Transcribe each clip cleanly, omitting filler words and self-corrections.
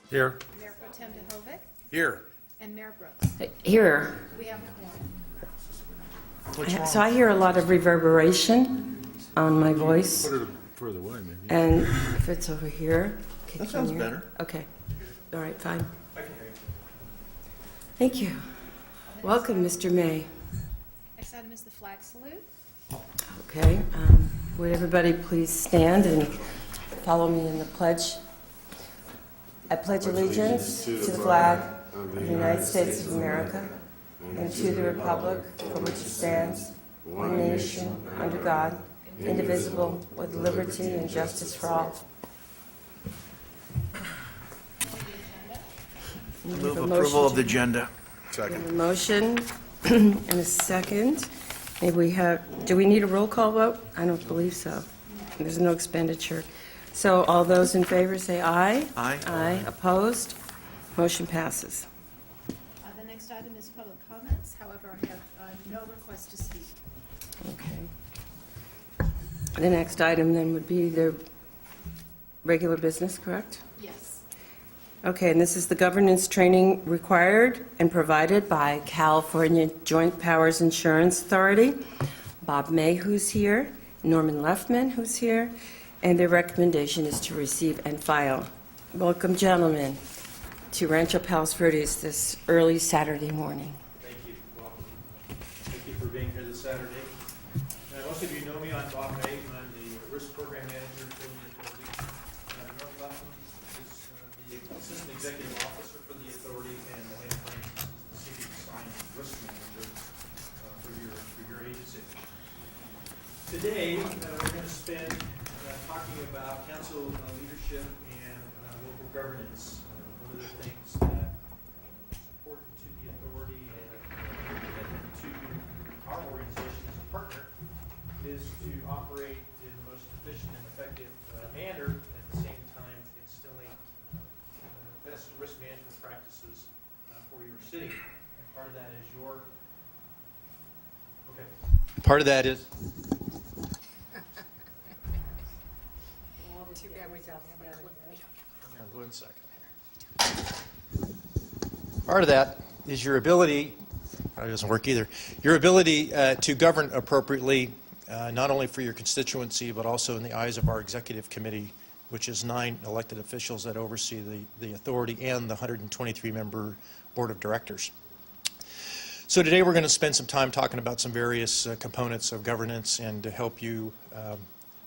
Here. Mayor Pro Tem DeHovic Here. and Mayor Brooks. Here. We have one. What's wrong? So I hear a lot of reverberation on my voice. Put it further away, maybe. And if it's over here. Okay, That can sounds you- better. Okay. All right, fine. Thank you. Welcome, Mr. May. Next item is the flag salute. Okay. Would everybody please stand and follow me in the pledge? I pledge allegiance to the flag of the United States of America and to the republic for which it stands, one nation, under God, indivisible, with liberty and justice for all. Move approval of the agenda. We have a motion and a second. Maybe we have, do we need a roll call vote? I don't believe so. There's no expenditure. So all those in favor say aye. Aye. Aye. Opposed? Motion passes. The next item is public comments. However, I have no request to speak. Okay. The next item then would be the regular business, correct? Yes. Okay, and this is the governance training required and provided by California Joint Powers Insurance Authority. Bob May, who's here, Norman Leffman, who's here, and their recommendation is to receive and file. Welcome, gentlemen, to Rancho Palos Verdes this early Saturday morning. Thank you. Welcome. Thank you for being here this Saturday. Most of you know me. I'm Bob May. I'm the Risk Program Manager for the Authority. Norm Leffman is the Assistant Executive Officer for the Authority, and Elaine Francis is the Senior Assigned Risk Manager for your agency. Today, we're going to spend talking about council leadership and local governance. One of the things that is important to the authority and to our organization as a partner is to operate in the most efficient and effective manner, at the same time instilling best risk management practices for your city. And part of that is part of that is Too bad we don't have a one second here. Part of that is your ability, probably doesn't work either, your ability to govern appropriately, not only for your constituency, but also in the eyes of our executive committee, which is 9 elected officials that oversee the authority and the 123-member board of directors. So today we're going to spend some time talking about some various components of governance and to help you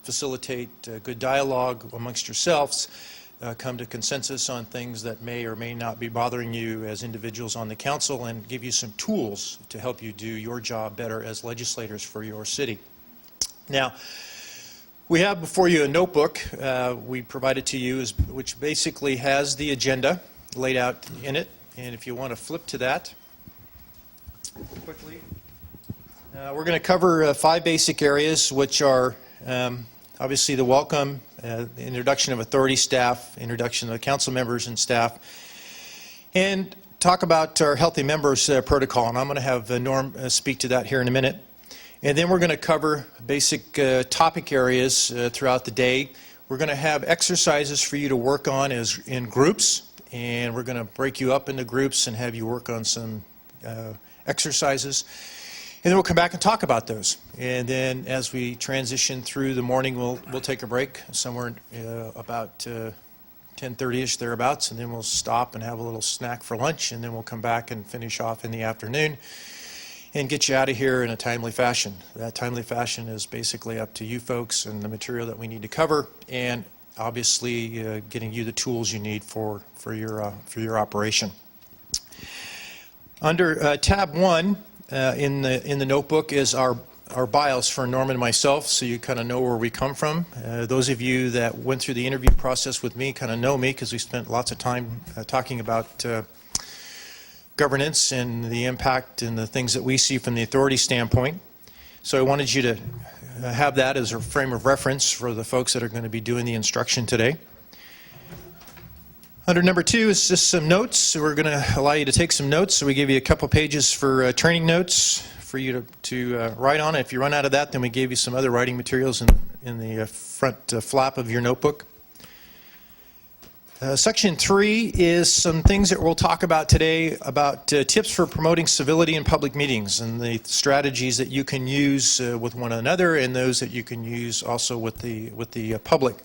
facilitate good dialogue amongst yourselves, come to consensus on things that may or may not be bothering you as individuals on the council, and give you some tools to help you do your job better as legislators for your city. Now, we have before you a notebook we provided to you, which basically has the agenda laid out in it, and if you want to flip to that quickly. We're going to cover 5 basic areas, which are obviously the welcome, the introduction of authority staff, introduction of the council members and staff, and talk about our healthy members protocol. And I'm going to have Norm speak to that here in a minute. And then we're going to cover basic topic areas throughout the day. We're going to have exercises for you to work on as in groups, and we're going to break you up into groups and have you work on some exercises. And then we'll come back and talk about those. And then as we transition through the morning, we'll take a break somewhere about 10:30ish thereabouts, and then we'll stop and have a little snack for lunch, and then we'll come back and finish off in the afternoon and get you out of here in a timely fashion. That timely fashion is basically up to you folks and the material that we need to cover, and obviously getting you the tools you need for your operation. Under tab 1 in the notebook is our bios for Norm and myself, so you kind of know where we come from. Those of you that went through the interview process with me kind of know me, because we spent lots of time talking about governance and the impact and the things that we see from the authority standpoint. So I wanted you to have that as a frame of reference for the folks that are going to be doing the instruction today. Under number 2 is just some notes. So we're going to allow you to take some notes. So we give you a couple pages for training notes for you to write on. If you run out of that, then we gave you some other writing materials in the front flap of your notebook. Section 3 is some things that we'll talk about today about tips for promoting civility in public meetings and the strategies that you can use with one another and those that you can use also with the public.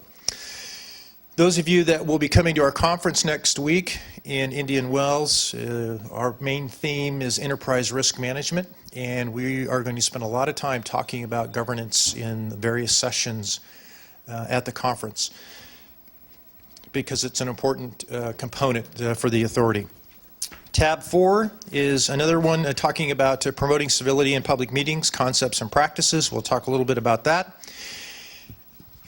Those of you that will be coming to our conference next week in Indian Wells, our main theme is enterprise risk management, and we are going to spend a lot of time talking about governance in various sessions at the conference, because it's an important component for the authority. Tab 4 is another one talking about promoting civility in public meetings, concepts and practices. We'll talk a little bit about that.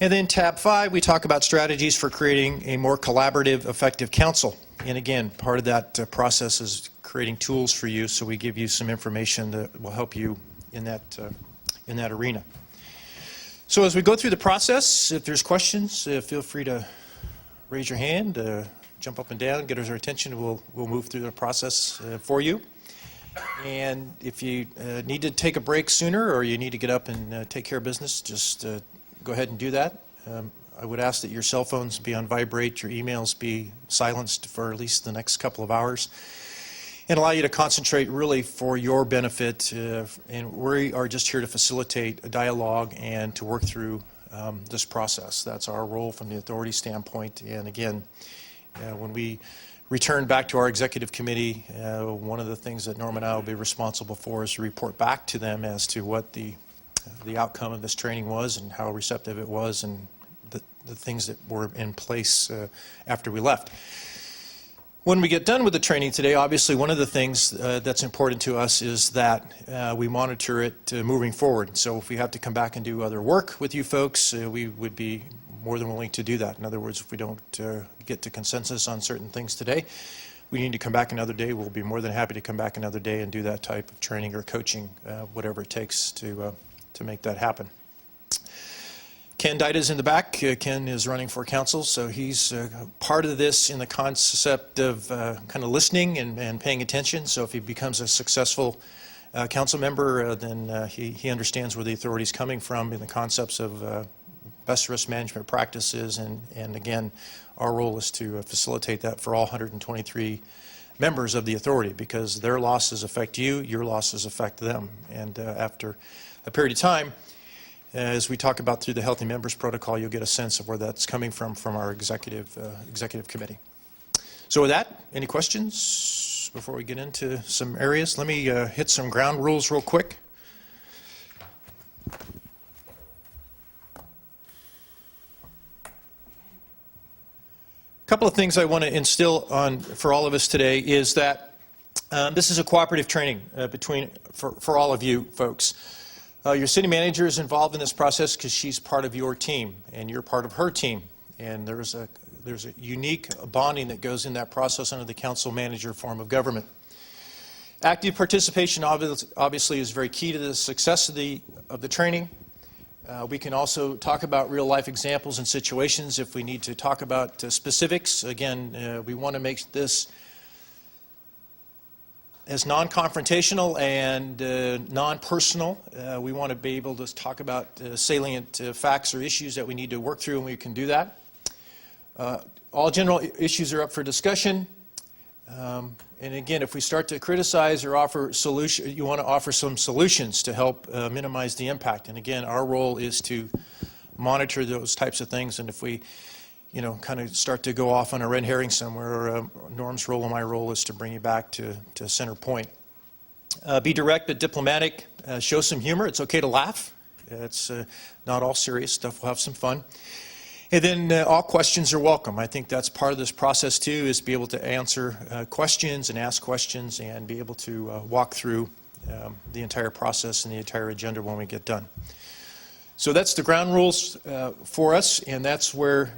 And then tab 5, we talk about strategies for creating a more collaborative, effective council. And again, part of that process is creating tools for you, so we give you some information that will help you in that arena. So as we go through the process, if there's questions, feel free to raise your hand, jump up and down, get our attention. We'll move through the process for you. And if you need to take a break sooner or you need to get up and take care of business, just go ahead and do that. I would ask that your cell phones be on vibrate, your emails be silenced for at least the next couple of hours, and allow you to concentrate really for your benefit. And we are just here to facilitate a dialogue and to work through this process. That's our role from the authority standpoint. And again, when we return back to our executive committee, one of the things that Norm and I will be responsible for is to report back to them as to what the outcome of this training was and how receptive it was and the things that were in place after we left. When we get done with the training today, obviously one of the things that's important to us is that we monitor it moving forward. So if we have to come back and do other work with you folks, we would be more than willing to do that. In other words, if we don't get to consensus on certain things today, we need to come back another day. We'll be more than happy to come back another day and do that type of training or coaching, whatever it takes to make that happen. Ken Dyda's in the back. Ken is running for council, so he's part of this in the concept of kind of listening and paying attention. So if he becomes a successful council member, then he understands where the authority is coming from in the concepts of best risk management practices. And again, our role is to facilitate that for all 123 members of the authority, because their losses affect you, your losses affect them. And after a period of time, as we talk about through the Healthy Members Protocol, you'll get a sense of where that's coming from our executive committee. So with that, any questions before we get into some areas? Let me hit some ground rules real quick. A couple of things I want to instill on for all of us today is that this is a cooperative training for all of you folks. Your city manager is involved in this process because she's part of your team and you're part of her team. And there's a unique bonding that goes in that process under the council manager form of government. Active participation obviously is very key to the success of the training. We can also talk about real life examples and situations if we need to talk about specifics. Again, we want to make this as non-confrontational and non-personal. We want to be able to talk about salient facts or issues that we need to work through, and we can do that. All general issues are up for discussion. And again, if we start to criticize or offer solutions, you want to offer some solutions to help minimize the impact. And again, our role is to monitor those types of things. And if we kind of start to go off on a red herring somewhere, Norm's role and my role is to bring you back to center point. Be direct but diplomatic. Show some humor. It's okay to laugh. It's not all serious stuff. We'll have some fun. And then all questions are welcome. I think that's part of this process too, is be able to answer questions and ask questions and be able to walk through the entire process and the entire agenda when we get done. So that's the ground rules for us, and that's where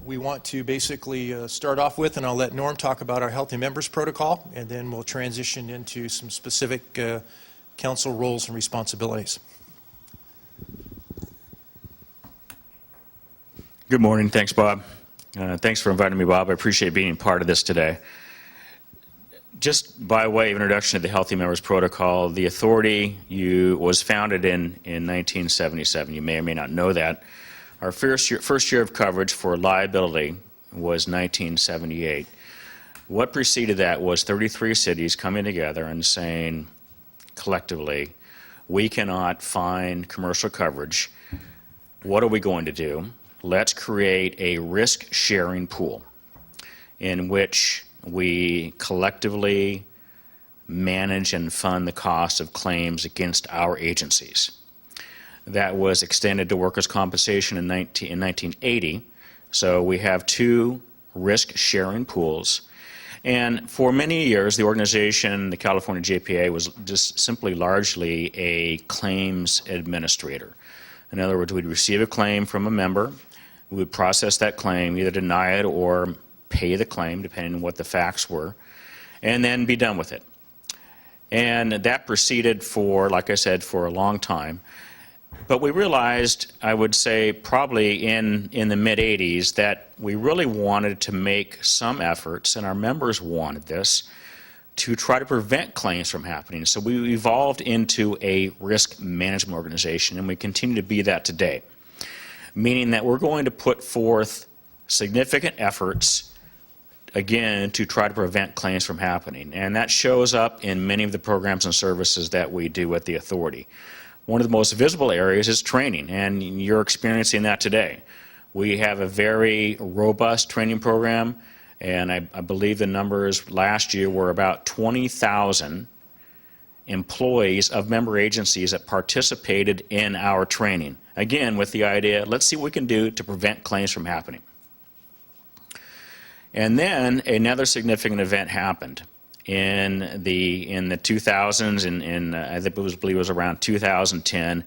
we want to basically start off with, and I'll let Norm talk about our Healthy Members Protocol, and then we'll transition into some specific council roles and responsibilities. Good morning. Thanks, Bob. Thanks for inviting me, Bob. I appreciate being part of this today. Just by way of introduction to the Healthy Members Protocol, the authority was founded in 1977. You may or may not know that. Our first year of coverage for liability was 1978. What preceded that was 33 cities coming together and saying collectively, we cannot find commercial coverage. What are we going to do? Let's create a risk-sharing pool in which we collectively manage and fund the cost of claims against our agencies. That was extended to workers' compensation in 1980. So we have two risk-sharing pools. And for many years, the organization, the California JPA, was just simply largely a claims administrator. In other words, we'd receive a claim from a member, we would process that claim, either deny it or pay the claim, depending on what the facts were, and then be done with it. And that proceeded for, like I said, for a long time. But we realized, I would say probably in the mid-'80s, that we really wanted to make some efforts, and our members wanted this, to try to prevent claims from happening. So we evolved into a risk management organization, and we continue to be that today, meaning that we're going to put forth significant efforts, again, to try to prevent claims from happening. And that shows up in many of the programs and services that we do at the authority. One of the most visible areas is training, and you're experiencing that today. We have a very robust training program, and I believe the numbers last year were about 20,000 employees of member agencies that participated in our training. Again, with the idea, let's see what we can do to prevent claims from happening. And then another significant event happened. In the 2000s, and I believe it was around 2010,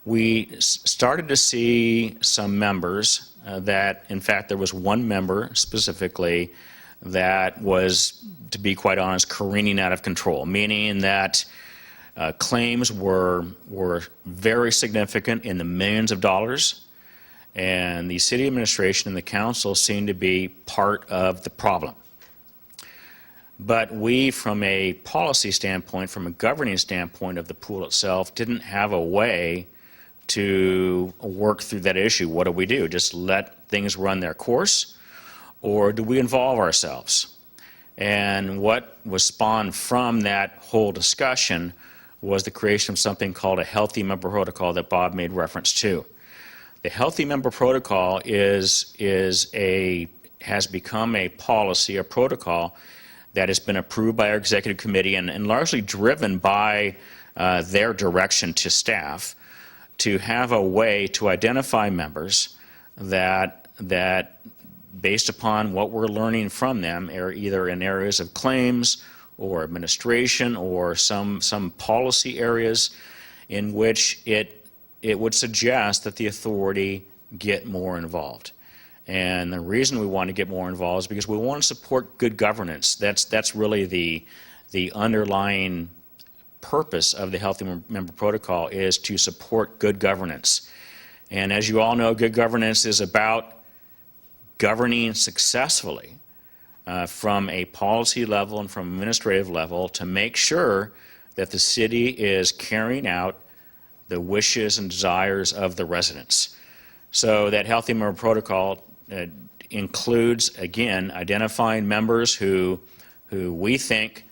we started to see some members that, in fact, there was one member specifically that was, to be quite honest, careening out of control, meaning that claims were very significant in the millions of dollars, and the city administration and the council seemed to be part of the problem. But we, from a policy standpoint, from a governing standpoint of the pool itself, didn't have a way to work through that issue. What do we do? Just let things run their course? Or do we involve ourselves? And what was spawned from that whole discussion was the creation of something called a healthy member protocol that Bob made reference to. The healthy member protocol has become a policy, a protocol, that has been approved by our executive committee and largely driven by their direction to staff to have a way to identify members that based upon what we're learning from them are either in areas of claims or administration or some policy areas in which it would suggest that the authority get more involved. And the reason we want to get more involved is because we want to support good governance. That's really the underlying purpose of the Healthy Member Protocol, is to support good governance. And as you all know, good governance is about governing successfully from a policy level and from an administrative level to make sure that the city is carrying out the wishes and desires of the residents. So that Healthy Member Protocol includes, again, identifying members who we think,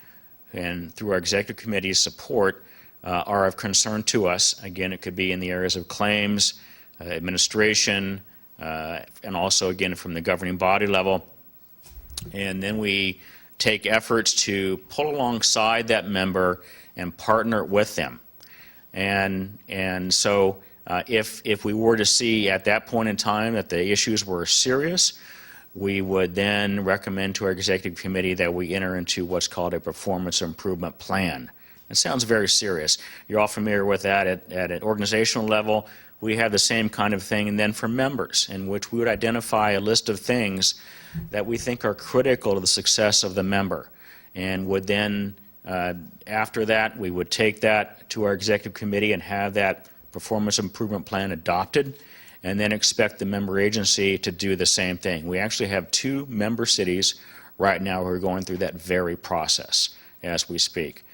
and through our executive committee's support, are of concern to us. Again, it could be in the areas of claims, administration, and also, again, from the governing body level. And then we take efforts to pull alongside that member and partner with them. And so if we were to see at that point in time that the issues were serious, we would then recommend to our executive committee that we enter into what's called a performance improvement plan. It sounds very serious. You're all familiar with that at an organizational level. We have the same kind of thing, and then for members, in which we would identify a list of things that we think are critical to the success of the member, and would then, after that, we would take that to our executive committee and have that performance improvement plan adopted, and then expect the member agency to do the same thing. We actually have 2 member cities right now who are going through that very process as we speak.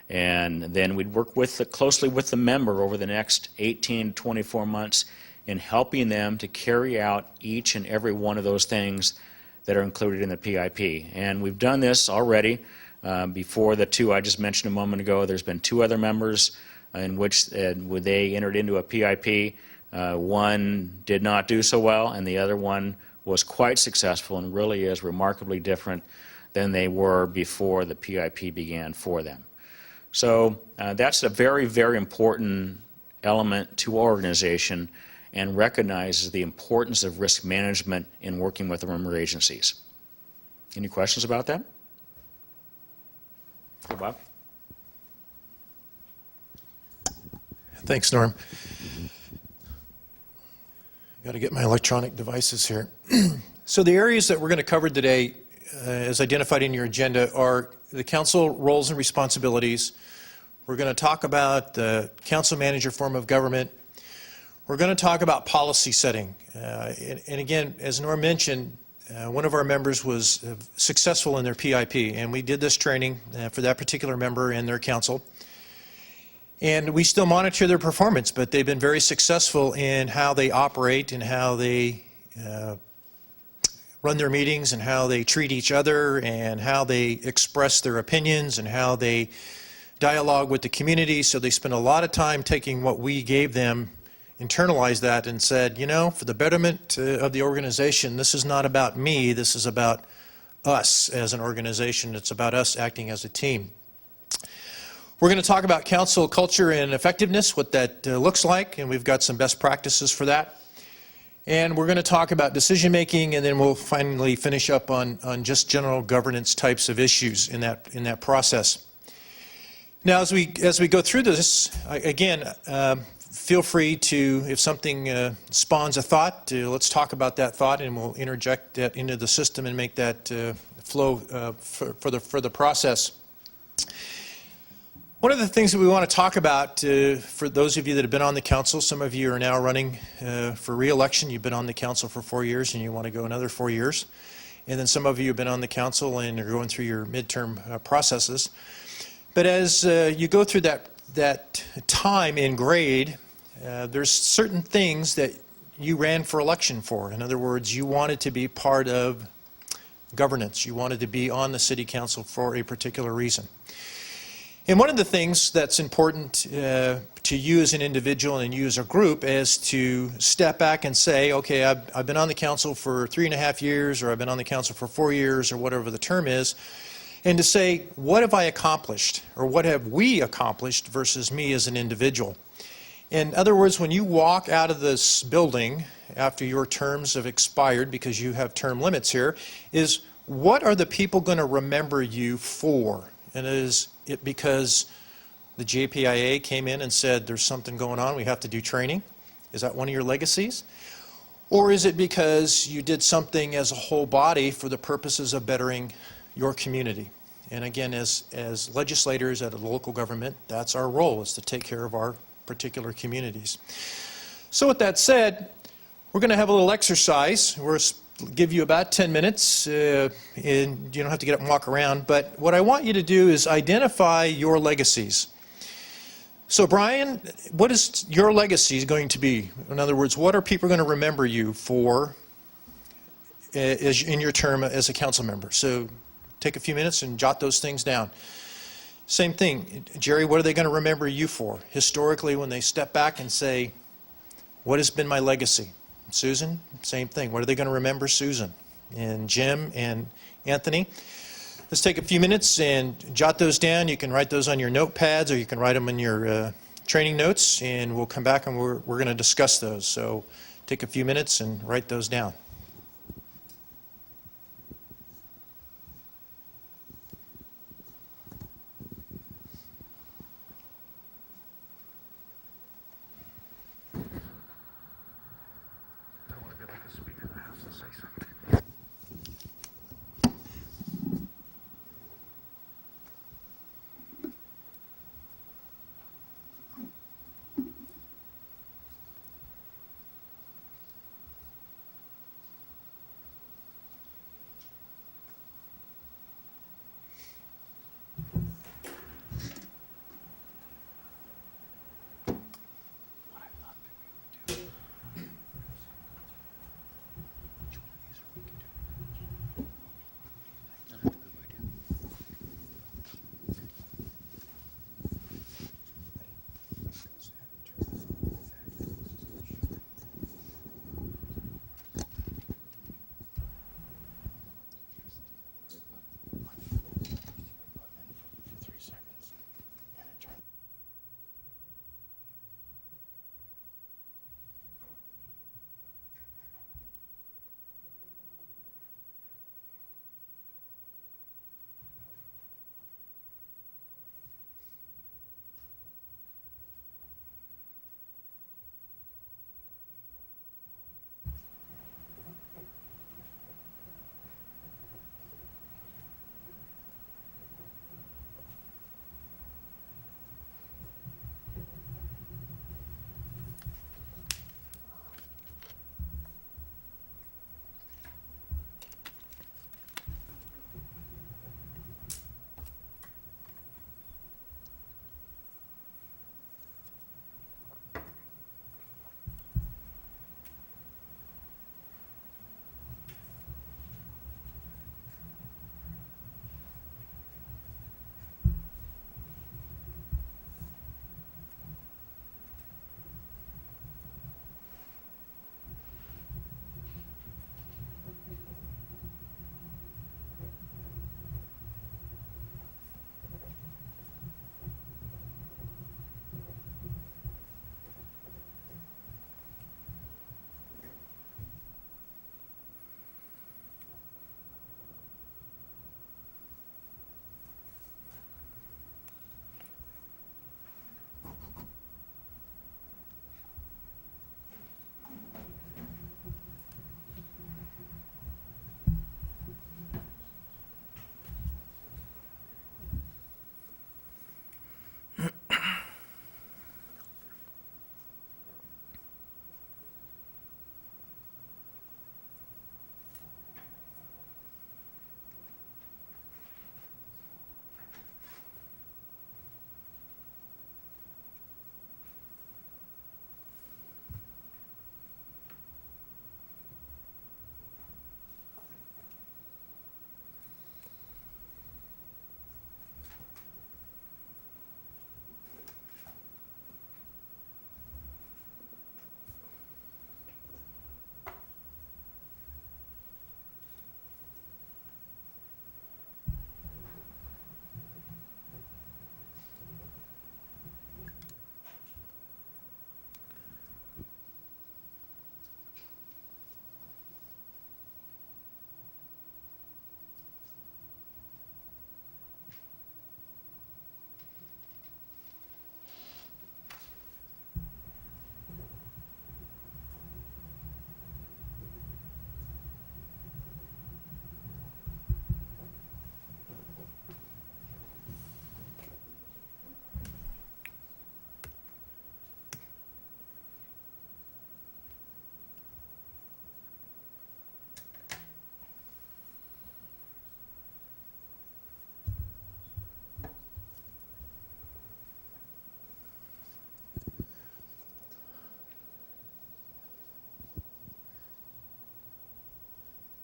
And then we'd work closely with the member over the next 18 to 24 months in helping them to carry out each and every one of those things that are included in the PIP. And we've done this already before the two I just mentioned a moment ago. There's been two other members in which they entered into a PIP. One did not do so well, and the other one was quite successful and really is remarkably different than they were before the PIP began for them. So that's a very, very important element to our organization and recognizes the importance of risk management in working with our member agencies. Any questions about that? Hey, Bob? Thanks, Norm. Got to get my electronic devices here. So the areas that we're going to cover today, as identified in your agenda, are the council roles and responsibilities. We're going to talk about the council manager form of government. We're going to talk about policy setting. And again, as Norm mentioned, one of our members was successful in their PIP, and we did this training for that particular member and their council. And we still monitor their performance, but they've been very successful in how they operate and how they run their meetings and how they treat each other and how they express their opinions and how they dialogue with the community. So they spend a lot of time taking what we gave them, internalized that, and said, you know, for the betterment of the organization, this is not about me, this is about us as an organization. It's about us acting as a team. We're going to talk about council culture and effectiveness, what that looks like, and we've got some best practices for that. And we're going to talk about decision making, and then we'll finally finish up on just general governance types of issues in that process. Now, as we go through this, again, feel free to, if something spawns a thought, let's talk about that thought, and we'll interject that into the system and make that flow for the process. One of the things that we want to talk about, for those of you that have been on the council, some of you are now running for re-election. You've been on the council for 4 years and you want to go another 4 years. And then some of you have been on the council and are going through your midterm processes. But as you go through that time in grade, there's certain things that you ran for election for. In other words, you wanted to be part of governance. You wanted to be on the city council for a particular reason. And one of the things that's important to you as an individual and you as a group is to step back and say, okay, I've been on the council for 3.5 years, or I've been on the council for 4 years, or whatever the term is, and to say, what have I accomplished, or what have we accomplished versus me as an individual? In other words, when you walk out of this building after your terms have expired, because you have term limits here, is what are the people going to remember you for? And is it because the JPIA came in and said there's something going on, we have to do training? Is that one of your legacies? Or is it because you did something as a whole body for the purposes of bettering your community? And again, as legislators at a local government, that's our role, is to take care of our particular communities. So with that said, we're going to have a little exercise. We'll give you about 10 minutes, and you don't have to get up and walk around, but what I want you to do is identify your legacies. So Brian, what is your legacy going to be? In other words, what are people going to remember you for in your term as a council member? So take a few minutes and jot those things down. Same thing, Jerry, what are they going to remember you for? Historically, when they step back and say, what has been my legacy? Susan, same thing. What are they going to remember Susan? And Jim and Anthony? Let's take a few minutes and jot those down. You can write those on your notepads, or you can write them in your training notes, and we'll come back and we're going to discuss those. So take a few minutes and write those down.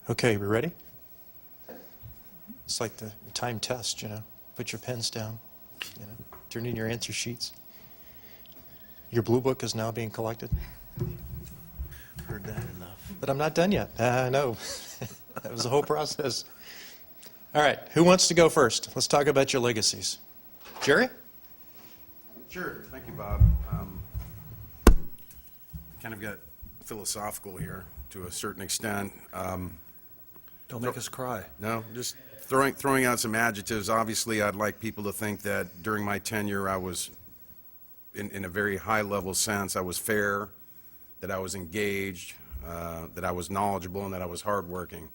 Okay, we ready? It's like the time test, you know. Put your pens down, you know. Turn in your answer sheets. Your blue book is now being collected. Heard that enough. But I'm not done yet. I know. That was the whole process. All right, who wants to go first? Let's talk about your legacies. Jerry? Sure. Thank you, Bob. Kind of got philosophical here to a certain extent. Don't make us cry. No, just throwing out some adjectives. Obviously, I'd like people to think that during my tenure, I was, in a very high-level sense, I was fair, that I was engaged, that I was knowledgeable, and that I was hardworking.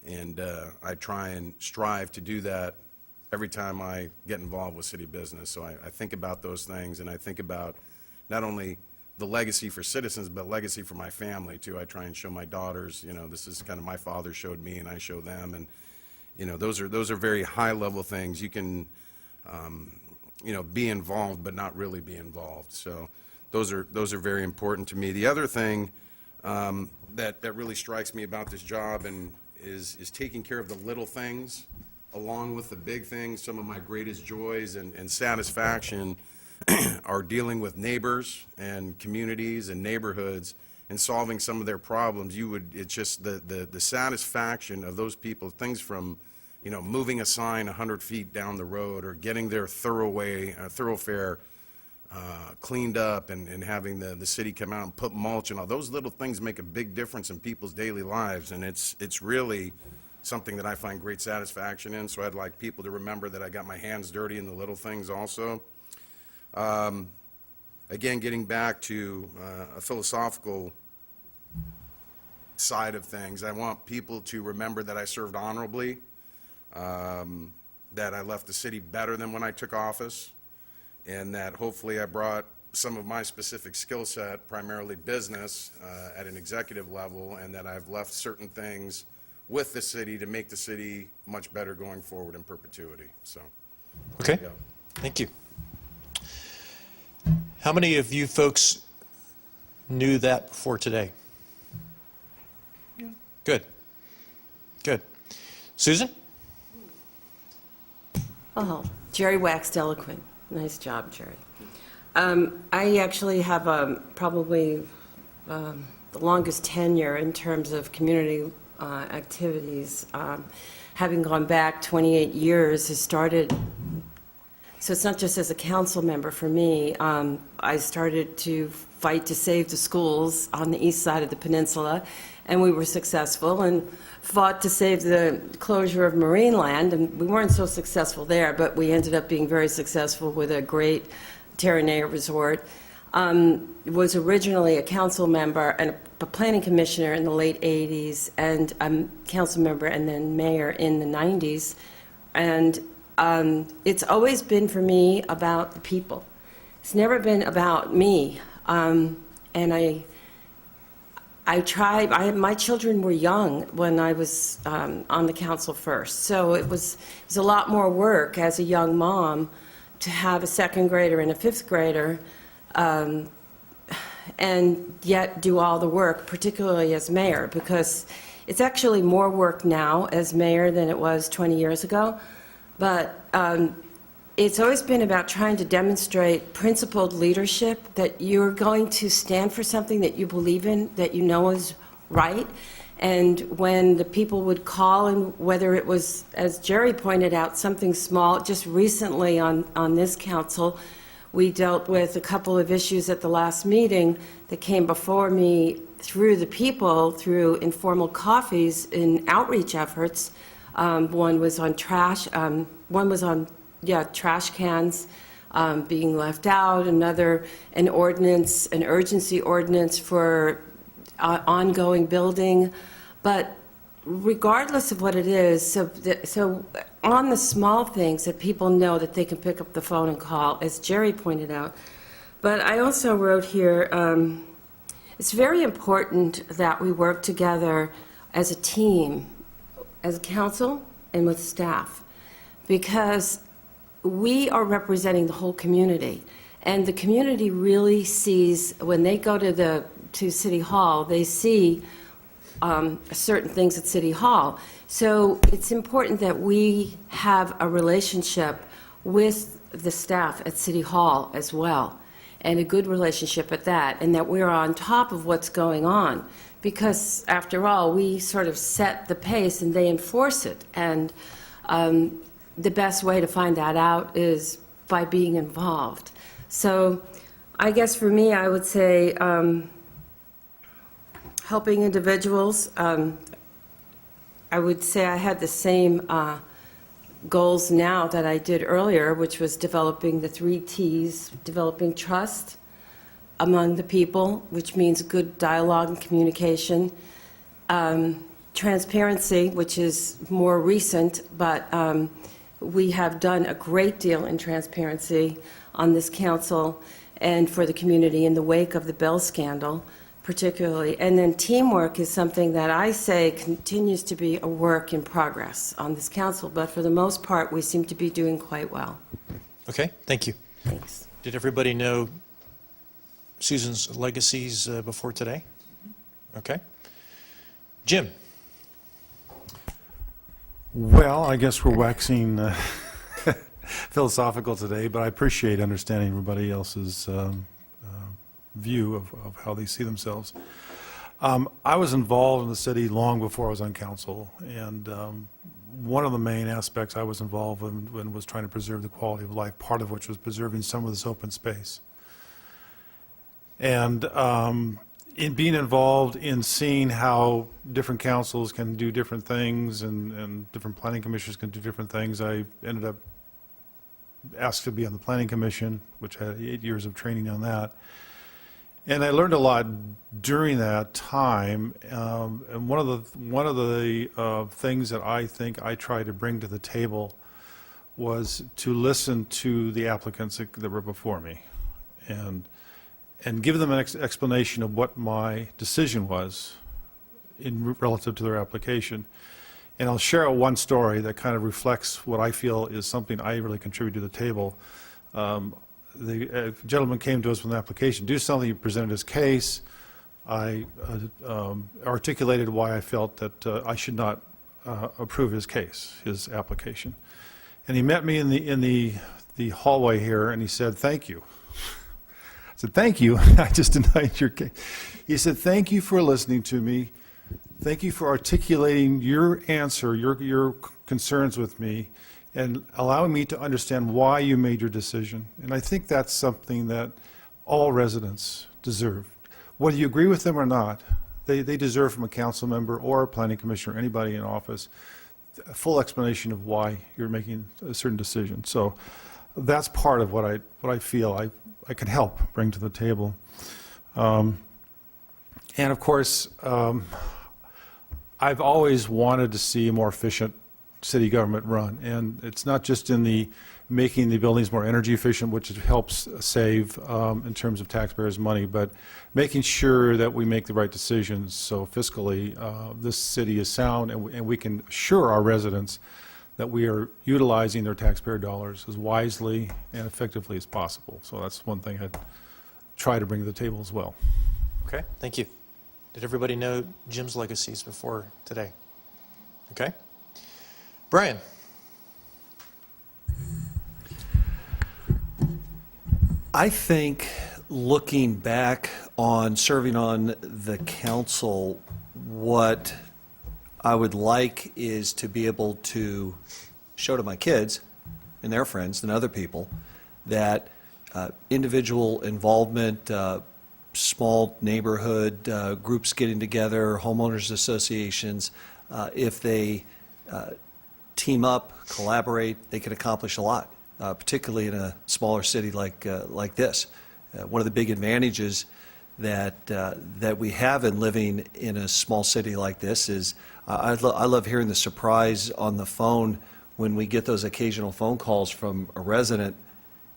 And I try and strive to do that every time I get involved with city business. So I think about those things, and I think about not only the legacy for citizens, but legacy for my family, too. I try and show my daughters, you know, this is kind of my father showed me, and I show them. And, you know, those are very high-level things. You can, you know, be involved, but not really be involved. So those are very important to me. The other thing that really strikes me about this job and is taking care of the little things along with the big things. Some of my greatest joys and satisfaction are dealing with neighbors and communities and neighborhoods and solving some of their problems. It's just the satisfaction of those people, things from, you know, moving a sign 100 feet down the road or getting their thoroughfare cleaned up and having the city come out and put mulch and all. Those little things make a big difference in people's daily lives, and it's really something that I find great satisfaction in. So I'd like people to remember that I got my hands dirty in the little things also. Again, getting back to a philosophical side of things, I want people to remember that I served honorably, that I left the city better than when I took office, and that hopefully I brought some of my specific skill set, primarily business, at an executive level, and that I've left certain things with the city to make the city much better going forward in perpetuity. So, Okay, there you go. thank you. How many of you folks knew that before today? Good. Good. Susan? Oh, Jerry waxed eloquent. Nice job, Jerry. I actually have probably the longest tenure in terms of community activities. Having gone back 28 years, has started, so it's not just as a council member for me. I started to fight to save the schools on the east side of the peninsula, and we were successful, and fought to save the closure of Marineland, and we weren't so successful there, but we ended up being very successful with a great Terranea resort. Was originally a council member and a planning commissioner in the late 80s, and a council member and then mayor in the 90s. And it's always been for me about the people. It's never been about me. And I tried, my children were young when I was on the council first, so it was a lot more work as a young mom to have a second grader and a fifth grader, and yet do all the work, particularly as mayor, because it's actually more work now as mayor than it was 20 years ago. But it's always been about trying to demonstrate principled leadership, that you're going to stand for something that you believe in, that you know is right. And when the people would call, and whether it was, as Jerry pointed out, something small, just recently on this council, we dealt with a couple of issues at the last meeting that came before me through the people, through informal coffees and outreach efforts. One was on trash, one was on trash cans being left out, another an ordinance, an urgency ordinance for ongoing building. But regardless of what it is, so on the small things that people know that they can pick up the phone and call, as Jerry pointed out. But I also wrote here, it's very important that we work together as a team, as a council and with staff, because we are representing the whole community, and the community really sees, when they go to City Hall, they see certain things at City Hall. So it's important that we have a relationship with the staff at City Hall as well, and a good relationship at that, and that we're on top of what's going on. Because, after all, we sort of set the pace and they enforce it. And the best way to find that out is by being involved. So I guess for me, I would say helping individuals. I would say I had the same goals now that I did earlier, which was developing the 3 T's, developing trust among the people, which means good dialogue and communication, transparency, which is more recent, but we have done a great deal in transparency on this council and for the community in the wake of the Bell scandal, particularly. And then teamwork is something that I say continues to be a work in progress on this council, but for the most part, we seem to be doing quite well. Okay, thank you. Thanks. Did everybody know Susan's legacies before today? Okay. Jim? Well, I guess we're waxing philosophical today, but I appreciate understanding everybody else's view of how they see themselves. I was involved in the city long before I was on council, and one of the main aspects I was involved in was trying to preserve the quality of life, part of which was preserving some of this open space. And in being involved in seeing how different councils can do different things and different planning commissions can do different things, I ended up asked to be on the planning commission, which had 8 years of training on that. And I learned a lot during that time. And one of the things that I think I tried to bring to the table was to listen to the applicants that were before me, and give them an explanation of what my decision was relative to their application. And I'll share one story that kind of reflects what I feel is something I really contribute to the table. The gentleman came to us with an application, do something, he presented his case. I articulated why I felt that I should not approve his case, his application. And he met me in the hallway here, and he said, "Thank you." I said, "Thank you? I just denied your case." He said, "Thank you for listening to me. Thank you for articulating your answer, your concerns with me, and allowing me to understand why you made your decision." And I think that's something that all residents deserve. Whether you agree with them or not, they deserve from a council member or a planning commissioner or anybody in office a full explanation of why you're making a certain decision. So that's part of what I feel I can help bring to the table. And of course, I've always wanted to see a more efficient city government run. And it's not just in the making the buildings more energy efficient, which helps save in terms of taxpayers' money, but making sure that we make the right decisions so fiscally this city is sound, and we can assure our residents that we are utilizing their taxpayer dollars as wisely and effectively as possible. So that's one thing I'd try to bring to the table as well. Okay, thank you. Did everybody know Jim's legacies before today? Okay. Brian? I think looking back on serving on the council, what I would like is to be able to show to my kids and their friends and other people that individual involvement, small neighborhood groups getting together, homeowners associations, if they team up, collaborate, they can accomplish a lot, particularly in a smaller city like this. One of the big advantages that we have in living in a small city like this is I love hearing the surprise on the phone when we get those occasional phone calls from a resident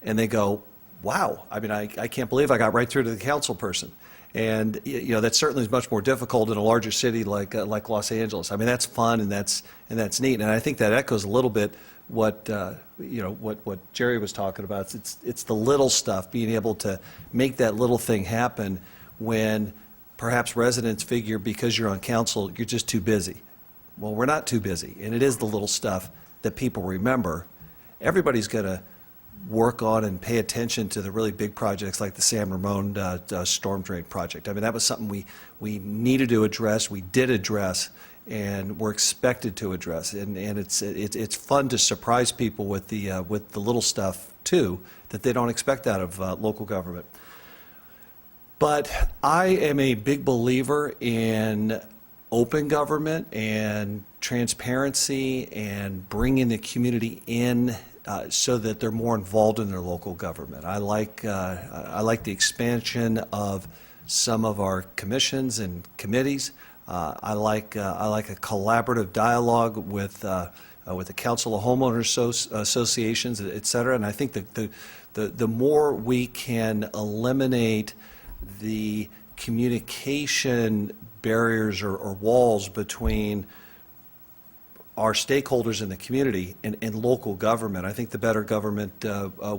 and they go, "Wow, I mean, I can't believe I got right through to the council person." And you know, that certainly is much more difficult in a larger city like Los Angeles. I mean, that's fun and that's neat. And I think that echoes a little bit what what Jerry was talking about. It's the little stuff, being able to make that little thing happen when perhaps residents figure because you're on council, you're just too busy. Well, we're not too busy, and it is the little stuff that people remember. Everybody's going to work on and pay attention to the really big projects like the San Ramon storm drain project. I mean, that was something we needed to address, we did address, and we're expected to address. And it's fun to surprise people with the little stuff, too, that they don't expect out of local government. But I am a big believer in open government and transparency and bringing the community in so that they're more involved in their local government. I like the expansion of some of our commissions and committees. I like a collaborative dialogue with the Council of Homeowners Associations, et cetera. And I think that the more we can eliminate the communication barriers or walls between our stakeholders in the community and local government, I think the better government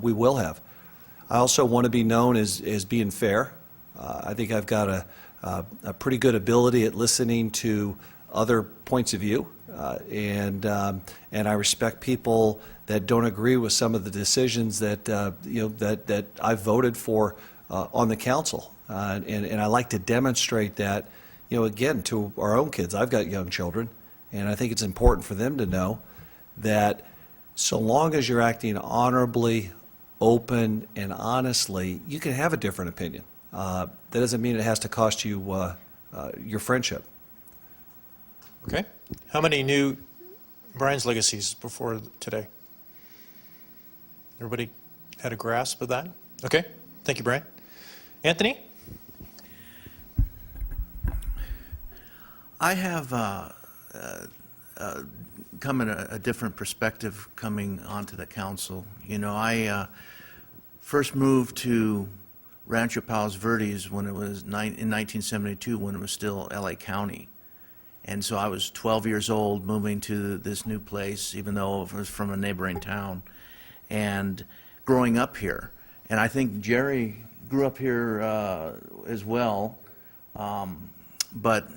we will have. I also want to be known as being fair. I think I've got a pretty good ability at listening to other points of view, and I respect people that don't agree with some of the decisions that that I've voted for on the council, and I like to demonstrate that, again, to our own kids. I've got young children, and I think it's important for them to know that so long as you're acting honorably, open, and honestly, you can have a different opinion. That doesn't mean it has to cost you your friendship. Okay. How many new Brian's legacies before today? Everybody had a grasp of that? Okay. Thank you, Brian. Anthony? I have come in a different perspective coming onto the council. I first moved to Rancho Palos Verdes when it was in 1972, when it was still LA County. And so I was 12 years old moving to this new place, even though it was from a neighboring town, and growing up here. And I think Jerry grew up here as well, but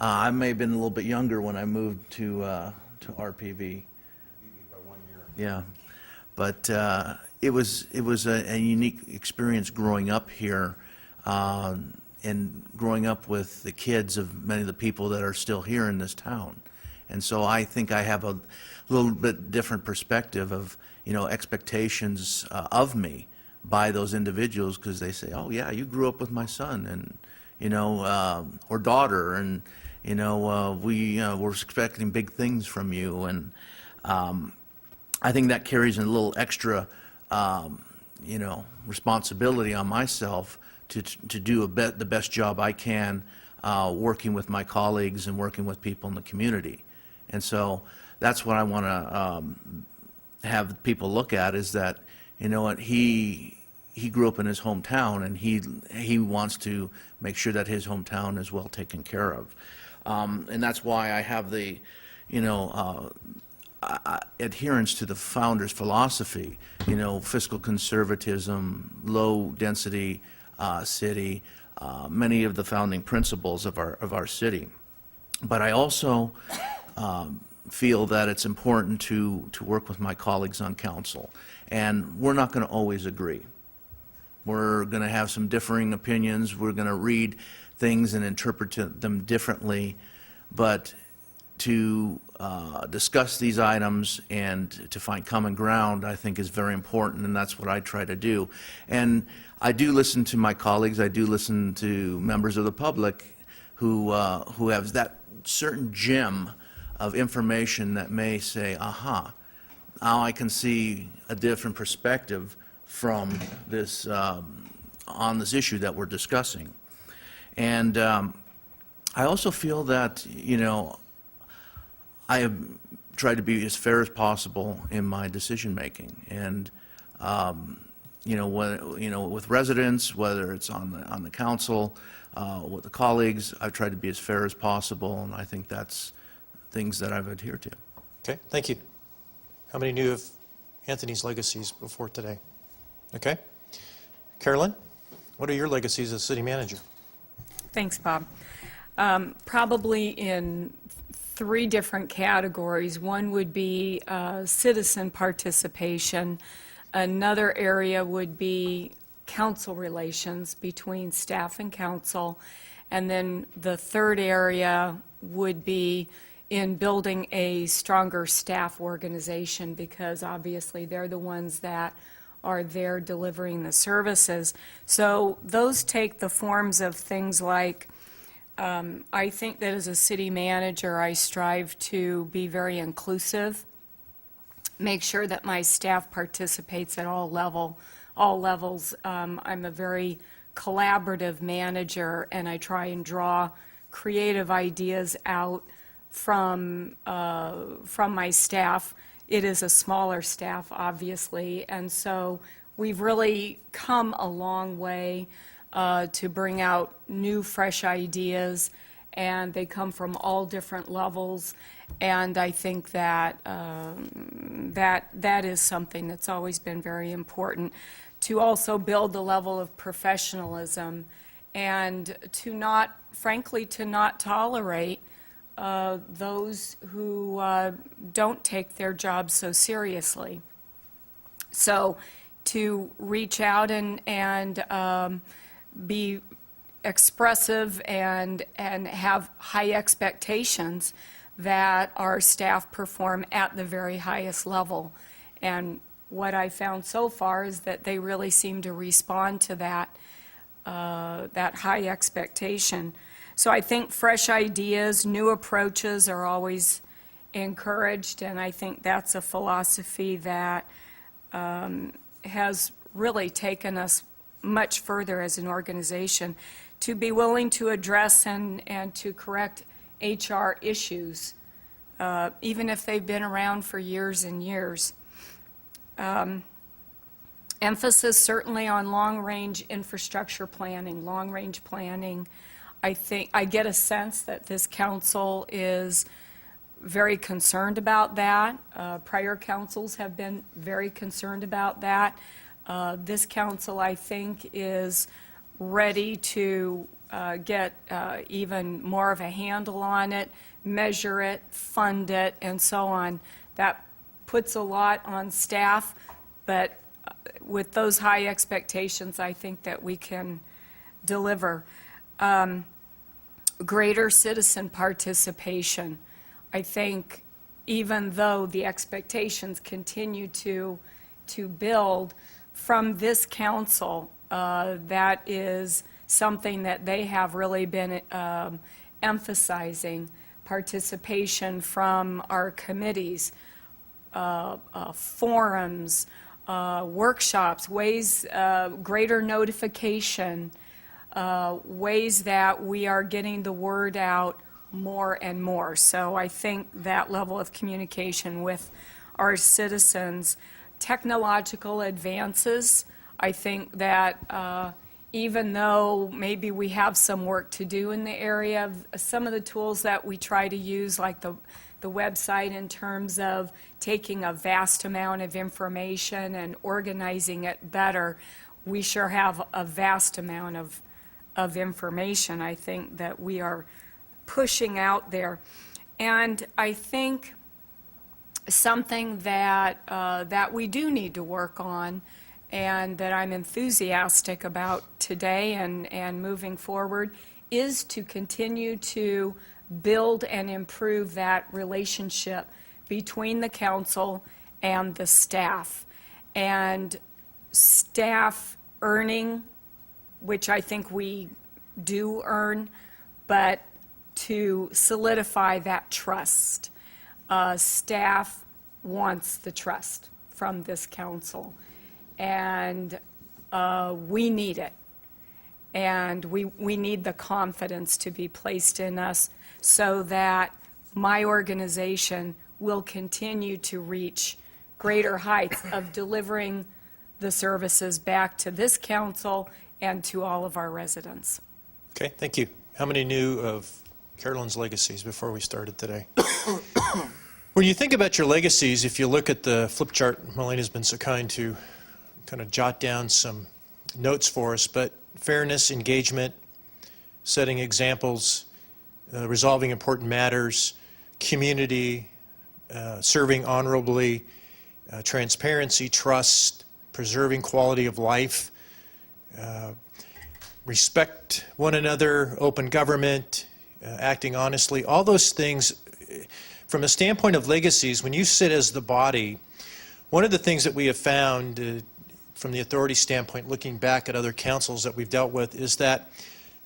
I may have been a little bit younger when I moved to RPV. By 1 year. Yeah, but it was a unique experience growing up here, and growing up with the kids of many of the people that are still here in this town. And so I think I have a little bit different perspective of expectations of me by those individuals, because they say, "Oh yeah, you grew up with my son and or daughter, and we were expecting big things from you." And I think that carries a little extra responsibility on myself to do the best job I can, working with my colleagues and working with people in the community. And so that's what I want to have people look at, is that, he grew up in his hometown, and he wants to make sure that his hometown is well taken care of. And that's why I have the, adherence to the founder's philosophy, fiscal conservatism, low density city, many of the founding principles of our city. But I also feel that it's important to work with my colleagues on council, and we're not going to always agree. We're going to have some differing opinions. We're going to read things and interpret them differently, but to discuss these items and to find common ground, I think, is very important, and that's what I try to do. And I do listen to my colleagues. I do listen to members of the public who have that certain gem of information that may say, aha, now I can see a different perspective from this, on this issue that we're discussing. And I also feel that, I have tried to be as fair as possible in my decision-making. And, with residents, whether it's on the council, with the colleagues, I've tried to be as fair as possible, and I think that's things that I've adhered to. Okay, thank you. How many knew of Anthony's legacies before today? Okay. Carolyn, what are your legacies as city manager? Thanks, Bob. Probably in 3 different categories. One would be citizen participation. Another area would be council relations between staff and council. And then the third area would be in building a stronger staff organization, because obviously they're the ones that are there delivering the services. So those take the forms of things like, I think that as a city manager, I strive to be very inclusive, make sure that my staff participates at all levels. I'm a very collaborative manager, and I try and draw creative ideas out from my staff. It is a smaller staff, obviously, and so we've really come a long way to bring out new, fresh ideas, and they come from all different levels. And I think that that is something that's always been very important, to also build the level of professionalism and to not, frankly, to not tolerate those who don't take their jobs so seriously. So to reach out and be expressive and have high expectations that our staff perform at the very highest level. And what I found so far is that they really seem to respond to that high expectation. So I think fresh ideas, new approaches are always encouraged, and I think that's a philosophy that has really taken us much further as an organization, to be willing to address and to correct HR issues, even if they've been around for years and years. Emphasis certainly on long-range infrastructure planning, long-range planning. I think I get a sense that this council is very concerned about that. Prior councils have been very concerned about that. This council, I think, is ready to get even more of a handle on it, measure it, fund it, and so on. That puts a lot on staff, but with those high expectations, I think that we can deliver. Greater citizen participation. I think even though the expectations continue to build from this council, that is something that they have really been emphasizing, participation from our committees, forums, workshops, ways, greater notification, ways that we are getting the word out more and more. So I think that level of communication with our citizens, technological advances, I think that even though maybe we have some work to do in the area of some of the tools that we try to use, like the website, in terms of taking a vast amount of information and organizing it better, we sure have a vast amount of information, I think, that we are pushing out there. And I think something that that we do need to work on, and that I'm enthusiastic about today and moving forward, is to continue to build and improve that relationship between the council and the staff. And staff earning, which I think we do earn, but to solidify that trust. Staff wants the trust from this council, and we need it. And we need the confidence to be placed in us so that my organization will continue to reach greater heights of delivering the services back to this council and to all of our residents. Okay, thank you. How many knew of Carolyn's legacies before we started today? When you think about your legacies, if you look at the flip chart, Melena's been so kind to kind of jot down some notes for us, but fairness, engagement, setting examples, resolving important matters, community, serving honorably, transparency, trust, preserving quality of life, respect one another, open government, acting honestly, all those things. From a standpoint of legacies, when you sit as the body, one of the things that we have found from the authority standpoint, looking back at other councils that we've dealt with, is that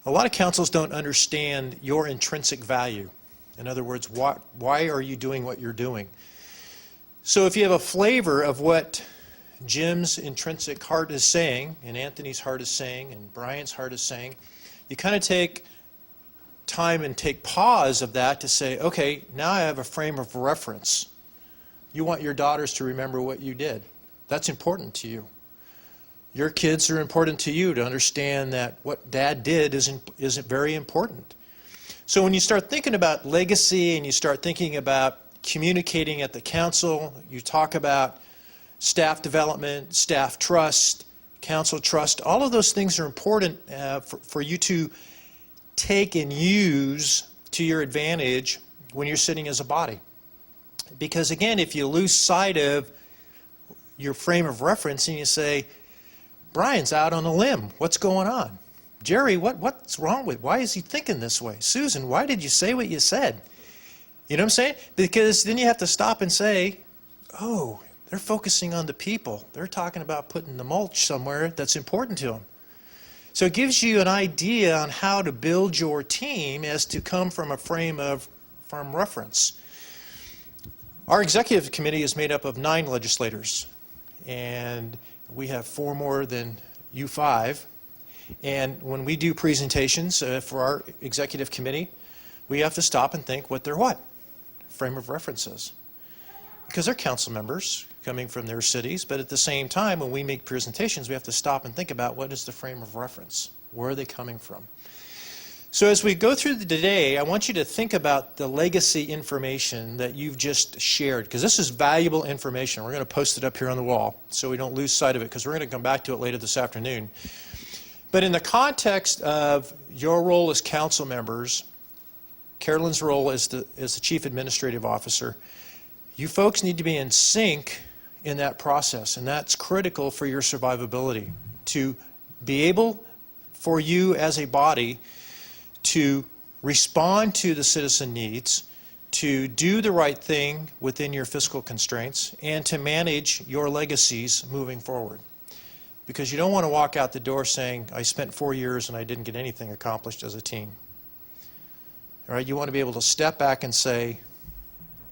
a lot of councils don't understand your intrinsic value. In other words, why are you doing what you're doing? So if you have a flavor of what Jim's intrinsic heart is saying, and Anthony's heart is saying, and Brian's heart is saying, you kind of take time and take pause of that to say, okay, now I have a frame of reference. You want your daughters to remember what you did. That's important to you. Your kids are important to you to understand that what Dad did isn't very important. So when you start thinking about legacy and you start thinking about communicating at the council, you talk about staff development, staff trust, council trust, all of those things are important for you to take and use to your advantage when you're sitting as a body. Because again, if you lose sight of your frame of reference and you say, Brian's out on a limb, what's going on? Jerry, what's wrong with, why is he thinking this way? Susan, why did you say what you said? You know what I'm saying? Because then you have to stop and say, oh, they're focusing on the people. They're talking about putting the mulch somewhere that's important to them. So it gives you an idea on how to build your team as to come from a frame of reference. Our executive committee is made up of 9 legislators, and we have 4 more than you 5. And when we do presentations for our executive committee, we have to stop and think what their frame of reference is. Because they're council members coming from their cities, but at the same time, when we make presentations, we have to stop and think about what is the frame of reference? Where are they coming from? So as we go through the day, I want you to think about the legacy information that you've just shared, because this is valuable information. We're going to post it up here on the wall so we don't lose sight of it, because we're going to come back to it later this afternoon. But in the context of your role as council members, Carolyn's role as the Chief Administrative Officer, you folks need to be in sync in that process, and that's critical for your survivability, to be able for you as a body to respond to the citizen needs, to do the right thing within your fiscal constraints, and to manage your legacies moving forward. Because you don't want to walk out the door saying, I spent 4 years and I didn't get anything accomplished as a team. All right, you want to be able to step back and say,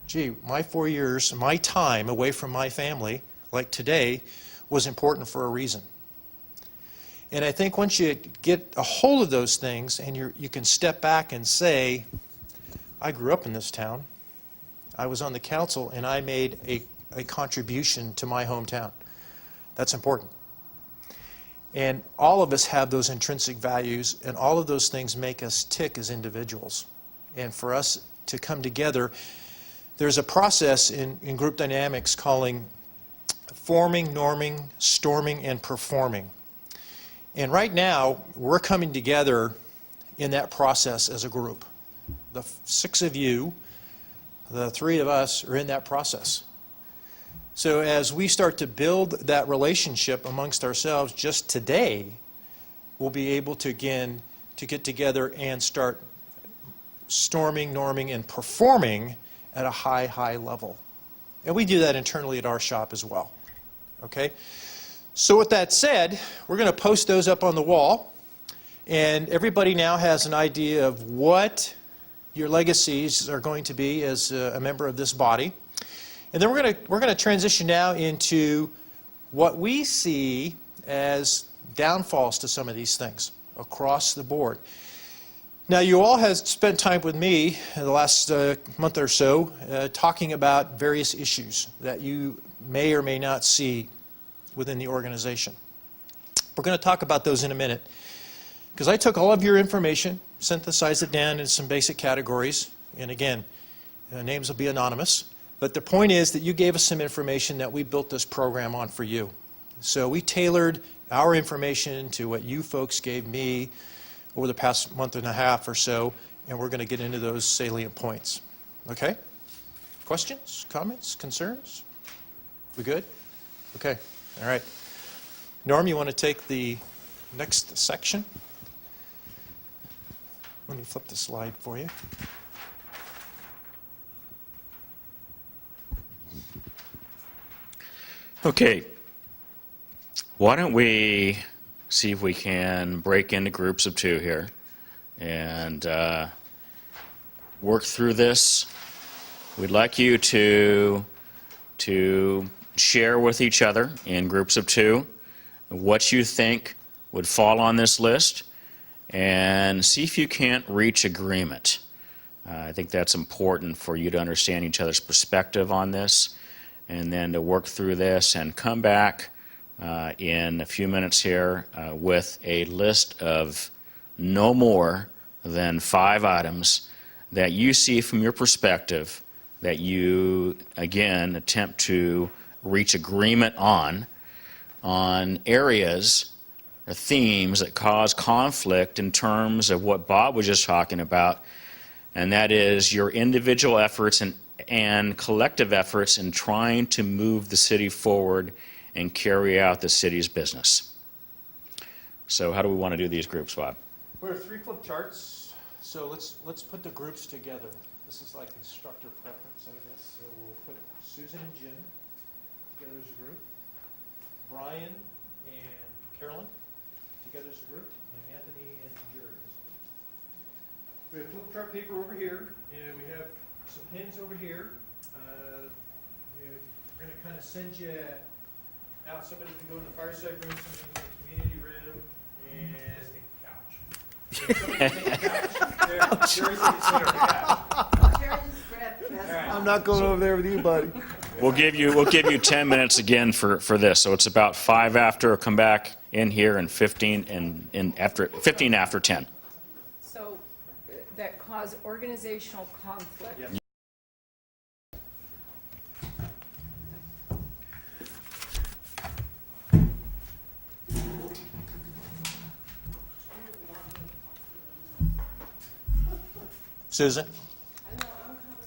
gee, my 4 years, my time away from my family, like today, was important for a reason. And I think once you get a hold of those things and you can step back and say, I grew up in this town, I was on the council, and I made a contribution to my hometown. That's important. And all of us have those intrinsic values, and all of those things make us tick as individuals. And for us to come together, there's a process in group dynamics calling forming, norming, storming, and performing. And right now, we're coming together in that process as a group. The 6 of you, the 3 of us are in that process. So as we start to build that relationship amongst ourselves just today, we'll be able to, again, to get together and start storming, norming, and performing at a high, high level. And we do that internally at our shop as well. Okay? So with that said, we're going to post those up on the wall, and everybody now has an idea of what your legacies are going to be as a member of this body. And then we're going to transition now into what we see as downfalls to some of these things across the board. Now, you all have spent time with me in the last month or so talking about various issues that you may or may not see within the organization. We're going to talk about those in a minute, because I took all of your information, synthesized it down into some basic categories, and again, names will be anonymous. But the point is that you gave us some information that we built this program on for you. So we tailored our information to what you folks gave me over the past month and a half or so, and we're going to get into those salient points. Okay? Questions, comments, concerns? We good? Okay. All right. Norm, you want to take the next section? Let me flip the slide for you. Okay. Why don't we see if we can break into groups of 2 here and work through this. We'd like you to share with each other in groups of 2 what you think would fall on this list and see if you can't reach agreement. I think that's important for you to understand each other's perspective on this, and then to work through this and come back in a few minutes here with a list of no more than 5 items that you see from your perspective that you, again, attempt to reach agreement on areas or themes that cause conflict in terms of what Bob was just talking about, and that is your individual efforts and collective efforts in trying to move the city forward and carry out the city's business. So how do we want to do these groups, Bob? We have 3 flip charts, so let's put the groups together. This is like instructor preference, I guess. So we'll put Susan and Jim together as a group, Brian and Carolyn together as a group, and Anthony and Jared as a group. We have flip chart paper over here, and we have some pins over here. We're going to kind of send you out. Somebody can go in the fireside room, somebody can go in the community room, and take a couch. Somebody can take a couch. There, I'm not going over there with you, buddy. We'll give you 10 minutes again for this. So it's about 5 after. Come back in here and 15 after 10. So that cause organizational conflict. Yep. Susan?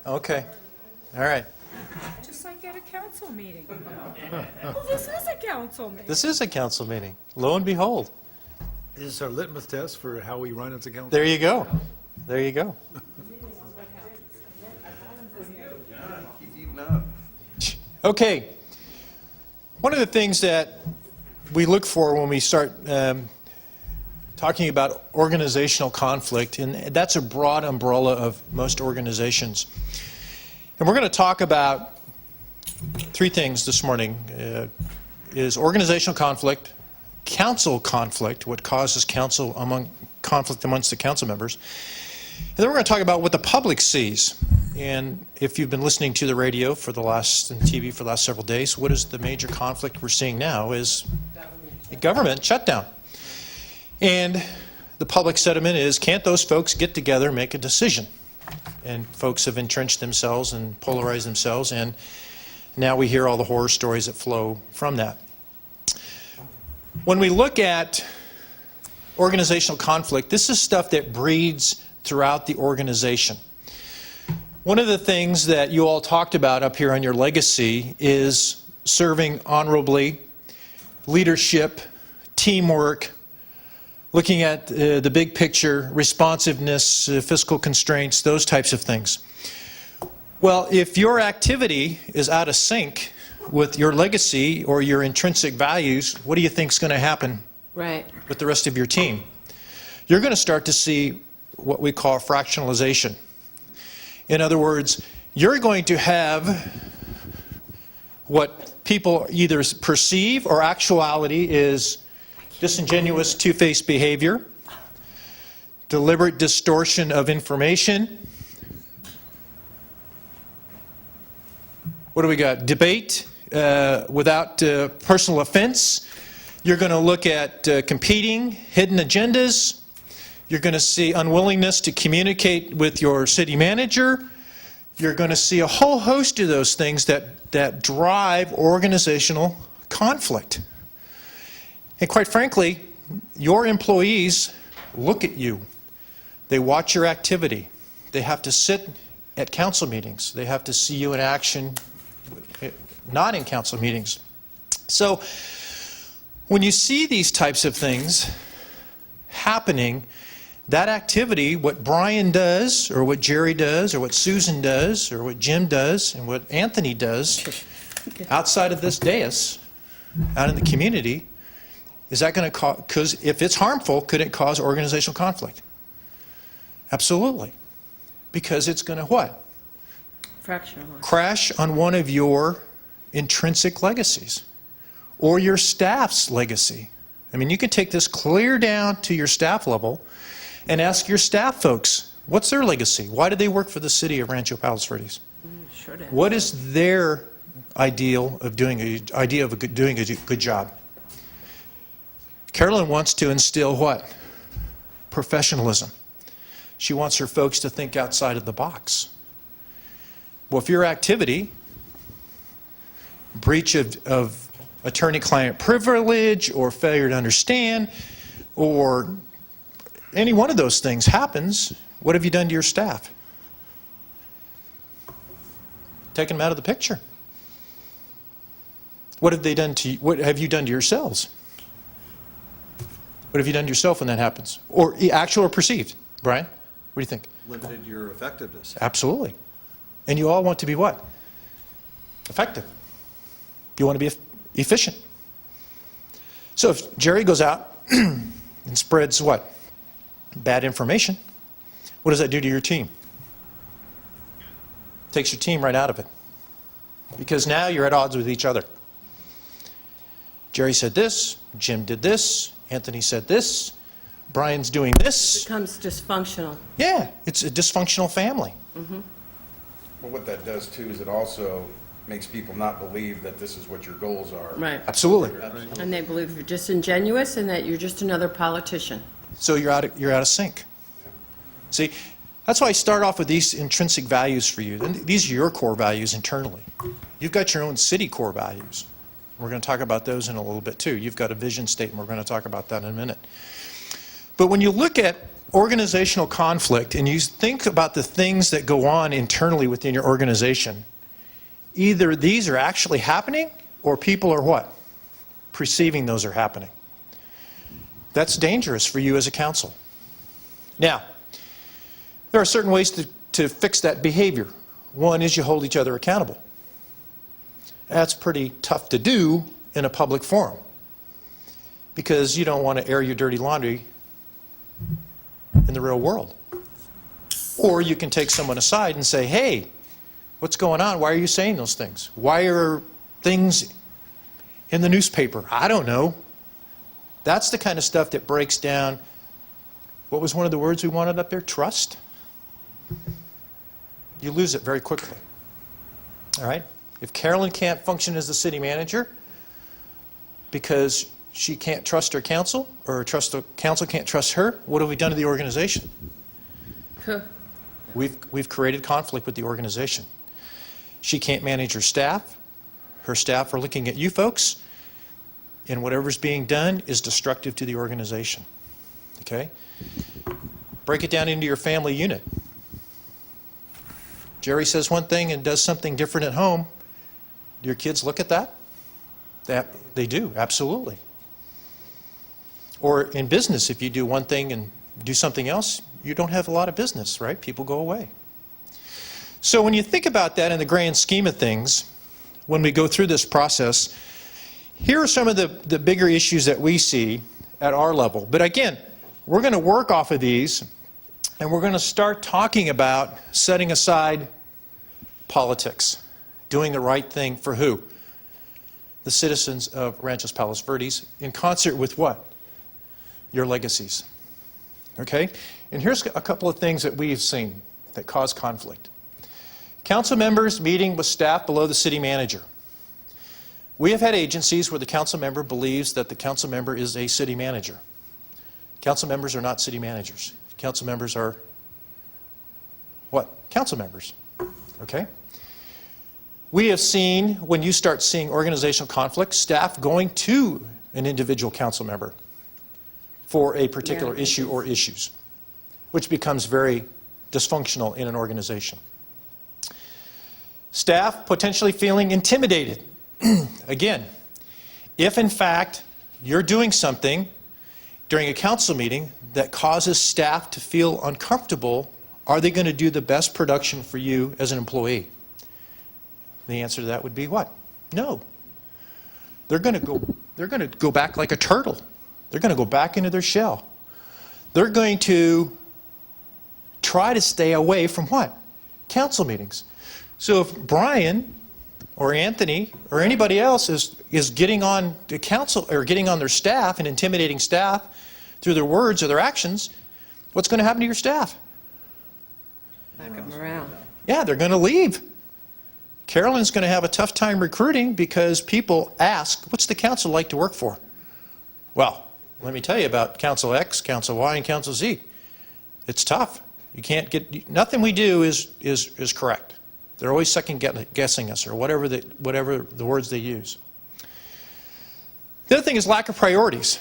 Okay. All right. Just like at a council meeting. Well, this is a council meeting. This is a council meeting. Lo and behold. This is our litmus test for how we run as a council. There you go. There you go. Okay. One of the things that we look for when we start talking about organizational conflict, and that's a broad umbrella of most organizations. And we're going to talk about 3 things this morning, is organizational conflict, council conflict, what causes conflict amongst the council members, and then we're going to talk about what the public sees. And if you've been listening to the radio and TV for the last several days, what is the major conflict we're seeing now is government shutdown. And the public sentiment is, can't those folks get together and make a decision? And folks have entrenched themselves and polarized themselves, and now we hear all the horror stories that flow from that. When we look at organizational conflict, this is stuff that breeds throughout the organization. One of the things that you all talked about up here on your legacy is serving honorably, leadership, teamwork, looking at the big picture, responsiveness, fiscal constraints, those types of things. Well, if your activity is out of sync with your legacy or your intrinsic values, what do you think is going to happen Right. with the rest of your team? You're going to start to see what we call fractionalization. In other words, you're going to have what people either perceive or actuality is disingenuous, two-faced behavior, deliberate distortion of information. What do we got? Debate without personal offense. You're going to look at competing, hidden agendas. You're going to see unwillingness to communicate with your city manager. You're going to see a whole host of those things that drive organizational conflict. And quite frankly, your employees look at you. They watch your activity. They have to sit at council meetings. They have to see you in action, not in council meetings. So when you see these types of things happening, that activity, what Brian does, or what Jerry does, or what Susan does, or what Jim does, and what Anthony does outside of this dais, out in the community, is that going to cause, because if it's harmful, could it cause organizational conflict? Absolutely. Because it's going to what? Fractionalize. Crash on one of your intrinsic legacies or your staff's legacy. I mean, you can take this clear down to your staff level and ask your staff folks, what's their legacy? Why do they work for the city of Rancho Palos Verdes? Sure did. What is their ideal of doing doing a good job? Carolyn wants to instill what? Professionalism. She wants her folks to think outside of the box. Well, if your activity, breach of attorney-client privilege or failure to understand or any one of those things happens, what have you done to your staff? Taken them out of the picture. What have they done to you? What have you done to yourselves? What have you done to yourself when that happens? Or actual or perceived? Brian, what do you think? Limited your effectiveness. Absolutely. And you all want to be what? Effective. You want to be efficient. So if Jerry goes out and spreads what? Bad information, what does that do to your team? Takes your team right out of it. Because now you're at odds with each other. Jerry said this, Jim did this, Anthony said this, Brian's doing this. Becomes dysfunctional. Yeah, it's a dysfunctional family. Well, what that does too is it also makes people not believe that this is what your goals are. Right. Absolutely. And they believe you're disingenuous and that you're just another politician. So you're out of sync. See, that's why I start off with these intrinsic values for you. And these are your core values internally. You've got your own city core values. We're going to talk about those in a little bit too. You've got a vision statement. We're going to talk about that in a minute. But when you look at organizational conflict and you think about the things that go on internally within your organization, either these are actually happening or people are what? Perceiving those are happening. That's dangerous for you as a council. Now, there are certain ways to fix that behavior. One is you hold each other accountable. That's pretty tough to do in a public forum because you don't want to air your dirty laundry in the real world. Or you can take someone aside and say, hey, what's going on? Why are you saying those things? Why are things in the newspaper? I don't know. That's the kind of stuff that breaks down, what was one of the words we wanted up there? Trust. You lose it very quickly. All right? If Carolyn can't function as the city manager because she can't trust her council, or the council can't trust her, what have we done to the organization? Huh. We've created conflict with the organization. She can't manage her staff. Her staff are looking at you folks, and whatever's being done is destructive to the organization. Okay? Break it down into your family unit. Jerry says one thing and does something different at home. Do your kids look at that? They do, absolutely. Or in business, if you do one thing and do something else, you don't have a lot of business, right? People go away. So when you think about that in the grand scheme of things, when we go through this process, here are some of the bigger issues that we see at our level. But again, we're going to work off of these, and we're going to start talking about setting aside politics, doing the right thing for who? The citizens of Rancho Palos Verdes, in concert with what? Your legacies. Okay? And here's a couple of things that we've seen that cause conflict. Council members meeting with staff below the city manager. We have had agencies where the council member believes that the council member is a city manager. Council members are not city managers. Council members are what? Council members. Okay? We have seen, when you start seeing organizational conflict, staff going to an individual council member for a particular Yeah. issue or issues, which becomes very dysfunctional in an organization. Staff potentially feeling intimidated. Again, if in fact you're doing something during a council meeting that causes staff to feel uncomfortable, are they going to do the best production for you as an employee? The answer to that would be what? No. They're going to go back like a turtle. They're going to go back into their shell. They're going to try to stay away from what? Council meetings. So if Brian or Anthony or anybody else is getting on to council or getting on their staff and intimidating staff through their words or their actions, what's going to happen to your staff? Lack of morale. Yeah, they're going to leave. Carolyn's going to have a tough time recruiting because people ask, what's the council like to work for? Well, let me tell you about Council X, Council Y, and Council Z. It's tough. You can't get, nothing we do is correct. They're always second guessing us or whatever the words they use. The other thing is lack of priorities.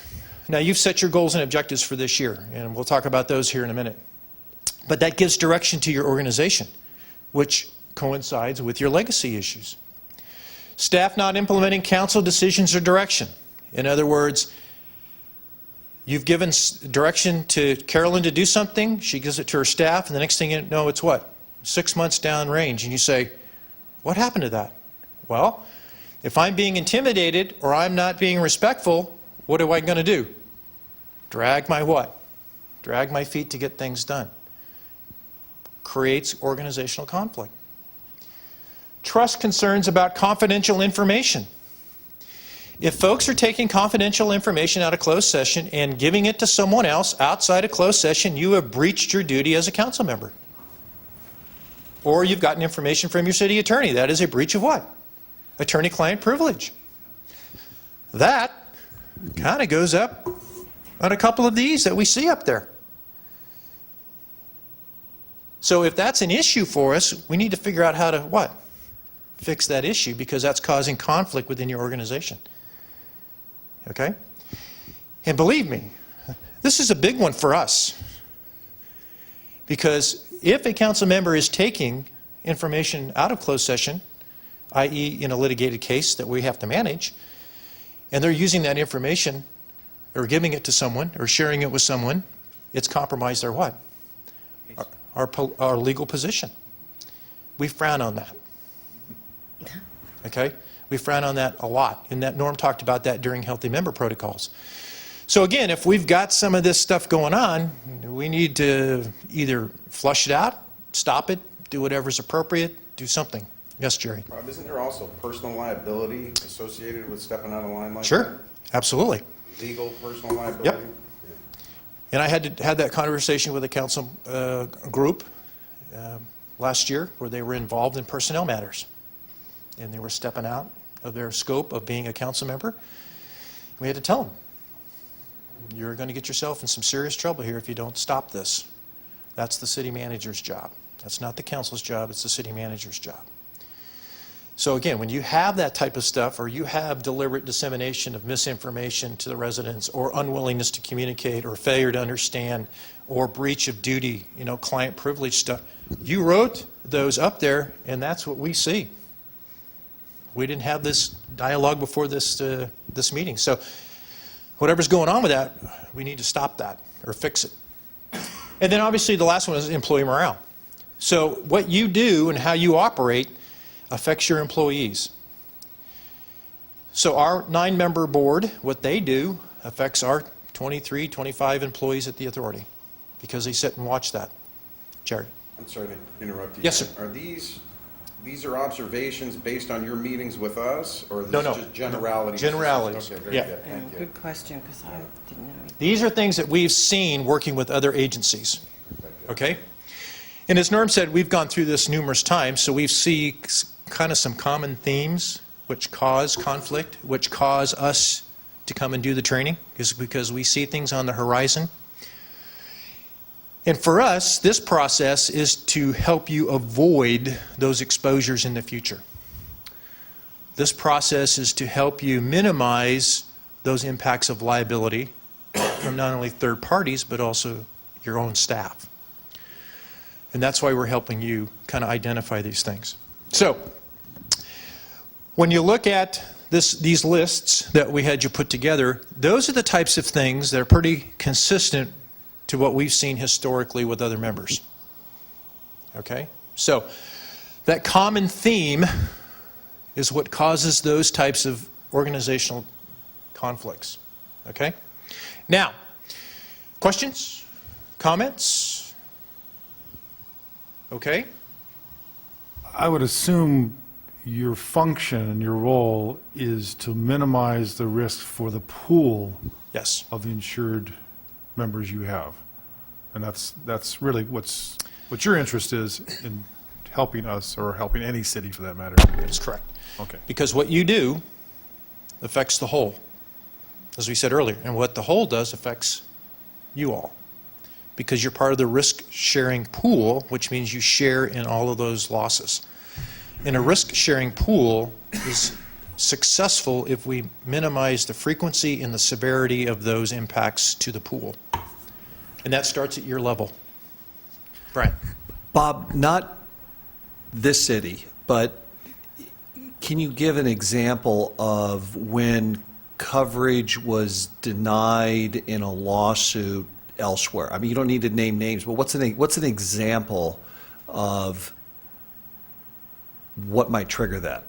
Now, you've set your goals and objectives for this year, and we'll talk about those here in a minute. But that gives direction to your organization, which coincides with your legacy issues. Staff not implementing council decisions or direction. In other words, you've given direction to Carolyn to do something, she gives it to her staff, and the next thing you know, it's what? 6 months down range, and you say, what happened to that? Well, if I'm being intimidated or I'm not being respectful, what am I going to do? Drag my what? Drag my feet to get things done. Creates organizational conflict. Trust concerns about confidential information. If folks are taking confidential information out of closed session and giving it to someone else outside of closed session, you have breached your duty as a council member. Or you've gotten information from your city attorney. That is a breach of what? Attorney-client privilege. That kind of goes up on a couple of these that we see up there. So if that's an issue for us, we need to figure out how to what? Fix that issue, because that's causing conflict within your organization. Okay? And believe me, this is a big one for us. Because if a council member is taking information out of closed session, i.e. in a litigated case that we have to manage, and they're using that information or giving it to someone or sharing it with someone, it's compromised their what? Our legal position. We frown on that. Okay? We frown on that a lot. And that Norm talked about that during healthy member protocols. So again, if we've got some of this stuff going on, we need to either flush it out, stop it, do whatever's appropriate, do something. Yes, Jerry? Rob, isn't there also personal liability associated with stepping out of line like that? Sure, absolutely. Legal personal liability? Yep. And I had that conversation with a council group last year where they were involved in personnel matters. And they were stepping out of their scope of being a council member. We had to tell them, you're going to get yourself in some serious trouble here if you don't stop this. That's the city manager's job. That's not the council's job, it's the city manager's job. So again, when you have that type of stuff, or you have deliberate dissemination of misinformation to the residents, or unwillingness to communicate, or failure to understand, or breach of duty, client privilege stuff, you wrote those up there, and that's what we see. We didn't have this dialogue before this meeting. So whatever's going on with that, we need to stop that or fix it. And then obviously the last one is employee morale. So what you do and how you operate affects your employees. So our 9-member board, what they do affects our 23, 25 employees at the authority because they sit and watch that. Jerry? I'm sorry to interrupt you. Yes, sir. Are these are observations based on your meetings with us, or is No, this no. just generalities? Generalities. Okay, very Yeah. good. Thank you. Good question, because I didn't know. These are things that we've seen working with other agencies. Okay? And as Norm said, we've gone through this numerous times, so we see kind of some common themes which cause conflict, which cause us to come and do the training, is because we see things on the horizon. And for us, this process is to help you avoid those exposures in the future. This process is to help you minimize those impacts of liability from not only third parties, but also your own staff. And that's why we're helping you kind of identify these things. So, when you look at these lists that we had you put together, those are the types of things that are pretty consistent to what we've seen historically with other members. Okay? So, that common theme is what causes those types of organizational conflicts. Okay? Now, questions? Comments? Okay? I would assume your function and your role is to minimize the risk for the pool Yes. of the insured members you have. And that's really what your interest is in helping us, or helping any city for that matter. That's correct. Okay. Because what you do affects the whole, as we said earlier. And what the whole does affects you all. Because you're part of the risk-sharing pool, which means you share in all of those losses. And a risk-sharing pool is successful if we minimize the frequency and the severity of those impacts to the pool. And that starts at your level. Brian? Bob, not this city, but can you give an example of when coverage was denied in a lawsuit elsewhere? I mean, you don't need to name names, but what's an example of what might trigger that?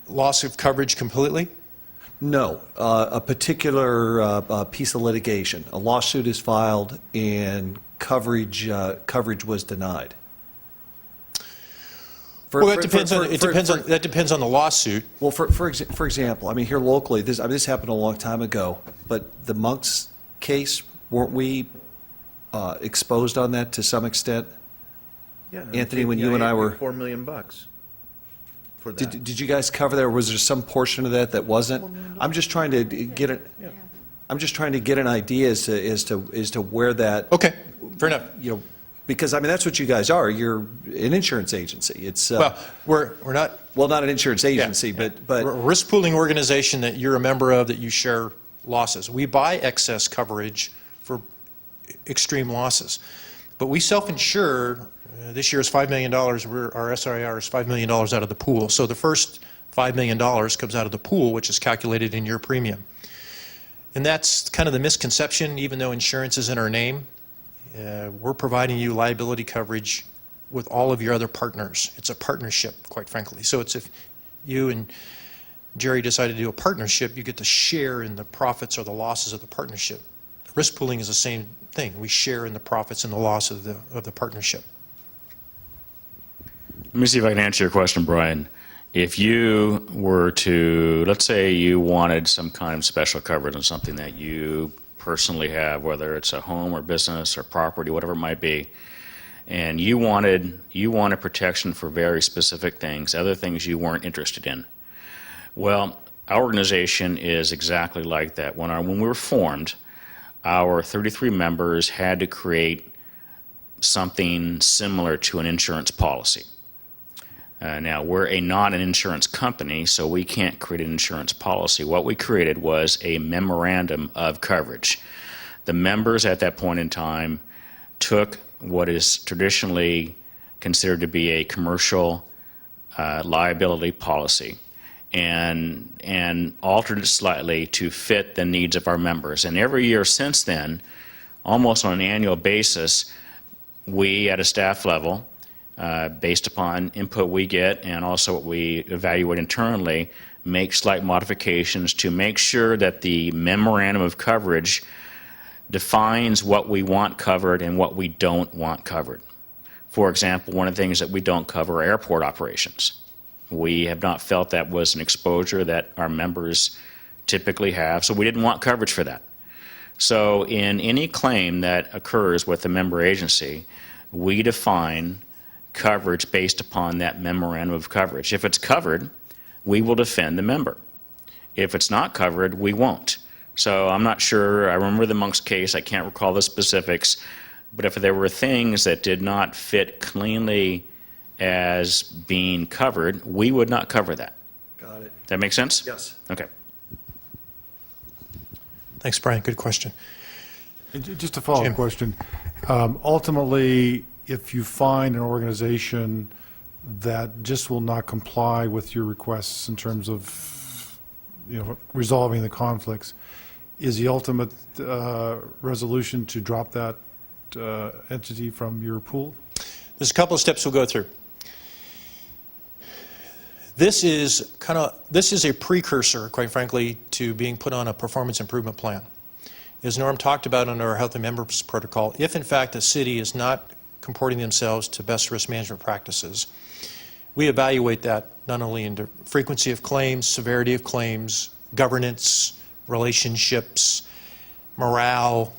Loss of coverage completely? No, a particular piece of litigation. A lawsuit is filed and coverage was denied. Well, that depends on the lawsuit. Well, for example, I mean, here locally, this happened a long time ago, but the Monks case, weren't we exposed on that to some extent? Yeah, Anthony, when you and I were- $4 million for that. Did you guys cover that, or was there some portion of that wasn't? I'm just trying to get it. Yeah. I'm just trying to get an idea as to where that. Okay, fair enough. You know, because I mean that's what you guys are. You're an insurance agency. It's Well, we're not. well, not an insurance agency, Yeah. but We're a risk pooling organization that you're a member of, that you share losses. We buy excess coverage for extreme losses. But we self-insure. This year is $5 million. Our SRIR is $5 million out of the pool. So the first $5 million comes out of the pool, which is calculated in your premium. And that's kind of the misconception, even though insurance is in our name. We're providing you liability coverage with all of your other partners. It's a partnership, quite frankly. So it's if you and Jerry decide to do a partnership, you get to share in the profits or the losses of the partnership. Risk pooling is the same thing. We share in the profits and the loss of the partnership. Let me see if I can answer your question, Brian. If you were to, let's say you wanted some kind of special coverage on something that you personally have, whether it's a home or business or property, whatever it might be, and you wanted protection for very specific things, other things you weren't interested in. Well, our organization is exactly like that. When we were formed, our 33 members had to create something similar to an insurance policy. Now, we're not an insurance company, so we can't create an insurance policy. What we created was a memorandum of coverage. The members at that point in time took what is traditionally considered to be a commercial liability policy and altered it slightly to fit the needs of our members. And every year since then, almost on an annual basis, we at a staff level, based upon input we get and also what we evaluate internally, make slight modifications to make sure that the memorandum of coverage defines what we want covered and what we don't want covered. For example, one of the things that we don't cover are airport operations. We have not felt that was an exposure that our members typically have, so we didn't want coverage for that. So in any claim that occurs with a member agency, we define coverage based upon that memorandum of coverage. If it's covered, we will defend the member. If it's not covered, we won't. So I'm not sure, I remember the Monk's case, I can't recall the specifics, but if there were things that did not fit cleanly as being covered, we would not cover that. Got it. That make sense? Yes. Okay. Thanks, Brian. Good question. Just a follow-up Jim. question. Ultimately, if you find an organization that just will not comply with your requests in terms of, resolving the conflicts, is the ultimate resolution to drop that entity from your pool? There's a couple of steps we'll go through. This is a precursor, quite frankly, to being put on a performance improvement plan. As Norm talked about under our health and members protocol, if in fact a city is not comporting themselves to best risk management practices, we evaluate that not only in frequency of claims, severity of claims, governance, relationships, morale,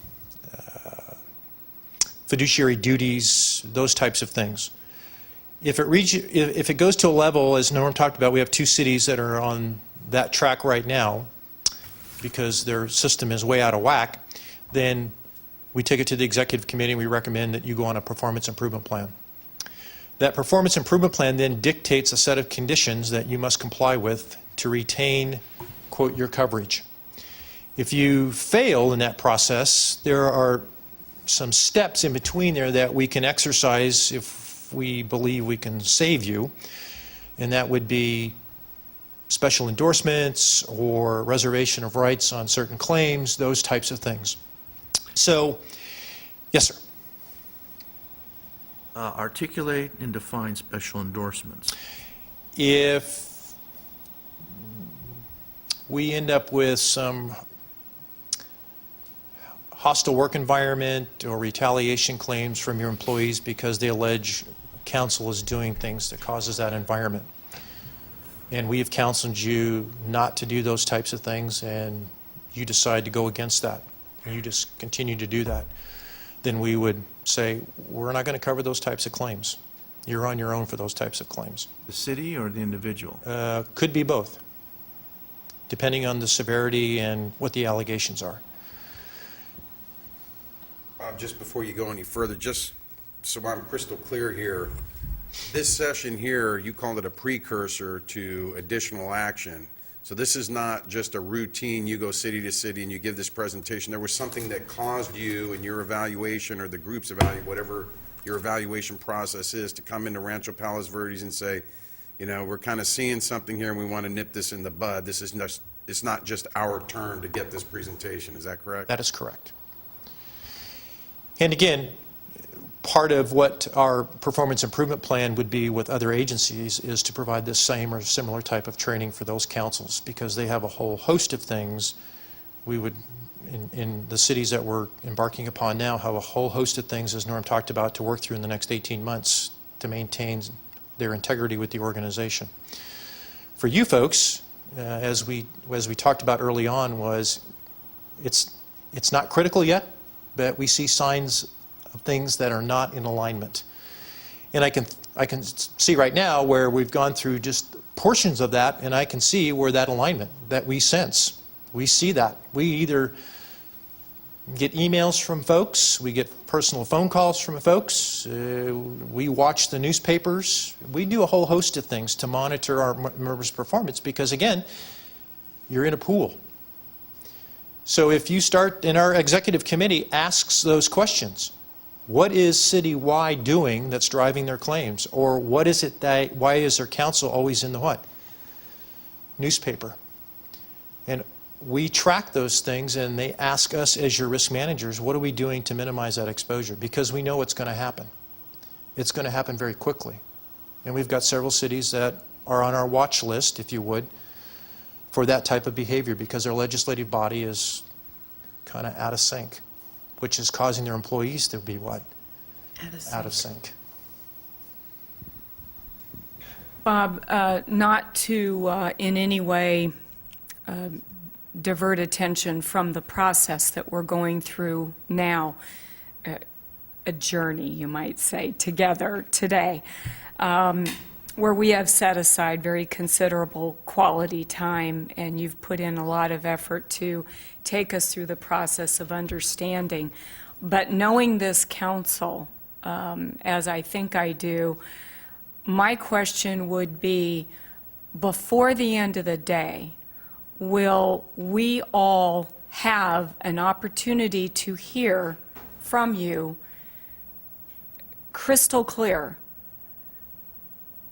fiduciary duties, those types of things. If it goes to a level, as Norm talked about, we have 2 cities that are on that track right now because their system is way out of whack, then we take it to the executive committee and we recommend that you go on a performance improvement plan. That performance improvement plan then dictates a set of conditions that you must comply with to retain, quote, your coverage. If you fail in that process, there are some steps in between there that we can exercise if we believe we can save you, and that would be special endorsements or reservation of rights on certain claims, those types of things. So, yes, sir. Articulate and define special endorsements. If we end up with some hostile work environment or retaliation claims from your employees because they allege council is doing things that causes that environment, and we have counseled you not to do those types of things, and you decide to go against that, and you just continue to do that, then we would say, we're not going to cover those types of claims. You're on your own for those types of claims. The city or the individual? Could be both, depending on the severity and what the allegations are. Just before you go any further, just so I'm crystal clear here, this session here, you called it a precursor to additional action. So this is not just a routine, you go city to city and you give this presentation. There was something that caused you in your evaluation or the group's evaluation, whatever your evaluation process is, to come into Rancho Palos Verdes and say, we're kind of seeing something here and we want to nip this in the bud. This is just, it's not just our turn to get this presentation. Is that correct? That is correct. And again, part of what our performance improvement plan would be with other agencies is to provide the same or similar type of training for those councils, because they have a whole host of things. We would, in the cities that we're embarking upon now, have a whole host of things, as Norm talked about, to work through in the next 18 months to maintain their integrity with the organization. For you folks, as we talked about early on, was it's not critical yet, but we see signs of things that are not in alignment. And I can see right now where we've gone through just portions of that, and I can see where that alignment that we sense. We see that. We either get emails from folks, we get personal phone calls from folks, we watch the newspapers, we do a whole host of things to monitor our members' performance, because again, you're in a pool. So if you start, and our executive committee asks those questions, what is citywide doing that's driving their claims? Or what is it that, why is their council always in the what? Newspaper. And we track those things, and they ask us as your risk managers, what are we doing to minimize that exposure? Because we know what's going to happen. It's going to happen very quickly. And we've got several cities that are on our watch list, if you would, for that type of behavior, because their legislative body is kind of out of sync, which is causing their employees to be what? Out of sync. Bob, not to in any way divert attention from the process that we're going through now, a journey, you might say, together today, where we have set aside very considerable quality time, and you've put in a lot of effort to take us through the process of understanding. But knowing this council, as I think I do, my question would be, before the end of the day, will we all have an opportunity to hear from you crystal clear,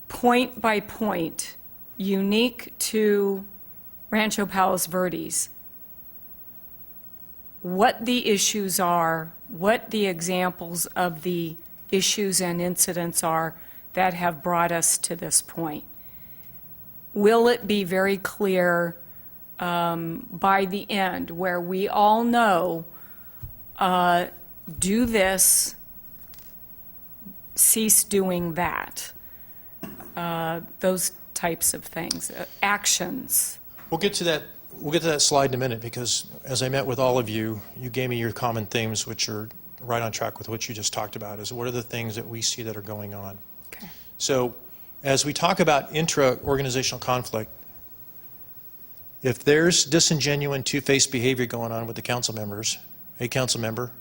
point by point, unique to Rancho Palos Verdes, what the issues are, what the examples of the issues and incidents are that have brought us to this point. Will it be very clear by the end where we all know, do this, cease doing that? Those types of things, actions. We'll get to that slide in a minute, because as I met with all of you, you gave me your common themes, which are right on track with what you just talked about, is what are the things that we see that are going on. Okay. So as we talk about intra-organizational conflict, if there's disingenuine, two-faced behavior going on with the council members, a council member,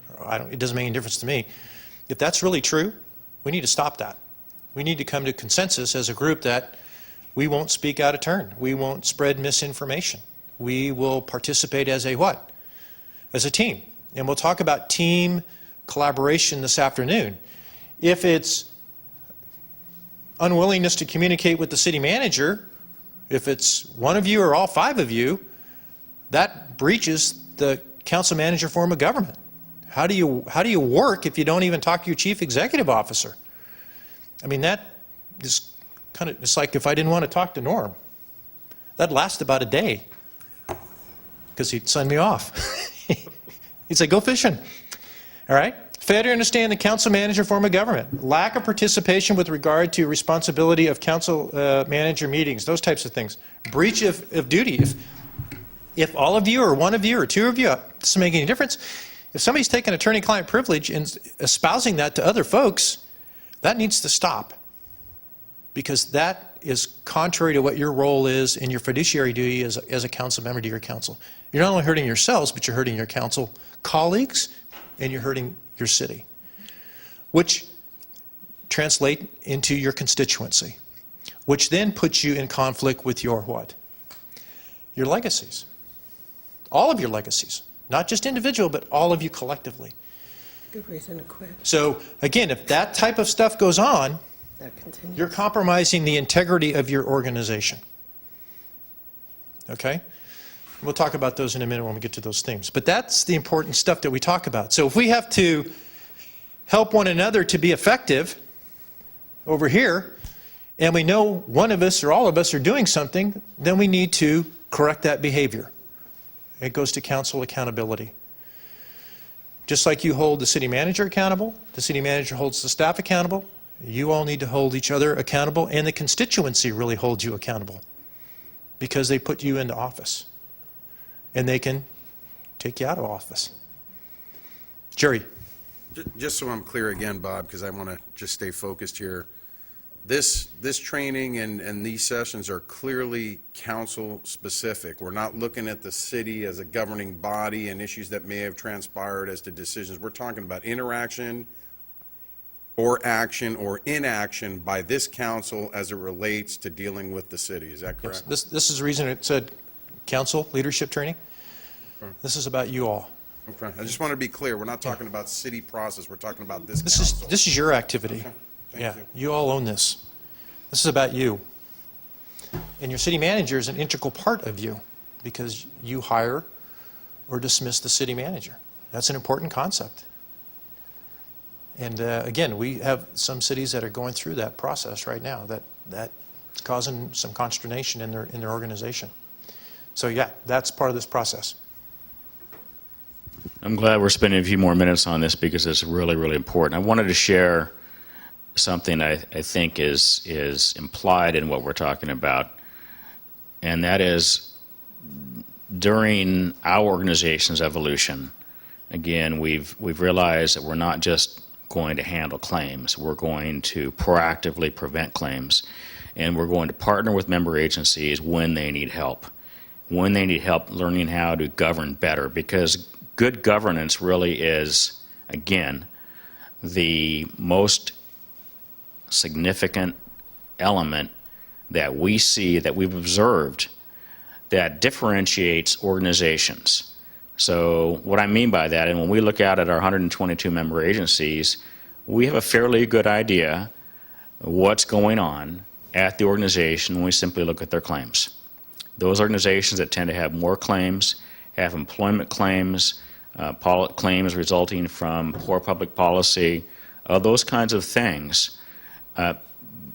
it doesn't make any difference to me. If that's really true, we need to stop that. We need to come to consensus as a group that we won't speak out of turn. We won't spread misinformation. We will participate as a what? As a team. And we'll talk about team collaboration this afternoon. If it's unwillingness to communicate with the city manager, if it's one of you or all five of you, that breaches the council manager form of government. How do you work if you don't even talk to your chief executive officer? I mean, that is kind of, it's like if I didn't want to talk to Norm. That'd last about a day, because he'd send me off. He'd say, go fishing. All right? Failure to understand the council manager form of government. Lack of participation with regard to responsibility of council manager meetings, those types of things. Breach of duty. If all of you or one of you or two of you, it doesn't make any difference. If somebody's taking attorney-client privilege and espousing that to other folks, that needs to stop, because that is contrary to what your role is in your fiduciary duty as a council member to your council. You're not only hurting yourselves, but you're hurting your council colleagues, and you're hurting your city, which translate into your constituency, which then puts you in conflict with your what? Your legacies. All of your legacies. Not just individual, but all of you collectively. Good reason to quit. So again, if that type of stuff goes on, That continues. you're compromising the integrity of your organization. Okay? We'll talk about those in a minute when we get to those themes. But that's the important stuff that we talk about. So if we have to help one another to be effective over here, and we know one of us or all of us are doing something, then we need to correct that behavior. It goes to council accountability. Just like you hold the city manager accountable, the city manager holds the staff accountable, you all need to hold each other accountable, and the constituency really holds you accountable, because they put you into office, and they can take you out of office. Jerry. Just so I'm clear again, Bob, because I want to just stay focused here. This training and these sessions are clearly council-specific. We're not looking at the city as a governing body and issues that may have transpired as to decisions. We're talking about interaction or action or inaction by this council as it relates to dealing with the city. Is that correct? Yes, this is the reason it said council leadership training. Okay. This is about you all. Okay. I just want to be clear. We're not talking about city process. We're talking about this This council. is your activity. Okay. Thank Yeah, you. you all own this. This is about you. And your city manager is an integral part of you, because you hire or dismiss the city manager. That's an important concept. And again, we have some cities that are going through that process right now, that's causing some consternation in their organization. So yeah, that's part of this process. I'm glad we're spending a few more minutes on this, because it's really, really important. I wanted to share something I think is implied in what we're talking about, and that is during our organization's evolution, again, we've realized that we're not just going to handle claims, we're going to proactively prevent claims, and we're going to partner with member agencies when they need help learning how to govern better, because good governance really is, again, the most significant element that we see, that we've observed, that differentiates organizations. So what I mean by that, and when we look out at our 122 member agencies, we have a fairly good idea what's going on at the organization when we simply look at their claims. Those organizations that tend to have more claims, have employment claims, claims resulting from poor public policy, those kinds of things,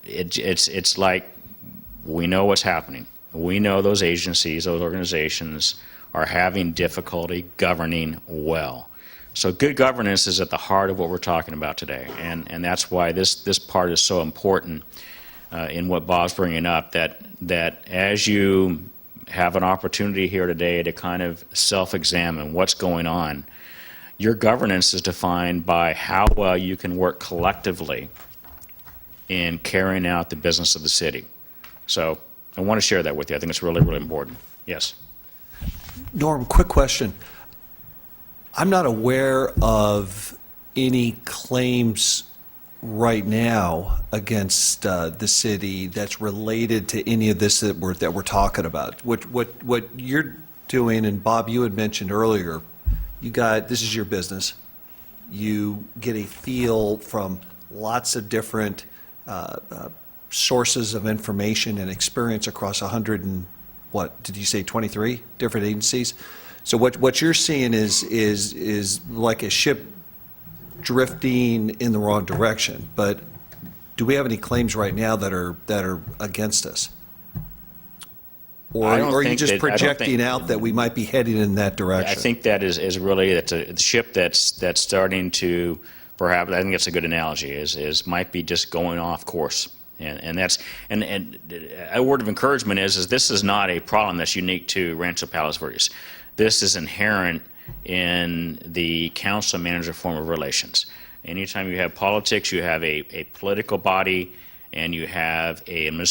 it's like we know what's happening. We know those agencies, those organizations are having difficulty governing well. So good governance is at the heart of what we're talking about today, and that's why this part is so important in what Bob's bringing up, that as you have an opportunity here today to kind of self-examine what's going on, your governance is defined by how well you can work collectively in carrying out the business of the city. So I want to share that with you. I think it's really, really important. Yes. Norm, quick question. I'm not aware of any claims right now against the city that's related to any of this that we're talking about. What you're doing, and Bob, you had mentioned earlier, this is your business. You get a feel from lots of different sources of information and experience across 100 and what did you say, 23 different agencies? So what you're seeing is like a ship drifting in the wrong direction. But do we have any claims right now that are against us? Or are you just projecting out that we might be heading in that direction? I think that is really, it's a ship that's starting to, perhaps, I think it's a good analogy, is might be just going off course. And that's, and a word of encouragement is this is not a problem that's unique to Rancho Palos Verdes. This is inherent in the council-manager form of relations. Anytime you have politics, you have a political body, and you have an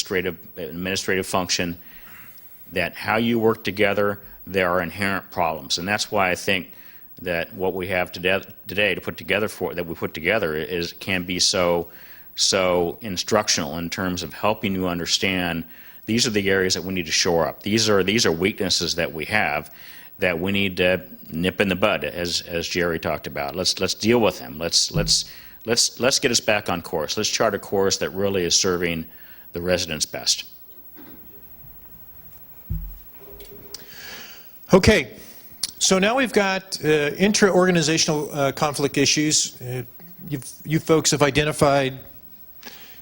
administrative function, that how you work together, there are inherent problems. And that's why I think that what we have today to put together can be so instructional in terms of helping you understand these are the areas that we need to shore up. These are weaknesses that we have that we need to nip in the bud, as Jerry talked about. Let's deal with them. Let's get us back on course. Let's chart a course that really is serving the residents best. Okay, so now we've got intra-organizational conflict issues. You folks have identified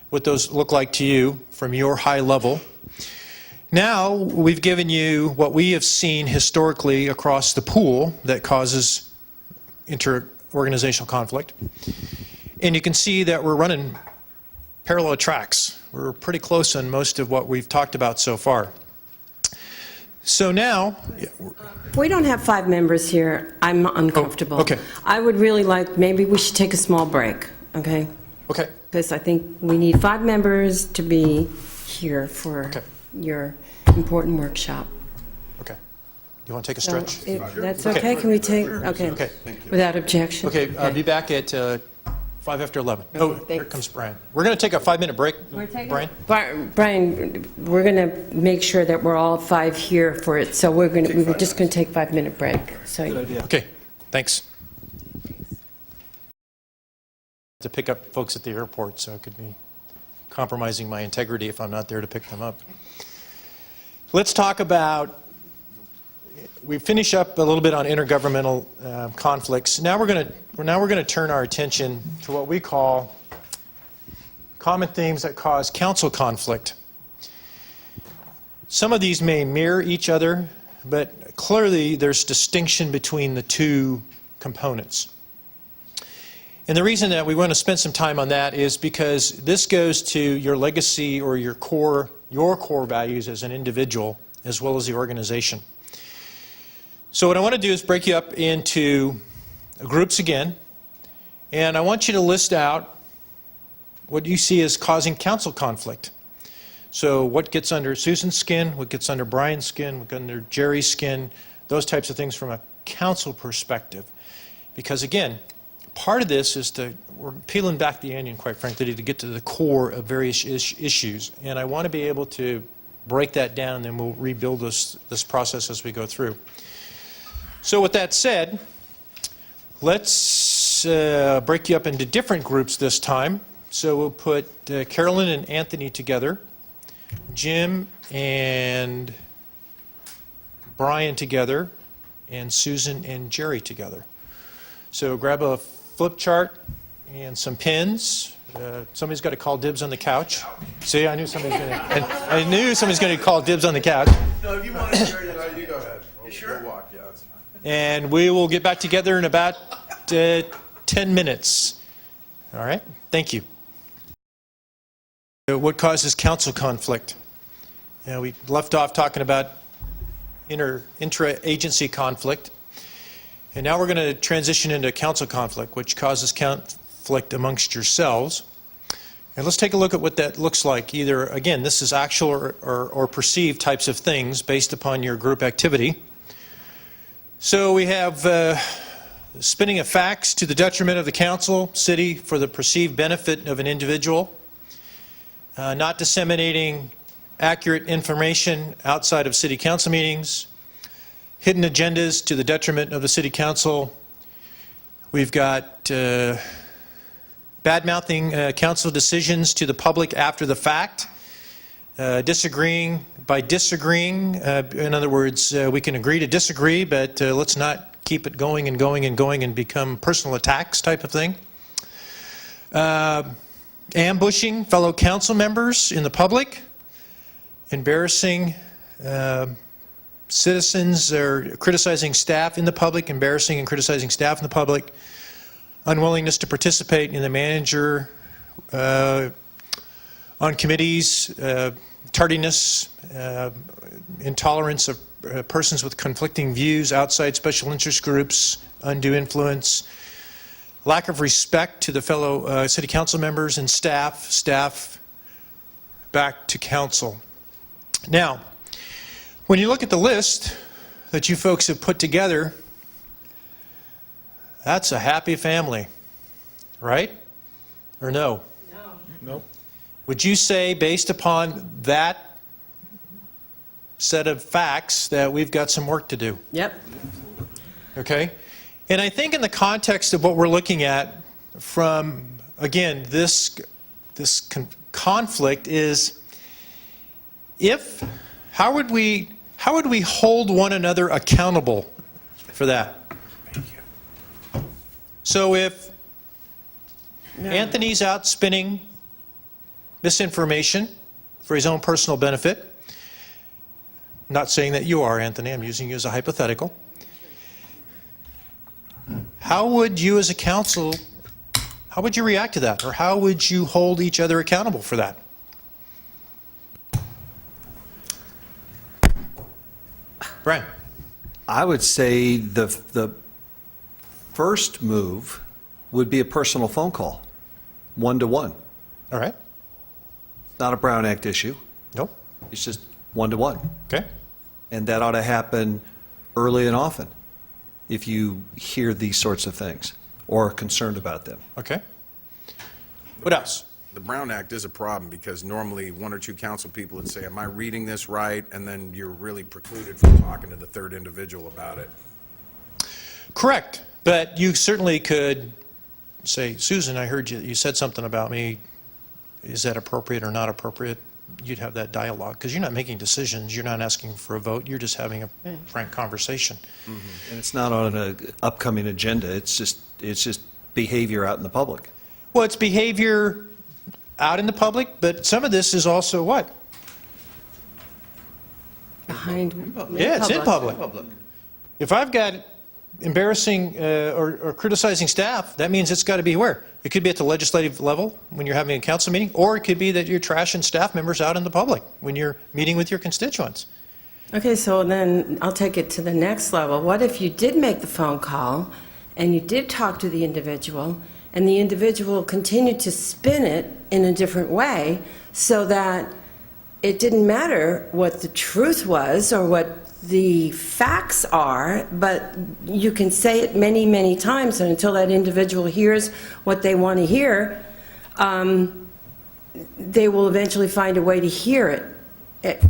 what those look like to you from your high level. Now we've given you what we have seen historically across the pool that causes inter-organizational conflict. And you can see that we're running parallel tracks. We're pretty close on most of what we've talked about so far. So now... We don't have 5 members here. I'm uncomfortable. Oh, okay. I would really like, maybe we should take a small break, okay? Okay. Because I think we need 5 members to be here for your important workshop. Okay. You want to take a So stretch? if that's okay, can we take, okay, Okay. without objection? Okay, I'll be back at 5 after 11. Oh, here thanks. comes Brian. We're going to take a 5-minute break, Brian. Brian, we're going to make sure that we're all 5 here for it, so we're just going to take a 5-minute break. So Good idea. Okay, thanks. To pick up folks at the airport, so it could be compromising my integrity if I'm not there to pick them up. Let's talk about, we finish up a little bit on intergovernmental conflicts. Now we're going to turn our attention to what we call common themes that cause council conflict. Some of these may mirror each other, but clearly there's distinction between the two components. And the reason that we want to spend some time on that is because this goes to your legacy or your core values as an individual as well as the organization. So what I want to do is break you up into groups again, and I want you to list out what you see as causing council conflict. So what gets under Susan's skin, what gets under Brian's skin, what gets under Jerry's skin, those types of things from a council perspective. Because again, part of this is we're peeling back the onion, quite frankly, to get to the core of various issues. And I want to be able to break that down, and then we'll rebuild this process as we go through. So with that said, let's break you up into different groups this time. So we'll put Carolyn and Anthony together, Jim and Brian together, and Susan and Jerry together. So grab a flip chart and some pens. Somebody's got to call dibs on the couch. See, I knew somebody's going to call dibs on the couch. No, if you want to share it, you go ahead. You sure? We'll walk, yeah, that's fine. And we will get back together in about 10 minutes. All right? Thank you. What causes council conflict? We left off talking about intra-agency conflict. And now we're going to transition into council conflict, which causes conflict amongst yourselves. And let's take a look at what that looks like. Either, again, this is actual or perceived types of things based upon your group activity. So we have spinning of facts to the detriment of the council, city, for the perceived benefit of an individual, not disseminating accurate information outside of city council meetings, hidden agendas to the detriment of the city council. We've got bad-mouthing council decisions to the public after the fact, disagreeing by disagreeing. In other words, we can agree to disagree, but let's not keep it going and going and going and become personal attacks type of thing. Ambushing fellow council members in the public, embarrassing citizens, or criticizing staff in the public, embarrassing and criticizing staff in the public, unwillingness to participate in the manager on committees, tardiness, intolerance of persons with conflicting views outside special interest groups, undue influence, lack of respect to the fellow city council members and staff back to council. Now, when you look at the list that you folks have put together, that's a happy family, right? Or no? No. Nope. Would you say, based upon that set of facts, that we've got some work to do? Yep. Okay? And I think in the context of what we're looking at from, again, this conflict is, how would we hold one another accountable for that? So if Anthony's out spinning misinformation for his own personal benefit, not saying that you are, Anthony, I'm using you as a hypothetical, how would you as a council, how would you react to that? Or how would you hold each other accountable for that? Brian? I would say the first move would be a personal phone call, one-to-one. All right. Not a Brown Act issue. Nope. It's just one-to-one. Okay. And that ought to happen early and often if you hear these sorts of things or are concerned about them. Okay. What else? The Brown Act is a problem because normally one or two council people would say, am I reading this right? And then you're really precluded from talking to the third individual about it. Correct. But you certainly could say, Susan, I heard you said something about me. Is that appropriate or not appropriate? You'd have that dialogue because you're not making decisions. You're not asking for a vote. You're just having a frank conversation. And it's not on an upcoming agenda. It's just behavior out in the public. Well, it's behavior out in the public, but some of this is also what? Behind. Yeah, it's in public. If I've got embarrassing or criticizing staff, that means it's got to be where? It could be at the legislative level when you're having a council meeting, or it could be that you're trashing staff members out in the public when you're meeting with your constituents. Okay, so then I'll take it to the next level. What if you did make the phone call and you did talk to the individual and the individual continued to spin it in a different way so that it didn't matter what the truth was or what the facts are, but you can say it many, many times, and until that individual hears what they want to hear, they will eventually find a way to hear it.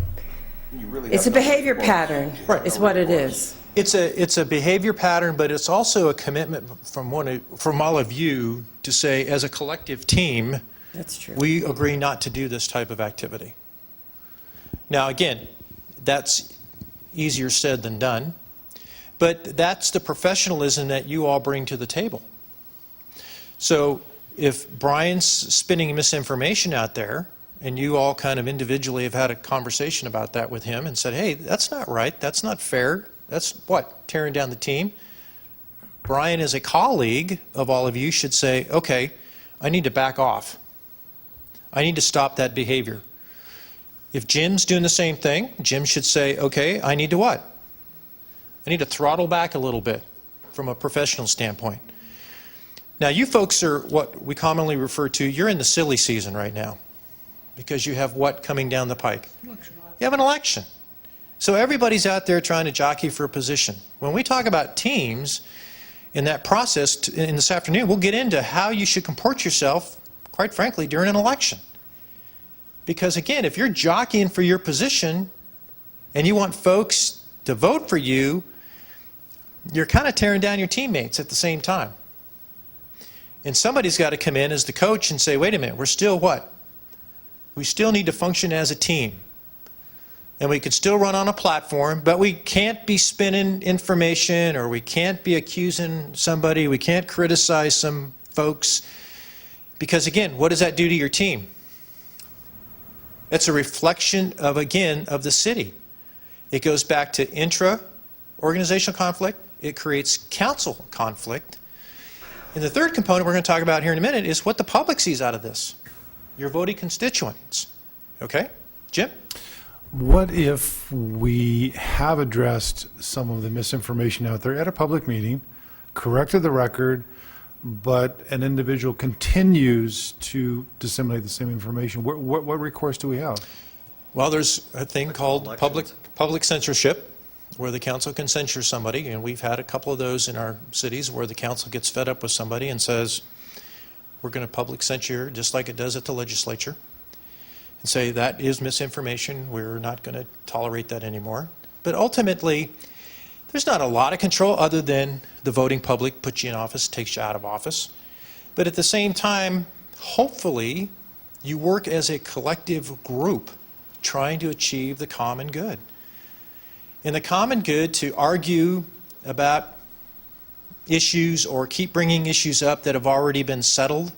It's a behavior pattern, is what it is. It's a behavior pattern, but it's also a commitment from all of you to say, as a collective team, That's true. we agree not to do this type of activity. Now, again, that's easier said than done, but that's the professionalism that you all bring to the table. So if Brian's spinning misinformation out there, and you all kind of individually have had a conversation about that with him and said, hey, that's not right, that's not fair, that's what, tearing down the team? Brian, as a colleague of all of you, should say, okay, I need to back off. I need to stop that behavior. If Jim's doing the same thing, Jim should say, okay, I need to what? I need to throttle back a little bit from a professional standpoint. Now, you folks are what we commonly refer to, you're in the silly season right now because you have what coming down the pike? You have an election. So everybody's out there trying to jockey for a position. When we talk about teams in that process in this afternoon, we'll get into how you should comport yourself, quite frankly, during an election. Because again, if you're jockeying for your position and you want folks to vote for you, you're kind of tearing down your teammates at the same time. And somebody's got to come in as the coach and say, wait a minute, we're still what? We still need to function as a team. And we could still run on a platform, but we can't be spinning information, or we can't be accusing somebody, we can't criticize some folks. Because again, what does that do to your team? It's a reflection of, again, of the city. It goes back to intra-organizational conflict. It creates council conflict. And the third component we're going to talk about here in a minute is what the public sees out of this. Your voting constituents. Okay? Jim? What if we have addressed some of the misinformation out there at a public meeting, corrected the record, but an individual continues to disseminate the same information? What recourse do we have? Well, there's a thing called public censorship, where the council can censure somebody, and we've had a couple of those in our cities where the council gets fed up with somebody and says, we're going to public censure just like it does at the legislature, and say that is misinformation, we're not going to tolerate that anymore. But ultimately, there's not a lot of control other than the voting public puts you in office, takes you out of office. But at the same time, hopefully, you work as a collective group trying to achieve the common good. In the common good, to argue about issues or keep bringing issues up that have already been settled,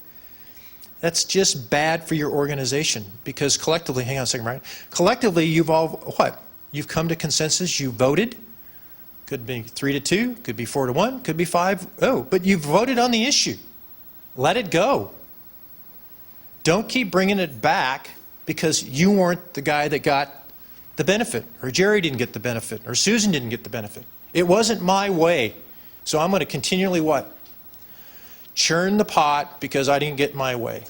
that's just bad for your organization. Because collectively, hang on a second, Brian, collectively you've all, what? You've come to consensus, you voted. Could be 3-2, could be 4-1, could be 5-0, but you've voted on the issue. Let it go. Don't keep bringing it back because you weren't the guy that got the benefit, or Jerry didn't get the benefit, or Susan didn't get the benefit. It wasn't my way, so I'm going to continually what? Churn the pot because I didn't get my way.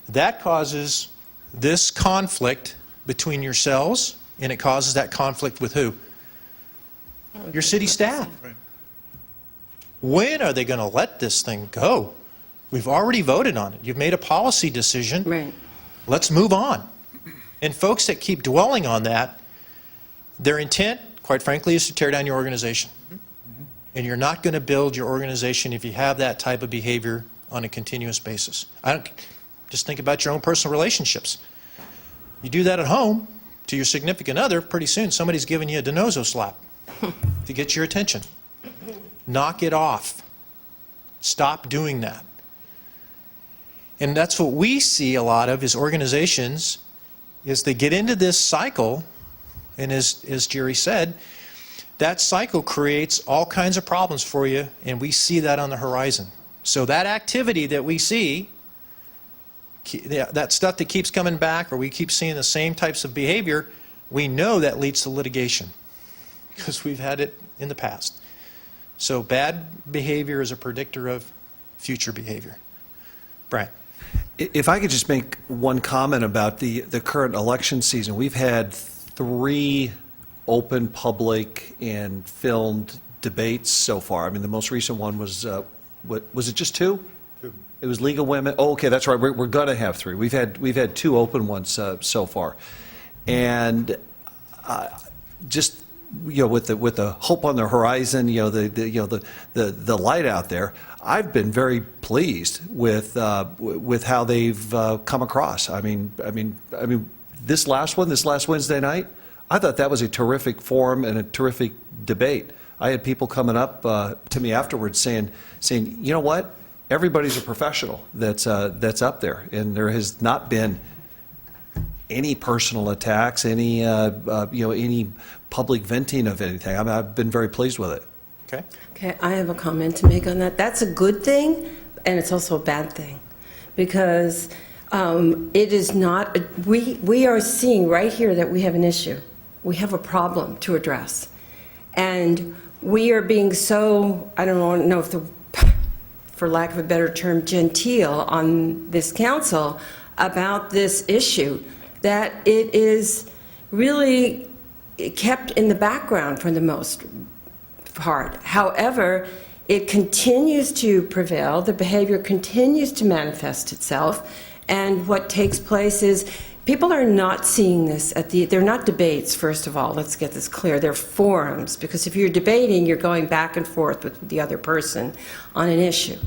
That causes this conflict between yourselves, and it causes that conflict with who? Your city staff. When are they going to let this thing go? We've already voted on it. You've made a policy decision. Right. Let's move on. And folks that keep dwelling on that, their intent, quite frankly, is to tear down your organization. And you're not going to build your organization if you have that type of behavior on a continuous basis. Just think about your own personal relationships. You do that at home to your significant other, pretty soon somebody's giving you a de novo slap to get your attention. Knock it off. Stop doing that. And that's what we see a lot of is organizations, is they get into this cycle, and as Jerry said, that cycle creates all kinds of problems for you, and we see that on the horizon. So that activity that we see, that stuff that keeps coming back, or we keep seeing the same types of behavior, we know that leads to litigation because we've had it in the past. So bad behavior is a predictor of future behavior. Brian. If I could just make one comment about the current election season. We've had 3 open, public, and filmed debates so far. I mean, the most recent one was it just 2? 2. It was League of Women. Oh, okay, that's right. We're going to have 3. We've had 2 open ones so far. And just with the hope on the horizon, the light out there, I've been very pleased with how they've come across. I mean, this last Wednesday night, I thought that was a terrific forum and a terrific debate. I had people coming up to me afterwards saying, you know what, everybody's a professional that's up there, and there has not been any personal attacks, any public venting of anything. I mean, I've been very pleased with it. Okay? Okay, I have a comment to make on that. That's a good thing, and it's also a bad thing, because it is not, we are seeing right here that we have an issue. We have a problem to address. And we are being so, I don't know if for lack of a better term, genteel on this council about this issue, that it is really kept in the background for the most part. However, it continues to prevail, the behavior continues to manifest itself, and what takes place is people are not seeing this they're not debates, first of all, let's get this clear, they're forums, because if you're debating, you're going back and forth with the other person on an issue.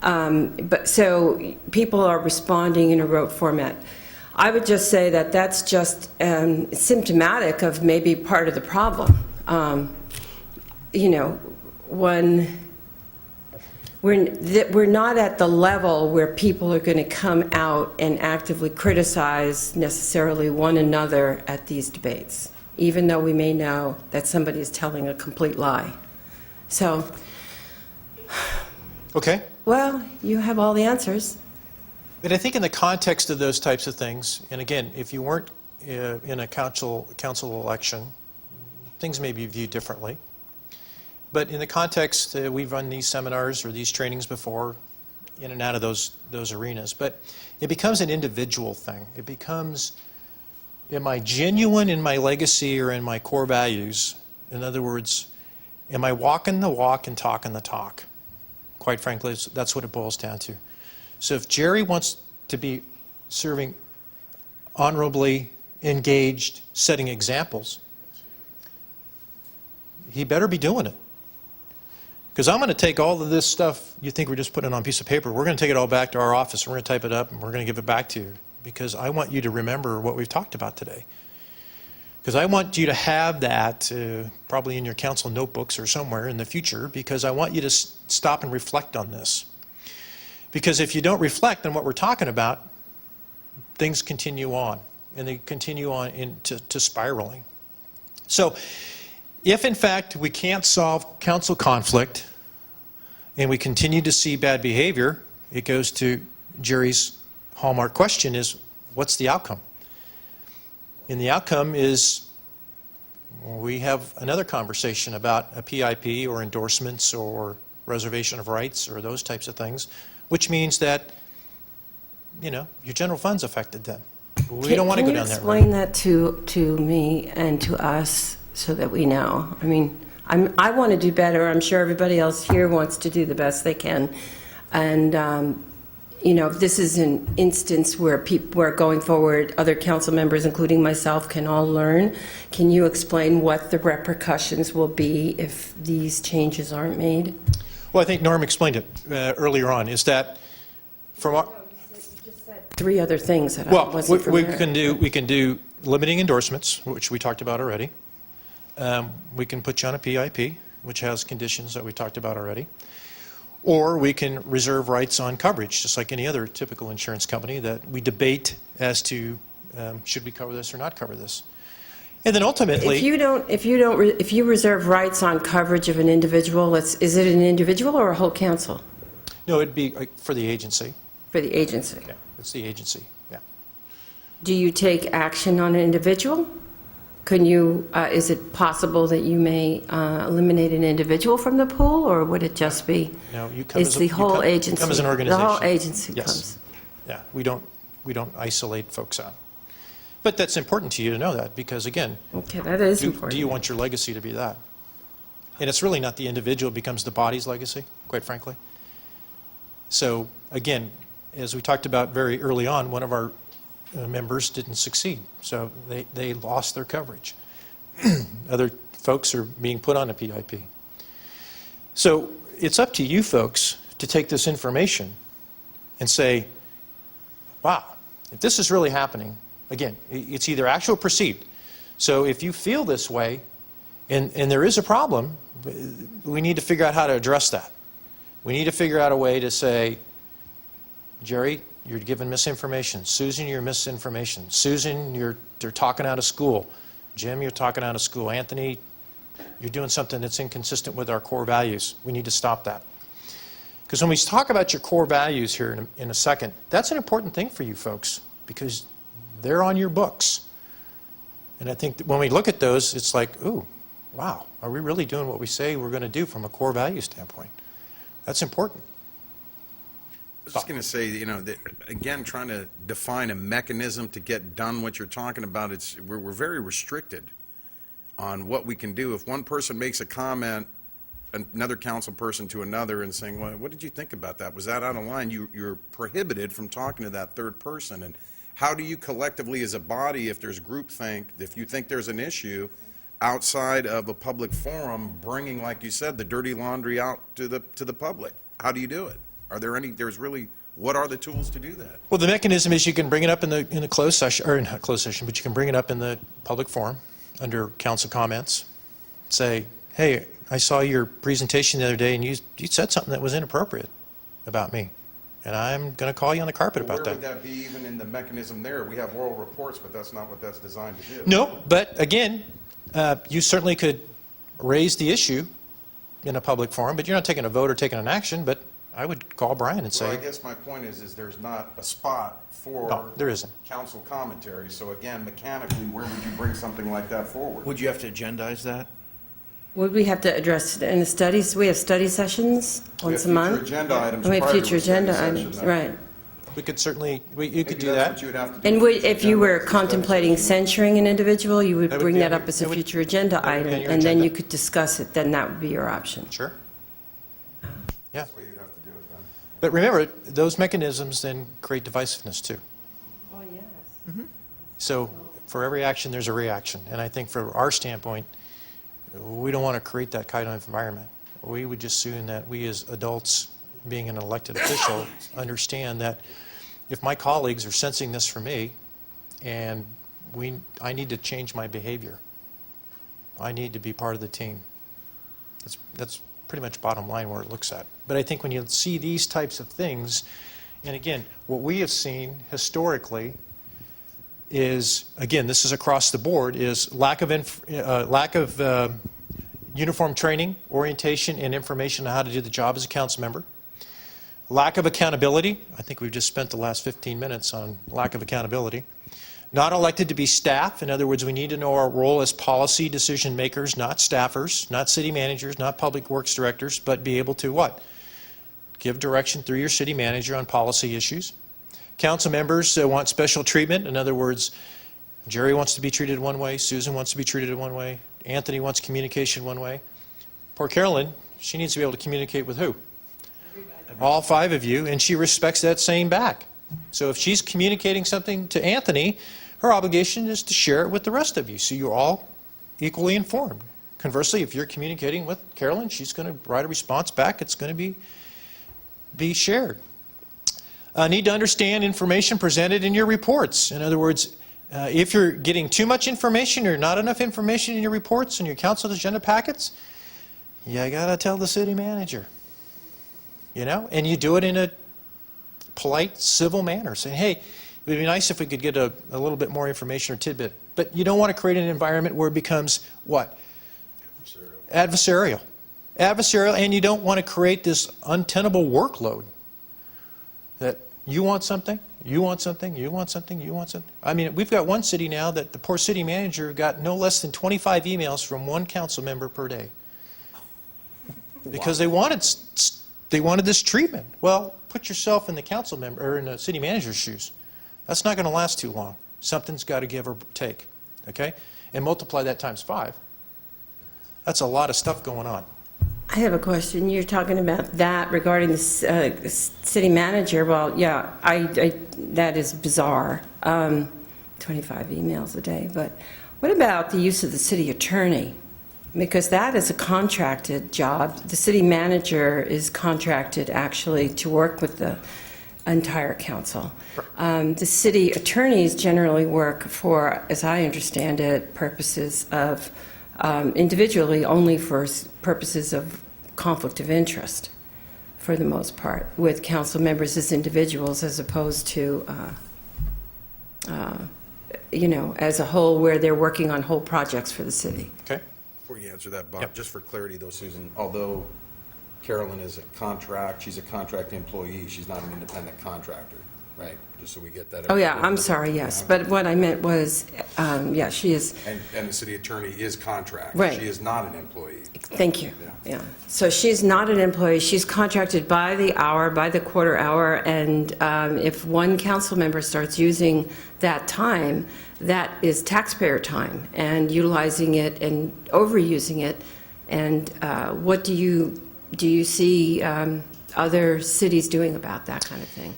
But so people are responding in a rote format. I would just say that that's just symptomatic of maybe part of the problem. We're not at the level where people are going to come out and actively criticize necessarily one another at these debates, even though we may know that somebody is telling a complete lie. So, Okay. well, you have all the answers. But I think in the context of those types of things, and again, if you weren't in a council election, things may be viewed differently. But in the context, we've run these seminars or these trainings before, in and out of those arenas. But it becomes an individual thing. It becomes, am I genuine in my legacy or in my core values? In other words, am I walking the walk and talking the talk? Quite frankly, that's what it boils down to. So if Jerry wants to be serving honorably, engaged, setting examples, he better be doing it. Because I'm going to take all of this stuff you think we're just putting on a piece of paper, we're going to take it all back to our office, and we're going to type it up, and we're going to give it back to you. Because I want you to remember what we've talked about today. Because I want you to have that probably in your council notebooks or somewhere in the future, because I want you to stop and reflect on this. Because if you don't reflect on what we're talking about, things continue on, and they continue on into spiraling. So if, in fact, we can't solve council conflict and we continue to see bad behavior, it goes to Jerry's hallmark question is, what's the outcome? And the outcome is we have another conversation about a PIP or endorsements or reservation of rights or those types of things, which means that, your general fund's affected then. We don't want to go down that road. Can you explain that to me and to us so that we know? I mean, I want to do better. I'm sure everybody else here wants to do the best they can. And, this is an instance where people are going forward, other council members, including myself, can all learn. Can you explain what the repercussions will be if these changes aren't made? Well, I think Norm explained it earlier on, is that from our... You just said 3 other things that I wasn't familiar with. We can do limiting endorsements, which we talked about already. We can put you on a PIP, which has conditions that we talked about already. Or we can reserve rights on coverage, just like any other typical insurance company, that we debate as to should we cover this or not cover this. And then ultimately... If you reserve rights on coverage of an individual, is it an individual or a whole council? No, it'd be for the agency. For the agency? Yeah, it's the agency, yeah. Do you take action on an individual? Is it possible that you may eliminate an individual from the pool, or would it just be? No, you come It's the whole agency. You come as an organization. The whole agency Yes. comes. Yeah, we don't isolate folks out. But that's important to you to know that, because again, Okay, that is important. do you want your legacy to be that? And it's really not the individual, it becomes the body's legacy, quite frankly. So again, as we talked about very early on, one of our members didn't succeed, so they lost their coverage. Other folks are being put on a PIP. So it's up to you folks to take this information and say, wow, if this is really happening, again, it's either actual or perceived. So if you feel this way and there is a problem, we need to figure out how to address that. We need to figure out a way to say, Jerry, you're giving misinformation. Susan, you're misinformation. Susan, they're talking out of school. Jim, you're talking out of school. Anthony, you're doing something that's inconsistent with our core values. We need to stop that. Because when we talk about your core values here in a second, that's an important thing for you folks because they're on your books. And I think that when we look at those, it's like, ooh, wow, are we really doing what we say we're going to do from a core value standpoint? That's important. I was just going to say, you know, that, again, trying to define a mechanism to get done what you're talking about, we're very restricted on what we can do. If one person makes a comment, another council person to another and saying, well, what did you think about that? Was that out of line? You're prohibited from talking to that third person. And how do you collectively as a body, if there's groupthink, if you think there's an issue outside of a public forum, bringing, like you said, the dirty laundry out to the public? How do you do it? Are there any, what are the tools to do that? Well, the mechanism is you can bring it up in the closed session, or not closed session, but you can bring it up in the public forum under council comments. Say, hey, I saw your presentation the other day and you said something that was inappropriate about me. And I'm going to call you on the carpet about Where that. would that be even in the mechanism there? We have oral reports, but that's not what that's designed to do. No, but again, you certainly could raise the issue in a public forum, but you're not taking a vote or taking an action, but I would call Brian and Well, I say, guess my point is there's not a spot for no, there isn't. council commentary. So again, mechanically, where would you bring something like that forward? Would you have to agendize that? Would we have to address it in the studies? We have study sessions We once a have month? future agenda items We have prior to future a study agenda session, items, then. right. We could certainly, you could Maybe do that's that. what you would have to do. And for future if you were agenda items, is contemplating study censuring an individual, you would That would bring be that on up as a that would- future agenda that would be item, on your and then agenda. you could discuss it, then that would be your option. Sure. Yeah. That's what you'd have to do it then. But remember, those mechanisms then create divisiveness too. Oh, yes. So for every action, there's a reaction. And I think from our standpoint, we don't want to create that kind of environment. We would just assume that we as adults, being an elected official, understand that if my colleagues are sensing this from me, and I need to change my behavior. I need to be part of the team. That's pretty much bottom line where it looks at. But I think when you see these types of things, and again, what we have seen historically is, again, this is across the board, is lack of uniform training, orientation, and information on how to do the job as a council member. Lack of accountability. I think we've just spent the last 15 minutes on lack of accountability. Not elected to be staff. In other words, we need to know our role as policy decision makers, not staffers, not city managers, not public works directors, but be able to what? Give direction through your city manager on policy issues. Council members want special treatment. In other words, Jerry wants to be treated one way, Susan wants to be treated one way, Anthony wants communication one way. Poor Carolyn, she needs to be able to communicate with who? All five of you, and she respects that same back. So if she's communicating something to Anthony, her obligation is to share it with the rest of you, so you're all equally informed. Conversely, if you're communicating with Carolyn, she's going to write a response back. It's going to be shared. Need to understand information presented in your reports. In other words, if you're getting too much information or not enough information in your reports and your council agenda packets, you got to tell the city manager. You know, and you do it in a polite, civil manner, saying, hey, it would be nice if we could get a little bit more information or tidbit. But you don't want to create an environment where it becomes what? Adversarial. Adversarial, and you don't want to create this untenable workload that you want something, you want something, you want something, you want something. I mean, we've got one city now that the poor city manager got no less than 25 emails from one council member per day because they wanted this treatment. Well, put yourself in the council member or in the city manager's shoes. That's not going to last too long. Something's got to give or take, okay? And multiply that times 5. That's a lot of stuff going on. I have a question. You're talking about that regarding the city manager. Well, yeah, that is bizarre. 25 emails a day. But what about the use of the city attorney? Because that is a contracted job. The city manager is contracted actually to work with the entire council. The city attorneys generally work for, as I understand it, purposes of, individually, only for purposes of conflict of interest, for the most part, with council members as individuals as opposed to, as a whole, where they're working on whole projects for the city. Okay? Before you answer that, Bob, Yep. just for clarity though, Susan, although Carolyn is she's a contract employee, she's not an independent contractor, right? Just so we get that. Oh, yeah, I'm sorry, yes, but what I meant was, she is, And the city attorney is contract. Right. She is not an employee. thank you, yeah. So she's not an employee, she's contracted by the hour, by the quarter hour, and if one council member starts using that time, that is taxpayer time, and utilizing it and overusing it, and what do you see other cities doing about that kind of thing?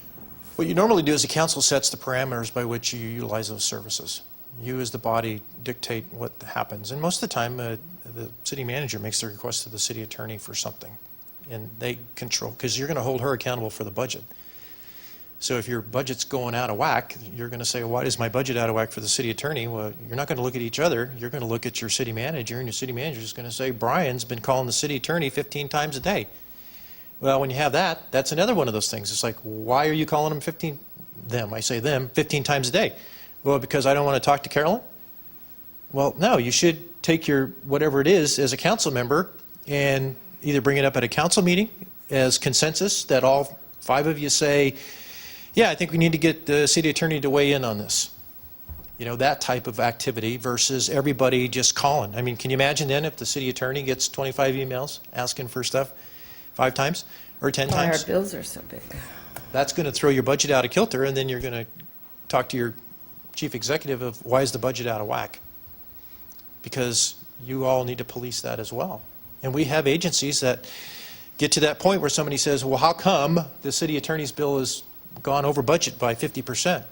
What you normally do is the council sets the parameters by which you utilize those services. You, as the body, dictate what happens. And most of the time, the city manager makes the request to the city attorney for something. And they control, because you're going to hold her accountable for the budget. So if your budget's going out of whack, you're going to say, why is my budget out of whack for the city attorney? Well, you're not going to look at each other. You're going to look at your city manager, and your city manager is going to say, Brian's been calling the city attorney 15 times a day. Well, when you have that, that's another one of those things. It's like, why are you calling them, I say them, 15 times a day? Well, because I don't want to talk to Carolyn? Well, no, you should take your, whatever it is, as a council member, and either bring it up at a council meeting as consensus, that all 5 of you say, yeah, I think we need to get the city attorney to weigh in on this. You know, that type of activity versus everybody just calling. I mean, can you imagine then if the city attorney gets 25 emails asking for stuff 5 times or 10 Why our times? bills are so big. That's going to throw your budget out of kilter, and then you're going to talk to your chief executive of why is the budget out of whack? Because you all need to police that as well. And we have agencies that get to that point where somebody says, well, how come the city attorney's bill has gone over budget by 50%?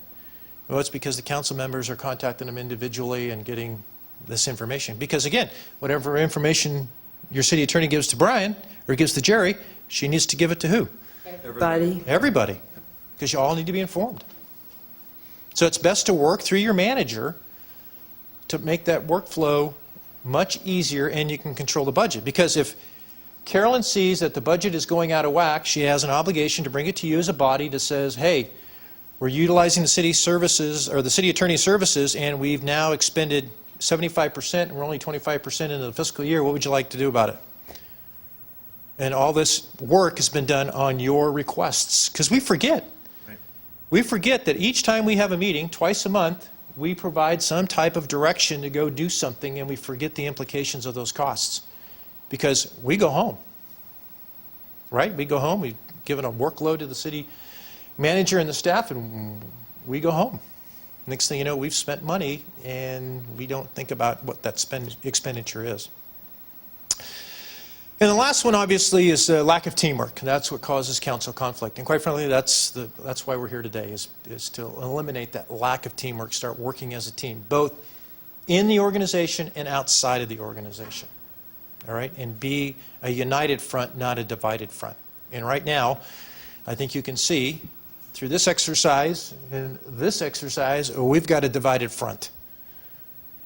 Well, it's because the council members are contacting them individually and getting this information. Because again, whatever information your city attorney gives to Brian or gives to Jerry, she needs to give it to who? Everybody. Everybody, because you all need to be informed. So it's best to work through your manager to make that workflow much easier, and you can control the budget. Because if Carolyn sees that the budget is going out of whack, she has an obligation to bring it to you as a body that says, hey, we're utilizing the city services or the city attorney's services, and we've now expended 75% and we're only 25% into the fiscal year. What would you like to do about it? And all this work has been done on your requests, because we forget. Right. We forget that each time we have a meeting, twice a month, we provide some type of direction to go do something, and we forget the implications of those costs. Because we go home, right? We go home, we've given a workload to the city manager and the staff, and we go home. Next thing you know, we've spent money, and we don't think about what that expenditure is. And the last one, obviously, is lack of teamwork. That's what causes council conflict. And quite frankly, that's why we're here today, is to eliminate that lack of teamwork, start working as a team, both in the organization and outside of the organization. All right? And be a united front, not a divided front. And right now, I think you can see through this exercise and this exercise, we've got a divided front.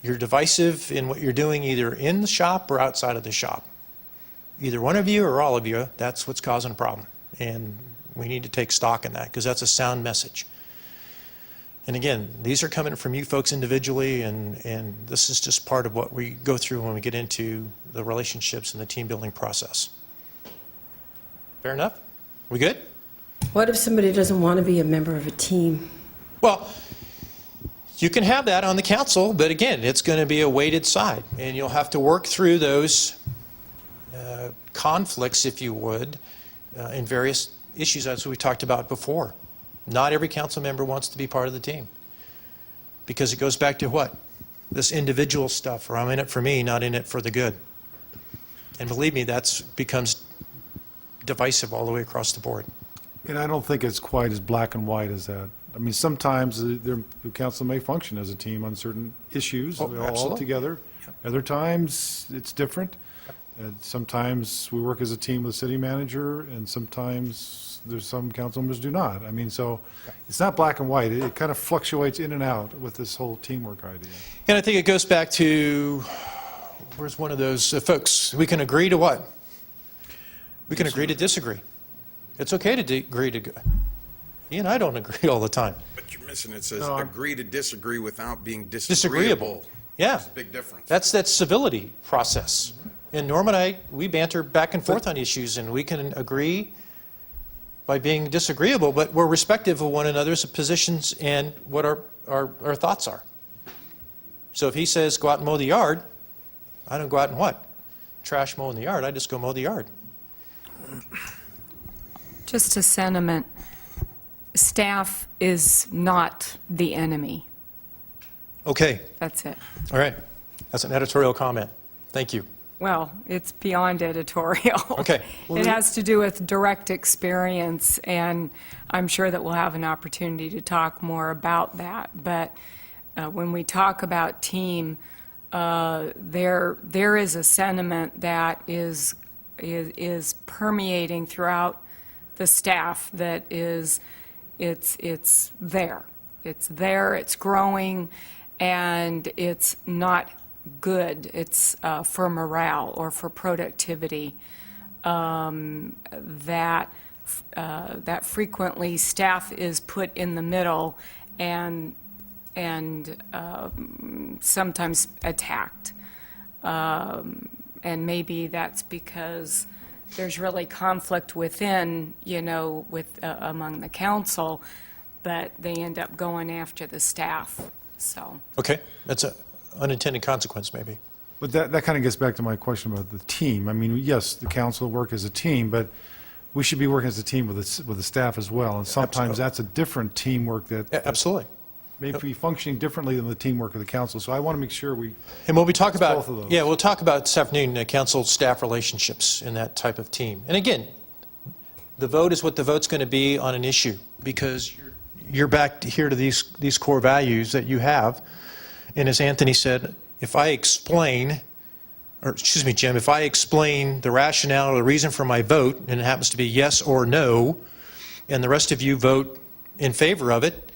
You're divisive in what you're doing either in the shop or outside of the shop. Either one of you or all of you, that's what's causing a problem. And we need to take stock in that, because that's a sound message. And again, these are coming from you folks individually, and this is just part of what we go through when we get into the relationships and the team building process. Fair enough? We good? What if somebody doesn't want to be a member of a team? Well, you can have that on the council, but again, it's going to be a weighted side, and you'll have to work through those conflicts, if you would, in various issues, as we talked about before. Not every council member wants to be part of the team, because it goes back to what? This individual stuff, or I'm in it for me, not in it for the good. And believe me, that becomes divisive all the way across the board. And I don't think it's quite as black and white as that. I mean, sometimes the council may function as a team on certain issues, Oh, all absolutely. together. Other times, it's different. And sometimes we work as a team with the city manager, and sometimes there's some council members do not. I mean, so it's not black and white. It kind of fluctuates in and out with this whole teamwork idea. And I think it goes back to, where's one of those folks? We can agree to what? We can agree to disagree. It's okay to agree to, he and I don't agree all the time. But you're missing, it says No, I'm- agree to disagree without being Disagreeable. disagreeable. Yeah. There's a big difference. That's that civility process. And Norm and I, we banter back and forth on issues, and we can agree by being disagreeable, but we're respectful of one another's positions and what our thoughts are. So if he says, go out and mow the yard, I don't go out and what? Trash mow in the yard, I just go mow the yard. Just a sentiment. Staff is not the enemy. Okay, That's it. all right. That's an editorial comment. Thank you. Well, it's beyond editorial. Okay. It has to do with direct experience, and I'm sure that we'll have an opportunity to talk more about that. But when we talk about team, there is a sentiment that is permeating throughout the staff that is, it's there. It's there, it's growing, and it's not good. It's for morale or for productivity. That frequently staff is put in the middle and sometimes attacked. And maybe that's because there's really conflict within, with among the council, but they end up going after the staff. So. Okay, that's an unintended consequence, maybe. But that kind of gets back to my question about the team. I mean, yes, the council work as a team, but we should be working as a team with the staff as well. And sometimes that's a different teamwork Yeah, that absolutely. may be functioning differently than the teamwork of the council. So I want to make sure we, And when we talk It's about, both of those. yeah, we'll talk about this afternoon, council-staff relationships in that type of team. And again, the vote is what the vote's going to be on an issue, because you're back here to these core values that you have. And as Anthony said, if I explain, or excuse me, Jim, if I explain the rationale or the reason for my vote, and it happens to be yes or no, and the rest of you vote in favor of it,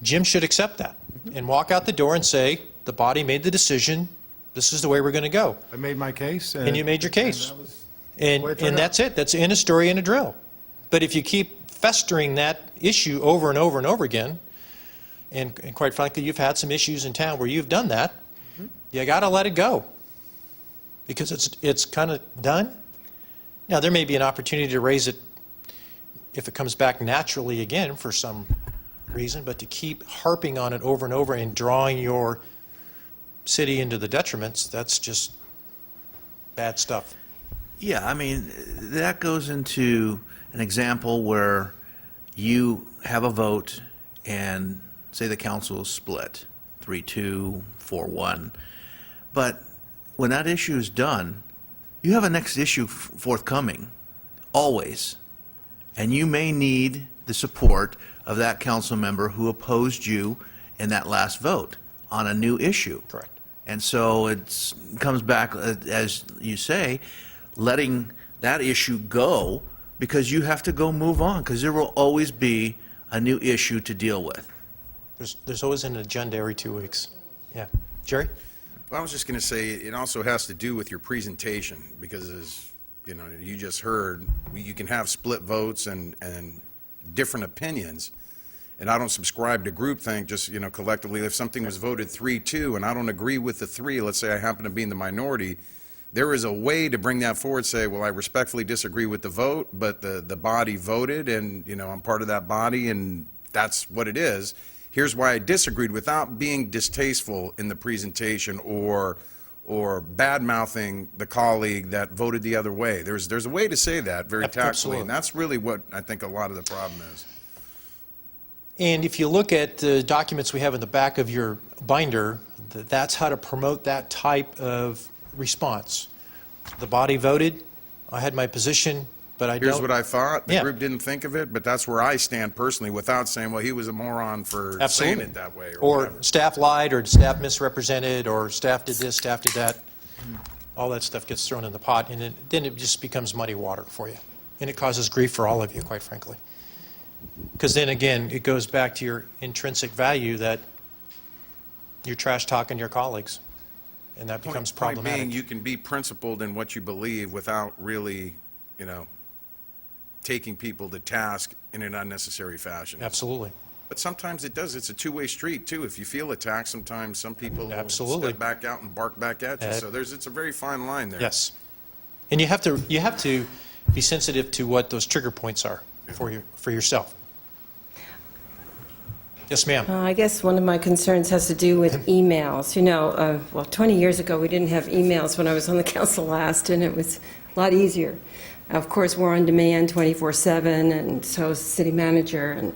Jim should accept that and walk out the door and say, the body made the decision, this is the way we're going to go. I made my case. And you made your case. and that was- And, way it turned and that's it. That's in a story and a drill. But if you keep festering that issue over and over and over again, and quite frankly, you've had some issues in town where you've done that, you got to let it go. Because it's kind of done. Now, there may be an opportunity to raise it if it comes back naturally again for some reason, but to keep harping on it over and over and drawing your city into the detriments, that's just bad stuff. Yeah, I mean, that goes into an example where you have a vote and say the council is split, 3-2, 4-1. But when that issue is done, you have a next issue forthcoming, always. And you may need the support of that council member who opposed you in that last vote on a new issue. Correct. And so it comes back, as you say, letting that issue go, because you have to go move on, because there will always be a new issue to deal with. There's always an agenda every 2 weeks. Yeah. Jerry? Well, I was just going to say, it also has to do with your presentation, because as, you just heard, you can have split votes and different opinions, and I don't subscribe to groupthink, just, collectively, if something was voted 3-2 and I don't agree with the 3, let's say I happen to be in the minority, there is a way to bring that forward, say, well, I respectfully disagree with the vote, but the body voted, and, I'm part of that body, and that's what it is. Here's why I disagreed, without being distasteful in the presentation or bad-mouthing the colleague that voted the other way. There's a way to say that very tactfully, Absolutely. and that's really what I think a lot of the problem is. And if you look at the documents we have in the back of your binder, that's how to promote that type of response. The body voted, I had my position but I Here's don't. what I thought. The Yeah. group didn't think of it, but that's where I stand personally, without saying, well, he was a moron for saying Absolutely. it that way, or Or whatever. staff lied, or staff misrepresented, or staff did this, staff did that. All that stuff gets thrown in the pot, and then it just becomes muddy water for you. And it causes grief for all of you, quite frankly. Because then again, it goes back to your intrinsic value that you're trash talking your colleagues, and that becomes Point being, problematic. you can be principled in what you believe without really, taking people to task in an unnecessary fashion. Absolutely. But sometimes it does. It's a two-way street, too. If you feel attacked, sometimes some people will Absolutely. step back out and bark back at you. So it's a very fine line there. Yes. And you have to be sensitive to what those trigger points are for yourself. Yes, ma'am. I guess one of my concerns has to do with emails. 20 years ago, we didn't have emails when I was on the council last, and it was a lot easier. Of course, we're on demand 24/7, and so is the city manager and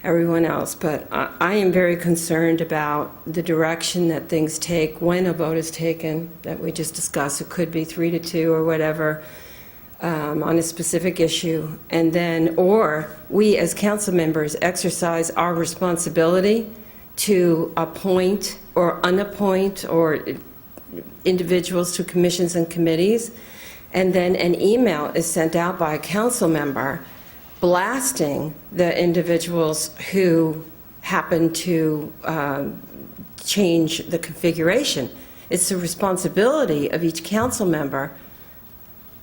everyone else. But I am very concerned about the direction that things take when a vote is taken, that we just discussed. It could be 3-2 or whatever. On a specific issue, and then, or we as council members exercise our responsibility to appoint or unappoint or individuals to commissions and committees, and then an email is sent out by a council member blasting the individuals who happen to change the configuration. It's the responsibility of each council member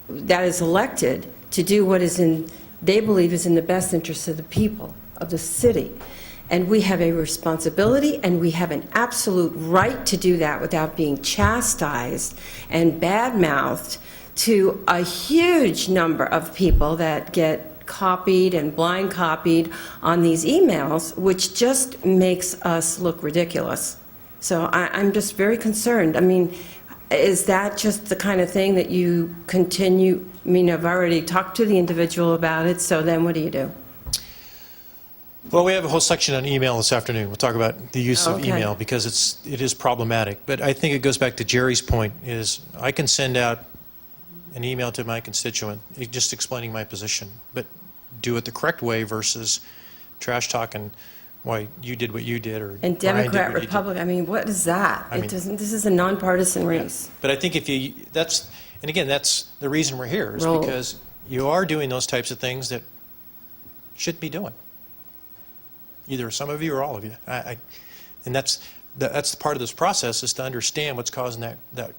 that is elected to do what they believe is in the best interest of the people, of the city. And we have a responsibility, and we have an absolute right to do that without being chastised and bad-mouthed to a huge number of people that get copied and blind copied on these emails, which just makes us look ridiculous. So I'm just very concerned. I mean, is that just the kind of thing that you continue? I mean, I've already talked to the individual about it, so then what do you do? Well, we have a whole section on email this afternoon. We'll talk about the use of Okay. email because it is problematic. But I think it goes back to Jerry's point, is I can send out an email to my constituent just explaining my position, but do it the correct way versus trash talking why you did what you did, or And Brian did Democrat, what he did. Republican, I mean, what is that? I mean- It doesn't, this is a nonpartisan race. But I think and again, that's the reason we're here, is Roll. because you are doing those types of things that shouldn't be doing. Either some of you or all of you. And that's the part of this process, is to understand what's causing that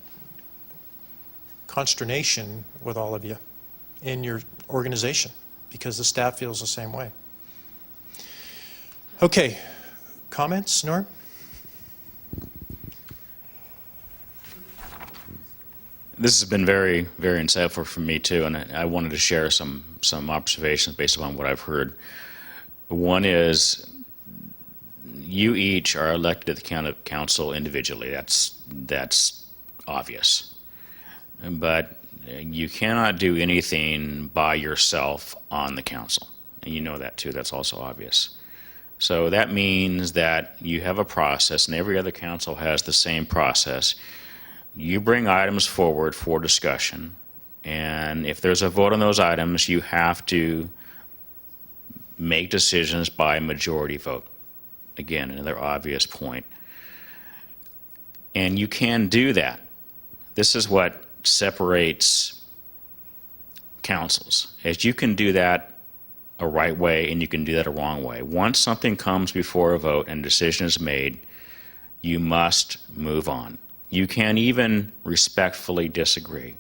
consternation with all of you in your organization, because the staff feels the same way. Okay, comments, Norm? This has been very, very insightful for me too, and I wanted to share some observations based upon what I've heard. One is, you each are elected to the council individually. That's obvious, but you cannot do anything by yourself on the council, and you know that too. That's also obvious. So that means that you have a process, and every other council has the same process. You bring items forward for discussion, and if there's a vote on those items, you have to make decisions by majority vote. Again, another obvious point. And you can do that. This is what separates councils, is you can do that a right way and you can do that a wrong way. Once something comes before a vote and a decision is made, you must move on. You can even respectfully disagree.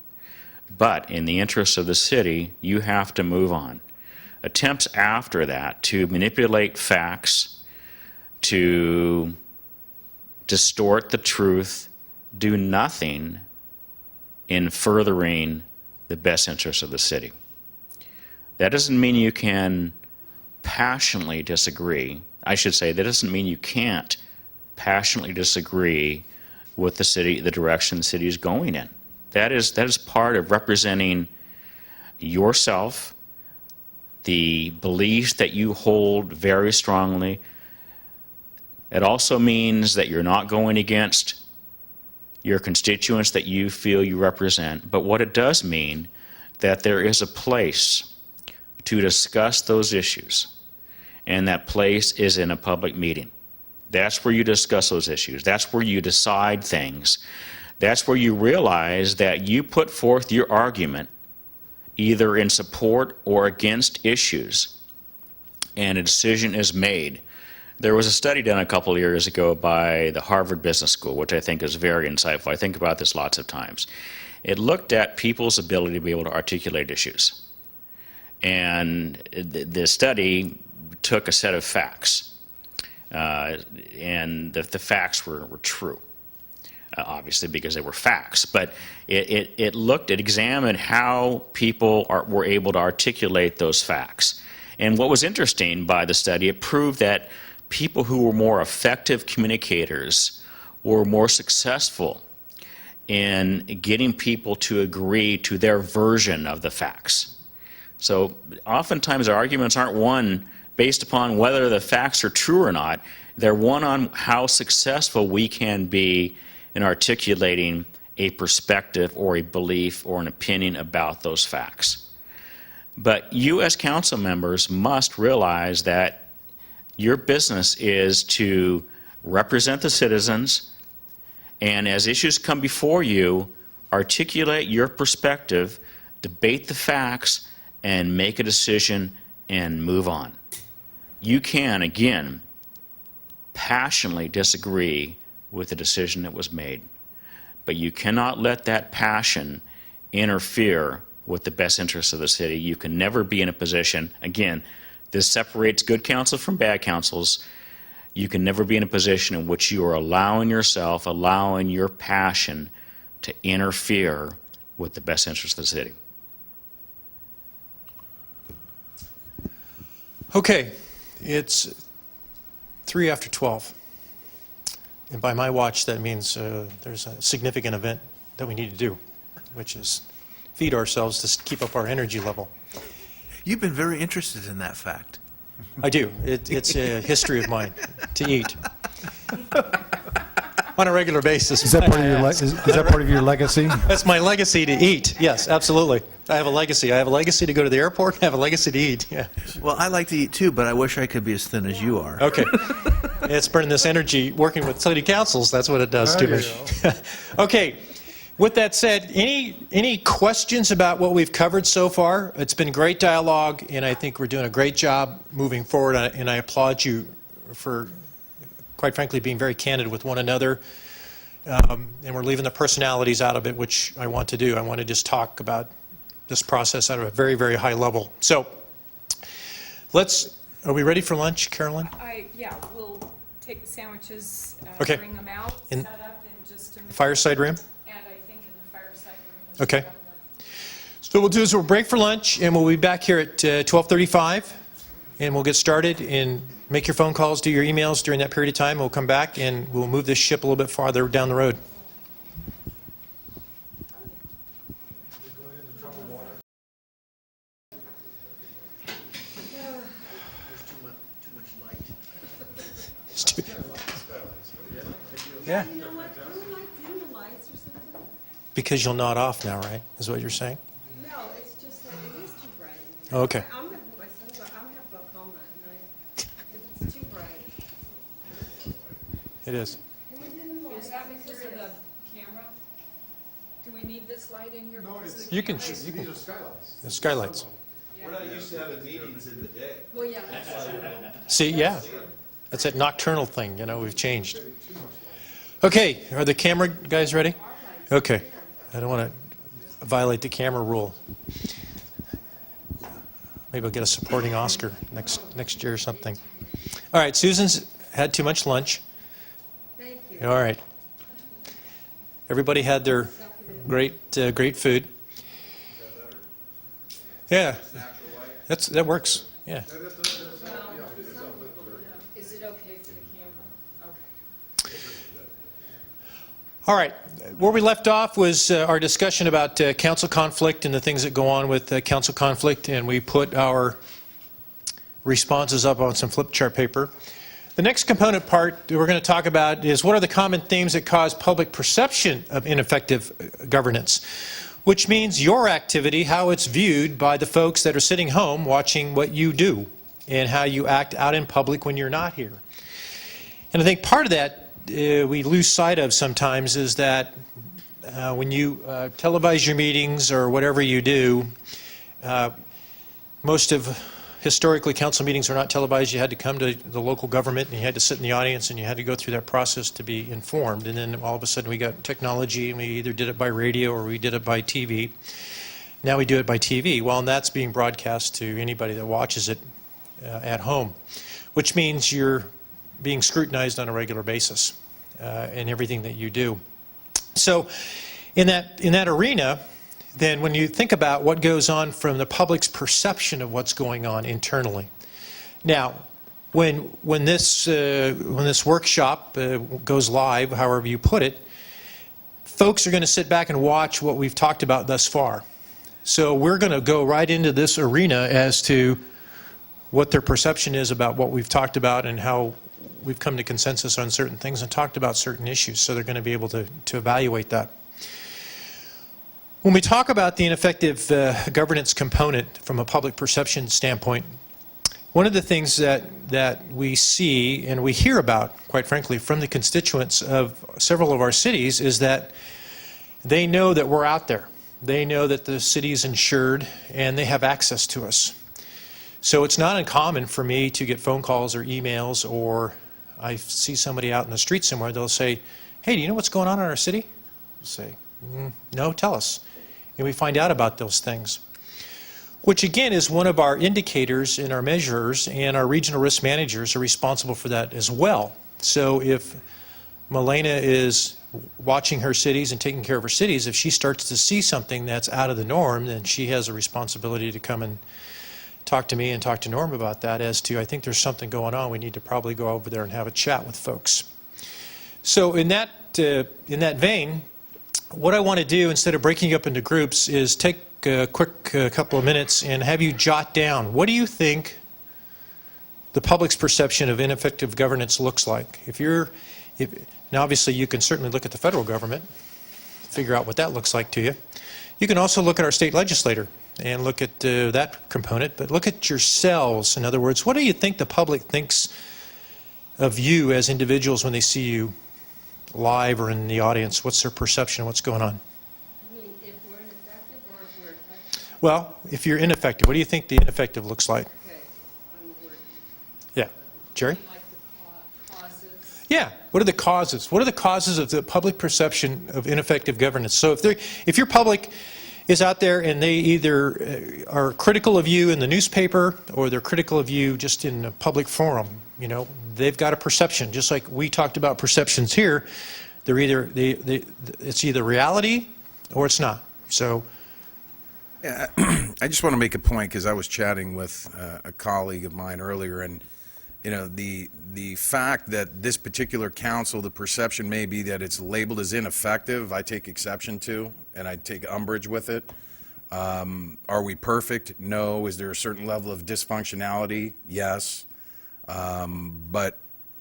But in the interest of the city, you have to move on. Attempts after that to manipulate facts, to distort the truth, do nothing in furthering the best interest of the city. That doesn't mean you can passionately disagree. I should say, that doesn't mean you can't passionately disagree with the city, the direction the city is going in. That is part of representing yourself, the beliefs that you hold very strongly. It also means that you're not going against your constituents that you feel you represent. But what it does mean, that there is a place to discuss those issues. And that place is in a public meeting. That's where you discuss those issues. That's where you decide things. That's where you realize that you put forth your argument either in support or against issues, and a decision is made. There was a study done a couple of years ago by the Harvard Business School, which I think is very insightful. I think about this lots of times. It looked at people's ability to be able to articulate issues. And the study took a set of facts, and the facts were true, obviously because they were facts. But it examined how people were able to articulate those facts. And what was interesting by the study, it proved that people who were more effective communicators were more successful in getting people to agree to their version of the facts. So oftentimes our arguments aren't won based upon whether the facts are true or not. They're won on how successful we can be in articulating a perspective or a belief or an opinion about those facts. But you as council members must realize that your business is to represent the citizens, and as issues come before you, articulate your perspective, debate the facts, and make a decision and move on. You can, again, passionately disagree with the decision that was made, but you cannot let that passion interfere with the best interests of the city. You can never be in a position, again, this separates good counsel from bad counsels. You can never be in a position in which you are allowing your passion to interfere with the best interests of the city. Okay, it's 3 after 12. And by my watch, that means there's a significant event that we need to do, which is feed ourselves to keep up our energy level. You've been very interested in that fact. I do. It's a history of mine to eat on a regular basis. Is that part of your legacy? That's my legacy to eat. Yes, absolutely. I have a legacy. I have a legacy to go to the airport. I have a legacy to eat. Yeah. Well, I like to eat too, but I wish I could be as thin as you are. Okay. It's burning this energy working with city councils. That's what it does to me. Okay. With that said, any questions about what we've covered so far? It's been great dialogue, and I think we're doing a great job moving forward, and I applaud you for, quite frankly, being very candid with one another. And we're leaving the personalities out of it, which I want to do. I want to just talk about this process at a very, very high level. So are we ready for lunch, Carolyn? Yeah, we'll take the sandwiches, Okay. bring them out, In set up in just a minute. Fireside room? And I think in the fireside room. Okay. So what we'll do is we'll break for lunch, and we'll be back here at 12:35, and we'll get started, and make your phone calls, do your emails during that period of time. We'll come back, and we'll move this ship a little bit farther down the road. Yeah. You know what? Can we like dim the lights or something? Because you'll nod off now, right? Is what you're saying? No, it's just that it is too bright. Oh, okay. I'm gonna put my son, but I'm gonna have to go home that night. If it's too bright. It is. Can we dim the lights? Is that because of the camera? Do we need this light in here? because of You can. camera? These are skylights. The skylights. We're not used to having meetings in the day. Well, yeah, that's true. See, yeah. That's that nocturnal thing, we've changed. Okay, are the camera guys ready? Okay. I don't want to violate the camera rule. Maybe I'll get a supporting Oscar next year or something. All right, Susan's had too much lunch. Thank you. All right. Everybody had their great food. Yeah. That works. Yeah. Is it okay for the camera? Okay. All right. Where we left off was our discussion about council conflict and the things that go on with council conflict, and we put our responses up on some flip chart paper. The next component part that we're going to talk about is what are the common themes that cause public perception of ineffective governance. which means your activity, how it's viewed by the folks that are sitting home watching what you do and how you act out in public when you're not here. And I think part of that we lose sight of sometimes is that when you televise your meetings or whatever you do, most of historically council meetings were not televised. You had to come to the local government and you had to sit in the audience and you had to go through that process to be informed. And then all of a sudden we got technology and we either did it by radio or we did it by TV. Now we do it by TV. Well, and that's being broadcast to anybody that watches it at home, which means you're being scrutinized on a regular basis in everything that you do. So in that arena, then when you think about what goes on from the public's perception of what's going on internally. Now, when this workshop goes live, however you put it, folks are going to sit back and watch what we've talked about thus far. So we're going to go right into this arena as to what their perception is about what we've talked about and how we've come to consensus on certain things and talked about certain issues. So they're going to be able to evaluate that. When we talk about the ineffective governance component from a public perception standpoint, one of the things that we see and we hear about, quite frankly, from the constituents of several of our cities is that they know that we're out there. They know that the city is insured and they have access to us. So it's not uncommon for me to get phone calls or emails, or I see somebody out in the street somewhere, they'll say, hey, do you know what's going on in our city? I'll say, no, tell us. And we find out about those things, which again is one of our indicators in our measures, and our regional risk managers are responsible for that as well. So if Milena is watching her cities and taking care of her cities, if she starts to see something that's out of the norm, then she has a responsibility to come and talk to me and talk to Norm about that as to, I think there's something going on, we need to probably go over there and have a chat with folks. So in that vein, what I want to do, instead of breaking up into groups, is take a quick couple of minutes and have you jot down, what do you think the public's perception of ineffective governance looks like? Now obviously you can certainly look at the federal government, figure out what that looks like to you. You can also look at our state legislator and look at that component, but look at yourselves. In other words, what do you think the public thinks of you as individuals when they see you live or in the audience? What's their perception of what's going on? You mean if we're ineffective or if we're effective? Well, if you're ineffective, what do you think the ineffective looks like? Okay, I'm the word. Yeah. Jerry? Like the causes. Yeah. What are the causes? What are the causes of the public perception of ineffective governance? So if your public is out there and they either are critical of you in the newspaper or they're critical of you just in a public forum, you know, they've got a perception. Just like we talked about perceptions here, they're either it's either reality or it's not. So Yeah, I just want to make a point because I was chatting with a colleague of mine earlier, and you know, the fact that this particular council, the perception may be that it's labeled as ineffective, I take exception to, and I take umbrage with it. Are we perfect? No. Is there a certain level of dysfunctionality? Yes. But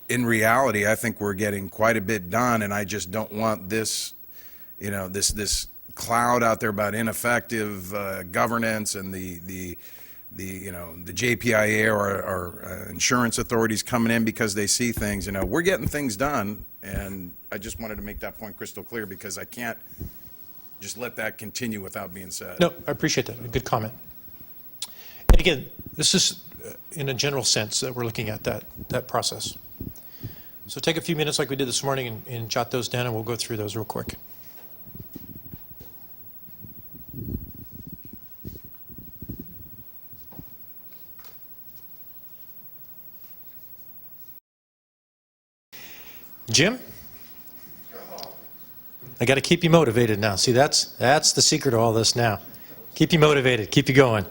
in reality, I think we're getting quite a bit done, and I just don't want this, you know, this cloud out there about ineffective governance and the JPIA or insurance authorities coming in because they see things. You know, we're getting things done, and I just wanted to make that point crystal clear because I can't just let that continue without being said. no, I appreciate that. A good comment. And again, this is in a general sense that we're looking at that process. So take a few minutes like we did this morning and jot those down, and we'll go through those real quick. Jim? I got to keep you motivated now. See, that's the secret of all this now. Keep you motivated. Keep you going.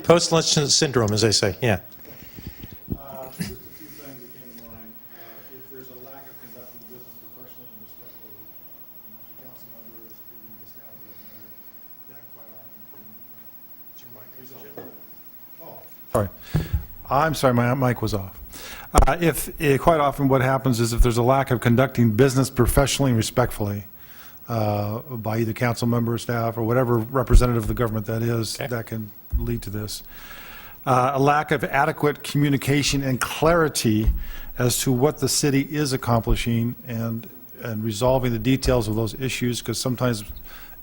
Post-lunch syndrome, as they say. Yeah. Just a few things that came to mind. If there's a lack of conducting business professionally and respectfully amongst the council members, even the staff, that quite often can result. Oh, sorry. I'm sorry, my mic was off. Quite often what happens is if there's a lack of conducting business professionally and respectfully, by either council member, staff, or whatever representative of the government that is, Okay. that can lead to this. A lack of adequate communication and clarity as to what the city is accomplishing and resolving the details of those issues, because sometimes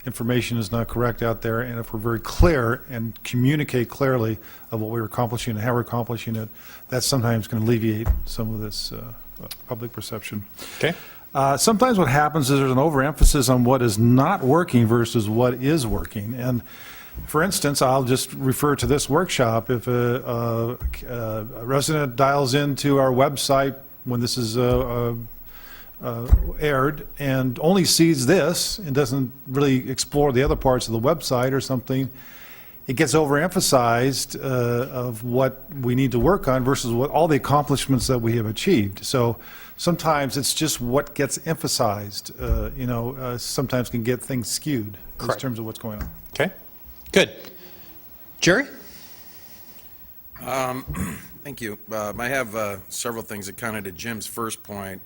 information is not correct out there, and if we're very clear and communicate clearly of what we're accomplishing and how we're accomplishing it, that sometimes can alleviate some of this public perception. Okay. Sometimes what happens is there's an overemphasis on what is not working versus what is working. And for instance, I'll just refer to this workshop. If a resident dials into our website when this is aired and only sees this and doesn't really explore the other parts of the website or something, it gets overemphasized of what we need to work on versus what all the accomplishments that we have achieved. So sometimes it's just what gets emphasized, sometimes can get things skewed in Correct. terms of what's going on. Okay. Good. Jerry? Thank you. I have several things that kind of to Jim's first point.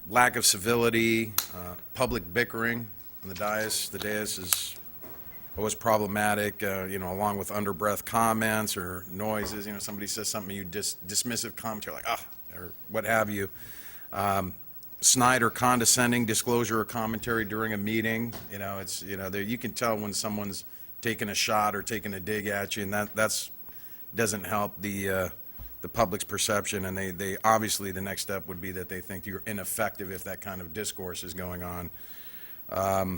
Lack of civility, public bickering on the dais. The dais is always problematic, along with underbreath comments or noises. Somebody says something, you dismissive comment, you're like, or what have you. Snide or condescending disclosure or commentary during a meeting. You can tell when someone's taking a shot or taking a dig at you, and that's doesn't help the public's perception. And they obviously, the next step would be that they think you're ineffective if that kind of discourse is going on. That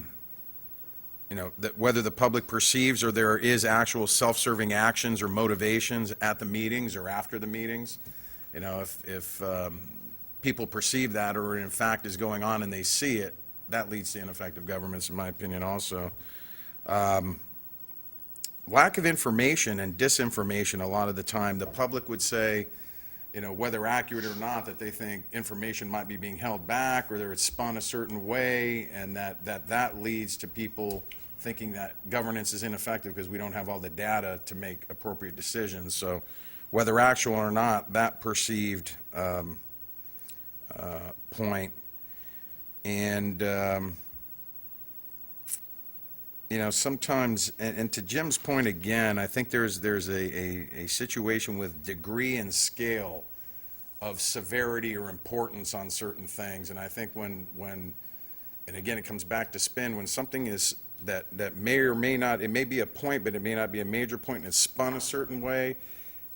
whether the public perceives or there is actual self-serving actions or motivations at the meetings or after the meetings. If people perceive that or in fact is going on and they see it, that leads to ineffective governments, in my opinion, also. Lack of information and disinformation a lot of the time. The public would say, whether accurate or not, that they think information might be being held back or that it's spun a certain way, and that leads to people thinking that governance is ineffective because we don't have all the data to make appropriate decisions. So whether actual or not, that perceived point. And sometimes, and to Jim's point again, I think there's a situation with degree and scale of severity or importance on certain things. And I think when and again, it comes back to spin, when something is that may or may not, it may be a point, but it may not be a major point, and it's spun a certain way,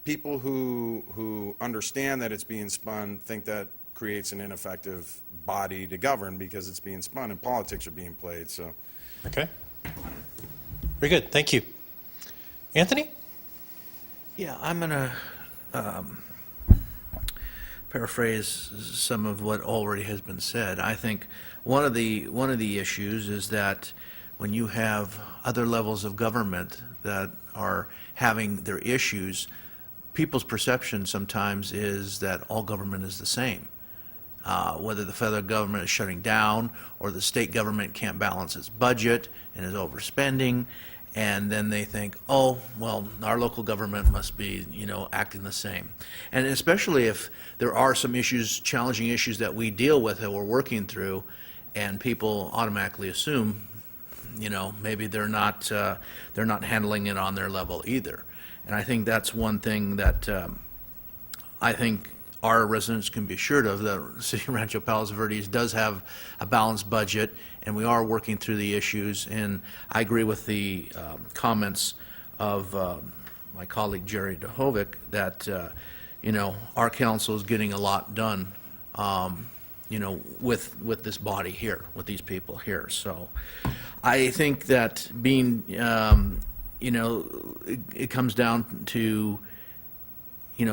people who understand that it's being spun think that creates an ineffective body to govern because it's being spun and politics are being played. So. Okay. Very good. Thank you. Anthony? Yeah, I'm going to paraphrase some of what already has been said. I think one of the issues is that when you have other levels of government that are having their issues, people's perception sometimes is that all government is the same. Whether the federal government is shutting down or the state government can't balance its budget and is overspending, and then they think, oh, well, our local government must be, acting the same. And especially if there are some issues, challenging issues that we deal with that we're working through, and people automatically assume, maybe they're not handling it on their level either. And I think that's one thing that I think our residents can be assured of, that City of Rancho Palos Verdes does have a balanced budget, and we are working through the issues. And I agree with the comments of my colleague Jerry DeHovic that, our council is getting a lot done, with this body here, with these people here. So I think that being, it comes down to,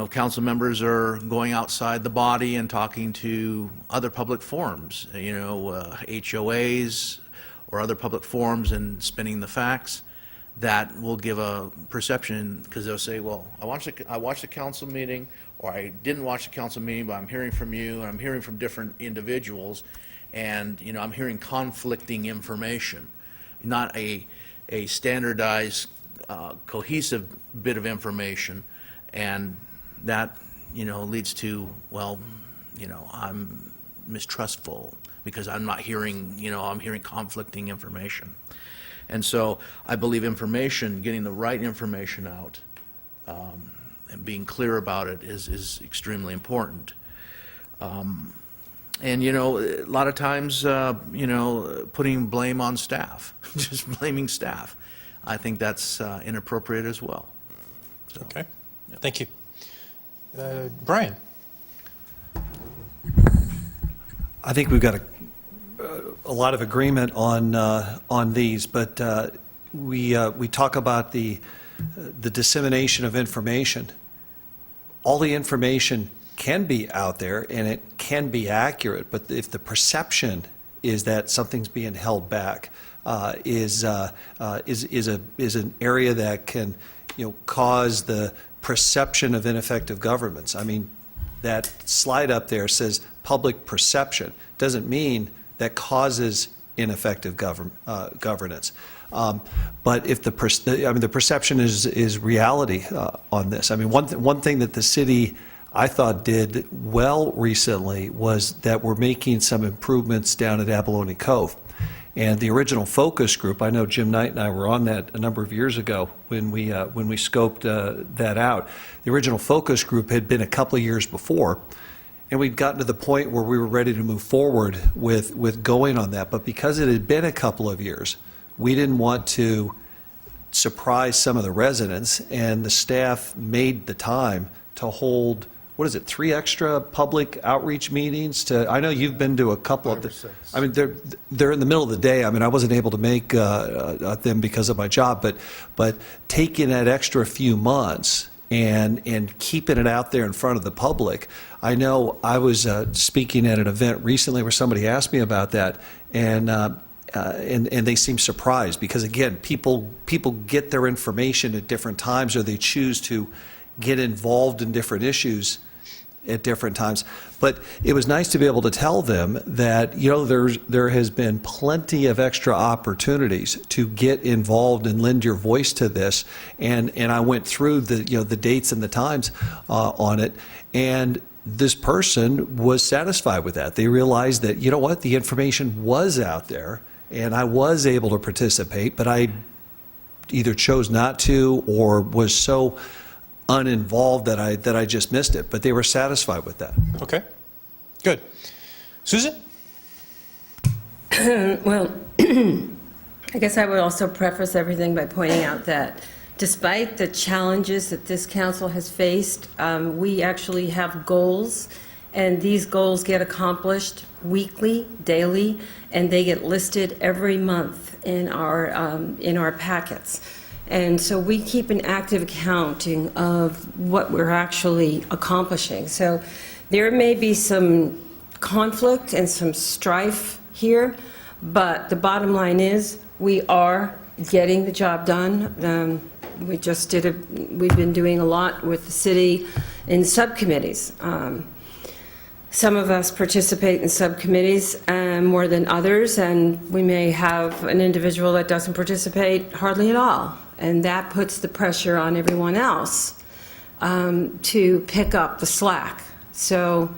council members are going outside the body and talking to other public forums, HOAs or other public forums, and spinning the facts. That will give a perception, because they'll say, well, I watched the council meeting, or I didn't watch the council meeting, but I'm hearing from you, and I'm hearing from different individuals, and, I'm hearing conflicting information, not a standardized, cohesive bit of information. And that, leads to, well, I'm mistrustful because I'm not hearing, I'm hearing conflicting information. And so I believe information, getting the right information out, and being clear about it is extremely important. And, a lot of times, putting blame on staff, just blaming staff, I think that's inappropriate as well. So, Okay, thank you. Brian? I think we've got a lot of agreement on these, but we talk about the dissemination of information. All the information can be out there and it can be accurate, but if the perception is that something's being held back, is an area that can, cause the perception of ineffective governments. I mean, that slide up there says public perception. Doesn't mean that causes ineffective governance. But if the perception is reality on this. I mean, one thing that the city, I thought, did well recently was that we're making some improvements down at Abalone Cove. And the original focus group, I know Jim Knight and I were on that a number of years ago when we scoped that out. The original focus group had been a couple of years before, and we'd gotten to the point where we were ready to move forward with going on that. But because it had been a couple of years, we didn't want to surprise some of the residents, and the staff made the time to hold, 3 extra public outreach meetings to, I know you've been to a couple of 5 or 6. I mean, they're in the middle of the day. I mean, I wasn't able to make them because of my job, but taking that extra few months and keeping it out there in front of the public. I know I was speaking at an event recently where somebody asked me about that, and they seem surprised because, again, people get their information at different times, or they choose to get involved in different issues at different times. But it was nice to be able to tell them that, there has been plenty of extra opportunities to get involved and lend your voice to this. And I went through the dates and the times on it, and this person was satisfied with that. They realized that, the information was out there, and I was able to participate, but I either chose not to or was so uninvolved that I just missed it. But they were satisfied with that. Okay, good. Susan? Well, I guess I would also preface everything by pointing out that despite the challenges that this council has faced, we actually have goals, and these goals get accomplished weekly, daily, and they get listed every month in our packets. And so we keep an active accounting of what we're actually accomplishing. So there may be some conflict and some strife here, but the bottom line is we are getting the job done. We've been doing a lot with the city in subcommittees. Some of us participate in subcommittees more than others, and we may have an individual that doesn't participate hardly at all. And that puts the pressure on everyone else to pick up the slack. So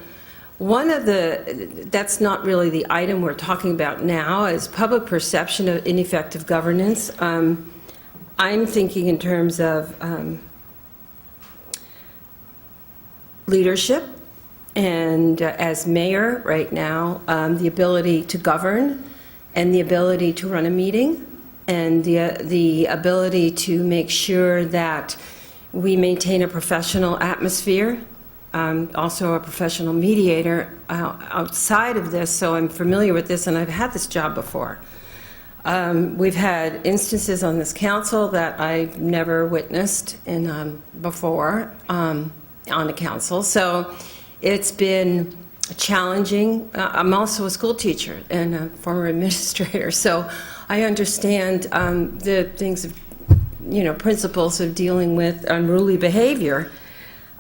that's not really the item we're talking about now, is public perception of ineffective governance. I'm thinking in terms of leadership, and as mayor right now, the ability to govern and the ability to run a meeting, and the ability to make sure that we maintain a professional atmosphere, also a professional mediator outside of this, so I'm familiar with this, and I've had this job before. We've had instances on this council that I've never witnessed before on the council, so it's been challenging. I'm also a school teacher and a former administrator, so I understand the things of, principles of dealing with unruly behavior,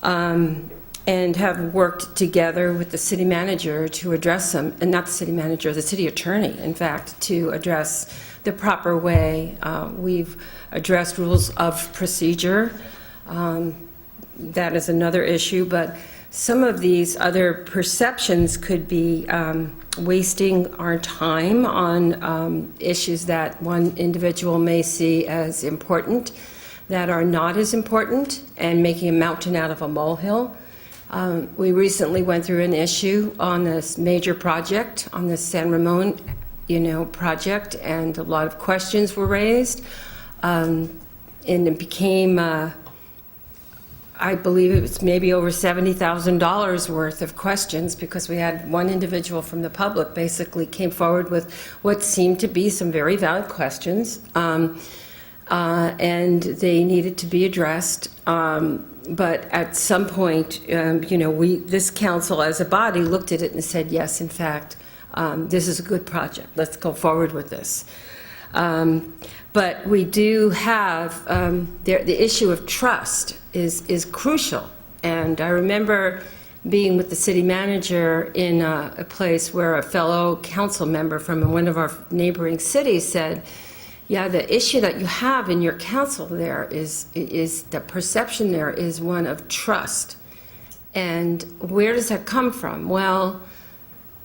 and have worked together with the city manager to address them, and not the city manager, the city attorney, in fact, to address the proper way. We've addressed rules of procedure. That is another issue, but some of these other perceptions could be wasting our time on issues that one individual may see as important that are not as important, and making a mountain out of a molehill. We recently went through an issue on this major project, on this San Ramon, project, and a lot of questions were raised. And it became, I believe it was maybe over $70,000 worth of questions, because we had one individual from the public basically came forward with what seemed to be some very valid questions, and they needed to be addressed. But at some point, this council as a body looked at it and said, yes, in fact, this is a good project. Let's go forward with this. But we do have, the issue of trust is crucial. And I remember being with the city manager in a place where a fellow council member from one of our neighboring cities said, yeah, the issue that you have in your council there is the perception there is one of trust. And where does that come from? Well,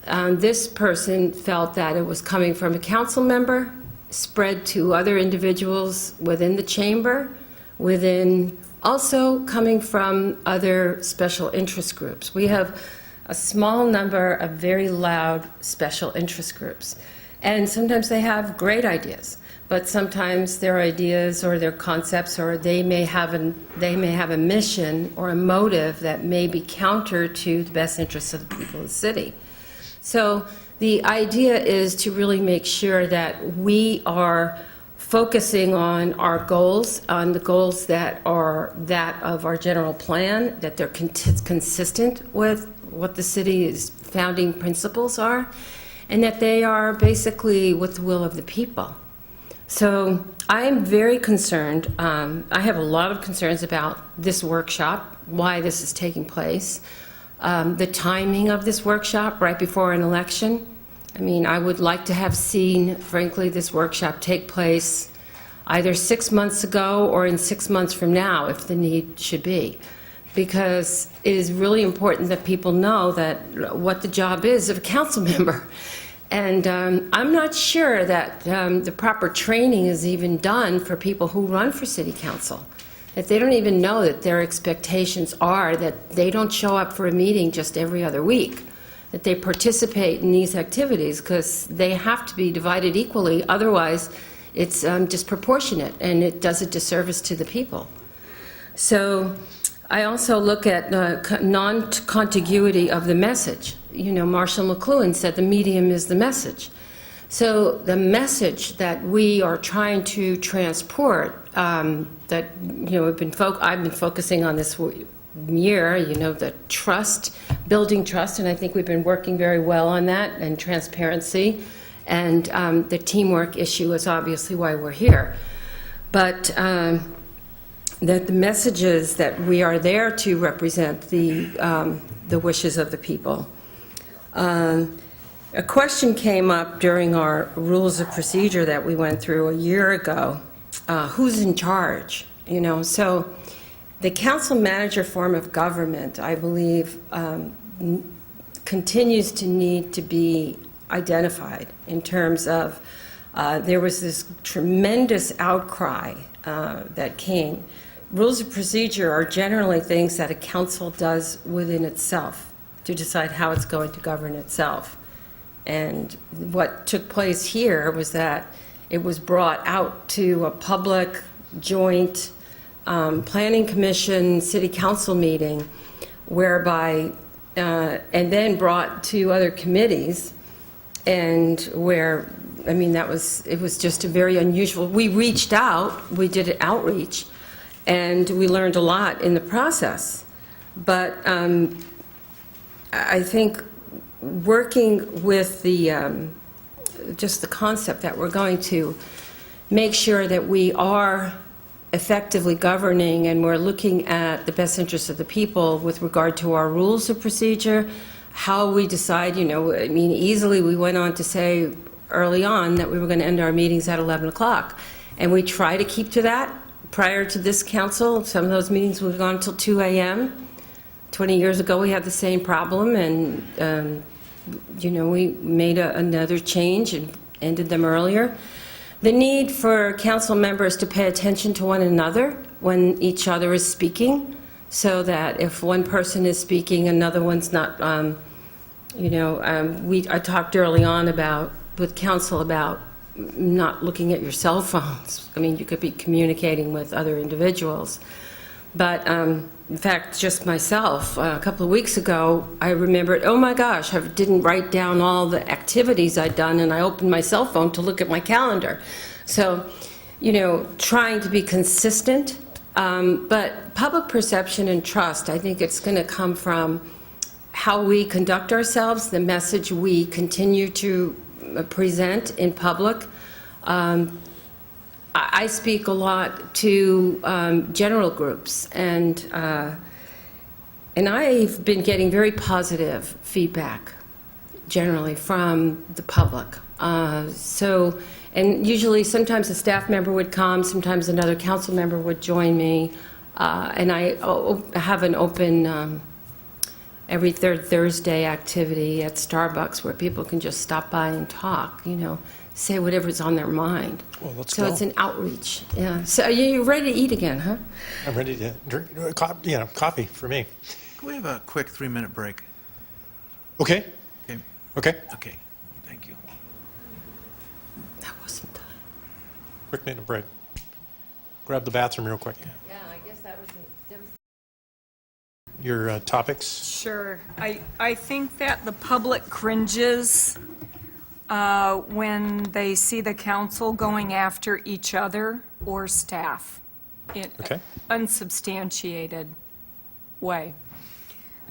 this person felt that it was coming from a council member, spread to other individuals within the chamber, also coming from other special interest groups. We have a small number of very loud special interest groups. And sometimes they have great ideas, but sometimes their ideas or their concepts, or they may have a mission or a motive that may be counter to the best interests of the people of the city. So the idea is to really make sure that we are focusing on our goals, on the goals that are that of our general plan, that they're consistent with what the city's founding principles are, and that they are basically with the will of the people. So I am very concerned. I have a lot of concerns about this workshop, why this is taking place, the timing of this workshop right before an election. I mean, I would like to have seen, frankly, this workshop take place either 6 months ago or in 6 months from now, if the need should be, because it is really important that people know that what the job is of a council member. And I'm not sure that the proper training is even done for people who run for city council, that they don't even know that their expectations are that they don't show up for a meeting just every other week, that they participate in these activities, because they have to be divided equally, otherwise it's disproportionate and it does a disservice to the people. So I also look at non-contiguity of the message. Marshall McLuhan said the medium is the message. So the message that we are trying to transport, that I've been focusing on this year, the trust, building trust, and I think we've been working very well on that, and transparency, and the teamwork issue is obviously why we're here. But that the messages that we are there to represent the wishes of the people. A question came up during our rules of procedure that we went through a year ago. Who's in charge? So the council manager form of government, I believe, continues to need to be identified in terms of there was this tremendous outcry that came. Rules of procedure are generally things that a council does within itself to decide how it's going to govern itself. And what took place here was that it was brought out to a public joint planning commission, city council meeting, whereby, and then brought to other committees, and where, it was just a very unusual, we reached out, we did an outreach, and we learned a lot in the process. But I think working with just the concept that we're going to make sure that we are effectively governing and we're looking at the best interests of the people with regard to our rules of procedure, how we decide, easily we went on to say early on that we were going to end our meetings at 11 o'clock. And we try to keep to that. Prior to this council, some of those meetings would have gone until 2 a.m. 20 years ago, we had the same problem, and we made another change and ended them earlier. The need for council members to pay attention to one another when each other is speaking, so that if one person is speaking, another one's not, I talked early on with council about not looking at your cell phones. I mean, you could be communicating with other individuals. But in fact, just myself, a couple of weeks ago, I remembered, oh my gosh, I didn't write down all the activities I'd done, and I opened my cell phone to look at my calendar. So, trying to be consistent, but public perception and trust, I think it's going to come from how we conduct ourselves, the message we continue to present in public. I speak a lot to general groups, and I've been getting very positive feedback, generally, from the public. And usually, sometimes a staff member would come, sometimes another council member would join me, and I have an open every third Thursday activity at Starbucks where people can just stop by and talk, say whatever's on their mind. Well, let's So go. it's an outreach, yeah. So you're ready to eat again, huh? I'm ready to drink, coffee for me. Can we have a quick 3-minute break? Okay, Okay. okay. Okay, thank you. That wasn't done. Quick minute break. Grab the bathroom real quick. Yeah, I guess that was Your topics? Sure. I think that the public cringes when they see the council going after each other or staff in Okay. unsubstantiated way.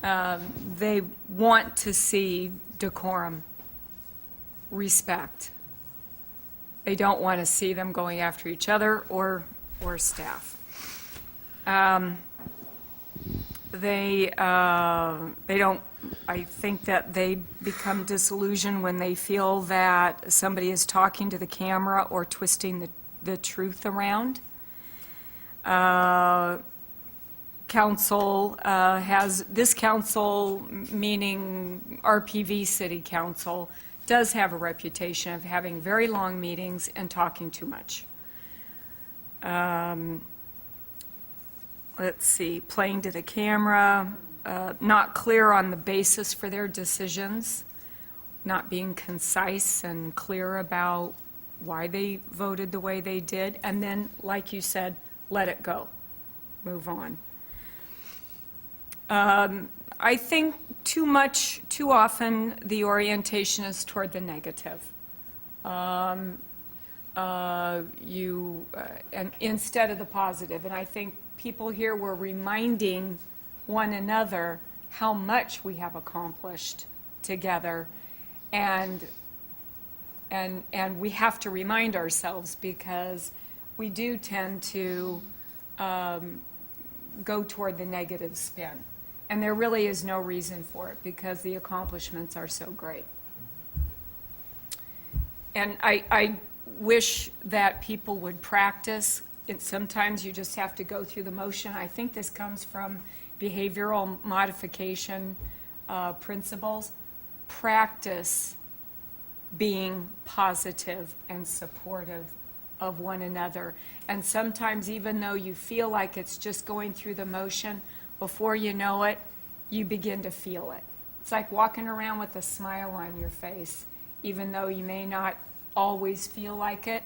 They want to see decorum, respect. They don't want to see them going after each other or staff. They don't, I think that they become disillusioned when they feel that somebody is talking to the camera or twisting the truth around. Council this council, meaning RPV City Council, does have a reputation of having very long meetings and talking too much. Let's see, playing to the camera, not clear on the basis for their decisions, not being concise and clear about why they voted the way they did, and then, like you said, let it go, move on. I think too often, the orientation is toward the negative. And instead of the positive, and I think people here were reminding one another how much we have accomplished together, and we have to remind ourselves, because we do tend to go toward the negative spin, and there really is no reason for it, because the accomplishments are so great. And I wish that people would practice. Sometimes you just have to go through the motion. I think this comes from behavioral modification principles. Practice being positive and supportive of one another. And sometimes, even though you feel like it's just going through the motion, before you know it, you begin to feel it. It's like walking around with a smile on your face. Even though you may not always feel like it,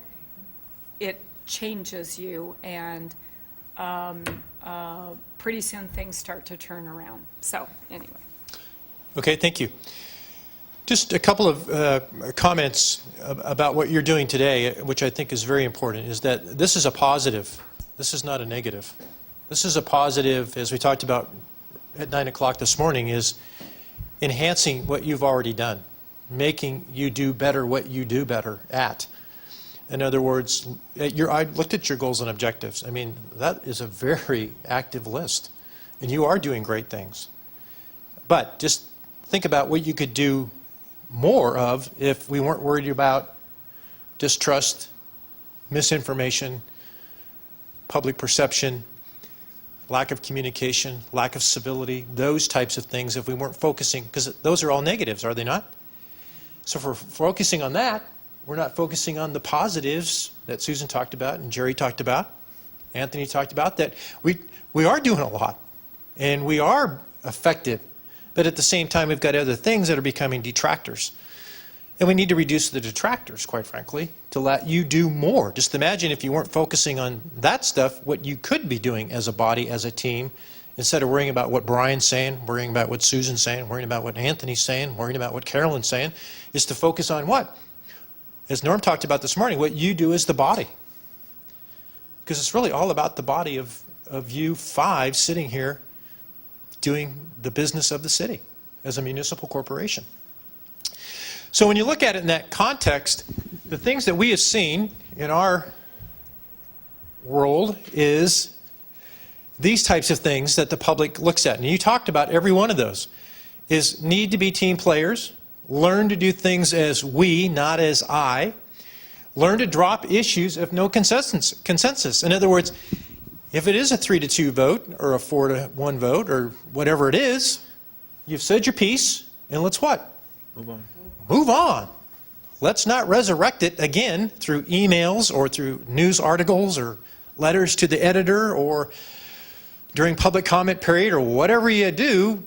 it changes you, and pretty soon things start to turn around. So, anyway. Okay, thank you. Just a couple of comments about what you're doing today, which I think is very important, is that this is a positive. This is not a negative. This is a positive, as we talked about at 9 o'clock this morning, is enhancing what you've already done, making you do better what you do better at. In other words, I looked at your goals and objectives. I mean, that is a very active list, and you are doing great things. But just think about what you could do more of if we weren't worried about distrust, misinformation, public perception. lack of communication, lack of civility, those types of things, if we weren't focusing, because those are all negatives, are they not? So if we're focusing on that, we're not focusing on the positives that Susan talked about and Jerry talked about, Anthony talked about, that we are doing a lot and we are effective, but at the same time we've got other things that are becoming detractors. And we need to reduce the detractors, quite frankly, to let you do more. Just imagine if you weren't focusing on that stuff, what you could be doing as a body, as a team, instead of worrying about what Brian's saying, worrying about what Susan's saying, worrying about what Anthony's saying, worrying about what Carolyn's saying, is to focus on what? As Norm talked about this morning, what you do as the body. Because it's really all about the body of you five sitting here doing the business of the city as a municipal corporation. So when you look at it in that context, the things that we have seen in our world is these types of things that the public looks at. And you talked about every one of those, is need to be team players, learn to do things as we, not as I, learn to drop issues if no consensus. In other words, if it is a 3-2 vote or a 4-1 vote or whatever it is, you've said your piece, and let's what? Move on. Move on. Let's not resurrect it again through emails or through news articles or letters to the editor or during public comment period or whatever you do.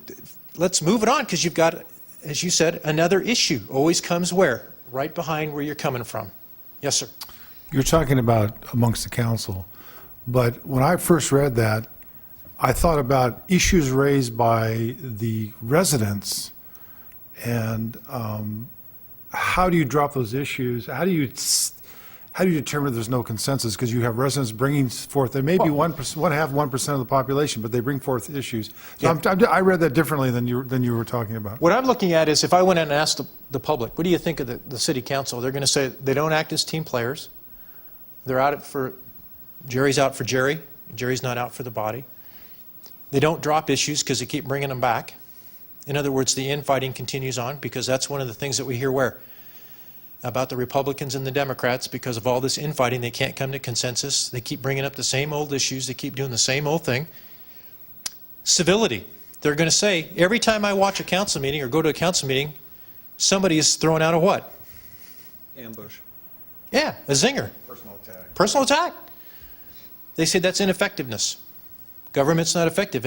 Let's move it on, because you've got, as you said, another issue always comes where? Right behind where you're coming from. Yes, sir. You're talking about amongst the council, but when I first read that, I thought about issues raised by the residents, and how do you drop those issues? How do you determine there's no consensus? Because you have residents bringing forth, they may be 1% of the population, but they bring forth issues. So I read that differently than you were talking about. What I'm looking at is, if I went and asked the public, what do you think of the city council? They're going to say they don't act as team players. They're out for, Jerry's out for Jerry, and Jerry's not out for the body. They don't drop issues because they keep bringing them back. In other words, the infighting continues on, because that's one of the things that we hear where? About the Republicans and the Democrats. Because of all this infighting, they can't come to consensus. They keep bringing up the same old issues. They keep doing the same old thing. Civility. They're going to say, every time I watch a council meeting or go to a council meeting, somebody is throwing out a what? Ambush. Yeah, a zinger. Personal attack. Personal attack. They say that's ineffectiveness. Government's not effective.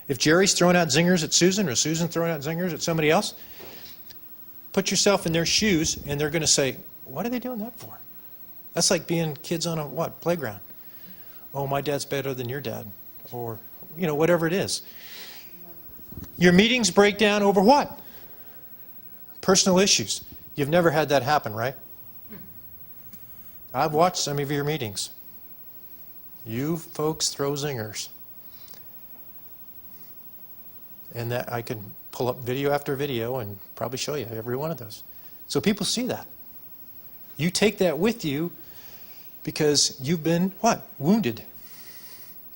If Jerry's throwing out zingers at Susan, or Susan throwing out zingers at somebody else, put yourself in their shoes, and they're going to say, what are they doing that for? That's like being kids on a what? Playground. Oh, my dad's better than your dad. Or, whatever it is. Your meetings break down over what? Personal issues. You've never had that happen, right? I've watched some of your meetings. You folks throw zingers. And that I can pull up video after video and probably show you every one of those. So people see that. You take that with you because you've been, what? Wounded.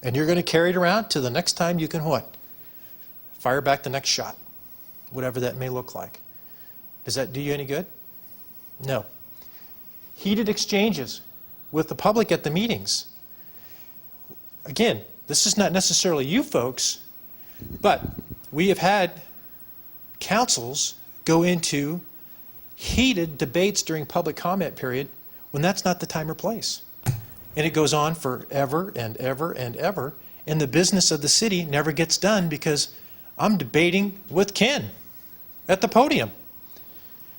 And you're going to carry it around to the next time you can what? Fire back the next shot. Whatever that may look like. Does that do you any good? No. Heated exchanges with the public at the meetings. Again, this is not necessarily you folks, but we have had councils go into heated debates during public comment period when that's not the time or place. And it goes on forever and ever and ever, and the business of the city never gets done because I'm debating with Ken at the podium.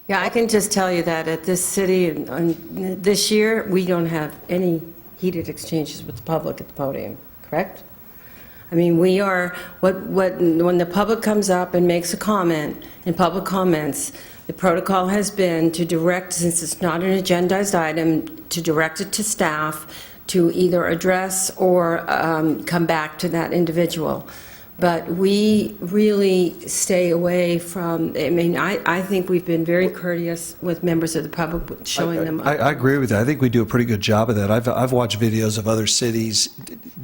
Yeah, I can just tell you that at this city, this year, we don't have any heated exchanges with the public at the podium, correct? I mean, we are, when the public comes up and makes a comment in public comments, the protocol has been to direct, since it's not an agendized item, to direct it to staff to either address or come back to that individual. But we really stay away from, I think we've been very courteous with members of the public, showing them. I agree with that. I think we do a pretty good job of that. I've watched videos of other cities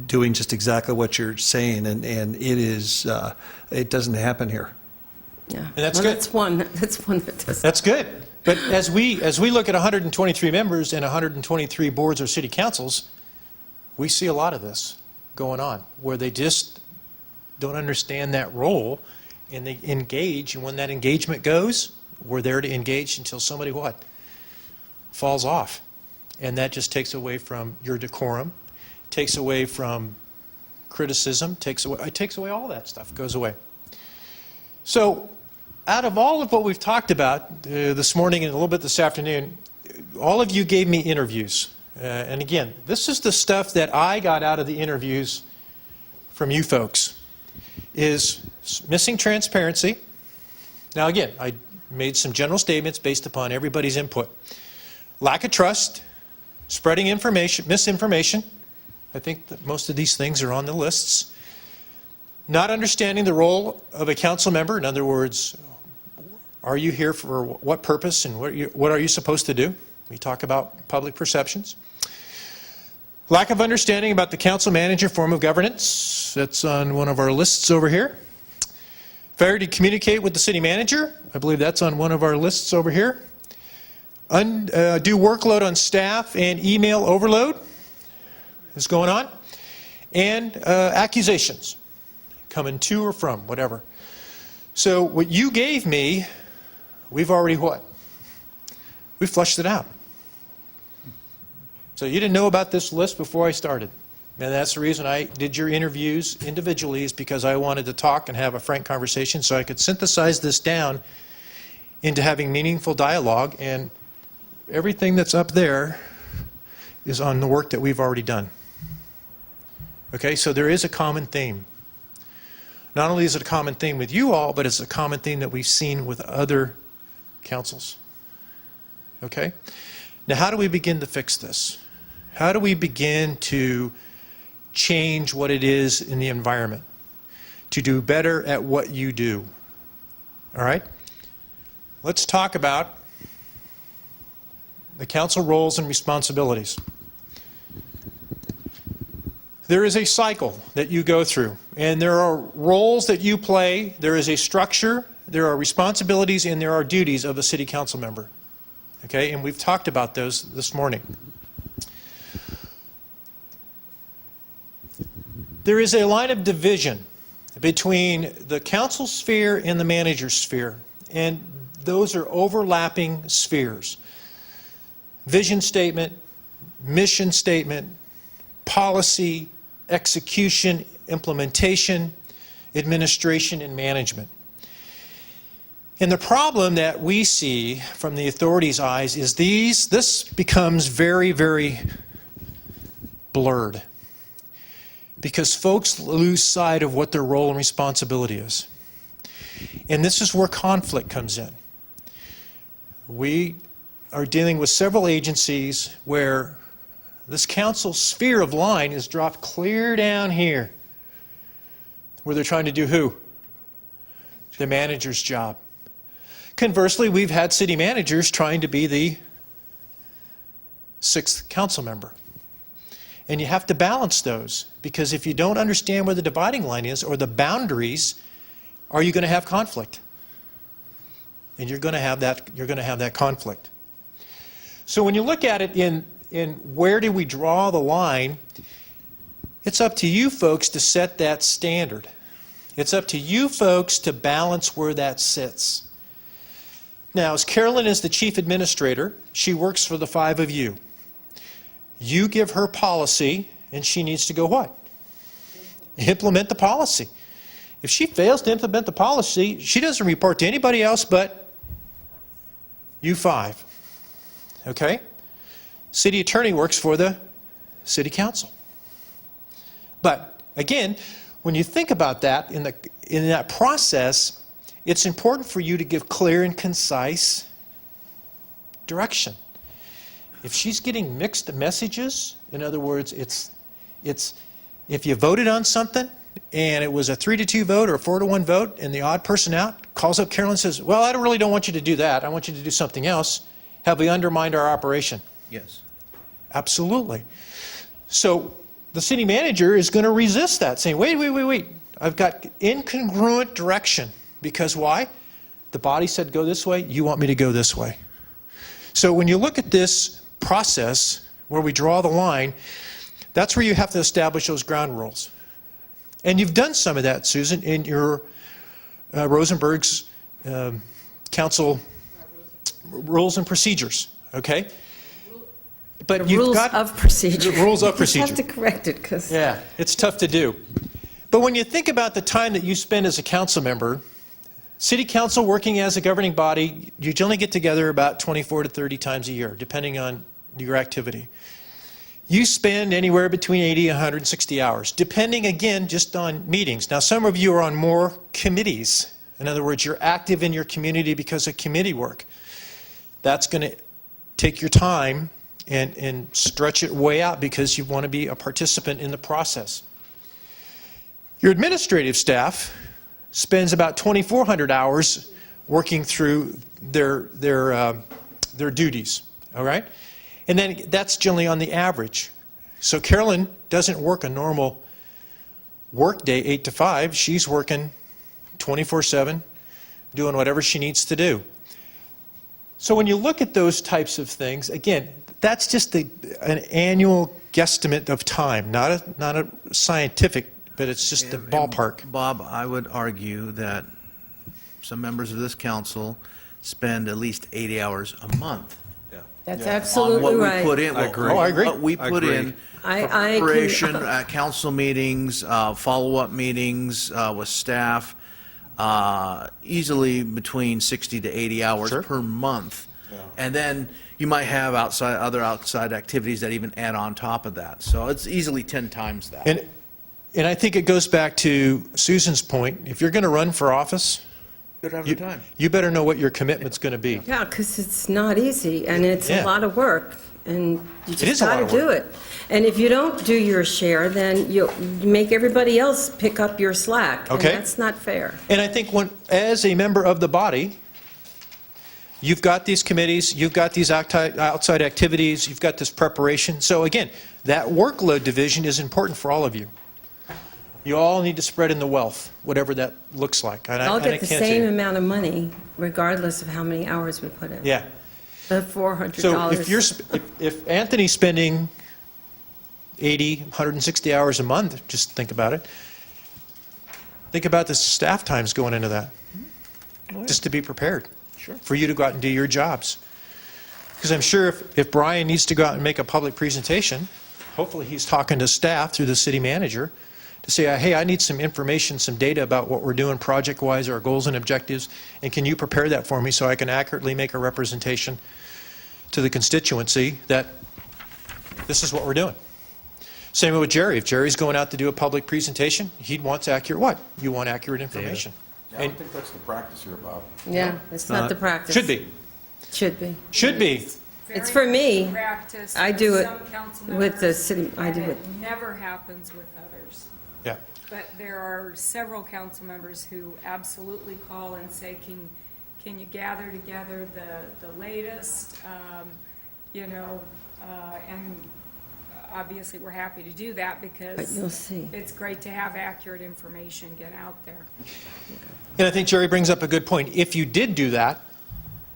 doing just exactly what you're saying, and it doesn't happen here. Yeah. And that's Well, good. That's one that does. That's good. But as we look at 123 members and 123 boards or city councils, we see a lot of this. going on, where they just don't understand that role, and they engage, and when that engagement goes, we're there to engage until somebody what? Falls off. And that just takes away from your decorum, takes away from criticism, takes away all that stuff, goes away. So out of all of what we've talked about this morning and a little bit this afternoon, all of you gave me interviews. And again, this is the stuff that I got out of the interviews from you folks, is missing transparency. Now again, I made some general statements based upon everybody's input. Lack of trust, spreading information, misinformation. I think that most of these things are on the lists. Not understanding the role of a council member. In other words, are you here for what purpose and what are you supposed to do? We talk about public perceptions. Lack of understanding about the council manager form of governance. That's on one of our lists over here. Failure to communicate with the city manager. I believe that's on one of our lists over here. Undue workload on staff and email overload is going on. And accusations coming to or from, whatever. So what you gave me, we've already what? We flushed it out. So you didn't know about this list before I started. And that's the reason I did your interviews individually, is because I wanted to talk and have a frank conversation so I could synthesize this down into having meaningful dialogue. And everything that's up there is on the work that we've already done. Okay, so there is a common theme. Not only is it a common theme with you all, but it's a common theme that we've seen with other councils. Okay? Now, how do we begin to fix this? How do we begin to change what it is in the environment to do better at what you do? All right? Let's talk about the council roles and responsibilities. There is a cycle that you go through, and there are roles that you play. There is a structure, there are responsibilities, and there are duties of a city council member. Okay, and we've talked about those this morning. There is a line of division between the council sphere and the manager sphere, and those are overlapping spheres. Vision statement, mission statement, policy, execution, implementation, administration, and management. And the problem that we see from the authorities' eyes is this becomes very, very blurred, because folks lose sight of what their role and responsibility is. And this is where conflict comes in. We are dealing with several agencies where this council sphere of line is dropped clear down here, where they're trying to do who? The manager's job. Conversely, we've had city managers trying to be the sixth council member. And you have to balance those, because if you don't understand where the dividing line is or the boundaries, are you going to have conflict? And you're going to have that conflict. So when you look at it in where do we draw the line, it's up to you folks to set that standard. It's up to you folks to balance where that sits. Now, as Carolyn is the chief administrator, she works for the five of you. You give her policy, and she needs to go what? Implement the policy. If she fails to implement the policy, she doesn't report to anybody else but you five. Okay? City attorney works for the city council. But again, when you think about that, in that process, it's important for you to give clear and concise direction. If she's getting mixed messages, in other words, it's if you voted on something and it was a 3-2 vote or a 4-1 vote and the odd person out calls up Carolyn and says, well, I really don't want you to do that. I want you to do something else. Have we undermined our operation? Yes. Absolutely. So the city manager is going to resist that, saying, wait. I've got incongruent direction. Because why? The body said go this way, you want me to go this way. So when you look at this process where we draw the line, That's where you have to establish those ground rules. And you've done some of that, Susan, in your Rosenberg's council rules and procedures, okay? But you've Rules got of procedure. Rules of You just procedure. have to correct it, because Yeah, it's tough to do. But when you think about the time that you spend as a council member, city council working as a governing body, you generally get together about 24 to 30 times a year, depending on your activity. You spend anywhere between 80 and 160 hours, depending, again, just on meetings. Now, some of you are on more committees. In other words, you're active in your community because of committee work. That's going to take your time and stretch it way out because you want to be a participant in the process. Your administrative staff spends about 2,400 hours working through their duties, all right? And then that's generally on the average. So Carolyn doesn't work a normal work day, 8 to 5. She's working 24/7, doing whatever she needs to do. So when you look at those types of things, again, that's just an annual guesstimate of time, not a scientific, but it's just a ballpark. Bob, I would argue that some members of this council spend at least 80 hours a month that's on absolutely what we right. put in. I agree. Oh, I agree. What we put agree. in I for can- preparation, council meetings, follow-up meetings with staff, easily between 60 to 80 hours Sure. per month. And then you might have other outside activities that even add on top of that. So it's easily 10 times that. And I think it goes back to Susan's point. If you're going to run for office, Good have your time. you better know what your commitment's going to be. Yeah, because it's not easy, and it's Yeah. a lot of work, and you is just a lot got to of do work. it. And if you don't do your share, then you make everybody else pick up your slack. Okay. And that's not fair. And I think as a member of the body, you've got these committees, you've got these outside activities, you've got this preparation. So again, that workload division is important for all of you. You all need to spread in the wealth, whatever that looks like. And I'll I get the can't same say- amount of money regardless of how many hours we put in. Yeah. The $400. So if Anthony's spending 80, 160 hours a month, just think about it. Think about the staff times going into that, just to be prepared. Sure. For you to go out and do your jobs. Because I'm sure if Brian needs to go out and make a public presentation, hopefully he's talking to staff through the city manager to say, hey, I need some information, some data about what we're doing project-wise, our goals and objectives, and can you prepare that for me so I can accurately make a representation to the constituency that this is what we're doing. Same with Jerry. If Jerry's going out to do a public presentation, he wants accurate what? You want accurate information. I don't think that's the practice here, Bob. Yeah, it's not the practice. Should be. Should be. Should be. It's for me. Practice I do with it some council with the members, city- I do and it. never happens with others. Yeah. But there are several council members who absolutely call and say, can you gather together the latest, and obviously we're happy to do that But because you'll see. it's great to have accurate information get out there. And I think Jerry brings up a good point. If you did do that,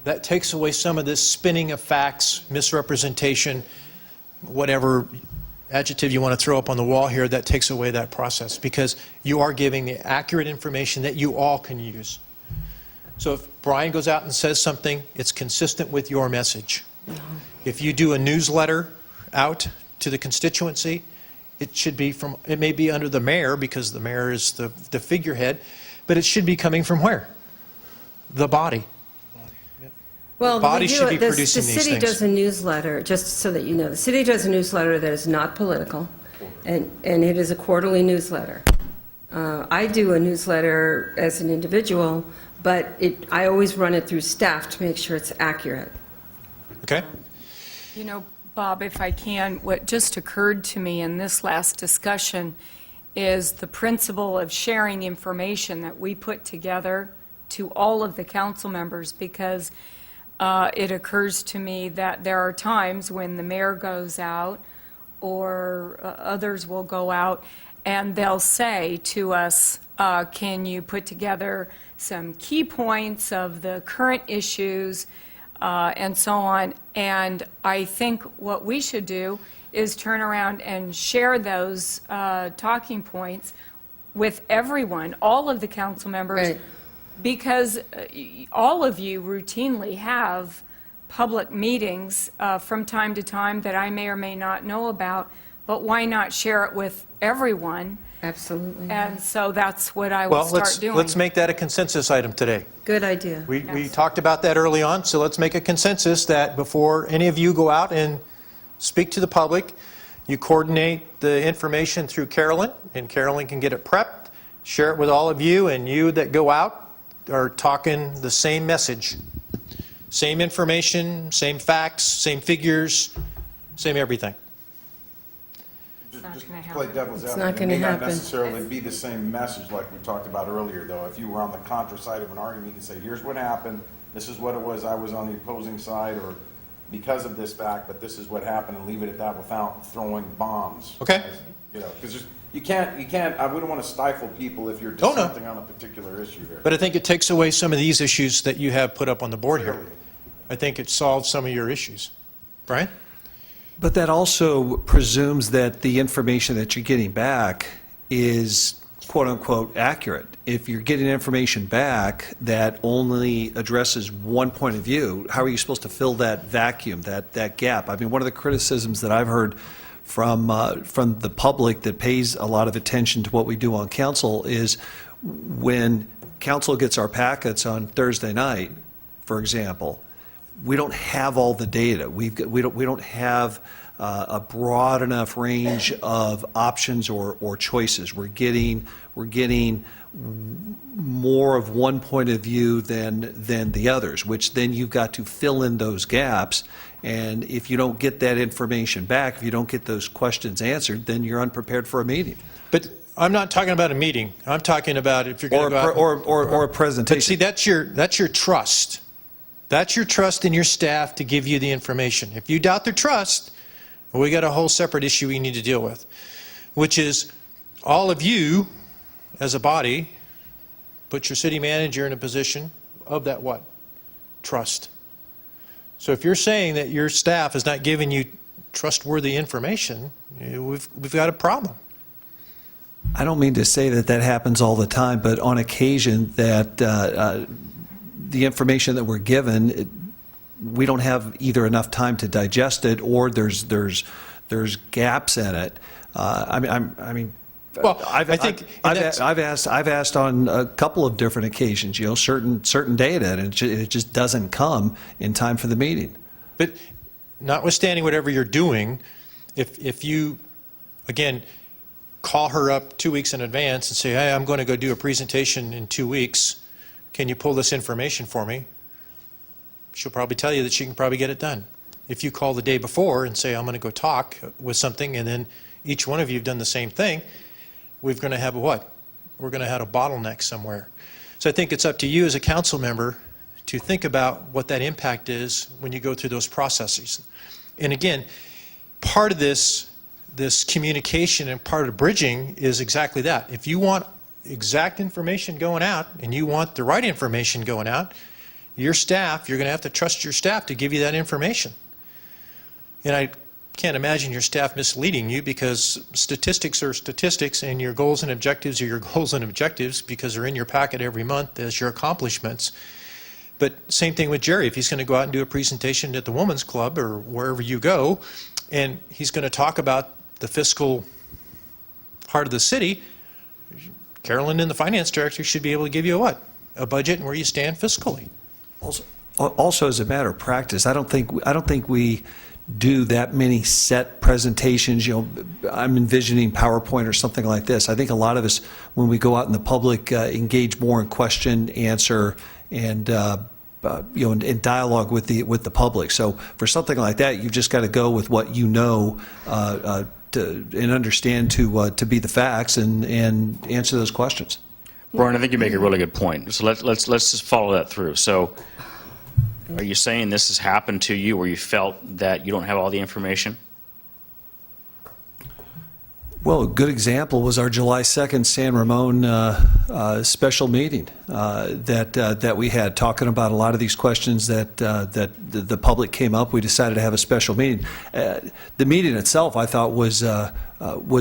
that takes away some of this spinning of facts, misrepresentation, whatever adjective you want to throw up on the wall here, that takes away that process because you are giving the accurate information that you all can use. So if Brian goes out and says something, it's consistent with your message. If you do a newsletter out to the constituency, it may be under the mayor because the mayor is the figurehead, but it should be coming from where? The body. Well, body we do should be it. The producing these city things. does a newsletter, just so that you know. The city does a newsletter that is not political, and it is a quarterly newsletter. I do a newsletter as an individual, but I always run it through staff to make sure it's accurate. Okay? You know, Bob, if I can, what just occurred to me in this last discussion is the principle of sharing information that we put together to all of the council members, because it occurs to me that there are times when the mayor goes out or others will go out and they'll say to us, can you put together some key points of the current issues and so on. And I think what we should do is turn around and share those talking points with everyone, all of the council members, Right. because all of you routinely have public meetings from time to time that I may or may not know about, but why not share it with everyone? Absolutely. And so that's what I Well, will start doing. let's make that a consensus item today. Good idea. We talked about that early on, so let's make a consensus that before any of you go out and speak to the public, you coordinate the information through Carolyn, and Carolyn can get it prepped, share it with all of you, and you that go out are talking the same message. Same information, same facts, same figures, same everything. It's not gonna Play happen. devil's It's advocate. not gonna It may not happen. necessarily be the same message like we talked about earlier, though. If you were on the contra side of an argument, you can say, here's what happened, this is what it was, I was on the opposing side, or because of this fact, but this is what happened, and leave it at that without throwing bombs. Okay. You know, because you can't, I wouldn't want to stifle people if you're Oh, no. dissenting on a particular issue here. But I think it takes away some of these issues that you have put up on the board here. Clearly. I think it solves some of your issues. Brian? But that also presumes that the information that you're getting back is quote-unquote accurate. If you're getting information back that only addresses one point of view, how are you supposed to fill that vacuum, that gap? I mean, one of the criticisms that I've heard from the public that pays a lot of attention to what we do on council is when council gets our packets on Thursday night, for example, we don't have all the data. We don't have a broad enough range of options or choices. We're getting more of one point of view than the others, which then you've got to fill in those gaps. And if you don't get that information back, if you don't get those questions answered, then you're unprepared for a meeting But I'm not talking about a meeting. I'm talking about if you're going to go out. or a But see, presentation. that's your trust. That's your trust in your staff to give you the information. If you doubt their trust, we got a whole separate issue we need to deal with, which is all of you as a body put your city manager in a position of that what? Trust. So if you're saying that your staff is not giving you trustworthy information, we've got a problem. I don't mean to say that happens all the time, but on occasion that the information that we're given, we don't have either enough time to digest it or there's gaps in it. I mean, Well, I think that's- I've asked on a couple of different occasions, certain data, and it just doesn't come in time for the meeting. But notwithstanding whatever you're doing, if you, again, call her up 2 weeks in advance and say, hey, I'm going to go do a presentation in 2 weeks, can you pull this information for me? She'll probably tell you that she can probably get it done. If you call the day before and say, I'm going to go talk with something, and then each one of you have done the same thing, we're going to have a what? We're going to have a bottleneck somewhere. So I think it's up to you as a council member to think about what that impact is when you go through those processes. And again, part of this communication and part of bridging is exactly that. If you want exact information going out and you want the right information going out, your staff, you're going to have to trust your staff to give you that information. And I can't imagine your staff misleading you, because statistics are statistics and your goals and objectives are your goals and objectives because they're in your packet every month as your accomplishments. But same thing with Jerry. If he's going to go out and do a presentation at the Women's Club or wherever you go, and he's going to talk about the fiscal part of the city, Carolyn and the finance director should be able to give you a what? A budget and where you stand fiscally. Also, as a matter of practice, I don't think we do that many set presentations. I'm envisioning PowerPoint or something like this. I think a lot of us, when we go out in the public, engage more in question, answer, and in dialogue with the public. So for something like that, you've just got to go with what you know and understand to be the facts and answer those questions. Brian, I think you make a really good point. So let's just follow that through. So are you saying this has happened to you where you felt that you don't have all the information? Well, a good example was our July 2nd San Ramon special meeting that we had, talking about a lot of these questions that the public came up. We decided to have a special meeting. The meeting itself, I thought, was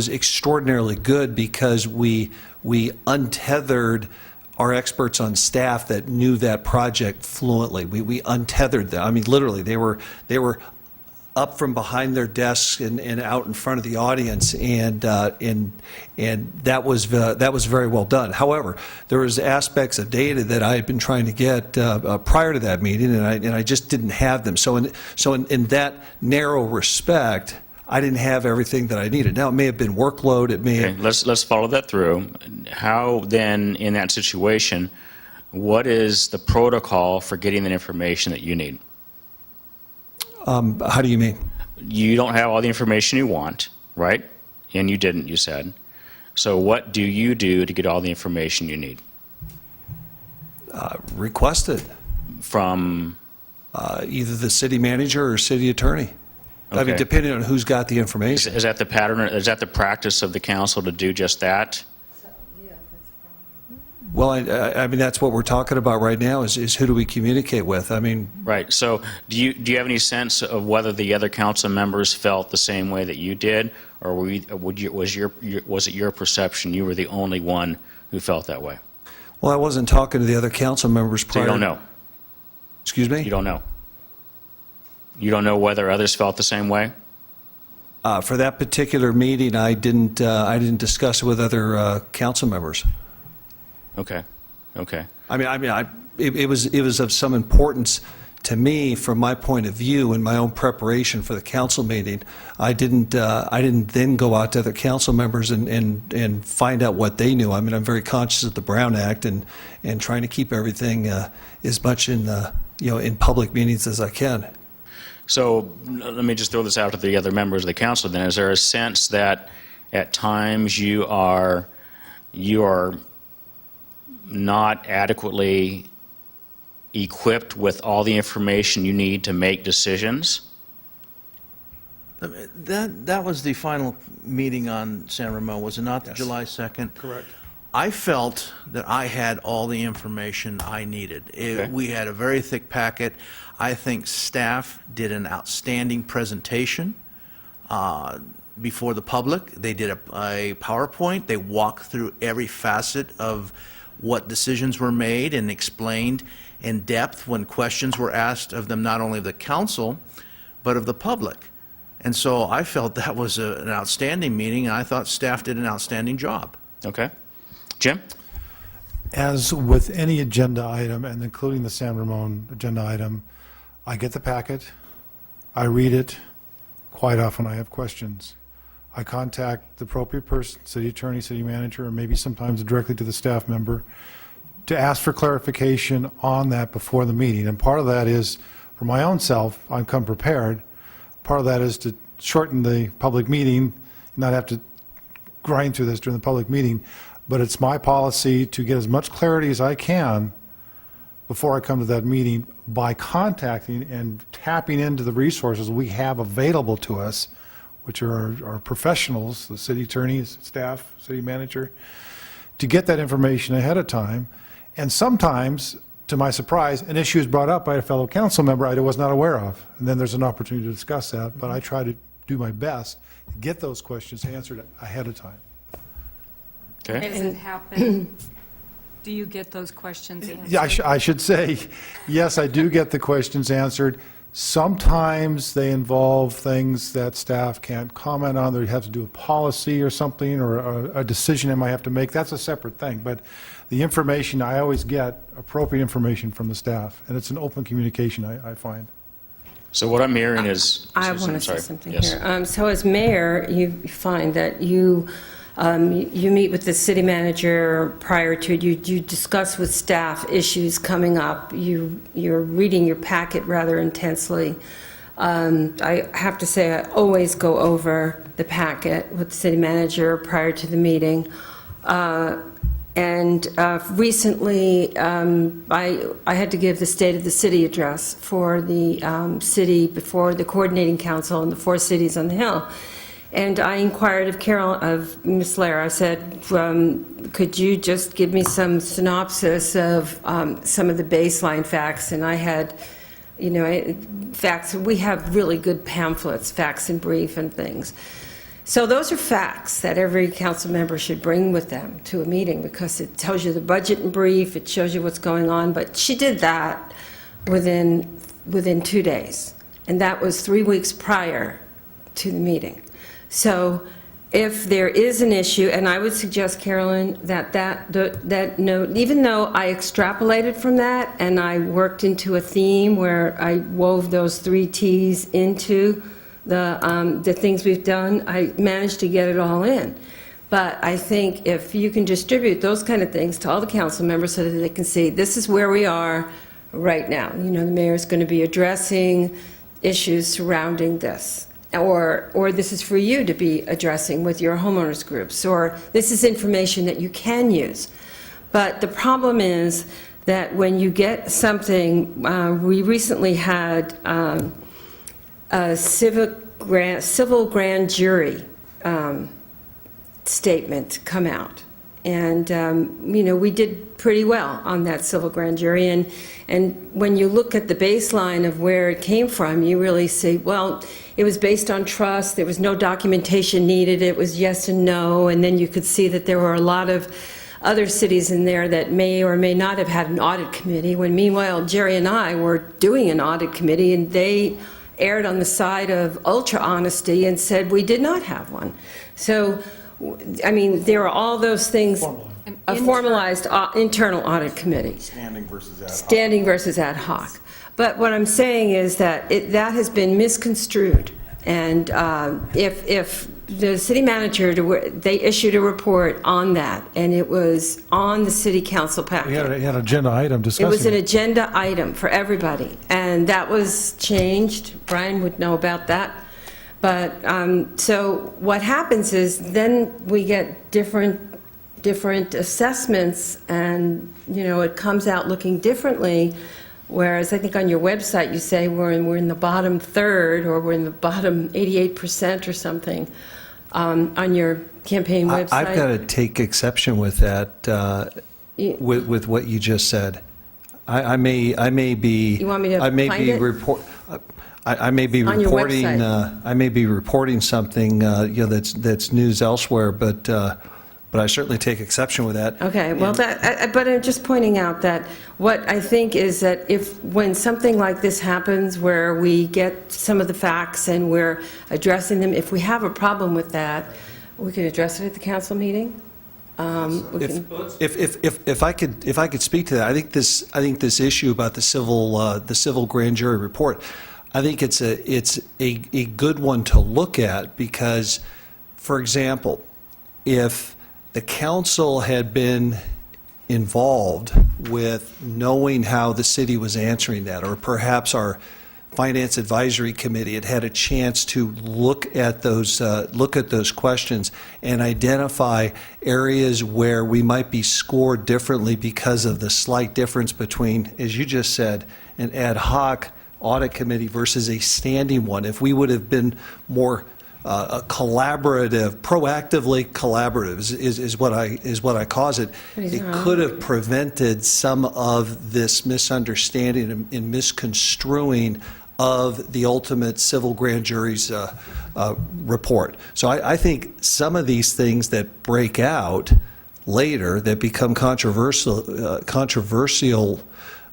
extraordinarily good because we untethered our experts on staff that knew that project fluently. We untethered them. I mean, literally, they were up from behind their desks and out in front of the audience, and that was very well done. However, there was aspects of data that I had been trying to get prior to that meeting, and I just didn't have them. So in that narrow respect, I didn't have everything that I needed. Now, it may have been workload. It may Okay, let's follow that through. How then, in that situation, what is the protocol for getting that information that you need? How do you mean? You don't have all the information you want, right? And you didn't, you said. So what do you do to get all the information you need? Requested. From? Either the city manager or city attorney. I mean, Okay. depending on who's got the information. Is that the pattern, is that the practice of the council to do just that? Well, I mean, that's what we're talking about right now is who do we communicate with? I mean, Right, so do you have any sense of whether the other council members felt the same way that you did? Or was it your perception you were the only one who felt that way? well, I wasn't talking to the other council members So prior. you don't know? Excuse me? You don't know? You don't know whether others felt the same way? For that particular meeting, I didn't discuss it with other council members. Okay, okay. It was of some importance to me from my point of view in my own preparation for the council meeting. I didn't then go out to other council members and find out what they knew. I mean, I'm very conscious of the Brown Act and trying to keep everything as much in public meetings as I can. So let me just throw this out to the other members of the council then. Is there a sense that at times you are not adequately equipped with all the information you need to make decisions? That was the final meeting on San Ramon, was it not, the July 2nd? Correct. I felt that I had all the information I needed. Okay. We had a very thick packet. I think staff did an outstanding presentation before the public. They did a PowerPoint. They walked through every facet of what decisions were made and explained in depth when questions were asked of them, not only of the council, but of the public. And so I felt that was an outstanding meeting, and I thought staff did an outstanding job. Okay. Jim? As with any agenda item, and including the San Ramon agenda item, I get the packet, I read it, quite often I have questions. I contact the appropriate person, city attorney, city manager, or maybe sometimes directly to the staff member, to ask for clarification on that before the meeting. And part of that is, for my own self, I come prepared. Part of that is to shorten the public meeting, and not have to grind through this during the public meeting. But it's my policy to get as much clarity as I can before I come to that meeting by contacting and tapping into the resources we have available to us, which are our professionals, the city attorney, staff, city manager, to get that information ahead of time. And sometimes, to my surprise, an issue is brought up by a fellow council member I was not aware of. And then there's an opportunity to discuss that, but I try to do my best to get those questions answered ahead of time. Okay. Has it happened? Do you get those questions answered? Yeah, I should say, yes, I do get the questions answered. Sometimes they involve things that staff can't comment on. They have to do with policy or something, or a decision I might have to make. That's a separate thing. But the information, I always get appropriate information from the staff, and it's an open communication, I find. So what I'm hearing is... I Susan, want to say sorry. something Yes. here. So as mayor, you find that you meet with the city manager prior to it. You discuss with staff issues coming up. You're reading your packet rather intensely. I have to say, I always go over the packet with the city manager prior to the meeting. And recently, I had to give the State of the City address for the city before the coordinating council and the 4 cities on the Hill. And I inquired of Ms. Lair, I said, could you just give me some synopsis of some of the baseline facts? And I had, facts, we have really good pamphlets, facts in brief and things. So those are facts that every council member should bring with them to a meeting, because it tells you the budget in brief, it shows you what's going on. But she did that within 2 days, and that was 3 weeks prior to the meeting. So if there is an issue, and I would suggest, Carolyn, that note, even though I extrapolated from that and I worked into a theme where I wove those 3 T's into the things we've done, I managed to get it all in. But I think if you can distribute those kind of things to all the council members so that they can see, this is where we are right now. The mayor's going to be addressing issues surrounding this. Or this is for you to be addressing with your homeowners groups, or this is information that you can use. But the problem is that when you get something, we recently had a civil grand jury statement come out. And, we did pretty well on that civil grand jury. And when you look at the baseline of where it came from, you really see, well, it was based on trust. There was no documentation needed. It was yes and no. And then you could see that there were a lot of other cities in there that may or may not have had an audit committee, when meanwhile, Jerry and I were doing an audit committee, and they erred on the side of ultra honesty and said we did not have one. So, there are all those things. A formalized internal audit committee. Standing versus ad hoc. Standing versus ad hoc. But what I'm saying is that that has been misconstrued. And if the city manager, they issued a report on that, and it was on the city council packet. We had an agenda item discussing It was an agenda item for everybody, and that was changed. Brian would know about that. But, so what happens is then we get different assessments, and, it comes out looking differently, whereas I think on your website you say we're in the bottom third, or we're in the bottom 88% or something, on your campaign website. I've got to take exception with that, with what you just said. I may be. You want me to I may find be it? I may be On your reporting. website. I may be reporting something that's news elsewhere, but I certainly take exception with that. Okay, well, but I'm just pointing out that what I think is that when something like this happens, where we get some of the facts and we're addressing them, if we have a problem with that, we can address it at the council meeting. If I could speak to that, I think this issue about the civil grand jury report, I think it's a good one to look at, because, for example, if the council had been involved with knowing how the city was answering that, or perhaps our Finance Advisory Committee had had a chance to look at those questions and identify areas where we might be scored differently because of the slight difference between, as you just said, an ad hoc audit committee versus a standing one. If we would have been more collaborative, proactively collaborative is what I call it. It could have prevented some of this misunderstanding and misconstruing of the ultimate civil grand jury's report. So I think some of these things that break out later, that become controversial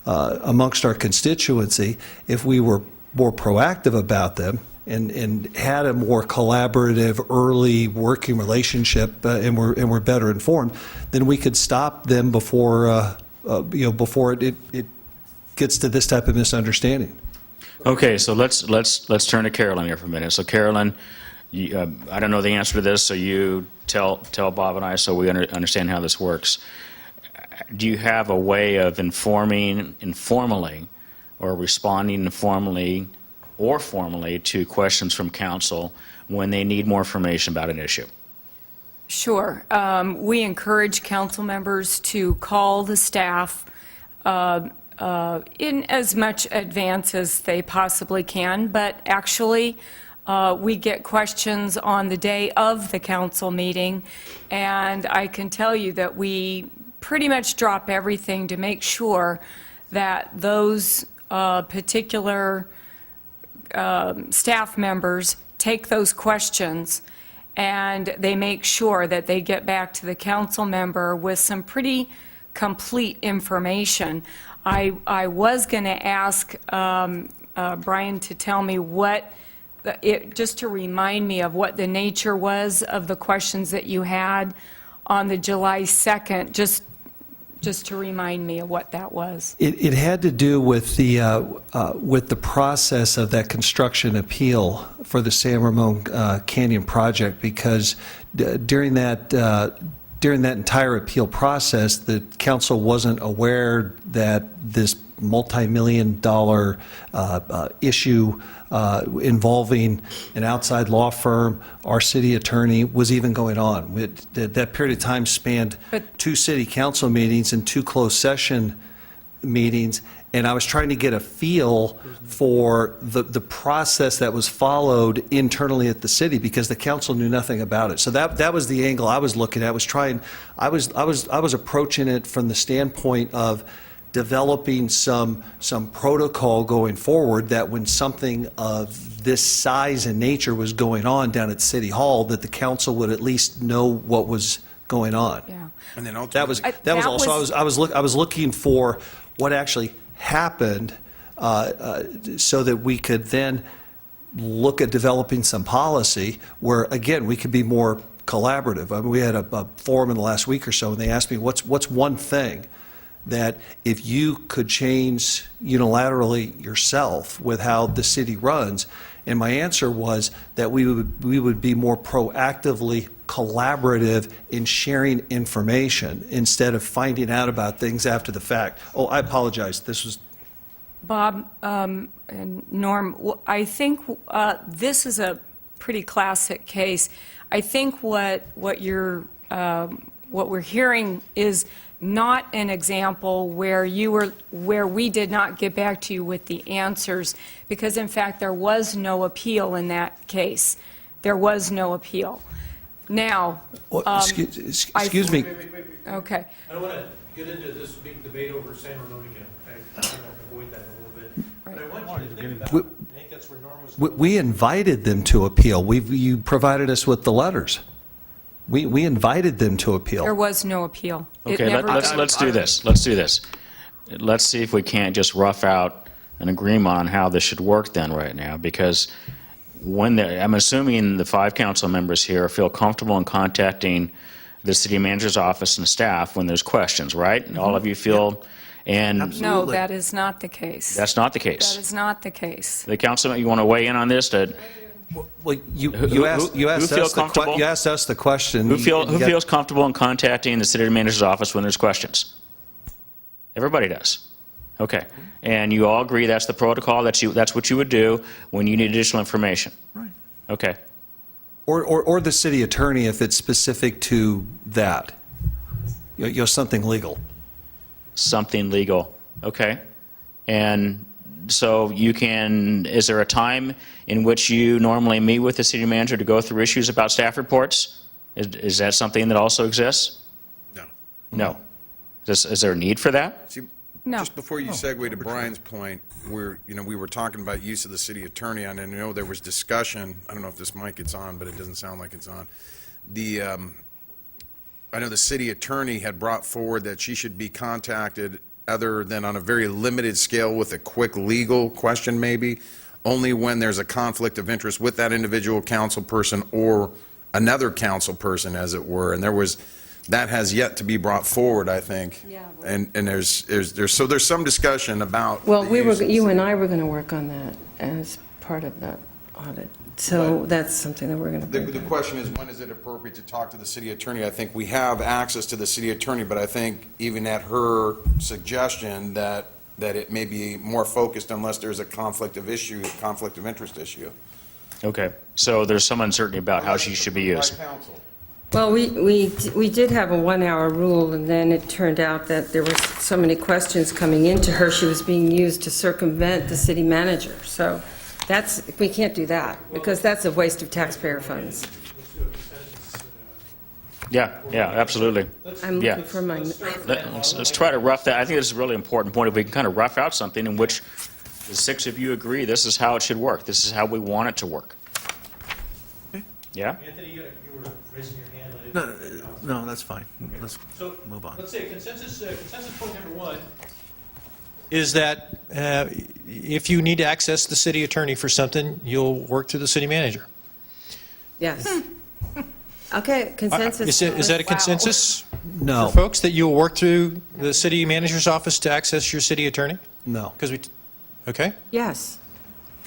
amongst our constituency, if we were more proactive about them and had a more collaborative early working relationship and we're better informed, then we could stop them before it gets to this type of misunderstanding. Okay, so let's turn to Carolyn here for a minute. So Carolyn, I don't know the answer to this, so you tell Bob and I so we understand how this works. Do you have a way of informing informally or responding informally or formally to questions from council when they need more information about an issue? Sure. We encourage council members to call the staff in as much advance as they possibly can, but actually, we get questions on the day of the council meeting, and I can tell you that we pretty much drop everything to make sure that those particular staff members take those questions and they make sure that they get back to the council member with some pretty complete information. I was going to ask Brian to tell me just to remind me of what the nature was of the questions that you had on the July 2nd, just to remind me of what that was. It had to do with the process of that construction appeal for the San Ramon Canyon project, because during that entire appeal process, the council wasn't aware that this multi-million-dollar issue involving an outside law firm, our city attorney, was even going on. That period of time spanned 2 city council meetings and 2 closed session meetings, and I was trying to get a feel for the process that was followed internally at the city, because the council knew nothing about it. So that was the angle I was looking at. I was approaching it from the standpoint of developing some protocol going forward, that when something of this size and nature was going on down at City Hall, that the council would at least know what was going on. Yeah. And then That was also, I was looking for what actually happened, so that we could then look at developing some policy where, again, we could be more collaborative. I mean, we had a forum in the last week or so, and they asked me, what's one thing that if you could change unilaterally yourself with how the city runs? And my answer was that we would be more proactively collaborative in sharing information instead of finding out about things after the fact. Oh, I apologize. This was... Bob and Norm, I think this is a pretty classic case. I think what we're hearing is not an example where we did not get back to you with the answers, because in fact there was no appeal in that case. There was no appeal. Now, excuse me. Okay. I don't want to get into this big debate over San Ramon again. I want to avoid that a little bit. But I want you to think about, I think that's where Norm was going. We invited them to appeal. You provided us with the letters. We invited them to appeal. There was no appeal. It Okay, never did. let's do this. Let's do this. Let's see if we can't just rough out an agreement on how this should work then right now, because I'm assuming the 5 council members here feel comfortable in contacting the city manager's office and staff when there's questions, right? And all of you feel, and No, that is not the case. that's not the case. That is not the case. The council, you want to weigh in on this? Well, you Who asked feel comfortable? you asked us the question. Who You got- feels comfortable in contacting the city manager's office when there's questions? Everybody does. Okay. And you all agree that's the protocol, that's what you would do when you need additional information? Right. Okay. Or the city attorney if it's specific to that. Something legal. Something legal. Okay. And so is there a time in which you normally meet with the city manager to go through issues about staff reports? Is that something that also exists? No. No. Is there a need for that? See, No. just before you segue to Brian's point, we were talking about use of the city attorney, and I know there was discussion, I don't know if this mic is on, but it doesn't sound like it's on. I know the city attorney had brought forward that she should be contacted other than on a very limited scale with a quick legal question maybe, only when there's a conflict of interest with that individual council person or another council person, as it were. And that has yet to be brought forward, I think. Yeah. And there's some discussion about. Well, the use of you and I were going to work on that as part of that audit. So that's something that we're going to The bring back. question is, when is it appropriate to talk to the city attorney? I think we have access to the city attorney, but I think even at her suggestion that it may be more focused unless there's a conflict of interest issue. Okay. So there's some uncertainty about how she should be used. Well, we did have a 1-hour rule, and then it turned out that there was so many questions coming into her, she was being used to circumvent the city manager. So We can't do that, because that's a waste of taxpayer funds. Yeah, absolutely. I'm Yeah. looking for my, Let's try to rough that. I think this is a really important point. If we can kind of rough out something in which the six of you agree, this is how it should work. This is how we want it to work. Yeah? Anthony, you were raising your hand. I didn't- No, that's fine. Let's So, move on. let's say consensus point number one is that if you need to access the city attorney for something, you'll work through the city manager. yes. Okay, consensus. Is that a consensus No, for folks, that you'll work through the city manager's office to access your city attorney? no. Okay? Yes,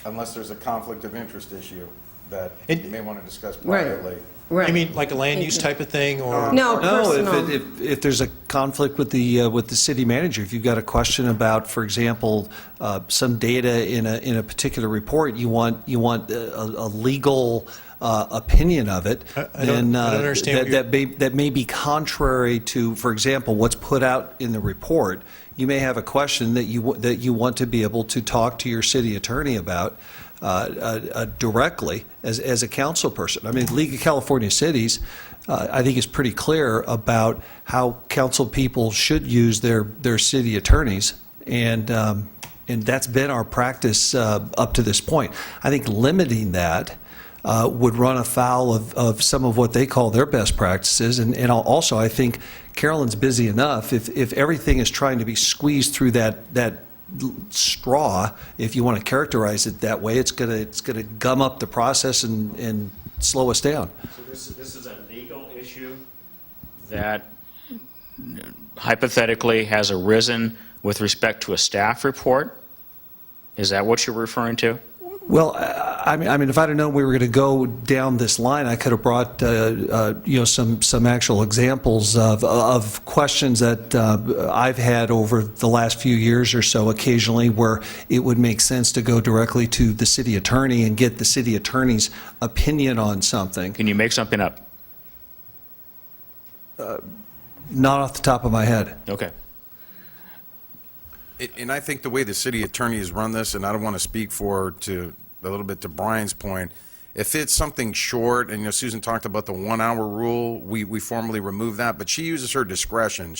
Unless there's a conflict of interest issue that And- you may want to discuss Right. privately. right. You mean like a land use type of thing, or? No, No, personal. if there's a conflict with the city manager, if you've got a question about, for example, some data in a particular report, you want a legal opinion of it, I don't then understand what that may be contrary to, for example, what's put out in the report. You may have a question that you want to be able to talk to your city attorney about directly as a council person. I mean, League of California Cities, I think is pretty clear about how council people should use their city attorneys, and that's been our practice up to this point. I think limiting that would run afoul of some of what they call their best practices, and also I think Carolyn's busy enough. If everything is trying to be squeezed through that straw, if you want to characterize it that way, it's gonna gum up the process and slow us down. So this is a legal issue that hypothetically has arisen with respect to a staff report? Is that what you're referring to? Well, I mean, if I'd have known we were going to go down this line, I could have brought, some actual examples of questions that I've had over the last few years or so occasionally, where it would make sense to go directly to the city attorney and get the city attorney's opinion on something. Can you make something up? Not off the top of my head. Okay. And I think the way the city attorney has run this, and I don't want to speak a little bit to Brian's point, if it's something short, and Susan talked about the 1 hour rule, we formally remove that, but she uses her discretion.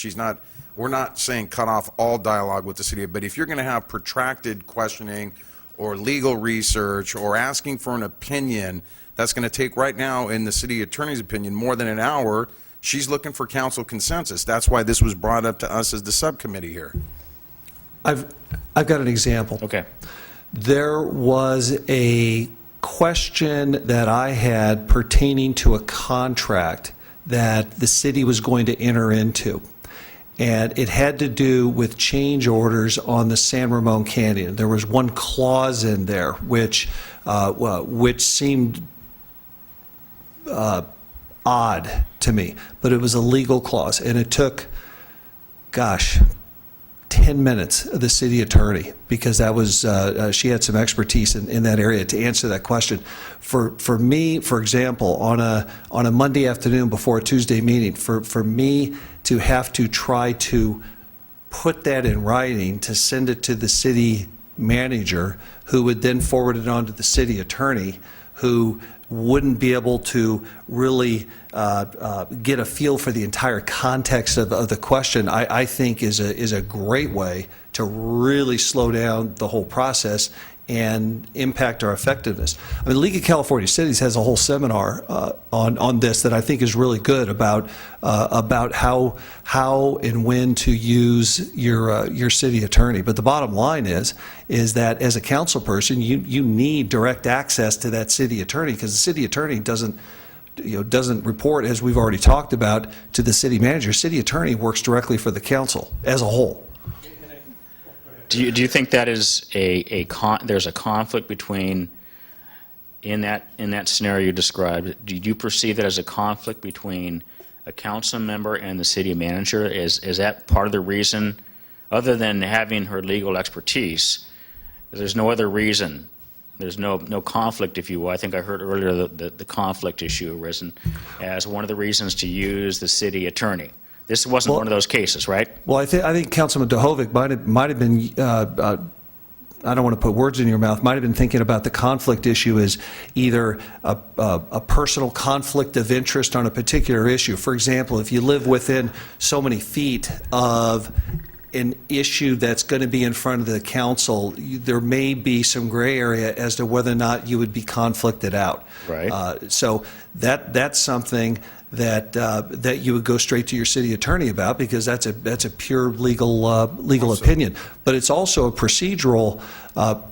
We're not saying cut off all dialogue with the city, but if you're going to have protracted questioning or legal research or asking for an opinion, that's going to take, right now, in the city attorney's opinion, more than an hour. She's looking for council consensus. That's why this was brought up to us as the subcommittee here. I've got an example. Okay. There was a question that I had pertaining to a contract that the city was going to enter into, and it had to do with change orders on the San Ramon Canyon. There was one clause in there which seemed odd to me, but it was a legal clause, and it took, 10 minutes of the city attorney, because that was she had some expertise in that area to answer that question. For me, for example, on a Monday afternoon before a Tuesday meeting, for me to have to try to put that in writing to send it to the city manager, who would then forward it on to the city attorney, who wouldn't be able to really get a feel for the entire context of the question, I think is a great way to really slow down the whole process and impact our effectiveness. I mean, League of California Cities has a whole seminar on this that I think is really good about how and when to use your city attorney. But the bottom line is that as a council person, you need direct access to that city attorney, because the city attorney doesn't report, as we've already talked about, to the city manager. City attorney works directly for the council as a whole. Do you think that is there's a conflict between, in that scenario you described, do you perceive that as a conflict between a council member and the city manager? Is that part of the reason, other than having her legal expertise, there's no other reason? There's no conflict, if you will. I think I heard earlier the conflict issue arisen as one of the reasons to use the city attorney. This wasn't one of those cases, right? Well, I think Councilman DeHovic might have been I don't want to put words in your mouth, might have been thinking about the conflict issue as either a personal conflict of interest on a particular issue. For example, if you live within so many feet of an issue that's going to be in front of the council, there may be some gray area as to whether or not you would be conflicted out. Right. So that's something that you would go straight to your city attorney about, because that's a pure legal opinion. But it's also a procedural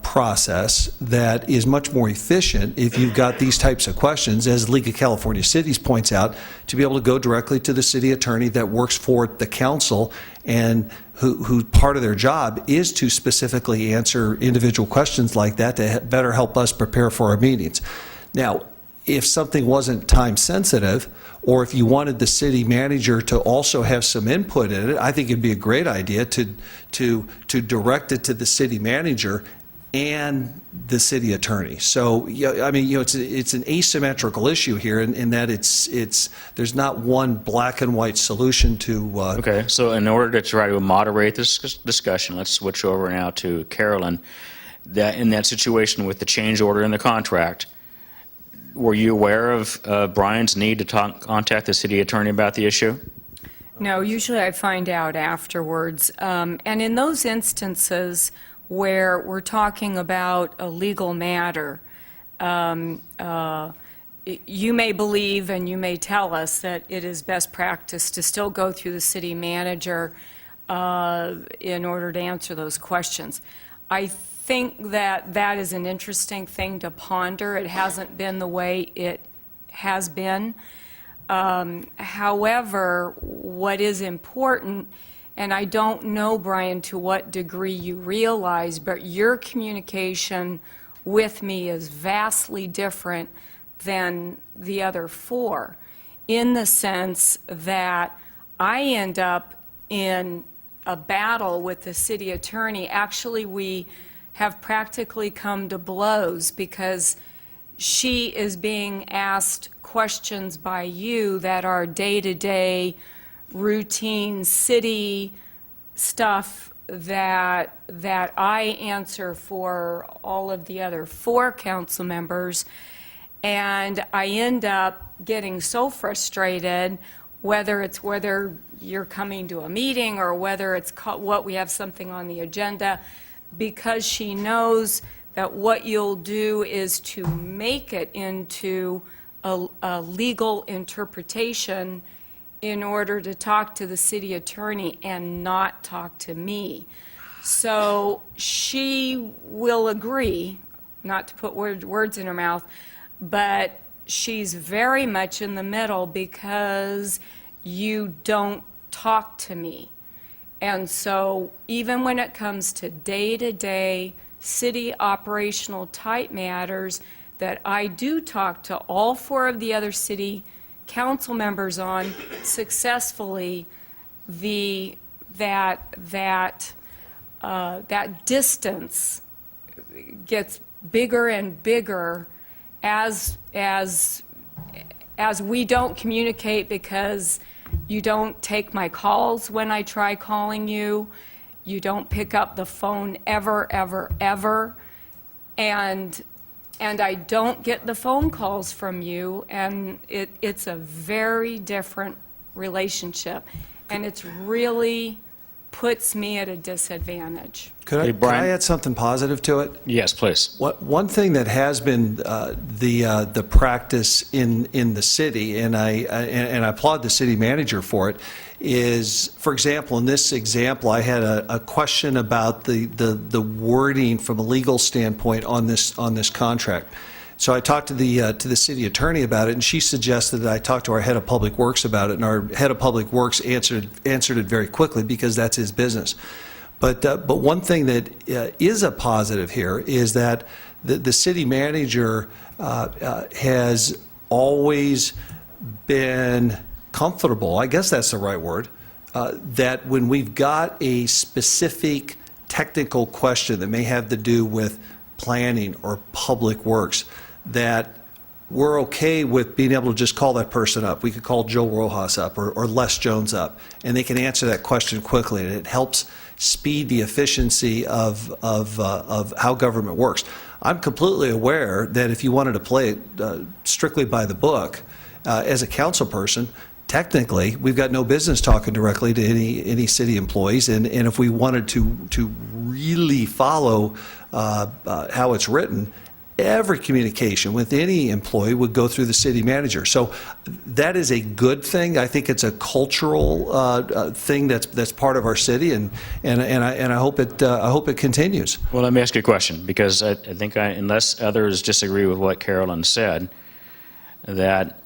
process that is much more efficient if you've got these types of questions, as League of California Cities points out, to be able to go directly to the city attorney that works for the council and who part of their job is to specifically answer individual questions like that to better help us prepare for our meetings. Now, if something wasn't time sensitive, or if you wanted the city manager to also have some input in it, I think it'd be a great idea to direct it to the city manager and the city attorney. So, yeah, I mean, it's an asymmetrical issue here in that there's not one black and white solution to. Okay, so in order to try to moderate this discussion, let's switch over now to Carolyn. That in that situation with the change order in the contract, were you aware of Brian's need to contact the city attorney about the issue? No, usually I find out afterwards. And in those instances where we're talking about a legal matter, you may believe and you may tell us that it is best practice to still go through the city manager in order to answer those questions. I think that is an interesting thing to ponder. It hasn't been the way it has been. However, what is important, and I don't know, Brian, to what degree you realize, but your communication with me is vastly different than the other four, in the sense that I end up in a battle with the city attorney. Actually, we have practically come to blows because she is being asked questions by you that are day-to-day, routine city stuff that I answer for all of the other four council members. And I end up getting so frustrated, whether you're coming to a meeting or whether it's what we have something on the agenda, because she knows that what you'll do is to make it into a legal interpretation in order to talk to the city attorney and not talk to me. So she will agree, not to put words in her mouth, but she's very much in the middle because you don't talk to me. And so even when it comes to day-to-day city operational type matters that I do talk to all four of the other city council members on successfully, that distance gets bigger and bigger as we don't communicate, because you don't take my calls when I try calling you. You don't pick up the phone ever, ever, ever. And I don't get the phone calls from you, and it's a very different relationship. And it's really puts me at a disadvantage. Could Hey, I Brian? add something positive to it? Yes, please. One thing that has been the practice in the city, and I applaud the city manager for it, is, for example, in this example, I had a question about the wording from a legal standpoint on this contract. So I talked to the city attorney about it, and she suggested that I talk to our head of public works about it, and our head of public works answered it very quickly, because that's his business. But one thing that is a positive here is that the city manager has always been comfortable, I guess that's the right word, that when we've got a specific technical question that may have to do with planning or public works, that we're okay with being able to just call that person up. We could call Joe Rojas up or Les Jones up, and they can answer that question quickly, and it helps speed the efficiency of how government works. I'm completely aware that if you wanted to play it strictly by the book, as a council person, technically, we've got no business talking directly to any city employees, and if we wanted to really follow how it's written, every communication with any employee would go through the city manager. So that is a good thing. I think it's a cultural thing that's part of our city, and I hope it continues. Well, let me ask you a question, because I think, unless others disagree with what Carolyn said, that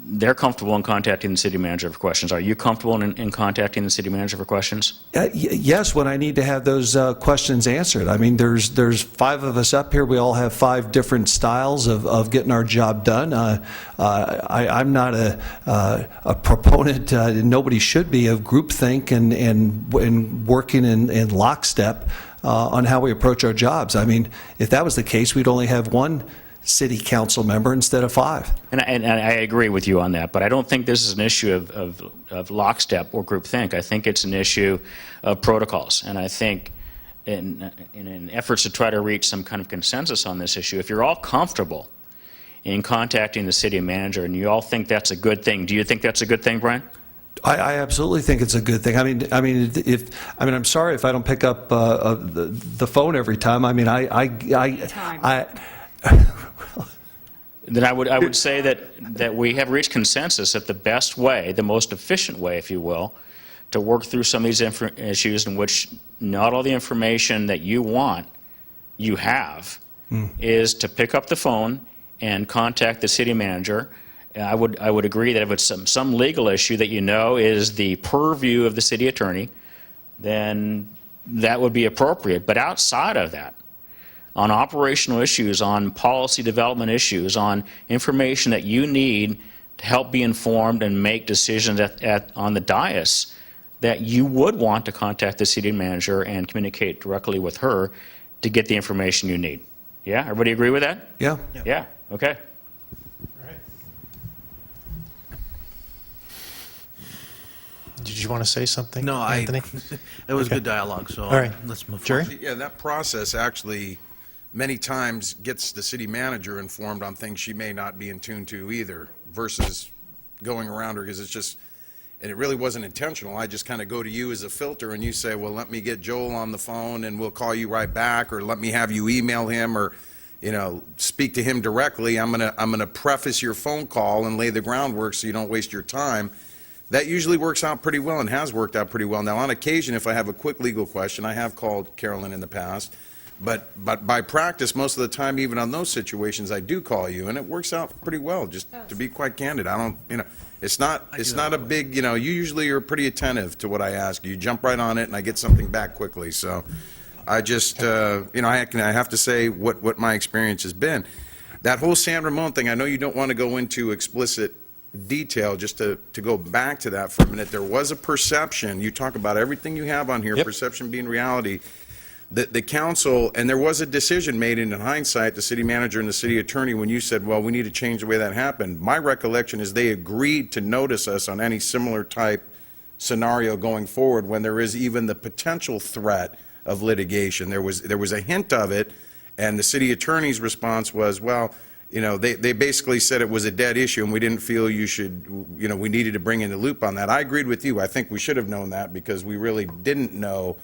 they're comfortable in contacting the city manager for questions. Are you comfortable in contacting the city manager for questions? Yes, when I need to have those questions answered. I mean, there's 5 of us up here. We all have 5 different styles of getting our job done. I'm not a proponent, nobody should be, of groupthink and working in lockstep on how we approach our jobs. I mean, if that was the case, we'd only have 1 city council member instead of 5. And I agree with you on that, but I don't think this is an issue of lockstep or groupthink. I think it's an issue of protocols. And I think in efforts to try to reach some kind of consensus on this issue, if you're all comfortable in contacting the city manager and you all think that's a good thing, do you think that's a good thing, Brian? I absolutely think it's a good thing. I mean, I'm sorry if I don't pick up the phone every time. I mean, Then I would say that we have reached consensus that the best way, the most efficient way, if you will, to work through some of these issues in which not all the information that you want, you have, is to pick up the phone and contact the city manager. I would agree that if it's some legal issue that you know is the purview of the city attorney, then that would be appropriate. But outside of that, on operational issues, on policy development issues, on information that you need to help be informed and make decisions on the dais, that you would want to contact the city manager and communicate directly with her to get the information you need. Yeah? Everybody agree with that? Yeah. Yeah. Okay. All right. Did you want to say something, No, Anthony? It was Okay. good dialogue, so All right. let's move Jerry? forward. Yeah, that process actually many times gets the city manager informed on things she may not be in tune to either, versus going around her, because it's just, and it really wasn't intentional. I just kind of go to you as a filter and you say, well, let me get Joel on the phone and we'll call you right back, or let me have you email him, or, you know, speak to him directly. I'm gonna preface your phone call and lay the groundwork so you don't waste your time. That usually works out pretty well and has worked out pretty well. Now, on occasion, if I have a quick legal question, I have called Carolyn in the past, but by practice, most of the time, even on those situations, I do call you, and it works out pretty well, just to be quite candid. I don't, you know, it's not a big, you know, you usually are pretty attentive to what I ask. You jump right on it, and I get something back quickly. So I just, you know, I have to say what my experience has been. That whole San Ramon thing, I know you don't want to go into explicit detail, just to go back to that for a minute. There was a perception, you talk about everything you have on here, Yep. Perception being reality. The council, and there was a decision made in hindsight, the city manager and the city attorney, when you said, well, we need to change the way that happened. My recollection is they agreed to notice us on any similar type scenario going forward when there is even the potential threat of litigation. There was a hint of it, and the city attorney's response was, well, you know, they basically said it was a dead issue and we didn't feel you should, you know, we needed to bring in the loop on that. I agreed with you. I think we should have known that, because we really didn't know,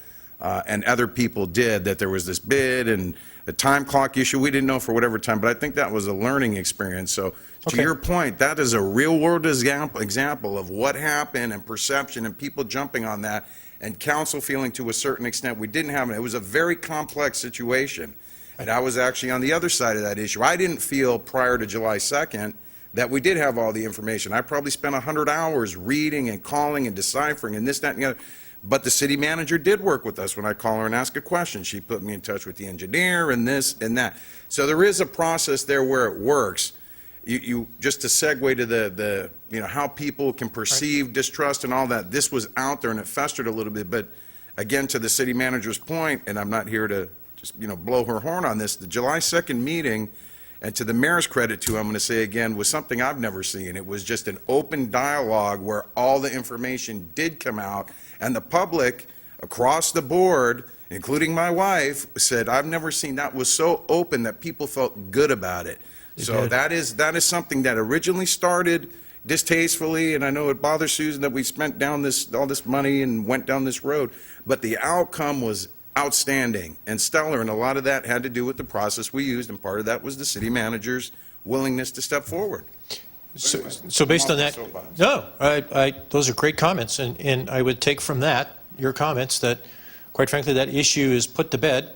and other people did, that there was this bid and a time clock issue. We didn't know for whatever time, but I think that was a learning experience. So to Okay. your point, that is a real world example of what happened, and perception and people jumping on that, and council feeling to a certain extent we didn't have it. It was a very complex situation. And I was actually on the other side of that issue. I didn't feel prior to July 2nd that we did have all the information. I probably spent 100 hours reading and calling and deciphering and this, that, and the other. But the city manager did work with us when I call her and ask a question. She put me in touch with the engineer and this and that. So there is a process there where it works. You just to segue to the you know, how people can perceive distrust and all that. This was out there and it festered a little bit. But again, to the city manager's point, and I'm not here to just, you know, blow her horn on this, the July 2nd meeting, and to the mayor's credit too, I'm going to say again, was something I've never seen. It was just an open dialogue where all the information did come out, and the public across the board, including my wife, said, I've never seen, that was so open that people felt good about it. So that is something that originally started distastefully, and I know it bothers Susan that we spent all this money and went down this road, but the outcome was outstanding and stellar, and a lot of that had to do with the process we used, and part of that was the city manager's willingness to step forward. So based on that, no, those are great comments, and I would take from that, your comments, that quite frankly, that issue is put to bed.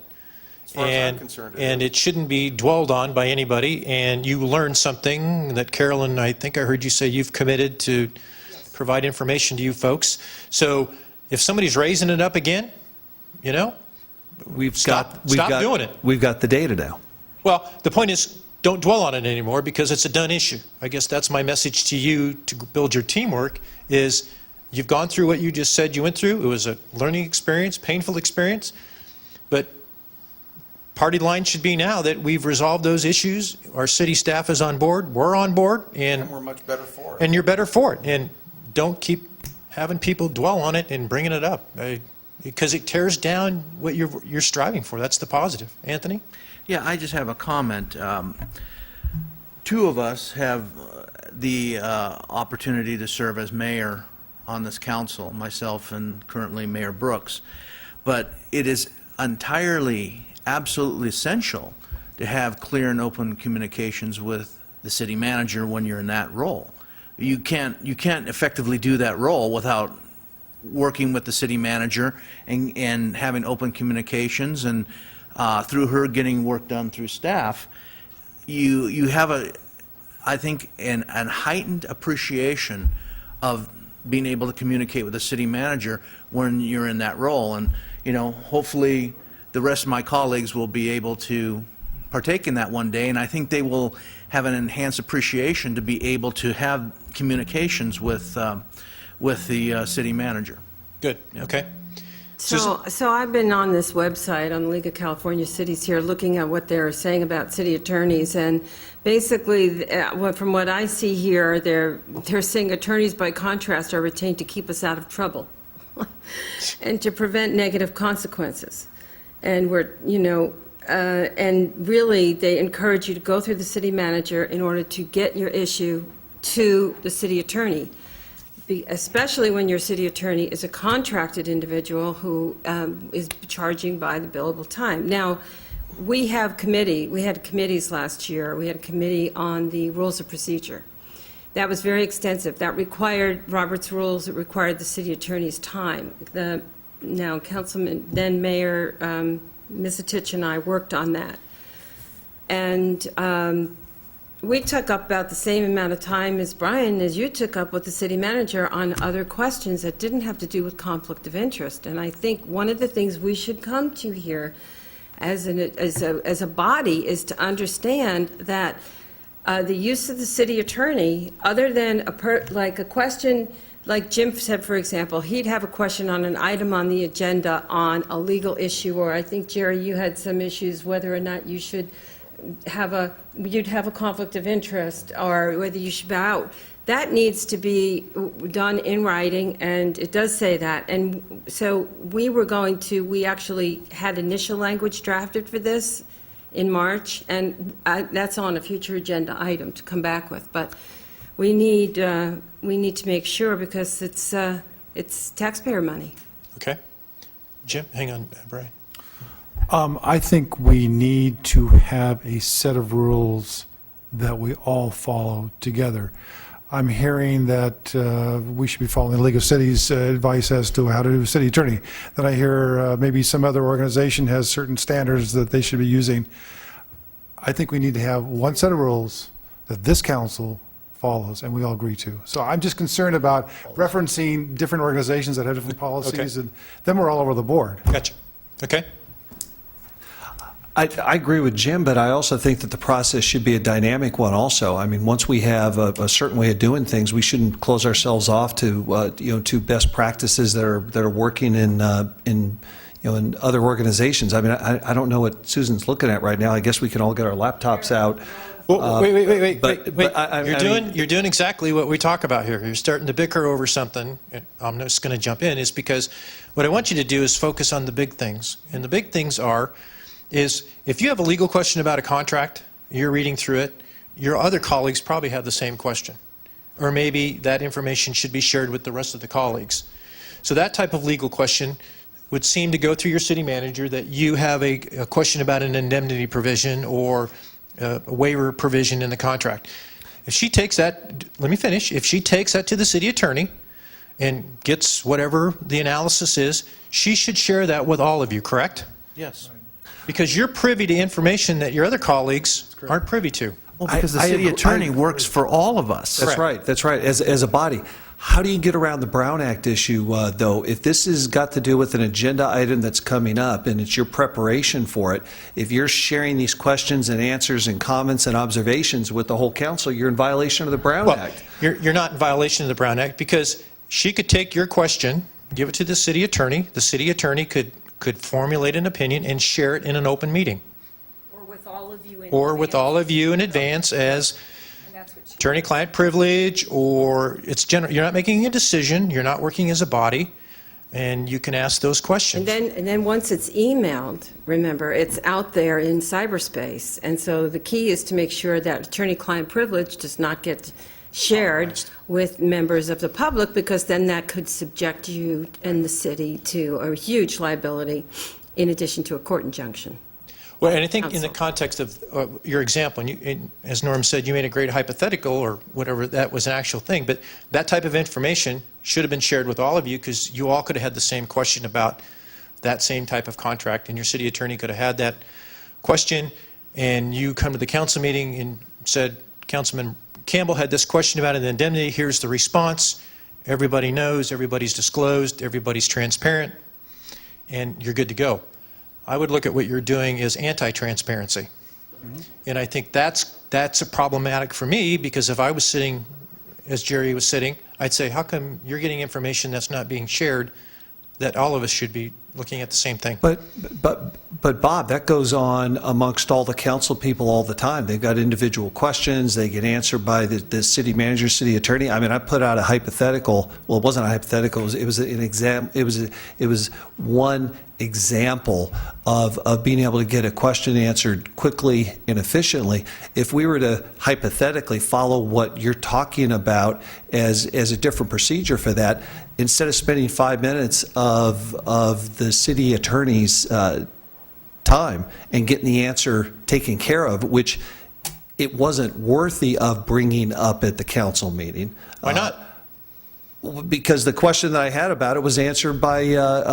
As far as I'm concerned, And it shouldn't be dwelled on by anybody, and you learned something that Carolyn, I think I heard you say you've committed to provide information to you folks. So if somebody's raising it up again, you know, stop doing it. We've got the data now. Well, the point is, don't dwell on it anymore because it's a done issue. I guess that's my message to you to build your teamwork is you've gone through what you just said you went through. It was a learning experience, painful experience, but party line should be now that we've resolved those issues. Our city staff is on board. We're on board. And we're much better for it. And you're better for it. And don't keep having people dwell on it and bringing it up because it tears down what you're striving for. That's the positive. Anthony? Yeah, I just have a comment. Two of us have the opportunity to serve as mayor on this council, myself and currently Mayor Brooks. But it is entirely, absolutely essential to have clear and open communications with the city manager when you're in that role. You can't effectively do that role without working with the city manager and having open communications, and through her getting work done through staff, you have I think an heightened appreciation of being able to communicate with the city manager when you're in that role. And hopefully the rest of my colleagues will be able to partake in that one day, and I think they will have an enhanced appreciation to be able to have communications with the city manager. Good. Okay. So I've been on this website, on the League of California Cities here, looking at what they're saying about city attorneys, and basically, from what I see here, they're saying attorneys, by contrast, are retained to keep us out of trouble and to prevent negative consequences. And and really, they encourage you to go through the city manager in order to get your issue to the city attorney, especially when your city attorney is a contracted individual who is charging by the billable time. Now, we had committees last year. We had a committee on the rules of procedure. That was very extensive. That required Robert's rules. It required the city attorney's time. Now, Councilman, then Mayor Misitich and I worked on that. And we took up about the same amount of time as Brian, as you took up with the city manager on other questions that didn't have to do with conflict of interest. And I think one of the things we should come to here as a body is to understand that the use of the city attorney, other than like a question, like Jim said, for example, he'd have a question on an item on the agenda on a legal issue, or I think, Jerry, you had some issues whether or not you should you'd have a conflict of interest, or whether you should bow out. That needs to be done in writing, and it does say that. And so we actually had initial language drafted for this in March, and that's on a future agenda item to come back with. But we need to make sure, because it's taxpayer money. Okay. Jim, hang on, Brian. I think we need to have a set of rules that we all follow together. I'm hearing that we should be following the League of Cities advice as to how to do a city attorney. Then I hear maybe some other organization has certain standards that they should be using. I think we need to have one set of rules that this council follows and we all agree to. So I'm just concerned about referencing different organizations that have different policies, and then we're all over the board. Gotcha. Okay. I agree with Jim, but I also think that the process should be a dynamic one also. I mean, once we have a certain way of doing things, we shouldn't close ourselves off to, to best practices that are working in other organizations. I mean, I don't know what Susan's looking at right now. I guess we can all get our laptops out Well, wait. I You're doing exactly what we talk about here. You're starting to bicker over something, and I'm just going to jump in, is because what I want you to do is focus on the big things. And the big things is if you have a legal question about a contract, you're reading through it, your other colleagues probably have the same question. Or maybe that information should be shared with the rest of the colleagues. So that type of legal question would seem to go through your city manager, that you have a question about an indemnity provision or a waiver provision in the contract. If she takes that, let me finish, if she takes that to the city attorney and gets whatever the analysis is, she should share that with all of you, correct? Yes. Because you're privy to information that your other colleagues aren't privy to. Well, because the city attorney works for all of us. That's right, that's right, as a body. How do you get around the Brown Act issue, though? If this has got to do with an agenda item that's coming up and it's your preparation for it, if you're sharing these questions and answers and comments and observations with the whole council, you're in violation of the Brown Act. You're not in violation of the Brown Act, because she could take your question, give it to the city attorney could formulate an opinion and share it in an open meeting. Or with all of you in advance as And that's what she- attorney-client privilege, or you're not making a decision, you're not working as a body, and you can ask those questions. And then once it's emailed, remember, it's out there in cyberspace. And so the key is to make sure that attorney-client privilege does not get shared with members of the public, because then that could subject you and the city to a huge liability in addition to a court injunction. Well, and I think in the Counsel. context of your example, and as Norm said, you made a great hypothetical, or whatever, that was an actual thing, but that type of information should have been shared with all of you, because you all could have had the same question about that same type of contract, and your city attorney could have had that question, and you come to the council meeting and said, Councilman Campbell had this question about an indemnity, here's the response, everybody knows, everybody's disclosed, everybody's transparent, and you're good to go. I would look at what you're doing as anti-transparency. And I think that's a problematic for me, because if I was sitting, as Jerry was sitting, I'd say, how come you're getting information that's not being shared, that all of us should be looking at the same thing? But Bob, that goes on amongst all the council people all the time. They've got individual questions, they get answered by the city manager, city attorney. I mean, I put out a hypothetical, well, it wasn't a hypothetical, it was an exam, it was one example of being able to get a question answered quickly and efficiently. If we were to hypothetically follow what you're talking about as a different procedure for that, instead of spending 5 minutes of the city attorney's time and getting the answer taken care of, which it wasn't worthy of bringing up at the council meeting. Why not? Because the question that I had about it was answered by the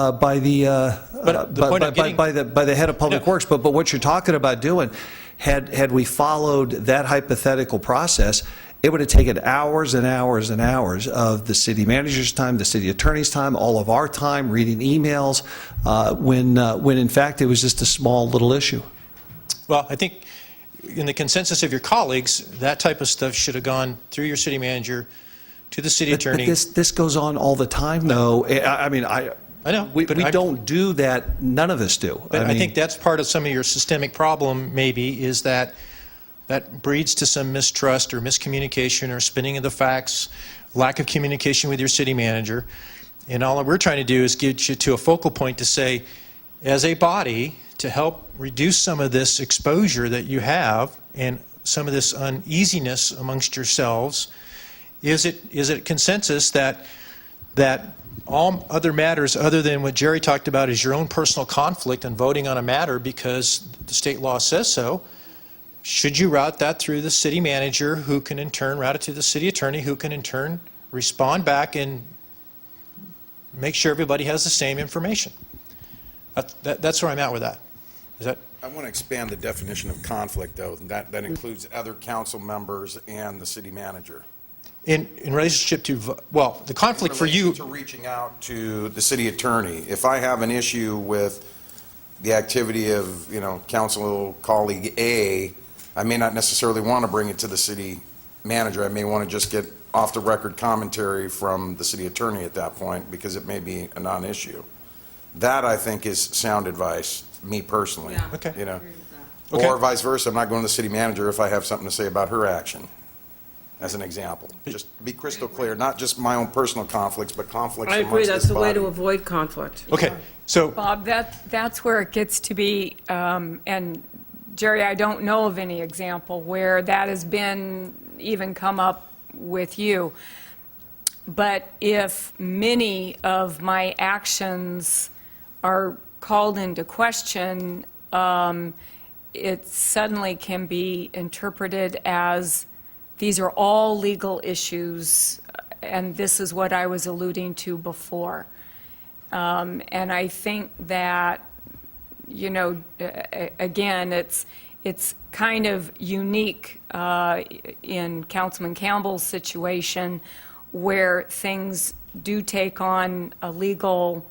head of Public Works. But what you're talking about doing, had we followed that hypothetical process, it would have taken hours and hours and hours of the city manager's time, the city attorney's time, all of our time reading emails, when in fact it was just a small little issue. Well, I think in the consensus of your colleagues, that type of stuff should have gone through your city manager to the city attorney. But this goes on all the time, though. I mean, I know, we but don't do that. None of us do. But I mean, think that's part of some of your systemic problem, maybe, is that breeds to some mistrust or miscommunication or spinning of the facts, lack of communication with your city manager. And all we're trying to do is get you to a focal point to say, as a body, to help reduce some of this exposure that you have and some of this uneasiness amongst yourselves, is it consensus that all other matters other than what Jerry talked about is your own personal conflict and voting on a matter because the state law says so, should you route that through the city manager, who can in turn route it to the city attorney, who can in turn respond back and make sure everybody has the same information? That's where I'm at with that. Is that? I want to expand the definition of conflict, though. That includes other council members and the city manager. In relationship to, well, the conflict for you. In relation to reaching out to the city attorney. If I have an issue with the activity of, council colleague A, I may not necessarily want to bring it to the city manager. I may want to just get off-the-record commentary from the city attorney at that point, because it may be a non-issue. That, I think, is sound advice, me personally. Yeah. Okay. Okay. Or vice versa, I'm not going to the city manager if I have something to say about her action, as an example. Just to be crystal clear, not just my own personal conflicts, but conflicts I amongst agree, this that's the way body. to avoid conflict. Okay, so, Bob, that's where it gets to be, and Jerry, I don't know of any example where that has been even come up with you. But if many of my actions are called into question, it suddenly can be interpreted as these are all legal issues, and this is what I was alluding to before. And I think that, you know, again, it's kind of unique in Councilman Campbell's situation where things do take on a legal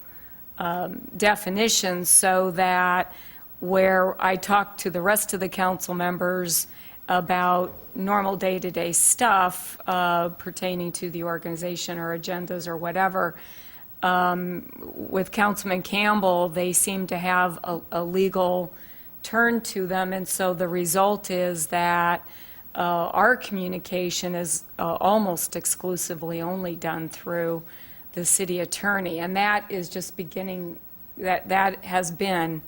definition, so that where I talk to the rest of the council members about normal day-to-day stuff pertaining to the organization or agendas or whatever, with Councilman Campbell, they seem to have a legal turn to them, and so the result is that our communication is almost exclusively only done through the city attorney, and that is just beginning, that has been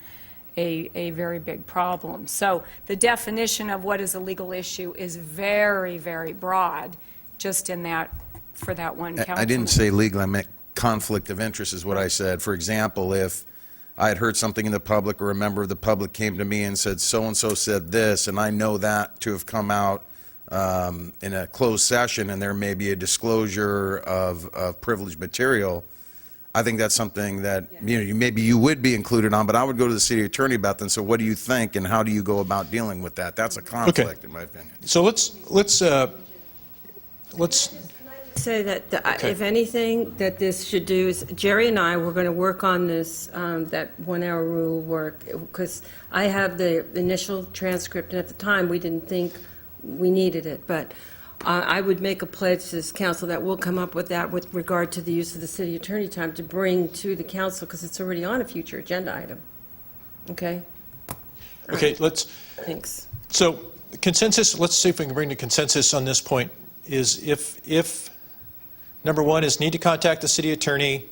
a very big problem. So the definition of what is a legal issue is very, very broad, just in that, for that one councilman. I didn't say legal, I meant conflict of interest is what I said. For example, if I had heard something in the public or a member of the public came to me and said, so-and-so said this, and I know that to have come out in a closed session, and there may be a disclosure of privileged material, I think that's something that, you know, maybe you would be included on, but I would go to the city attorney about that and say, what do you think, and how do you go about dealing with that? That's a conflict, in my opinion. so let's Say that, Okay. if anything, that this should do is, Jerry and I, we're going to work on this, that 1 hour rule work, because I have the initial transcript, and at the time, we didn't think we needed it, but I would make a pledge to this council that we'll come up with that with regard to the use of the city attorney time to bring to the council, because it's already on a future agenda item. Okay? Okay, Thanks. so consensus, let's see if we can bring to consensus on this point, is if number one is need to contact the city attorney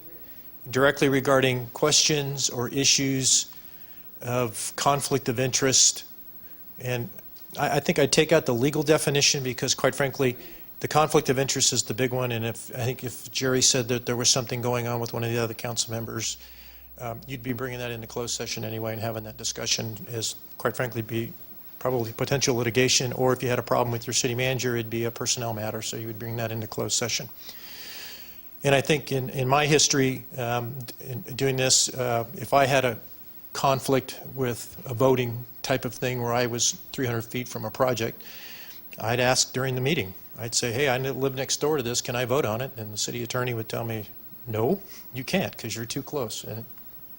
directly regarding questions or issues of conflict of interest. And I think I'd take out the legal definition because, quite frankly, the conflict of interest is the big one. And I think if Jerry said that there was something going on with one of the other council members, you'd be bringing that into closed session anyway and having that discussion as, quite frankly, be probably potential litigation. Or if you had a problem with your city manager, it'd be a personnel matter. So you would bring that into closed session. And I think in my history in doing this, if I had a conflict with a voting type of thing where I was 300 feet from a project, I'd ask during the meeting. I'd say, hey, I live next door to this, can I vote on it? And the city attorney would tell me, no, you can't because you're too close. And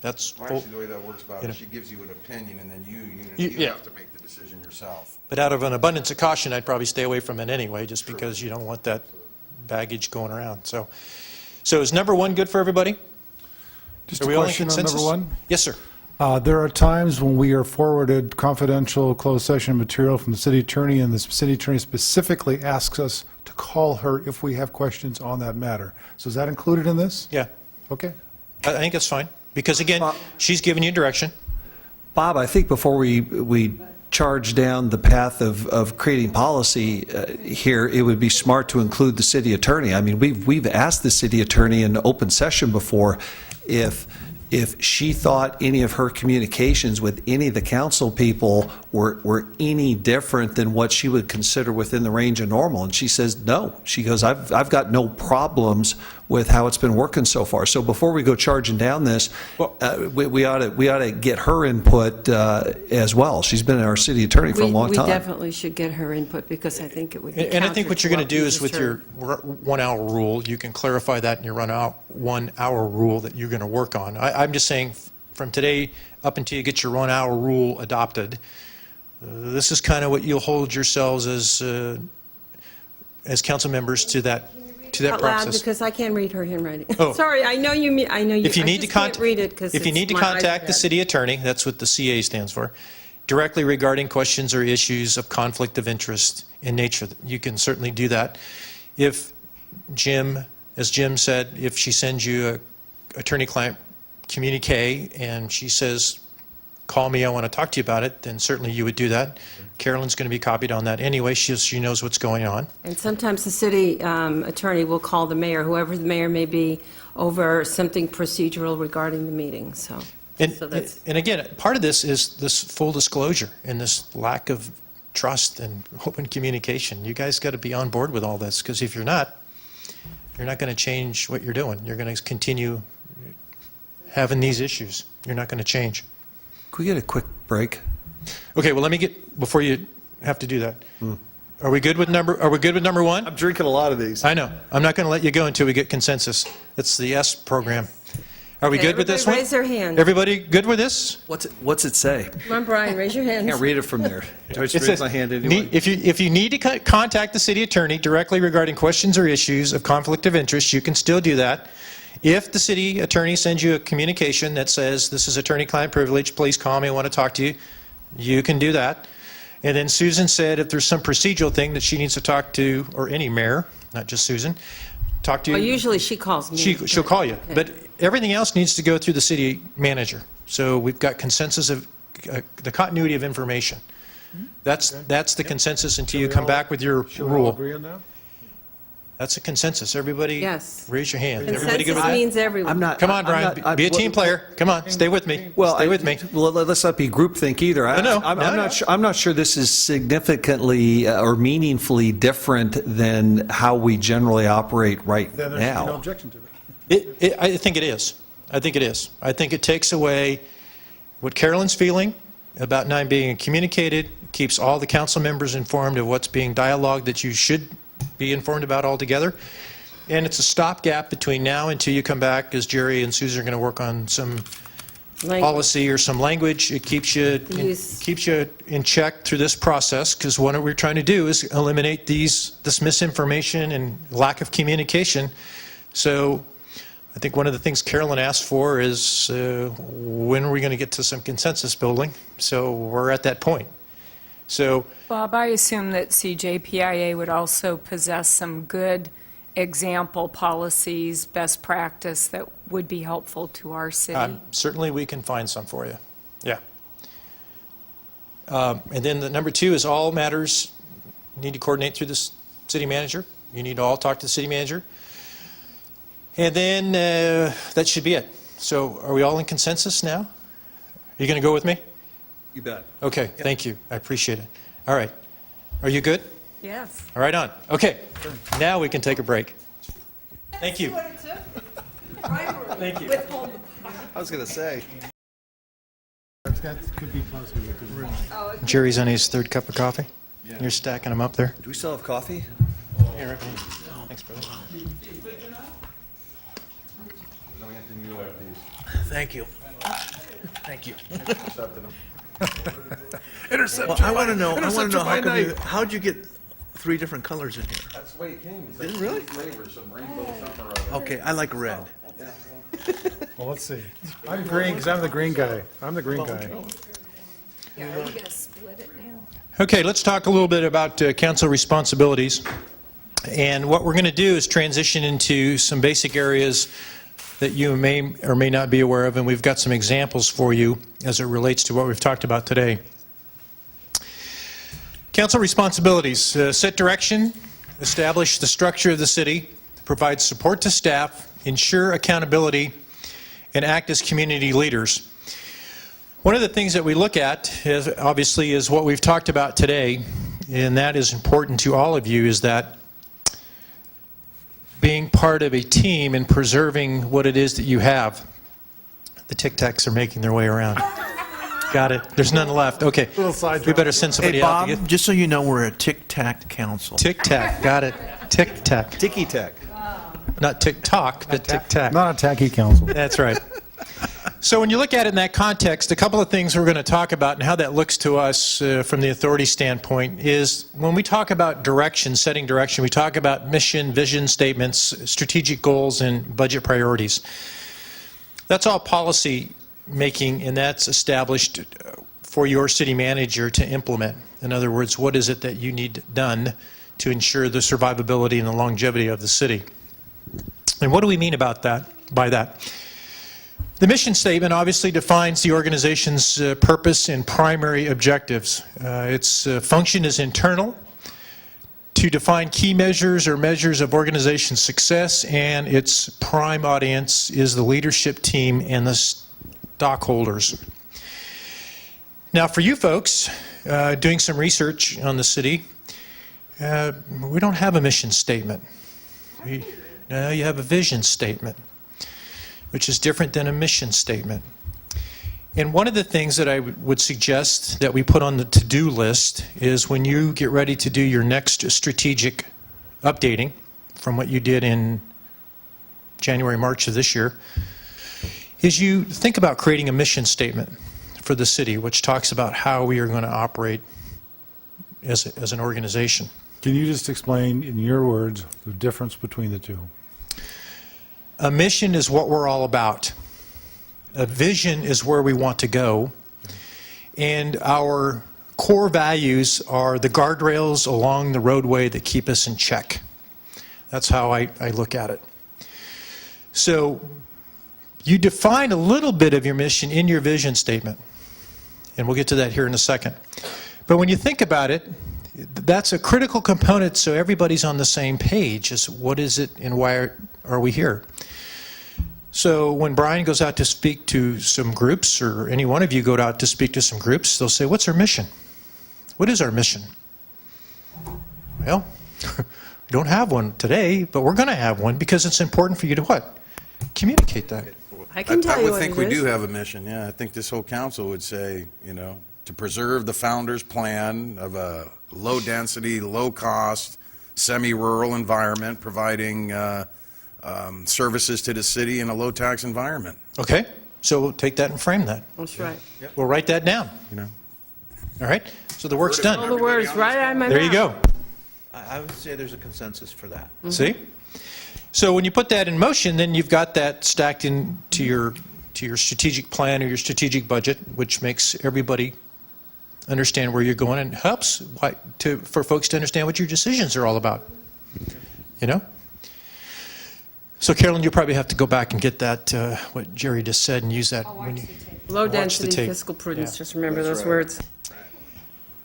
that's Well, actually, the way that works, Bob, You know. is she gives you an opinion, and then You- you yeah. have to make the decision yourself. But out of an abundance of caution, I'd probably stay away from it anyway, just because you don't want that baggage going around. So is number one good for everybody? Just Are a we all in question on consensus? number one. Yes, sir. There are times when we are forwarded confidential closed session material from the city attorney, and the city attorney specifically asks us to call her if we have questions on that matter. So is that included in this? Yeah, Okay. I think that's fine. Because again, she's giving you direction. Bob, I think before we charge down the path of creating policy here, it would be smart to include the city attorney. I mean, we've asked the city attorney in open session before if she thought any of her communications with any of the council people were any different than what she would consider within the range of normal. And she says, no. She goes, I've got no problems with how it's been working so far. So before we go charging down this, we ought to get her input as well. She's been our city attorney for a long time. We definitely should get her input, because I think it would be And I think what you're going to do counter is with we your just heard. 1 hour rule, you can clarify that in your 1 hour rule that you're going to work on. I'm just saying from today up until you get your 1 hour rule adopted, this is kind of what you'll hold yourselves as council members to that Out loud, process. because I can't read her handwriting. Oh. Sorry, I know you If you I need to just can't read it because if you need to contact the city attorney, that's what the CA stands for. directly regarding questions or issues of conflict of interest in nature. You can certainly do that. If Jim, as Jim said, if she sends you a attorney-client communique and she says, call me, I want to talk to you about it, then certainly you would do that. Carolyn's going to be copied on that anyway. She knows what's going on. And sometimes the city attorney will call the mayor, whoever the mayor may be, over something procedural regarding the meeting, so. And, So that's- and again, part of this is this full disclosure and this lack of trust and open communication. You guys got to be on board with all this, because if you're not going to change what you're doing. You're going to continue having these issues. You're not going to change. Could we get a quick break? Okay, well, let me get, before you have to do that, are we good with number one? I'm drinking a lot of these. I know. I'm not going to let you go until we get consensus. It's the S program. Are we Okay, good with this one? everybody raise their hand. Everybody good with this? What's it say? Come on, Brian, raise your hands. Can't read it from there. Do I It just raise says, my hand anyway? if you need to contact the city attorney directly regarding questions or issues of conflict of interest, you can still do that. If the city attorney sends you a communication that says, this is attorney-client privilege, please call me, I want to talk to you, you can do that. And then Susan said if there's some procedural thing that she needs to talk to, or any mayor, not just Susan, talk to you. Well, usually she calls me. She'll call you. Okay. But everything else needs to go through the city manager. So we've got consensus of, the continuity of information. That's the consensus until you come back with your Should we all rule. agree on that? That's a consensus. Everybody, Yes. raise your hand. Everybody good Consensus with that? means everyone. I'm not. Come on, I'm Brian, not- be a team player. Come on, stay with me. Well, Stay with me. Well, let's not be groupthink either. No. I'm not sure this is significantly or meaningfully different than how we generally operate right Then there should be no now. objection to it. I think it is. I think it is. I think it takes away what Carolyn's feeling about not being communicated, keeps all the council members informed of what's being dialogued that you should be informed about altogether. And it's a stopgap between now until you come back, as Jerry and Susan are going to work on some policy or some language. It keeps you, Yes. keeps you in check through this process, because what we're trying to do is eliminate this misinformation and lack of communication. So I think one of the things Carolyn asked for is when are we going to get to some consensus building? So we're at that point. So Bob, I assume that CJPIA would also possess some good example policies, best practice that would be helpful to our city. certainly we can find some for you. Yeah. And then the number two is all matters need to coordinate through the city manager. You need to all talk to the city manager. And then that should be it. So are we all in consensus now? Are you going to go with me? You bet. Okay, thank you. I appreciate it. All right. Are you good? Yes. All right, on. Okay, now we can take a break. Thank you. Thank you. I was going to say. That could be possible. Jerry's on his third cup of coffee. You're stacking them up there. Do we still have coffee? Here, everyone. Thanks, brother. Thank you. Thank you. Well, I want to know how'd you get 3 different colors in here? That's the way it came. Did it really? Flavor, some rainbow, something or other. Okay, I like red. Well, let's see. I'm green, because I'm the green guy. I'm the green guy. Yeah, are we going to split it now? Okay, let's talk a little bit about council responsibilities. And what we're going to do is transition into some basic areas that you may or may not be aware of, and we've got some examples for you as it relates to what we've talked about today. Council responsibilities: set direction, establish the structure of the city, provide support to staff, ensure accountability, and act as community leaders. One of the things that we look at is obviously is what we've talked about today, and that is important to all of you, is that being part of a team and preserving what it is that you have. The Tic Tacs are making their way around. Got it. There's none left. Okay. We better send somebody Hey, out Bob, to get just so you know, we're a tic-tac council. Tic Tac. Got it. Tic Tac. Ticky tack. Not Tic Toc, but Tic Tac. Not a tacky council. That's right. So when you look at it in that context, a couple of things we're going to talk about and how that looks to us from the authority standpoint is when we talk about direction, setting direction, we talk about mission, vision statements, strategic goals, and budget priorities. That's all policy making, and that's established for your city manager to implement? In other words, what is it that you need done to ensure the survivability and the longevity of the city? And what do we mean about that, by that? The mission statement obviously defines the organization's purpose and primary objectives. Its function is internal, to define key measures or measures of organization success, and its prime audience is the leadership team and the stockholders. Now, for you folks doing some research on the city, we don't have a mission statement. You have a vision statement, which is different than a mission statement. And one of the things that I would suggest that we put on the to-do list is when you get ready to do your next strategic updating from what you did in January, March of this year, is you think about creating a mission statement for the city, which talks about how we are going to operate as an organization. Can you just explain, in your words, the difference between the two? A mission is what we're all about. A vision is where we want to go. And our core values are the guardrails along the roadway that keep us in check. That's how I look at it. So you define a little bit of your mission in your vision statement. And we'll get to that here in a second. But when you think about it, that's a critical component so everybody's on the same page as what is it and why are we here. So when Brian goes out to speak to some groups, or any one of you go out to speak to some groups, they'll say, what's our mission? What is our mission? Well, we don't have one today, but we're going to have one because it's important for you to what? Communicate that. I can tell you I would what think it we is. do have a mission, yeah. I think this whole council would say, to preserve the founder's plan of a low-density, low-cost, semi-rural environment, providing services to the city in a low-tax environment. Okay, so we'll take that and frame that. That's right. We'll write that down. All right, so the work's All done. the words right out of my mouth. There you go. I would say there's a consensus for that. See? So when you put that in motion, then you've got that stacked into your strategic plan or your strategic budget, which makes everybody understand where you're going and helps for folks to understand what your decisions are all about. So Carolyn, you'll probably have to go back and get that, what Jerry just said, and use that. When you, Low watch the density tape. fiscal prudence, Yeah. just remember those words.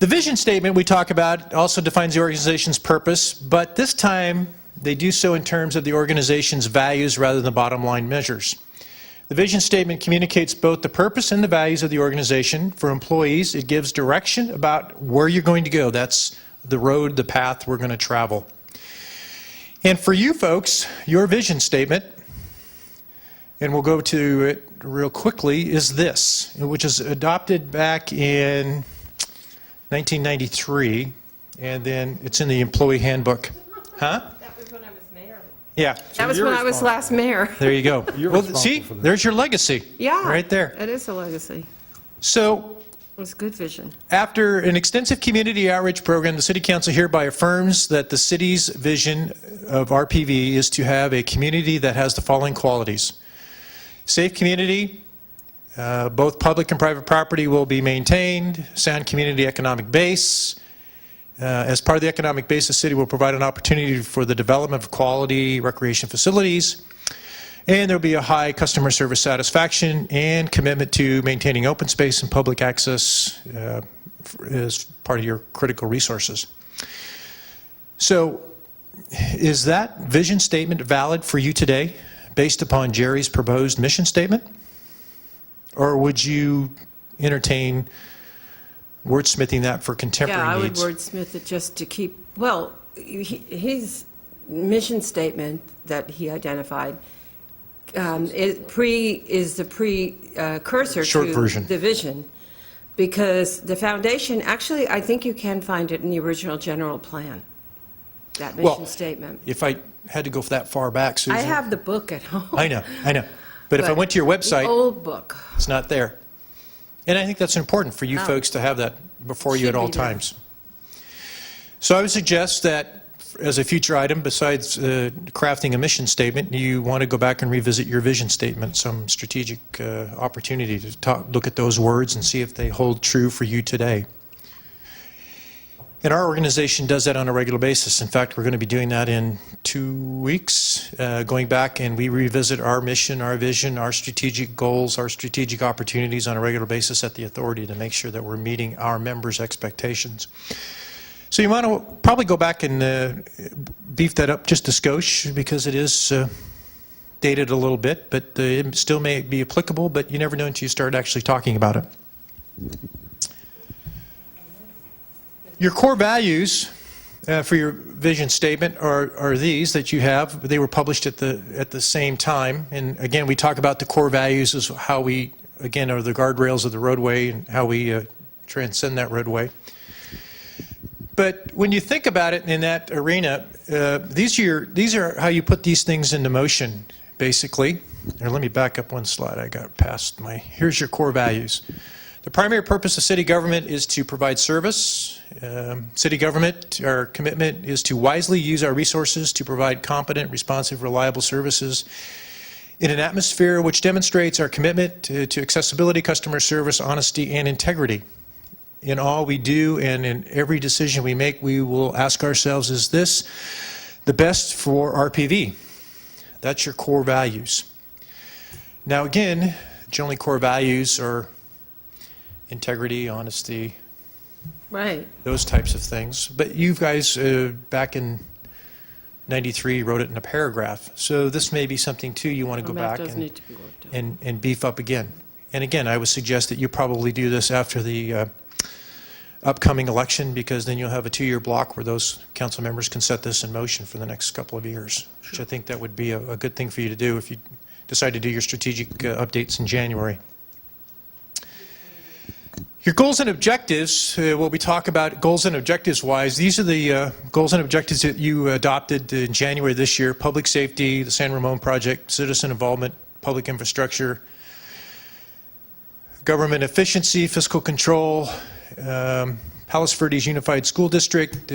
The vision statement we talk about also defines the organization's purpose, but this time they do so in terms of the organization's values rather than bottom line measures. The vision statement communicates both the purpose and the values of the organization. For employees, it gives direction about where you're going to go. That's the road, the path we're going to travel. And for you folks, your vision statement, and we'll go to it real quickly, is this, which is adopted back in 1993, and then it's in the employee handbook. Huh? That was when I was mayor. Yeah, That was you're when I was last mayor. there you go. You're Well, responsible see, for that. there's your legacy. Yeah. Right there. It is a legacy. So It's good vision. after an extensive community outreach program, the City Council hereby affirms that the city's vision of RPV is to have a community that has the following qualities. Safe community, both public and private property will be maintained, sound community economic base. As part of the economic base, the city will provide an opportunity for the development of quality recreation facilities, and there'll be a high customer service satisfaction and commitment to maintaining open space and public access as part of your critical resources. So is that vision statement valid for you today based upon Jerry's proposed mission statement? Or would you entertain wordsmithing that for Yeah, I contemporary would needs? wordsmith it just to keep, well, his mission statement that he identified is the precursor Short to version. the vision. Because the foundation, actually, I think you can find it in the original general plan, that Well, mission statement. If I had to go that far back, Susan. I have the book at home. I know. But if I went to your The website, old book. it's not there. And I think that's important for you Oh. folks to have that before you at Should all be there. times. So I would suggest that as a future item, besides crafting a mission statement, you want to go back and revisit your vision statement, some strategic opportunity to look at those words and see if they hold true for you today. And our organization does that on a regular basis. In fact, we're going to be doing that in 2 weeks, going back and we revisit our mission, our vision, our strategic goals, our strategic opportunities on a regular basis at the authority to make sure that we're meeting our members' expectations. So you want to probably go back and beef that up just a skosh, because it is dated a little bit, but it still may be applicable, but you never know until you start actually talking about it. Your core values for your vision statement are these that you have. They were published at the same time. And again, we talk about the core values as how we, again, are the guardrails of the roadway and how we transcend that roadway. But when you think about it in that arena, these are how you put these things into motion, basically. Here, let me back up one slide. I got past my, here's your core values. The primary purpose of city government is to provide service. City government, our commitment is to wisely use our resources to provide competent, responsive, reliable services in an atmosphere which demonstrates our commitment to accessibility, customer service, honesty, and integrity. In all we do and in every decision we make, we will ask ourselves, is this the best for RPV? That's your core values. Now again, generally core values are integrity, honesty, Right. those types of things. But you guys, back in '93, wrote it in a paragraph. So this may be something, too, you want to go back and beef up again. And again, I would suggest that you probably do this after the upcoming election, because then you'll have a 2-year block where those council members can set this in motion for the next couple of years, which I think that would be a good thing for you to do if you decide to do your strategic updates in January. Your goals and objectives, what we talk about goals and objectives wise, these are the goals and objectives that you adopted in January this year: public safety, the San Ramon project, citizen involvement, public infrastructure, government efficiency, fiscal control, Palos Verdes Unified School District,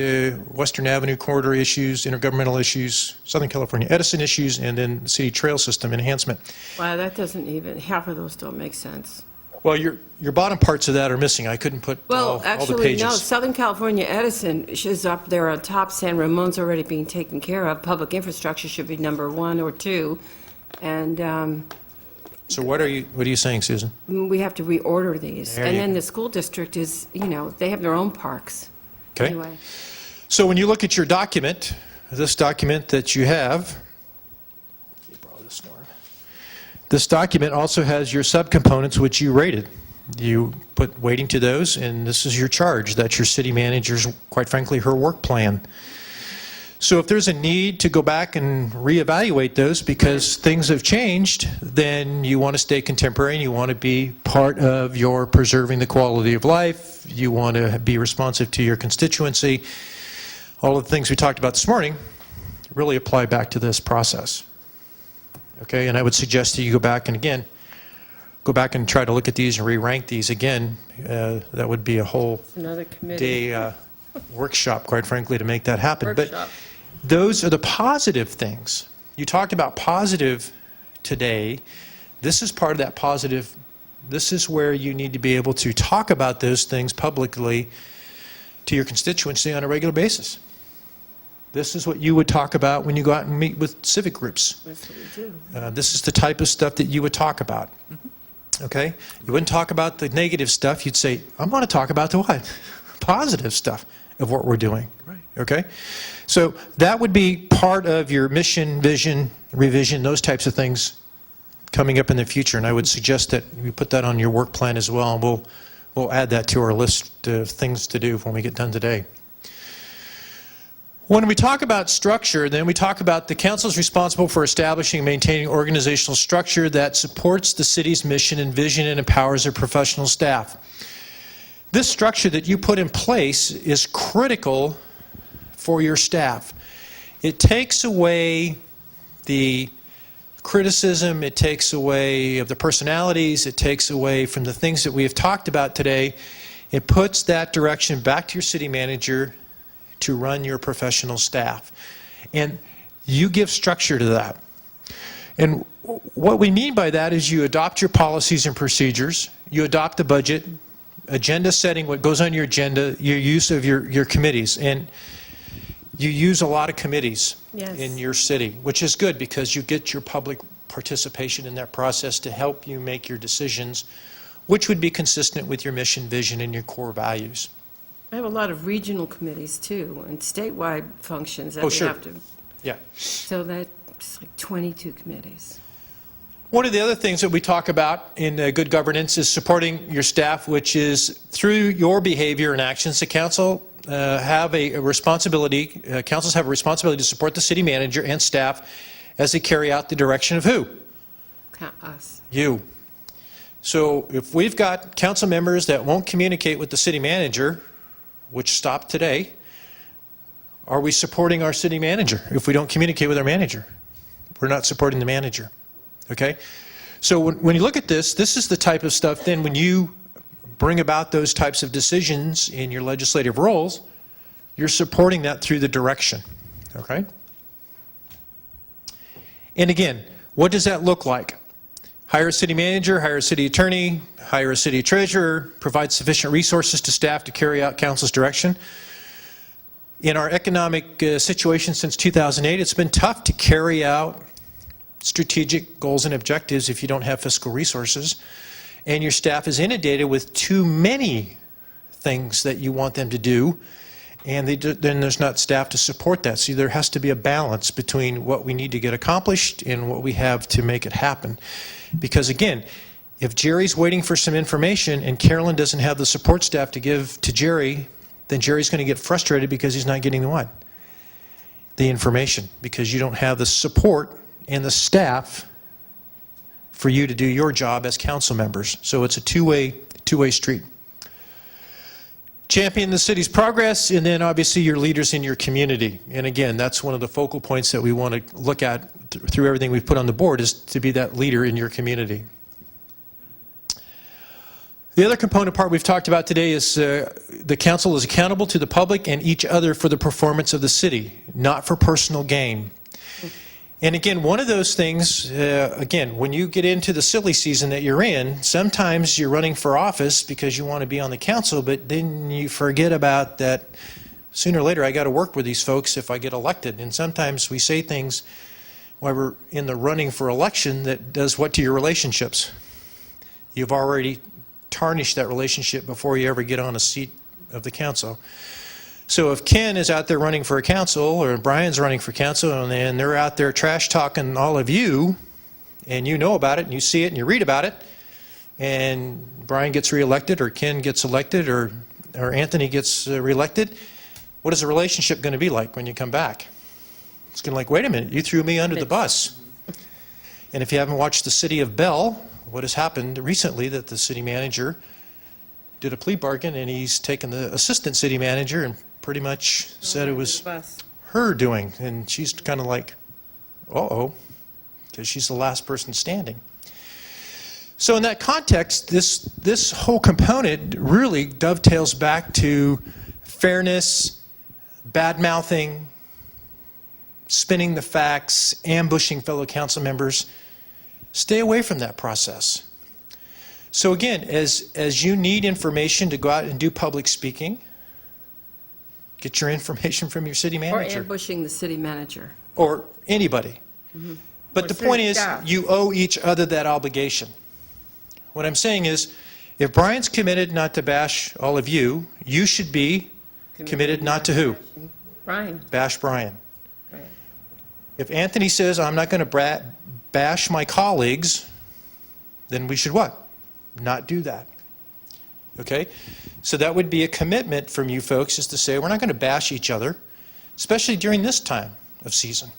Western Avenue corridor issues, intergovernmental issues, Southern California Edison issues, and then city trail system enhancement. Wow, that doesn't even, half of those don't make sense. Well, your bottom parts of that are missing. I couldn't put all the Actually, pages. no, Southern California Edison is up there on top. San Ramon's already being taken care of. Public infrastructure should be number 1 or 2. And So what are you saying, Susan? we have to reorder these. There And you then go. the school district is, they have their own parks. Okay. Anyway, So when you look at your document, this document that you have, let me borrow this, Norm. This document also has your subcomponents which you rated. You put weighting to those, and this is your charge. That's your city manager's, quite frankly, her work plan. So if there's a need to go back and reevaluate those because things have changed, then you want to stay contemporary and you want to be part of your preserving the quality of life. You want to be responsive to your constituency. All of the things we talked about this morning really apply back to this process. Okay, and I would suggest that you go back and again, go back and try to look at these and re-rank these again. That would be a whole another committee. day workshop, quite frankly, to make that happen. Workshop. But those are the positive things. You talked about positive today. This is part of that positive. This is where you need to be able to talk about those things publicly to your constituency on a regular basis. This is what you would talk about when you go out and meet with civic groups. That's what we do. This is the type of stuff that you would talk about. Okay? You wouldn't talk about the negative stuff. You'd say, I'm going to talk about the what? Positive stuff of what we're doing. Right. Okay? So that would be part of your mission, vision, revision, those types of things coming up in the future. And I would suggest that we put that on your work plan as well. And we'll add that to our list of things to do when we get done today. When we talk about structure, then we talk about the council is responsible for establishing and maintaining organizational structure that supports the city's mission and vision and empowers their professional staff. This structure that you put in place is critical for your staff. It takes away the criticism, it takes away of the personalities, it takes away from the things that we have talked about today. It puts that direction back to your city manager to run your professional staff. And you give structure to that. And what we mean by that is you adopt your policies and procedures, you adopt the budget, agenda setting, what goes on your agenda, your use of your committees. And you use a lot of committees Yes. in your city, which is good because you get your public participation in that process to help you make your decisions, which would be consistent with your mission, vision, and your core values. I have a lot of regional committees too, and statewide functions that Oh, we sure. have to, Yeah. so that's like 22 committees. One of the other things that we talk about in good governance is supporting your staff, which is through your behavior and actions. The council have a responsibility, councils have a responsibility to support the city manager and staff as they carry out the direction of who? Us. You. So if we've got council members that won't communicate with the city manager, which stopped today, are we supporting our city manager if we don't communicate with our manager? We're not supporting the manager. Okay? So when you look at this, this is the type of stuff then when you bring about those types of decisions in your legislative roles, you're supporting that through the direction. Okay? And again, what does that look like? Hire a city manager, hire a city attorney, hire a city treasurer, provide sufficient resources to staff to carry out council's direction. In our economic situation since 2008, it's been tough to carry out strategic goals and objectives if you don't have fiscal resources, and your staff is inundated with too many things that you want them to do, and then there's not staff to support that. So there has to be a balance between what we need to get accomplished and what we have to make it happen. Because again, if Jerry's waiting for some information and Carolyn doesn't have the support staff to give to Jerry, then Jerry's going to get frustrated because he's not getting the what? The information, because you don't have the support and the staff for you to do your job as council members. So it's a two-way street. Champion the city's progress, and then obviously your leaders in your community. And again, that's one of the focal points that we want to look at through everything we've put on the board, is to be that leader in your community. The other component part we've talked about today is the council is accountable to the public and each other for the performance of the city, not for personal gain. And again, one of those things, again, when you get into the silly season that you're in, sometimes you're running for office because you want to be on the council, but then you forget about that sooner or later I got to work with these folks if I get elected. And sometimes we say things while we're in the running for election that does what to your relationships? You've already tarnished that relationship before you ever get on a seat of the council. So if Ken is out there running for a council, or Brian's running for council, and they're out there trash talking all of you, and you know about it, and you see it, and you read about it, and Brian gets reelected, or Ken gets elected, or Anthony gets reelected, what is the relationship going to be like when you come back? It's going to be like, wait a minute, you threw me under the bus. And if you haven't watched The City of Bell, what has happened recently, that the city manager did a plea bargain, and he's taken the assistant city manager and pretty much said it was her doing. And she's kind of like, uh-oh, because she's the last person standing. So in that context, this whole component really dovetails back to fairness, bad-mouthing, spinning the facts, ambushing fellow council members. Stay away from that process. So again, as you need information to go out and do public speaking, get your information from your city Or manager. ambushing the city manager. Or anybody. But Or the city point is, staff. you owe each other that obligation. What I'm saying is, if Brian's committed not to bash all of you, you should be committed not to who? Brian. Bash Brian. Right. If Anthony says, I'm not going to bash my colleagues, then we should what? Not do that. Okay? So that would be a commitment from you folks, is to say we're not going to bash each other, especially during this time of season,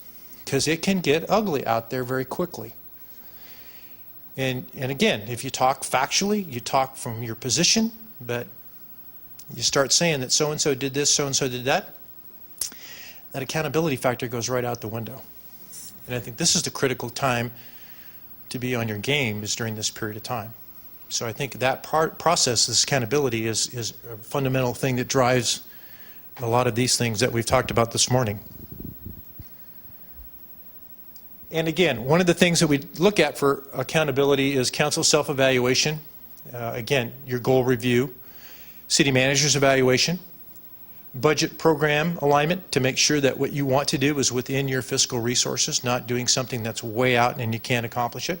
because it can get ugly out there very quickly. And again, if you talk factually, you talk from your position, but you start saying that so-and-so did this, so-and-so did that, that accountability factor goes right out the window. And I think this is the critical time to be on your game, is during this period of time. So I think that process, this accountability, is a fundamental thing that drives a lot of these things that we've talked about this morning. And again, one of the things that we look at for accountability is council self-evaluation. Again, your goal review, city manager's evaluation, budget program alignment to make sure that what you want to do is within your fiscal resources, not doing something that's way out and you can't accomplish it.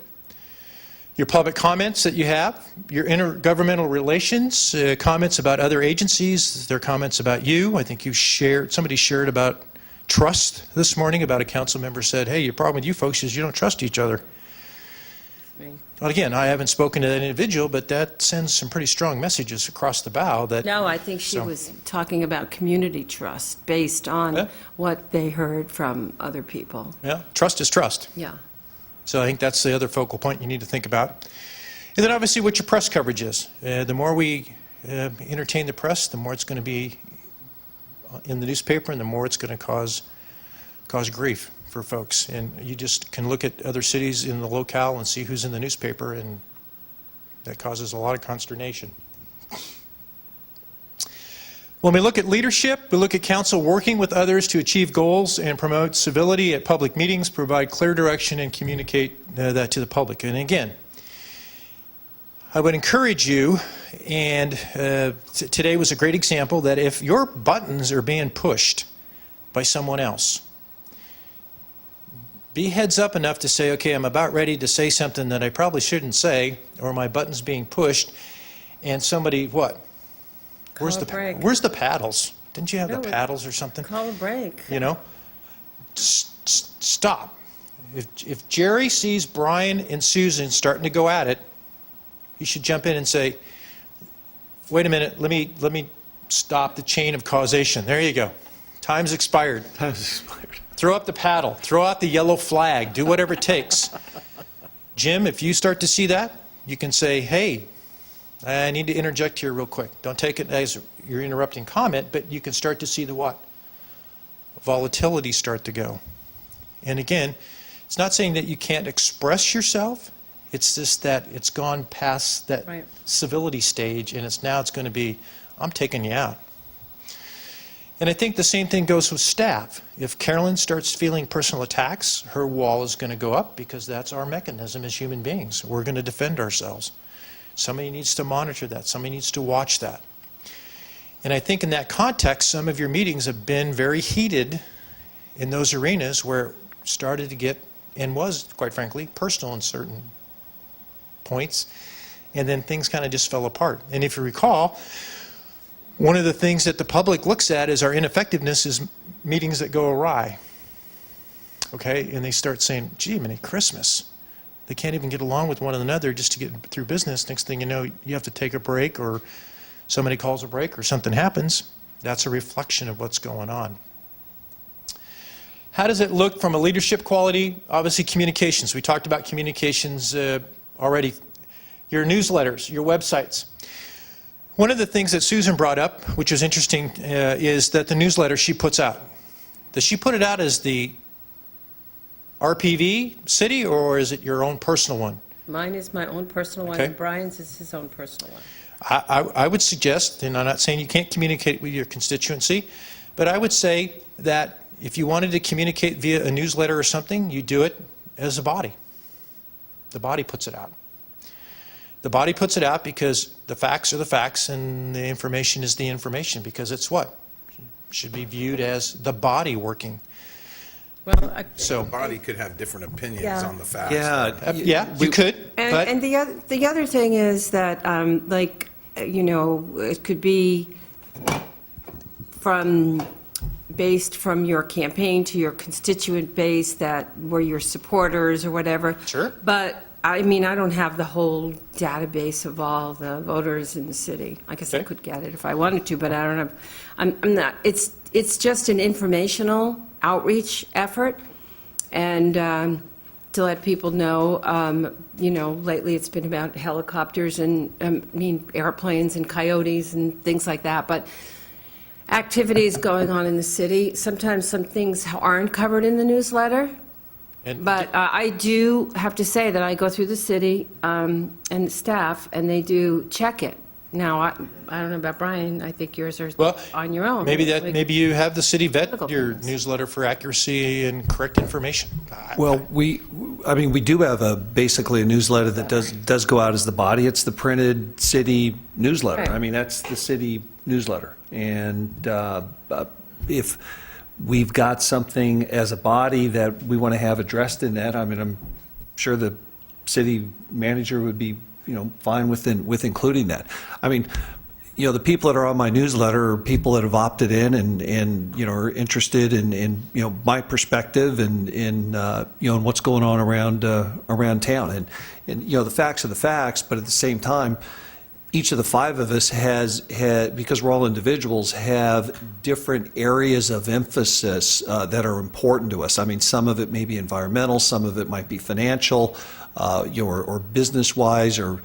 Your public comments that you have, your intergovernmental relations, comments about other agencies, their comments about you. I think you shared, somebody shared about trust this morning, about a council member said, hey, your problem with you folks is you don't trust each other. Well, again, I haven't spoken to that individual, but that sends some pretty strong messages across the bow that... No, I think she So- was talking about community trust based on Yeah. what they heard from other people. Yeah, trust is trust. Yeah. So I think that's the other focal point you need to think about. And then obviously what your press coverage is. The more we entertain the press, the more it's going to be in the newspaper and the more it's going to cause grief for folks. And you just can look at other cities in the locale and see who's in the newspaper, and that causes a lot of consternation. When we look at leadership, we look at council working with others to achieve goals and promote civility at public meetings, provide clear direction, and communicate that to the public. And again, I would encourage you, and today was a great example, that if your buttons are being pushed by someone else, be heads up enough to say, okay, I'm about ready to say something that I probably shouldn't say, or my button's being pushed, and somebody, what? Where's Call a the break. Where's the paddles? Didn't you have No, the it- paddles or something? Call a break. You know? Stop. If Jerry sees Brian and Susan starting to go at it, he should jump in and say, wait a minute, let me stop the chain of causation. There you go. Time's expired. Throw up the paddle. Throw out the yellow flag. Do whatever it takes. Jim, if you start to see that, you can say, hey, I need to interject here real quick. Don't take it as you're interrupting comment, but you can start to see the what? Volatility start to go. And again, it's not saying that you can't express yourself. It's just that it's gone past that Right. civility stage, and it's going to be, I'm taking you out. And I think the same thing goes with staff. If Carolyn starts feeling personal attacks, her wall is going to go up, because that's our mechanism as human beings. We're going to defend ourselves. Somebody needs to monitor that. Somebody needs to watch that. And I think in that context, some of your meetings have been very heated in those arenas where it started to get, and was, quite frankly, personal in certain points. And then things kind of just fell apart. And if you recall, one of the things that the public looks at is our ineffectiveness is meetings that go awry. Okay? And they start saying, gee, many Christmas. They can't even get along with one another just to get through business. Next thing you know, you have to take a break, or somebody calls a break, or something happens. That's a reflection of what's going on. How does it look from a leadership quality? Obviously, communications. We talked about communications already. Your newsletters, your websites. One of the things that Susan brought up, which is interesting, is that the newsletter she puts out. Does she put it out as the RPV city, or is it your own personal one? Mine is my own personal one, Okay. and Brian's is his own personal one. I would suggest, and I'm not saying you can't communicate with your constituency, but I would say that if you wanted to communicate via a newsletter or something, you do it as a body. The body puts it out. The body puts it out because the facts are the facts and the information is the information, because it's what? Should be viewed as the body working. Well, So, The body could have different opinions Yeah. on the facts. yeah, you could, but and the other thing is that, it could be based from your campaign to your constituent base, that were your supporters or whatever. Sure. But, I mean, I don't have the whole database of all the voters in the city. I guess I Okay. could get it if I wanted to, but I don't have, I'm not, it's just an informational outreach effort, and to let people know, lately it's been about helicopters and, airplanes and coyotes and things like that, but activities going on in the city. Sometimes some things aren't covered in the newsletter, and but I do have to say that I go through the city and the staff, and they do check it. Now, I don't know about Brian, I think yours are Well, on your own. Like- maybe you have the city vet Political your things. newsletter for accuracy and correct information. Well, we do have basically a newsletter that does go out as the body. It's the printed city newsletter. Right. I mean, that's the city newsletter. And if we've got something as a body that we want to have addressed in that, I mean, I'm sure the city manager would be, fine with including that. I mean, the people that are on my newsletter are people that have opted in and are interested in my perspective and in what's going on around town. And the facts are the facts, but at the same time, each of the five of us because we're all individuals, have different areas of emphasis that are important to us. I mean, some of it may be environmental, some of it might be financial, or business-wise, or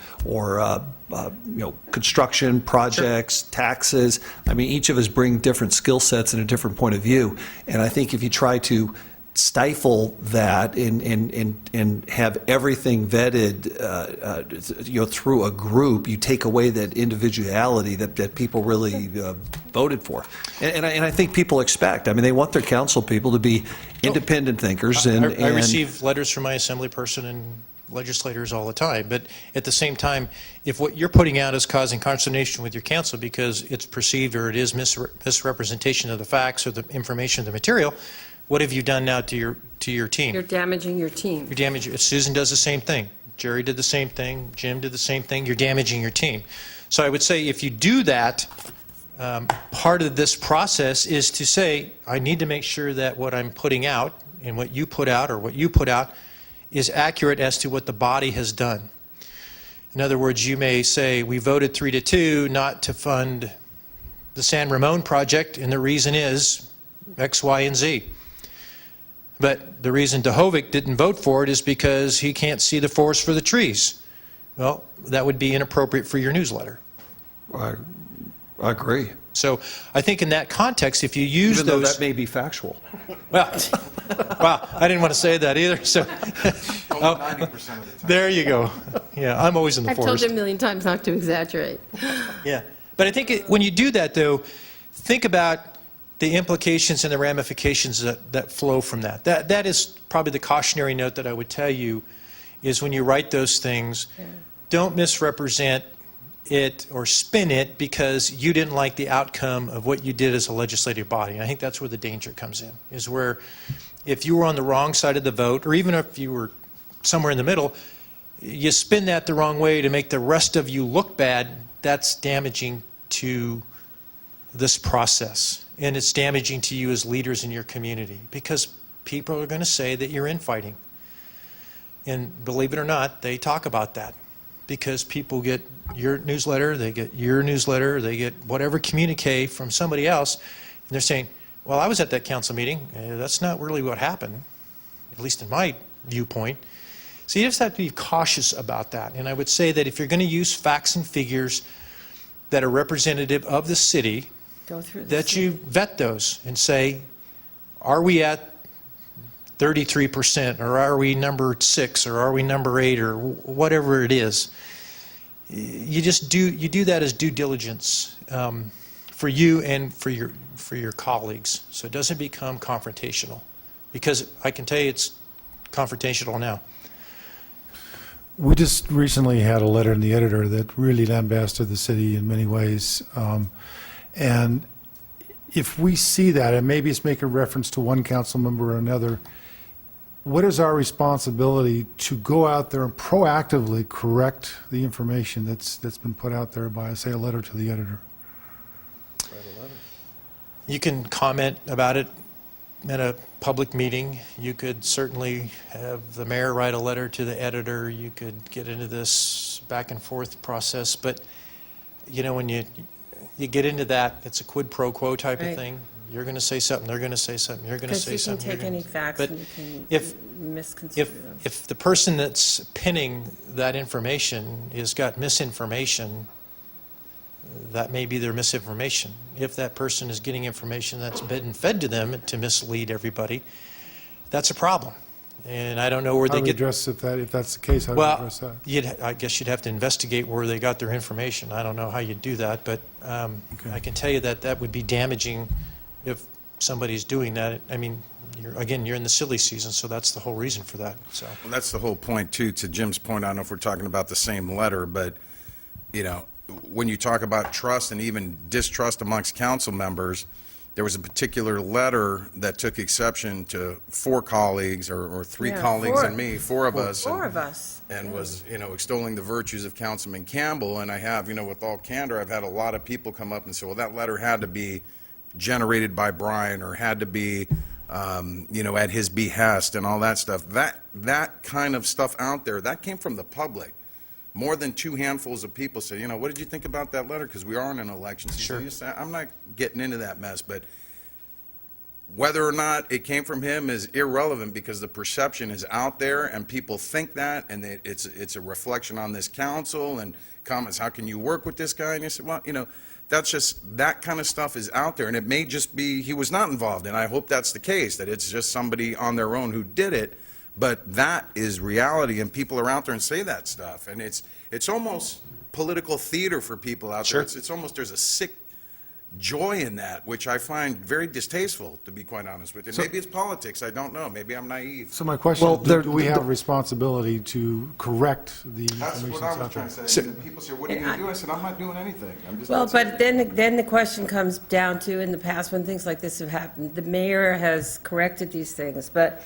construction projects, taxes. I mean, each of us bring different skill sets and a different point of view. And I think if you try to stifle that and have everything vetted, through a group, you take away that individuality that people really voted for. And I think people expect. I mean, they want their council people to be independent thinkers. I receive letters from my assembly person and legislators all the time, but at the same time, if what you're putting out is causing consternation with your council because it's perceived or it is misrepresentation of the facts or the information, the material, what have you done now to your team? You're damaging your team. You're damaging. Susan does the same thing. Jerry did the same thing. Jim did the same thing. You're damaging your team. So I would say if you do that, part of this process is to say, I need to make sure that what I'm putting out and what you put out or what you put out is accurate as to what the body has done. In other words, you may say, we voted 3-2 not to fund the San Ramon project, and the reason is X, Y, and Z. But the reason Dehovic didn't vote for it is because he can't see the forest for the trees. Well, that would be inappropriate for your newsletter. I agree. So I think in that context, if you use Even though those... that may be factual. Well, I didn't want to say that either, so... 90% of the time. There you go. Yeah, I'm always in the I've told forest. you a million times not to exaggerate. Yeah, but I think when you do that, though, think about the implications and the ramifications that flow from that. That is probably the cautionary note that I would tell you, is when you write those things, don't misrepresent it or spin it because you didn't like the outcome of what you did as a legislative body. And I think that's where the danger comes in, is where if you were on the wrong side of the vote, or even if you were somewhere in the middle, you spin that the wrong way to make the rest of you look bad, that's damaging to this process. And it's damaging to you as leaders in your community because people are going to say that you're infighting. And believe it or not, they talk about that because people get your newsletter, they get your newsletter, they get whatever communique from somebody else, and they're saying, well, I was at that council meeting. That's not really what happened, at least in my viewpoint. So you just have to be cautious about that. And I would say that if you're going to use facts and figures that are representative of the city, Go through the that you vet those and say, are we at 33%, or are we number 6, or are we number 8, or whatever it is. You do that as due diligence for you and for your colleagues, so it doesn't become confrontational. Because I can tell you it's confrontational now. We just recently had a letter in the editor that really lambasted the city in many ways. And if we see that, and maybe it's making reference to one council member or another, what is our responsibility to go out there and proactively correct the information that's been put out there by, say, a letter to the editor? You can comment about it at a public meeting. You could certainly have the mayor write a letter to the editor. You could get into this back and forth process. But, when you get into that, it's a quid pro quo type of Right. thing. You're going to say something, they're going to say something, you're going to say Because you can something. take any facts But and you can if- misconstrue If, them. if the person that's pinning that information has got misinformation, that may be their misinformation. If that person is getting information that's been fed to them to mislead everybody, that's a problem. And I don't know where How they do we get. address if that's the case? How do we Well, address that? I guess you'd have to investigate where they got their information. I don't know how you'd do that, but I can tell you that that would be damaging if somebody's doing that. I mean, you're in the silly season, so that's the whole reason for that, so. Well, that's the whole point, too, to Jim's point. I don't know if we're talking about the same letter, but, you know, when you talk about trust and even distrust amongst council members, there was a particular letter that took exception to 4 colleagues or 3 Yeah, colleagues 4. and me, 4 of us. Four and- of us. And was, you know, extolling the virtues of Councilman Campbell. And I have, you know, with all candor, I've had a lot of people come up and say, well, that letter had to be generated by Brian or had to be, you know, at his behest and all that stuff. That kind of stuff out there, that came from the public. More than 2 handfuls of people say, you know, what did you think about that letter? Because we are in an election season. Sure. You say, I'm not getting into that mess, but whether or not it came from him is irrelevant because the perception is out there and people think that, and it's a reflection on this council and comments, how can you work with this guy? And you say, well, you know, that's just, that kind of stuff is out there, and it may just be he was not involved, and I hope that's the case, that it's just somebody on their own who did it, but that is reality, and people are out there and say that stuff, and it's almost political theater for people out Sure. there. It's almost, there's a sick joy in that, which I find very distasteful, to be quite honest with you. Maybe it's politics, I don't know, maybe I'm naive. So my question Well, is, there- do we have a responsibility to correct the That's information what I that's was out trying there? to say. And people say, what are you going to do? I said, I'm not doing anything. I'm just Well, not saying but then the question comes down to, in the past, when things like this have happened, the mayor has corrected these things, but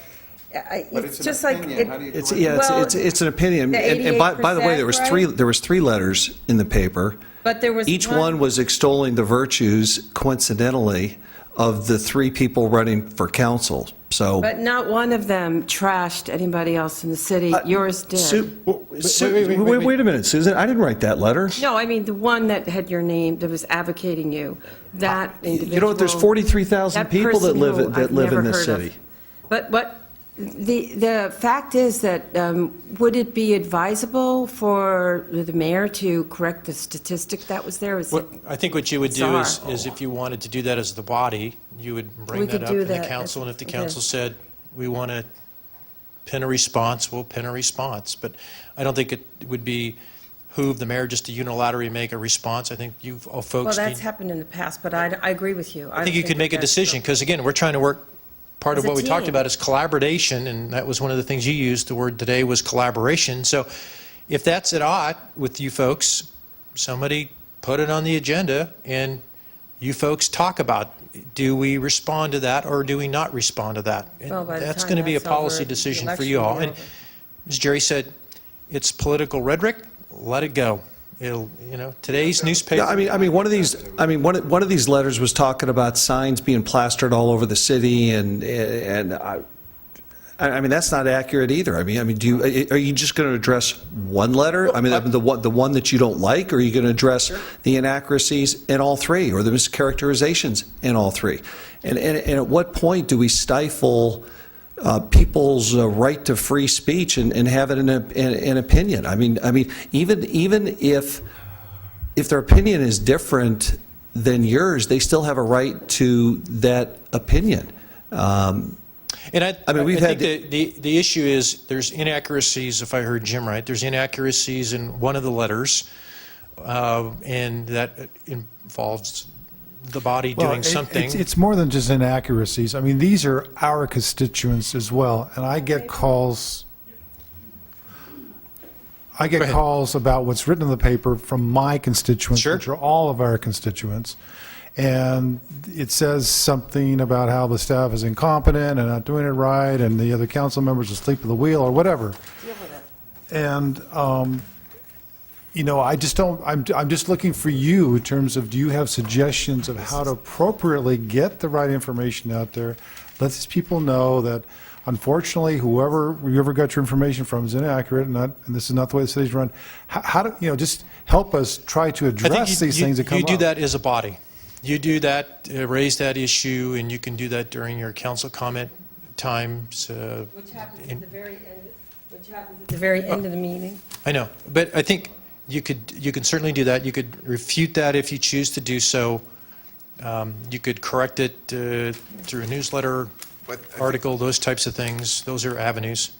But it's it's just an like. opinion. How do you correct it? Well, It's an opinion. the And by the way, 88%, there was 3 letters in the paper. But there was Each one was extolling the virtues, coincidentally, of the 3 people running for council. So. But not one of them trashed anybody else in the city. Yours did. Wait a minute, Susan, I didn't write that letter. No, I mean, the one that had your name, that was advocating you, that individual. You know what, there's 43,000 that people that person live, who I've live never in this heard of. city. But the fact is that, would it be advisable for the mayor to correct the statistic that was there? Is it? I think what you would do bizarre? is if you wanted to do that as the body, you would bring We that could up do in the that. council, and if the Okay. council said, we want to pin a response, we'll pin a response. But I don't think it would behoove the mayor just to unilaterally make a response. I think you all Well, folks that's need, happened in the past, but I agree with you. I think you could make a decision, because again, we're trying to work, part of As a what we talked team. about is collaboration, and that was one of the things you used, the word today was collaboration. So if that's at odds with you folks, somebody put it on the agenda, and you folks talk about, do we respond to that or do we not respond to that? And Well, by the that's time going to be a that's over, policy the decision for election you will all. be And over. as Jerry said, it's political rhetoric, let it go. It'll, today's newspaper. Yeah, I mean, one of these letters was talking about signs being plastered all over the city, and I mean, that's not accurate either. I mean, are you just going to address one letter? I mean, the one that you don't like, or are you going to address the inaccuracies in all 3, or the mischaracterizations in all 3? And at what point do we stifle people's right to free speech and have it an opinion? I mean, even if their opinion is different than yours, they still have a right to that opinion. And I mean, we've think had the issue is there's inaccuracies, if I heard Jim right, there's inaccuracies in one of the letters, and that involves the body Well, doing something. It's more than just inaccuracies. I mean, these are our constituents as well, and I get calls. I get Go ahead. calls about what's written in the paper from my constituents, Sure. which are all of our constituents. And it says something about how the staff is incompetent and not doing it right, and the other council members are asleep at the wheel, or whatever. And, I just don't, I'm just looking for you in terms of, do you have suggestions of how to appropriately get the right information out there? Let these people know that, unfortunately, whoever you ever got your information from is inaccurate, and this is not the way the city's run. How do, just help us try to I think address these things that come up. you do that as a body. You do that, raise that issue, and you can do that during your council comment times. Which happens at the very end of the meeting. I know, but I think you can certainly do that. You could refute that if you choose to do so. You could correct it through a newsletter, But I think- article, those types of things, those are avenues.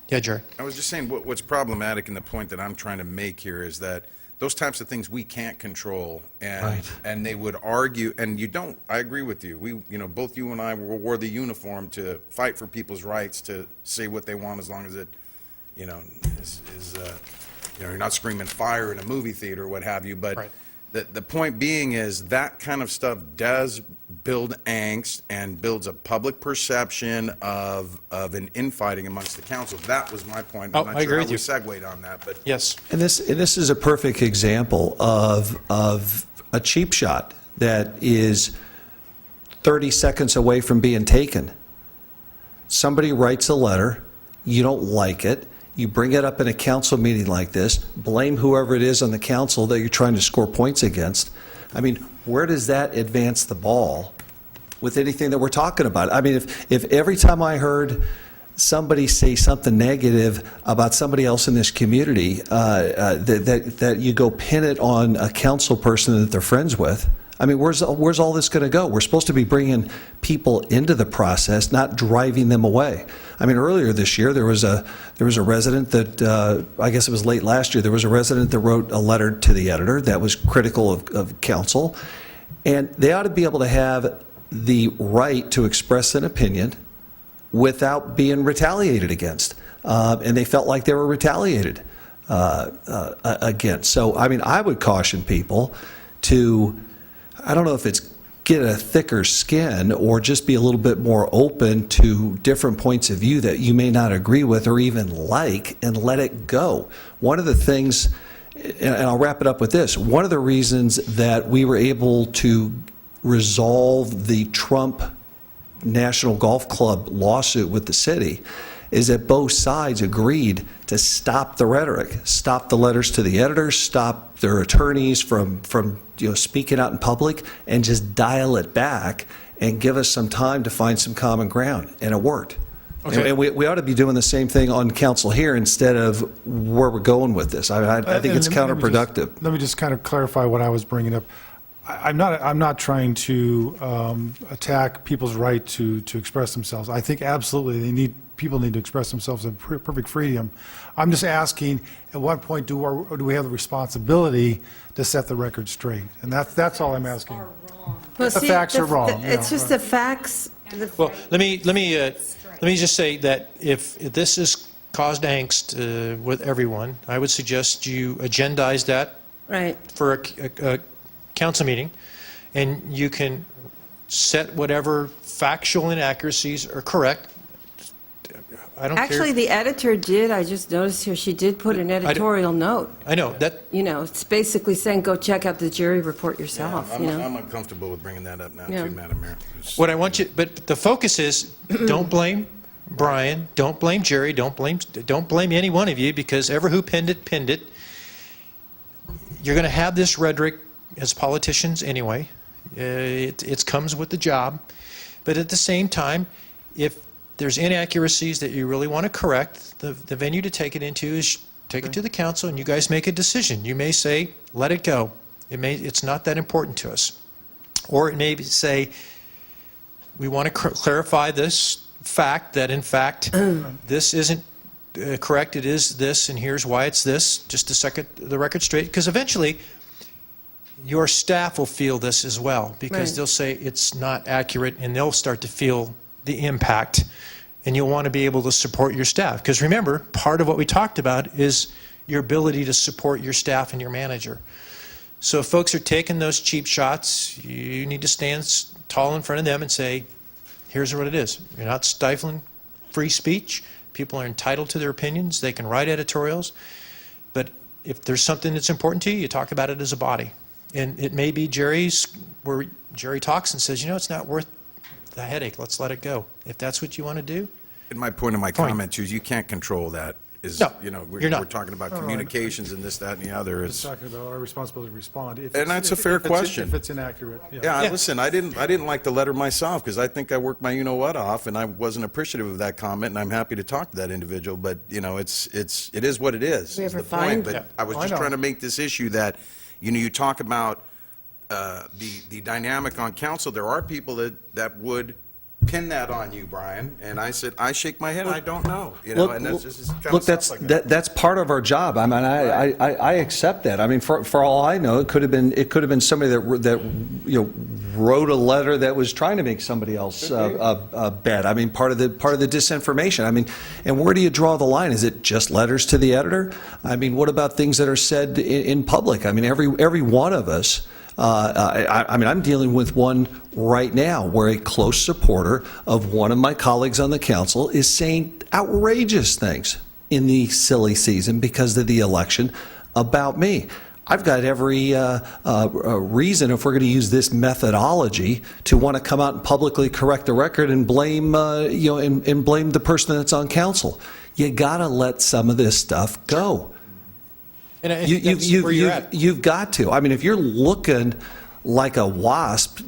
Yeah, Jerry? I was just saying, what's problematic, and the point that I'm trying to make here is that those types of things we can't control, and they would argue, and you don't, I agree with you. We, both you and I wore the uniform to fight for people's rights to say what they want as long as it, you're not screaming fire in a movie theater or what have you, but Right. the point being is that kind of stuff does build angst and builds a public perception of an infighting amongst the council. That was my point. Oh, I'm not I agree sure how with we you. segued on that, but Yes. And this is a perfect example of a cheap shot that is 30 seconds away from being taken. Somebody writes a letter, you don't like it, you bring it up in a council meeting like this, blame whoever it is on the council that you're trying to score points against. I mean, where does that advance the ball with anything that we're talking about? I mean, if every time I heard somebody say something negative about somebody else in this community, that you go pin it on a council person that they're friends with, I mean, where's all this going to go? We're supposed to be bringing people into the process, not driving them away. I mean, earlier this year, there was a resident that, I guess it was late last year, there was a resident that wrote a letter to the editor that was critical of council, and they ought to be able to have the right to express an opinion without being retaliated against. And they felt like they were retaliated against. So, I mean, I would caution people to, I don't know if it's get a thicker skin or just be a little bit more open to different points of view that you may not agree with or even like, and let it go. One of the things, and I'll wrap it up with this, one of the reasons that we were able to resolve the Trump National Golf Club lawsuit with the city is that both sides agreed to stop the rhetoric, stop the letters to the editors, stop their attorneys from speaking out in public, and just dial it back and give us some time to find some common ground. And it worked. Okay. And we ought to be doing the same thing on council here instead of where we're going with this. I think it's counterproductive. Let me just kind of clarify what I was bringing up. I'm not trying to attack people's right to express themselves. I think absolutely people need to express themselves in perfect freedom. I'm just asking, at what point do we have the responsibility to set the record straight? And that's all I'm asking. Well, The see, facts are wrong, It's yeah, just the facts. Well, let me just say that if this has caused angst with everyone, I would suggest you agendize that Right. for a council meeting, and you can set whatever factual inaccuracies are correct. I don't Actually, care. the editor did, I just noticed here, she did put an editorial note. I know that. It's basically saying, go check out the jury report yourself, I'm uncomfortable with bringing that up now, Yeah. too, Madam Mayor. What I want you, but the focus is, don't blame Brian, don't blame Jerry, don't blame any one of you, because ever who pinned it. You're going to have this rhetoric as politicians anyway. It comes with the job. But at the same time, if there's inaccuracies that you really want to correct, the venue to take it into is take it to the council, and you guys make a decision. You may say, let it go. It's not that important to us. Or it may say, we want to clarify this fact, that in fact, this isn't correct, it is this, and here's why it's this, just to set the record straight. Because eventually, your staff will feel this as well, because Right. they'll say it's not accurate, and they'll start to feel the impact, and you'll want to be able to support your staff. Because remember, part of what we talked about is your ability to support your staff and your manager. So if folks are taking those cheap shots, you need to stand tall in front of them and say, here's what it is. You're not stifling free speech. People are entitled to their opinions. They can write editorials. But if there's something that's important to you, you talk about it as a body. And it may be Jerry's, where Jerry talks and says, it's not worth the headache. Let's let it go. If that's what you want to do. And my point of my comment, too, is you can't control that. No, We're you're not. we're talking about communications and this, that, and the other. It's talking about our responsibility to respond. And that's a fair question. If it's inaccurate, yeah. Yeah, listen, I didn't like the letter myself, because I think I worked my you-know-what off, and I wasn't appreciative of that comment, and I'm happy to talk to that individual, but, it is what it is. We is ever the point. find- But Yeah. I was I just know. trying to make this issue that, you talk about the dynamic on council. There are people that would pin that on you, Brian. And I said, I shake my head, I don't know. You know, Look, and that's just kind look, of that's, stuff like that. that's part of our job. I mean, I accept that. I mean, for all I know, it could have been somebody that you know, wrote a letter that was trying to make somebody else bet. I mean, part of the disinformation. I mean, and where do you draw the line? Is it just letters to the editor? I mean, what about things that are said in public? I mean, every one of us. I mean, I'm dealing with one right now where a close supporter of one of my colleagues on the council is saying outrageous things in the silly season because of the election about me. I've got every reason, if we're going to use this methodology, to want to come out and publicly correct the record and blame, you know, and blame the person that's on council. You got to let some of this stuff go. And that's where you're at. You've got to. I mean, if you're looking like a wasp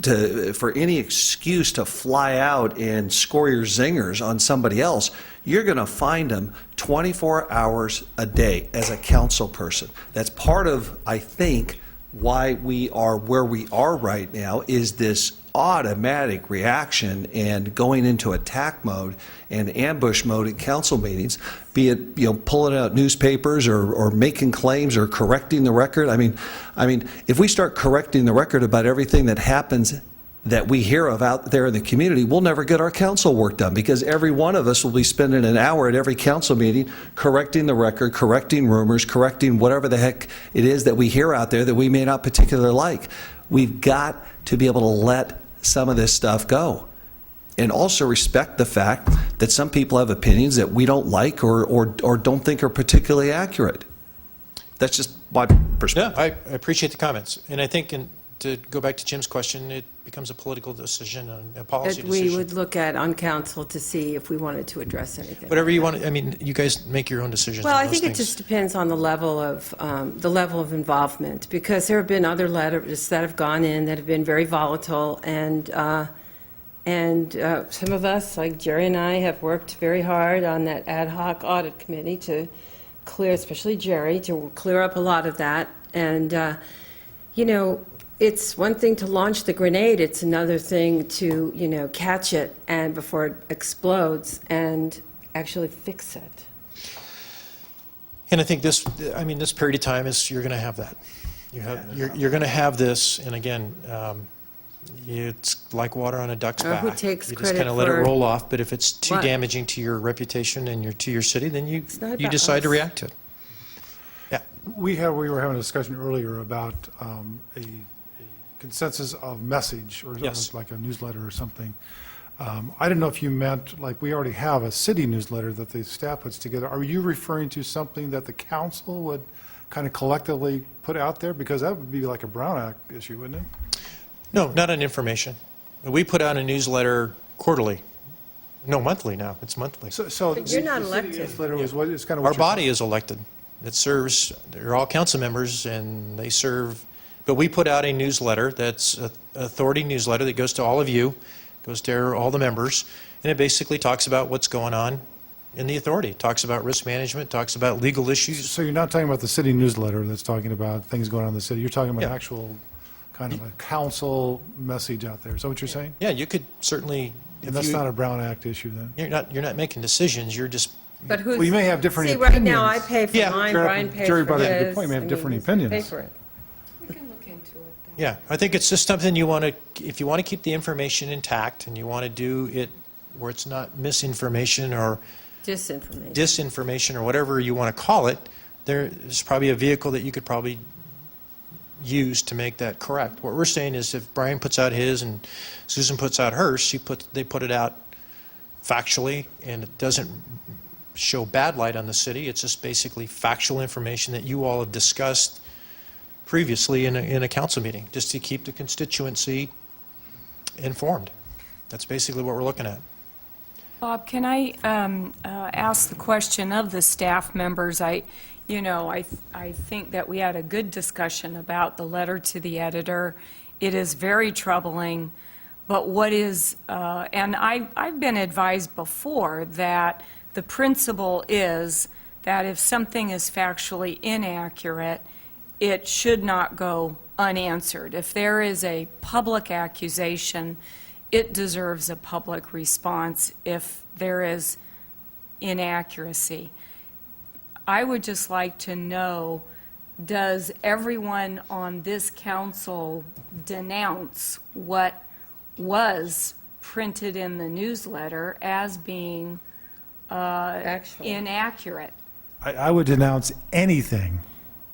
for any excuse to fly out and score your zingers on somebody else, you're going to find them 24 hours a day as a council person. That's part of, I think, why we are where we are right now, is this automatic reaction and going into attack mode and ambush mode at council meetings, be it, you know, pulling out newspapers or making claims or correcting the record. I mean, if we start correcting the record about everything that happens that we hear of out there in the community, we'll never get our council work done, because every one of us will be spending an hour at every council meeting correcting the record, correcting rumors, correcting whatever the heck it is that we hear out there that we may not particularly like. We've got to be able to let some of this stuff go, and also respect the fact that some people have opinions that we don't like or don't think are particularly accurate. That's just my perspective. Yeah, I appreciate the comments. And I think, to go back to Jim's question, it becomes a political decision and a policy That we decision. would look at on council to see if we wanted to address anything. Whatever you want, I mean, you guys make your own decisions Well, on I those think it things. just depends on the level of involvement, because there have been other letters that have gone in that have been very volatile, and some of us, like Jerry and I, have worked very hard on that ad hoc audit committee to clear, especially Jerry, to clear up a lot of that. And, you know, it's one thing to launch the grenade, it's another thing to, you know, catch it and before it explodes and actually fix it. And I think this period of time is, you're going to have that. You're going to have this, and again, it's like water on a duck's back. Who takes You just credit kind of let it for roll off, but if it's too what? damaging to your reputation and to your city, then you not you about decide to us. react to it. Yeah. We were having a discussion earlier about a consensus of message, or Yes. like a newsletter or something. I didn't know if you meant, like, we already have a city newsletter that the staff puts together. Are you referring to something that the council would kind of collectively put out there? Because that would be like a Brown Act issue, wouldn't it? No, not on information. We put out a newsletter quarterly. No, monthly now. It's monthly. So But you're not the city elected. newsletter is what, is kind of what Our you're body is elected. It serves, they're all council members, and they serve, but we put out a newsletter that's an authority newsletter that goes to all of you, goes to all the members, and it basically talks about what's going on in the authority. It talks about risk management, talks about legal issues. So you're not talking about the city newsletter that's talking about things going on in the city. You're talking about Yeah. actual kind of a council message out there. Is that what you're saying? Yeah, you could certainly, And that's not a Brown Act issue then? you're not making decisions, you're just, But who's... Well, you may have different See, right now, I opinions. pay for Yeah. mine, Jerry- Brian pays Jerry for brought up a good his. point. We have I mean, different who's gonna opinions. Pay for it. We can look into it. yeah. I think it's just something you want to, if you want to keep the information intact and you want to do it where it's not misinformation or Disinformation. disinformation or whatever you want to call it, there's probably a vehicle that you could probably use to make that correct. What we're saying is, if Brian puts out his and Susan puts out hers, they put it out factually, and it doesn't show bad light on the city. It's just basically factual information that you all have discussed previously in a council meeting, just to keep the constituency informed. That's basically what we're looking at. Bob, can I ask the question of the staff members? I think that we had a good discussion about the letter to the editor. It is very troubling, but what is, and I've been advised before that the principle is that if something is factually inaccurate, it should not go unanswered. If there is a public accusation, it deserves a public response if there is inaccuracy. I would just like to know, does everyone on this council denounce what was printed in the newsletter as being Factual. inaccurate? I would denounce anything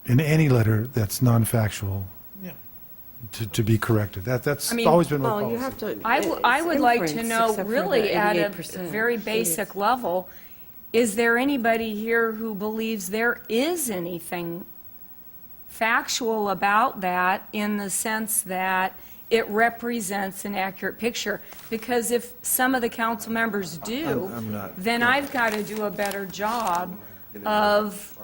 in any letter that's non-factual to be corrected. That's I mean, always been my Well, policy. you have to. I would it's like to inference, know, except for really, the at a 88%. very basic level, is there anybody here who believes there is anything factual about that in the sense that it represents an accurate picture? Because if some of the council members do, then I've got to do a better job of,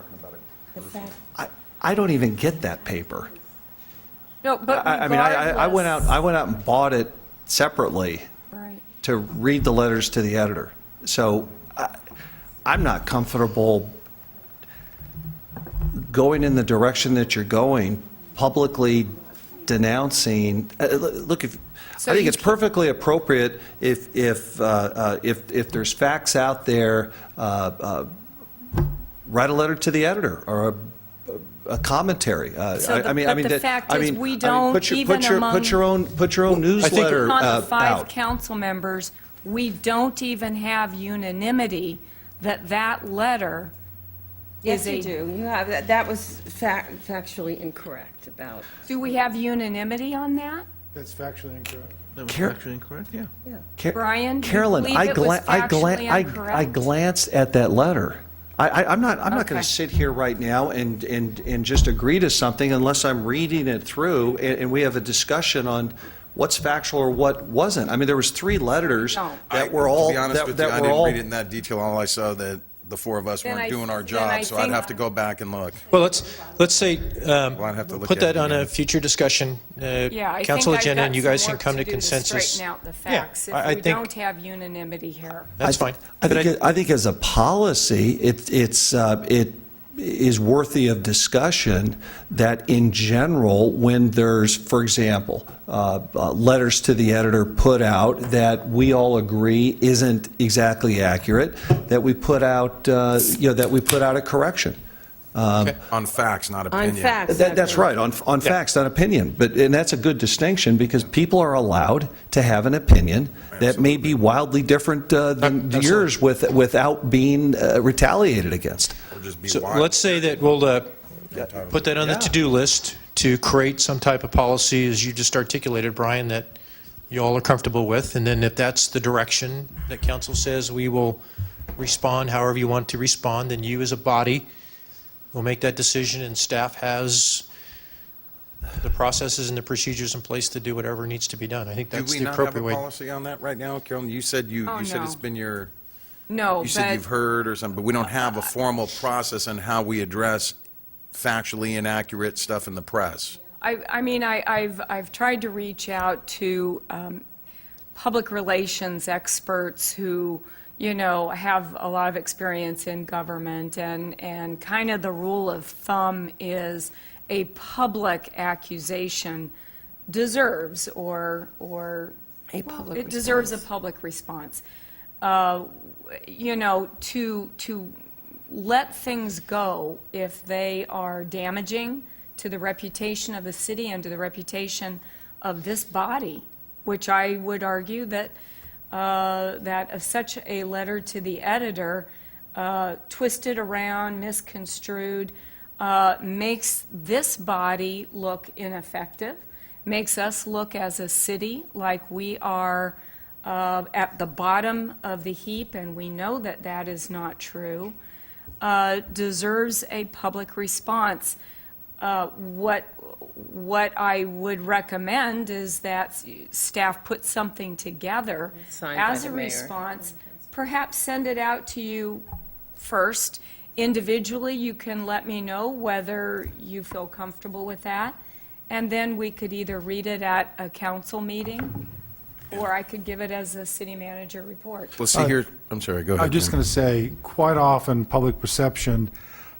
I don't even get that paper. no, but I mean, I went out regardless- and bought it separately Right. to read the letters to the editor. So I'm not comfortable going in the direction that you're going, publicly denouncing, look, I So think you it's perfectly appropriate if there's facts out there, write a letter to the editor or a commentary. So I mean, the fact is, we put don't, your- even put your- among- Put your own newsletter On the 5 out. council members, we don't even have unanimity that that letter Yes, is you a... do. You have, that was factually incorrect about. Do we have unanimity on that? That's factually incorrect. That was Car- actually incorrect, yeah. Brian, do you Carolyn, believe I it was factually I incorrect? glanced at that letter. I'm not going Okay. to sit here right now and just agree to something unless I'm reading it through and we have a discussion on what's factual or what wasn't. I mean, there was 3 letters No. that were all, To be honest with you, that I were didn't all. read it in that detail. All I saw that the 4 of us Then weren't I- doing our then I job, so I'd think- have to go back and look. Well, let's say, I'd have to look put at that it on a again. future discussion, Yeah, I think council I've agenda, got and you some guys can work come to do consensus. straighten out the Yeah, facts if I we think- don't have unanimity here. That's fine. I But think as a policy, it is worthy of discussion that in general, when there's, for example, letters to the editor put out that we all agree isn't exactly accurate, that we put out, that we put out a correction. On facts, not opinion. On facts. That's right, on facts, not opinion. And that's a good distinction because people are allowed to have an opinion that may be wildly different than yours without being retaliated against. Or just be So wild. let's say that we'll put that on the Yeah. to-do list to create some type of policy, as you just articulated, Brian, that you all are comfortable with. And then if that's the direction that council says, we will respond however you want to respond, then you as a body will make that decision, and staff has the processes and the procedures in place to do whatever needs to be done. I think Do that's we the not have a appropriate way. policy on that right now, Carolyn? You said Oh, you said no. it's been your, No, you said you've but heard or something, but we don't have a formal process on how we address factually inaccurate stuff in the press. I mean, I've tried to reach out to public relations experts who, you know, have a lot of experience in government, and kind of the rule of thumb is a public accusation deserves, or A public it deserves a response. public response. You know, to let things go if they are damaging to the reputation of the city and to the reputation of this body, which I would argue that such a letter to the editor, twisted around, misconstrued, makes this body look ineffective, makes us look as a city like we are at the bottom of the heap, and we know that that is not true, deserves a public response. What I would recommend is that staff put something together Signed by as the a mayor. response. Perhaps send it out to you first. Individually, you can let me know whether you feel comfortable with that. And then we could either read it at a council meeting, or I could give it as a city manager report. Let's see here, I'm sorry, go ahead. I'm just Jim. going to say, quite often, public perception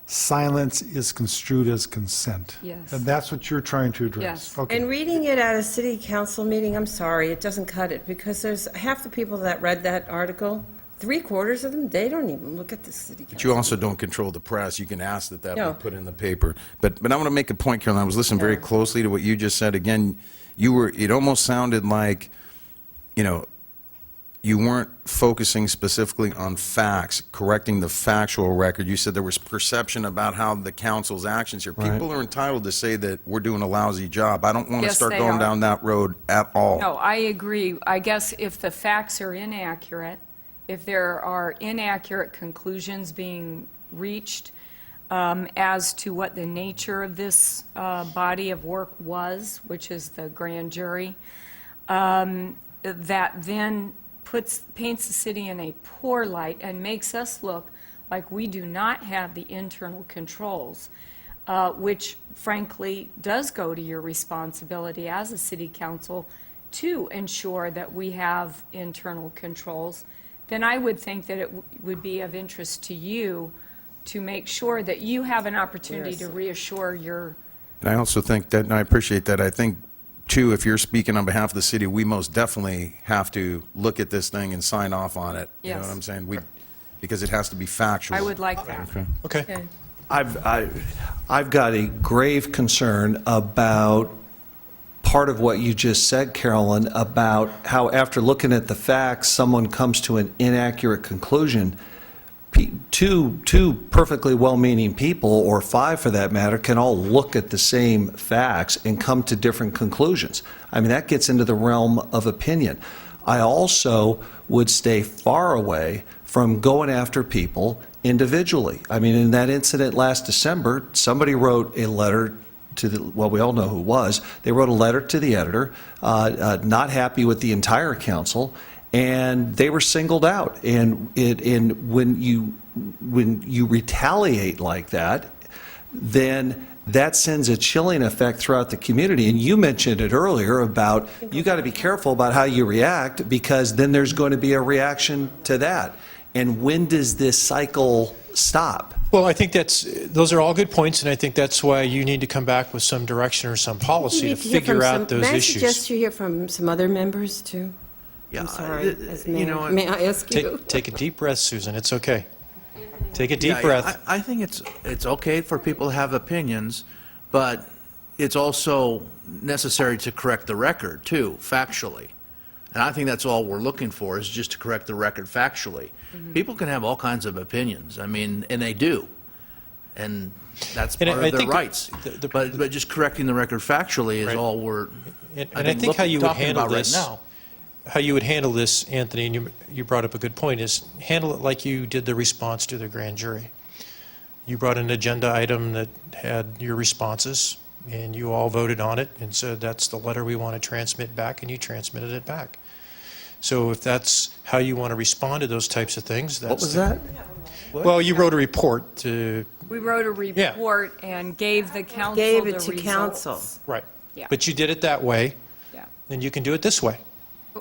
silence is construed as consent. Yes. And that's what you're trying to address? Yes. Okay. And reading it at a city council meeting, I'm sorry, it doesn't cut it, because there's half the people that read that article, 3/4 of them, they don't even look at the city council. But you also don't control the press. You can ask that No. be put in the paper. But I want to make a point, Carolyn. I was listening very Yeah. closely to what you just said. Again, it almost sounded like, you weren't focusing specifically on facts, correcting the factual record. You said there was perception about how the council's actions here. Right. People are entitled to say that we're doing a lousy job. I don't want to Yes, start they going are. down that road at all. No, I agree. I guess if the facts are inaccurate, if there are inaccurate conclusions being reached as to what the nature of this body of work was, which is the grand jury, that then paints the city in a poor light and makes us look like we do not have the internal controls, which frankly does go to your responsibility as a city council to ensure that we have internal controls, then I would think that it would be of interest to you to make sure that you have an opportunity to reassure your, And I also think that, and I appreciate that, I think, too, if you're speaking on behalf of the city, we most definitely have to look at this thing and sign off on it. You know Yes. what I'm saying? Because it has to be factual. I would like that. Okay. Okay. I've got a grave concern about part of what you just said, Carolyn, about how after looking at the facts, someone comes to an inaccurate conclusion. Two perfectly well-meaning people, or five for that matter, can all look at the same facts and come to different conclusions. I mean, that gets into the realm of opinion. I also would stay far away from going after people individually. I mean, in that incident last December, somebody wrote a letter to the, well, we all know who it was. They wrote a letter to the editor, not happy with the entire council, and they were singled out. And when you retaliate like that, then that sends a chilling effect throughout the community. And you mentioned it earlier about you got to be careful about how you react, because then there's going to be a reaction to that. And when does this cycle stop? Well, I think those are all good points, and I think that's why you need to come back with some direction or some policy You to need hear figure from out those May I issues. suggest you hear from some other members, too? Yeah, I'm sorry, as you mayor. know, May I ask you? Take a deep breath, Susan, it's okay. Take a deep Yeah, breath. I think it's okay for people to have opinions, but it's also necessary to correct the record, too, factually. And I think that's all we're looking for, is just to correct the record factually. People can have all kinds of opinions, I mean, and they do. And that's And part I of their think rights. But just correcting the record factually is Right. all we're, And I think how you would talking handle about right this, now. how you would handle this, Anthony, and you brought up a good point, is handle it like you did the response to the grand jury. You brought an agenda item that had your responses, and you all voted on it and said, that's the letter we want to transmit back, and you transmitted it back. So if that's how you want to respond to those types of things, that's... What was that? Well, you wrote a report to, We wrote a Yeah. report and gave the council the Gave results. it to council. right. Yeah. But you did it that way, Yeah. then you can do it this way.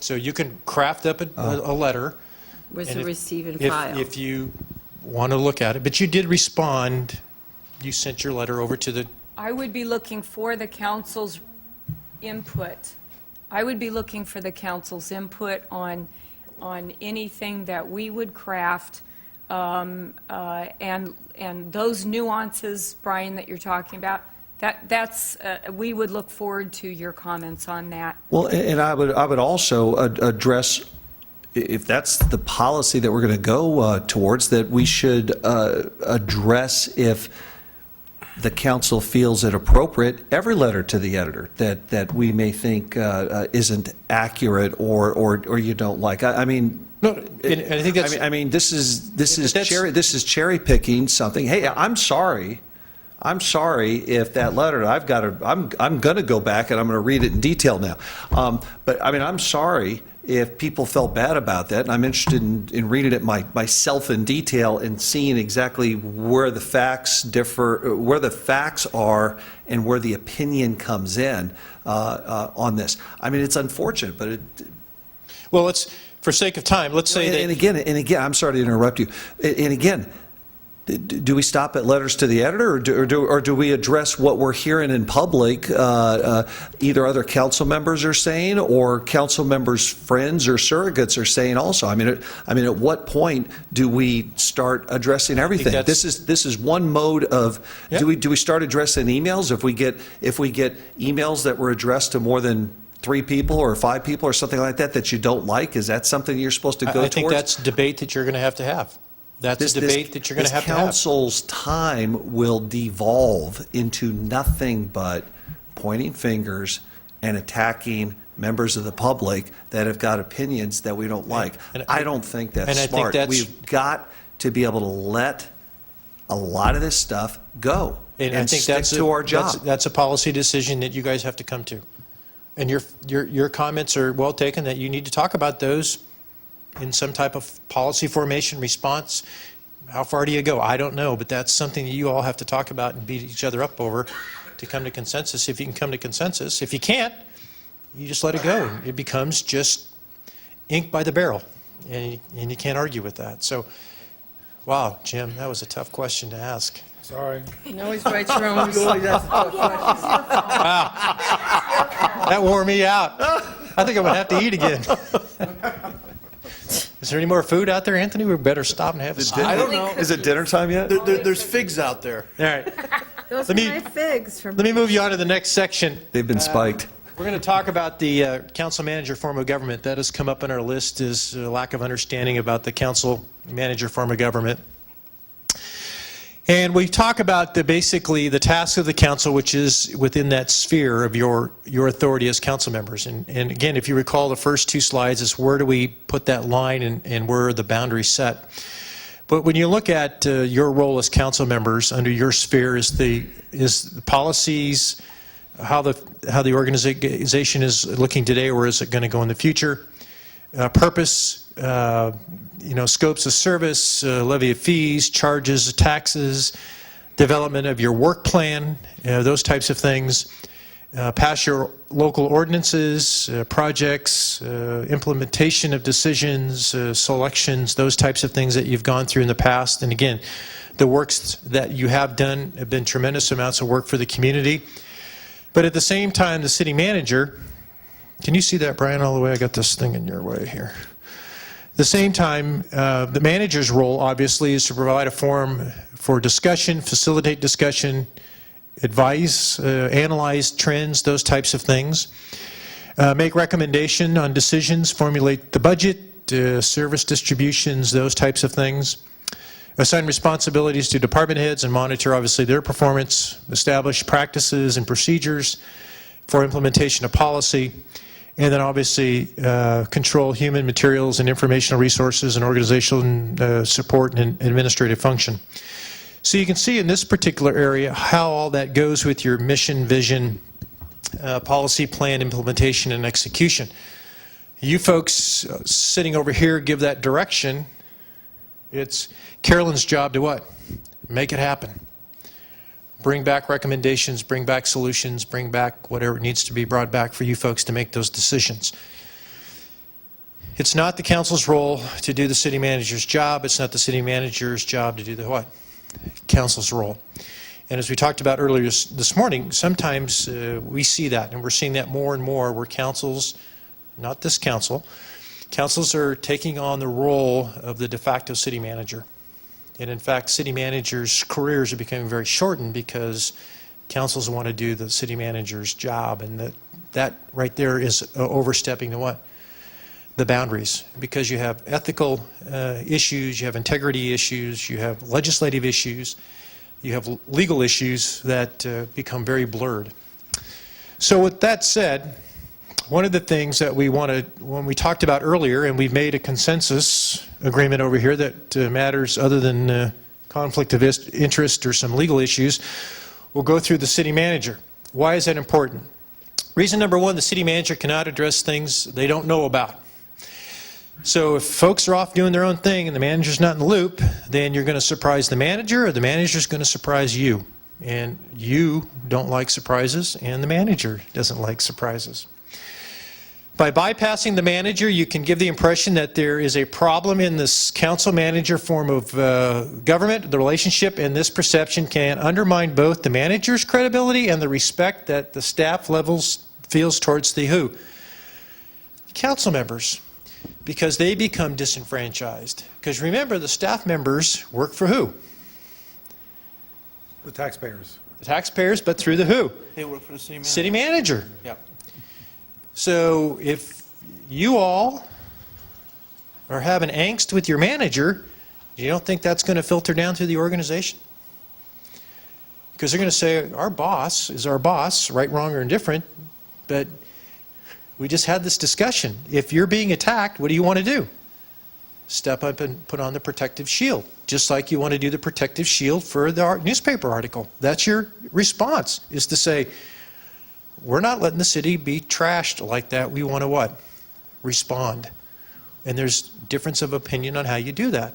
So you can craft up a letter. Was And a if- receive and if- file. If you want to look at it, but you did respond, you sent your letter over to the, I would be looking for the council's input. I would be looking for the council's input on anything that we would craft, and those nuances, Brian, that you're talking about, that's, we would look forward to your comments on that. Well, and I would also address, if that's the policy that we're going to go towards, that we should address, if the council feels it appropriate, every letter to the editor that we may think isn't accurate or you don't like. I mean, no, and I think that's, I mean, this is that's- cherry picking something. Hey, I'm sorry if that letter, I'm going to go back and I'm going to read it in detail now. But I mean, I'm sorry if people felt bad about that, and I'm interested in reading it myself in detail and seeing exactly where the facts differ, where the facts are, and where the opinion comes in on this. I mean, it's unfortunate, but well, let's, for sake of time, let's say and that, again, I'm sorry to interrupt you. And again, do we stop at letters to the editor, or do we address what we're hearing in public, either other council members are saying, or council members' friends or surrogates are saying also? I mean, at what point do we start addressing everything? that's- This is one mode of. Yeah. Do we start addressing emails if we get emails that were addressed to more than 3 people or 5 people or something like that you don't like? Is that something you're supposed to go towards? I think that's a debate that you're going to have. That's a debate that you're going to have. This council's time will devolve into nothing but pointing fingers and attacking members of the public that have got opinions that we don't like. And I don't think that's and I think smart. that's- We've got to be able to let a lot of this stuff go And I and think stick that's to our job. That's a policy decision that you guys have to come to. And your comments are well taken, that you need to talk about those in some type of policy formation response. How far do you go? I don't know, but that's something that you all have to talk about and beat each other up over to come to consensus, if you can come to consensus. If you can't, you just let it go. It becomes just ink by the barrel, and you can't argue with that. So, wow, Jim, that was a tough question to ask. Sorry. You always write your own. That wore me out. I think I'm going to have to eat again. Is there any more food out there, Anthony? We better stop and have a snack. I don't know. Is it dinner time yet? There's figs out there. All right. Those Let are me- my figs from. Let me move you on to the next section. They've been spiked. We're going to talk about the council manager form of government. That has come up on our list as a lack of understanding about the council manager form of government. And we talk about basically the task of the council, which is within that sphere of your authority as council members. And again, if you recall, the first 2 slides is where do we put that line and where are the boundaries set. But when you look at your role as council members under your sphere is the policies, how the organization is looking today, or is it going to go in the future, purpose, scopes of service, levy of fees, charges, taxes, development of your work plan, those types of things, pass your local ordinances, projects, implementation of decisions, selections, those types of things that you've gone through in the past. And again, the works that you have done have been tremendous amounts of work for the community. But at the same time, the city manager, can you see that, Brian, all the way? I got this thing in your way here. At the same time, the manager's role, obviously, is to provide a forum for discussion, facilitate discussion, advise, analyze trends, those types of things, make recommendation on decisions, formulate the budget, service distributions, those types of things, assign responsibilities to department heads and monitor, obviously, their performance, establish practices and procedures for implementation of policy, and then obviously control human materials and informational resources and organizational support and administrative function. So you can see in this particular area how all that goes with your mission, vision, policy, plan, implementation, and execution. You folks sitting over here give that direction. It's Carolyn's job to what? Make it happen. Bring back recommendations, bring back solutions, bring back whatever needs to be brought back for you folks to make those decisions. It's not the council's role to do the city manager's job. It's not the city manager's job to do the what? Council's role. And as we talked about earlier this morning, sometimes we see that, and we're seeing that more and more, where councils, not this council, councils are taking on the role of the de facto city manager. And in fact, city managers' careers are becoming very shortened because councils want to do the city manager's job, and that right there is overstepping the what? The boundaries, because you have ethical issues, you have integrity issues, you have legislative issues, you have legal issues that become very blurred. So with that said, one of the things that we wanted, when we talked about earlier, and we've made a consensus agreement over here that matters other than conflict of interest or some legal issues, we'll go through the city manager. Why is that important? Reason number one, the city manager cannot address things they don't know about. So if folks are off doing their own thing and the manager's not in the loop, then you're going to surprise the manager, or the manager's going to surprise you. And you don't like surprises, and the manager doesn't like surprises. By bypassing the manager, you can give the impression that there is a problem in this council-manager form of government, the relationship, and this perception can undermine both the manager's credibility and the respect that the staff levels feels towards the who? Council members, because they become disenfranchised. Because remember, the staff members work for who? The taxpayers. The taxpayers, but through the who? They work for the city manager. City manager. Yep. So if you all are having angst with your manager, you don't think that's going to filter down through the organization? Because they're going to say, our boss is our boss, right, wrong, or indifferent, but we just had this discussion. If you're being attacked, what do you want to do? Step up and put on the protective shield, just like you want to do the protective shield for the newspaper article. That's your response, is to say, we're not letting the city be trashed like that. We want to what? Respond. And there's difference of opinion on how you do that.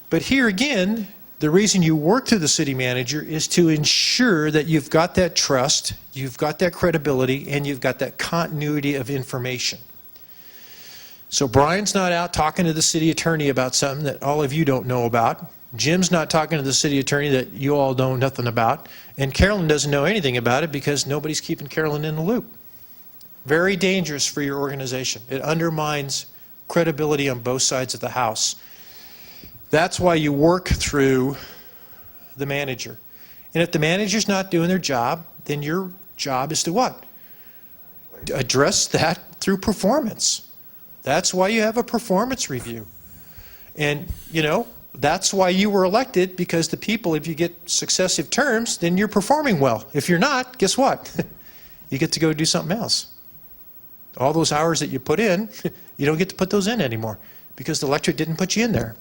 But here again, the reason you work through the city manager is to ensure that you've got that trust, you've got that credibility, and you've got that continuity of information. So Brian's not out talking to the city attorney about something that all of you don't know about. Jim's not talking to the city attorney that you all know nothing about. And Carolyn doesn't know anything about it because nobody's keeping Carolyn in the loop. Very dangerous for your organization. It undermines credibility on both sides of the house. That's why you work through the manager. And if the manager's not doing their job, then your job is to what? Address that through performance. That's why you have a performance review. And, you know, that's why you were elected, because the people, if you get successive terms, then you're performing well. If you're not, guess what? You get to go do something else. All those hours that you put in, you don't get to put those in anymore because the electorate didn't put you in there.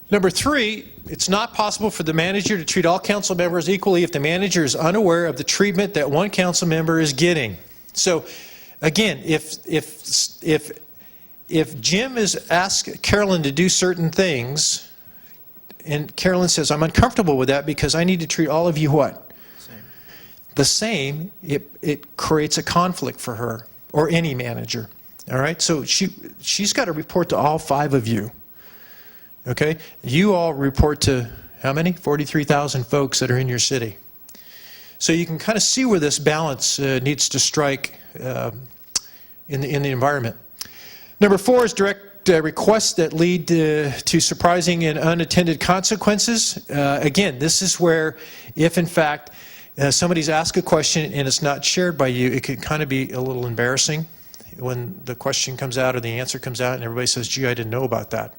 Number 3, it's not possible for the manager to treat all council members equally if the manager is unaware of the treatment that one council member is getting. So, again, if Jim is asked Carolyn to do certain things, and Carolyn says, I'm uncomfortable with that because I need to treat all of you what? Same. The same, it creates a conflict for her, or any manager. All right? So she's got to report to all 5 of you. Okay? You all report to how many? 43,000 folks that are in your city. So you can kind of see where this balance needs to strike in the environment. Number 4 is direct requests that lead to surprising and unattended consequences. Again, this is where if in fact somebody's asked a question and it's not shared by you, it can kind of be a little embarrassing when the question comes out or the answer comes out and everybody says, gee, I didn't know about that.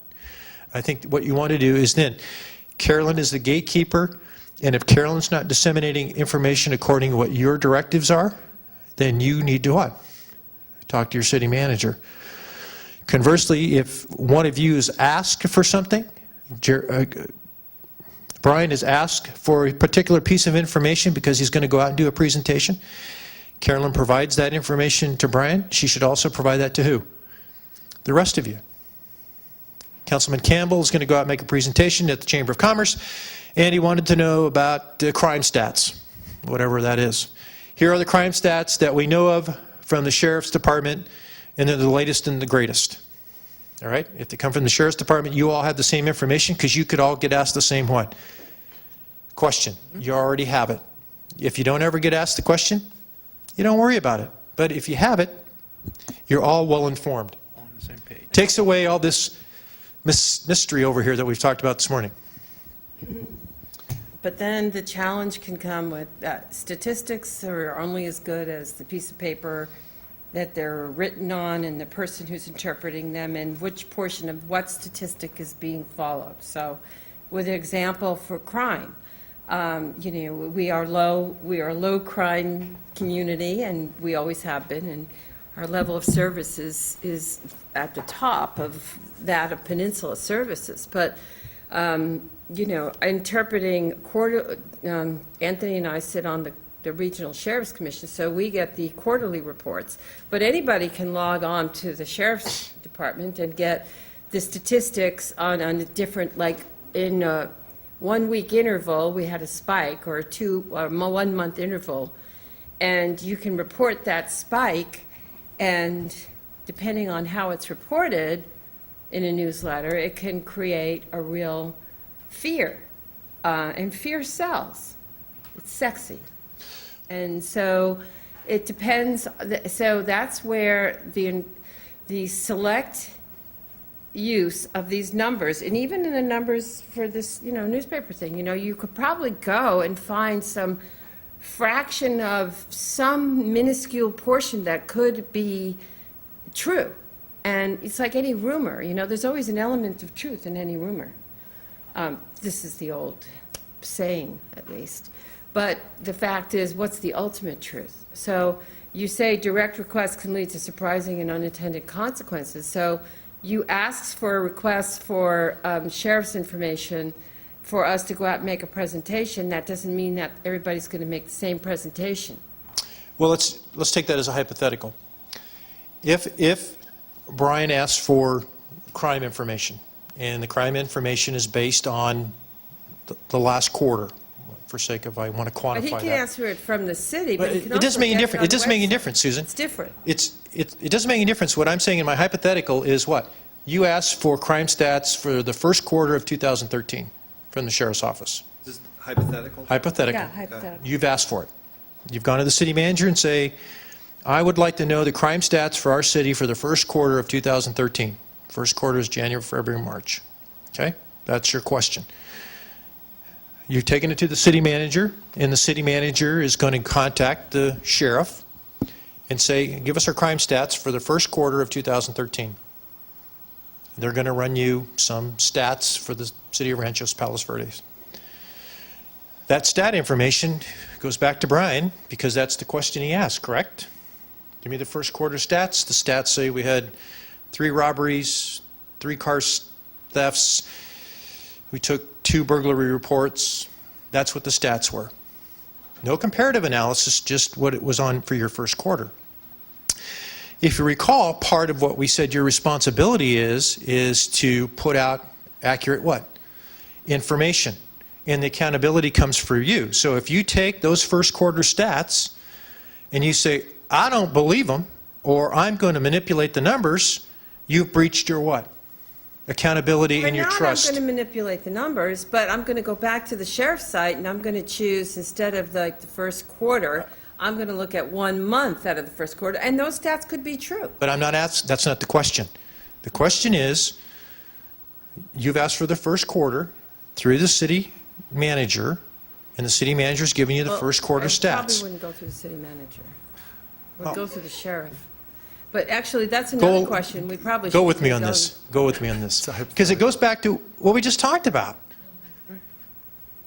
I think what you want to do is then, Carolyn is the gatekeeper, and if Carolyn's not disseminating information according to what your directives are, then you need to what? Talk to your city manager. Conversely, if one of you is asked for something, Brian is asked for a particular piece of information because he's going to go out and do a presentation. Carolyn provides that information to Brian. She should also provide that to who? The rest of you. Councilman Campbell is going to go out and make a presentation at the Chamber of Commerce, and he wanted to know about crime stats, whatever that is. Here are the crime stats that we know of from the Sheriff's Department, and they're the latest and the greatest. All right? If they come from the Sheriff's Department, you all have the same information because you could all get asked the same what? Question. You already have it. If you don't ever get asked the question, you don't worry about it. But if you have it, you're all well informed. On the same page. Takes away all this mystery over here that we've talked about this morning. But then the challenge can come with statistics are only as good as the piece of paper that they're written on and the person who's interpreting them and which portion of what statistic is being followed. So with an example for crime, we are a low crime community, and we always have been, and our level of services is at the top of that of Peninsula Services. But interpreting Anthony and I sit on the Regional Sheriff's Commission, so we get the quarterly reports. But anybody can log on to the Sheriff's Department and get the statistics on a different, like in a 1 week interval, we had a spike, or 1 month interval. And you can report that spike, and depending on how it's reported in a newsletter, it can create a real fear. And fear sells. It's sexy. And so it depends, so that's where the select use of these numbers, and even in the numbers for this, newspaper thing, you could probably go and find some fraction of some minuscule portion that could be true. And it's like any rumor, there's always an element of truth in any rumor. This is the old saying, at least. But the fact is, what's the ultimate truth? So you say direct requests can lead to surprising and unintended consequences. So you asked for a request for sheriff's information for us to go out and make a presentation. That doesn't mean that everybody's going to make the same presentation. Well, let's take that as a hypothetical. If Brian asks for crime information, and the crime information is based on the last quarter, for sake of I want to quantify But he that. can ask for it from the city, but he can It doesn't also make any get it difference. on It doesn't the make any website. difference, Susan. It's different. It doesn't make any difference. What I'm saying in my hypothetical is what? You asked for crime stats for the first quarter of 2013 from the sheriff's office. Is this hypothetical? Hypothetical. Yeah, hypothetical. You've asked for it. You've gone to the city manager and say, I would like to know the crime stats for our city for the first quarter of 2013. First quarter is January, February, March. Okay? That's your question. You're taking it to the city manager, and the city manager is going to contact the sheriff and say, give us our crime stats for the first quarter of 2013. They're going to run you some stats for the city of Ranchos Palos Verdes. That stat information goes back to Brian, because that's the question he asked, correct? Give me the first quarter stats. The stats say we had 3 robberies, 3 car thefts, we took 2 burglary reports. That's what the stats were. No comparative analysis, just what it was on for your first quarter. If you recall, part of what we said your responsibility is to put out accurate what? Information. And the accountability comes for you. So if you take those first quarter stats and you say, I don't believe them, or I'm going to manipulate the numbers, you've breached your what? Accountability and your trust. I'm going to manipulate the numbers, but I'm going to go back to the sheriff's site, and I'm going to choose, instead of the first quarter, I'm going to look at 1 month out of the first quarter, and those stats could be true. But I'm not asking, that's not the question. The question is, you've asked for the first quarter through the city manager, and the city manager's giving you the Well, first quarter I probably stats. wouldn't go through the city manager. Oh. Would go through the sheriff. But actually, that's Go- another question. We probably should. Go with me keep on going. this. Go with me on this. Because it goes back to what we just talked about.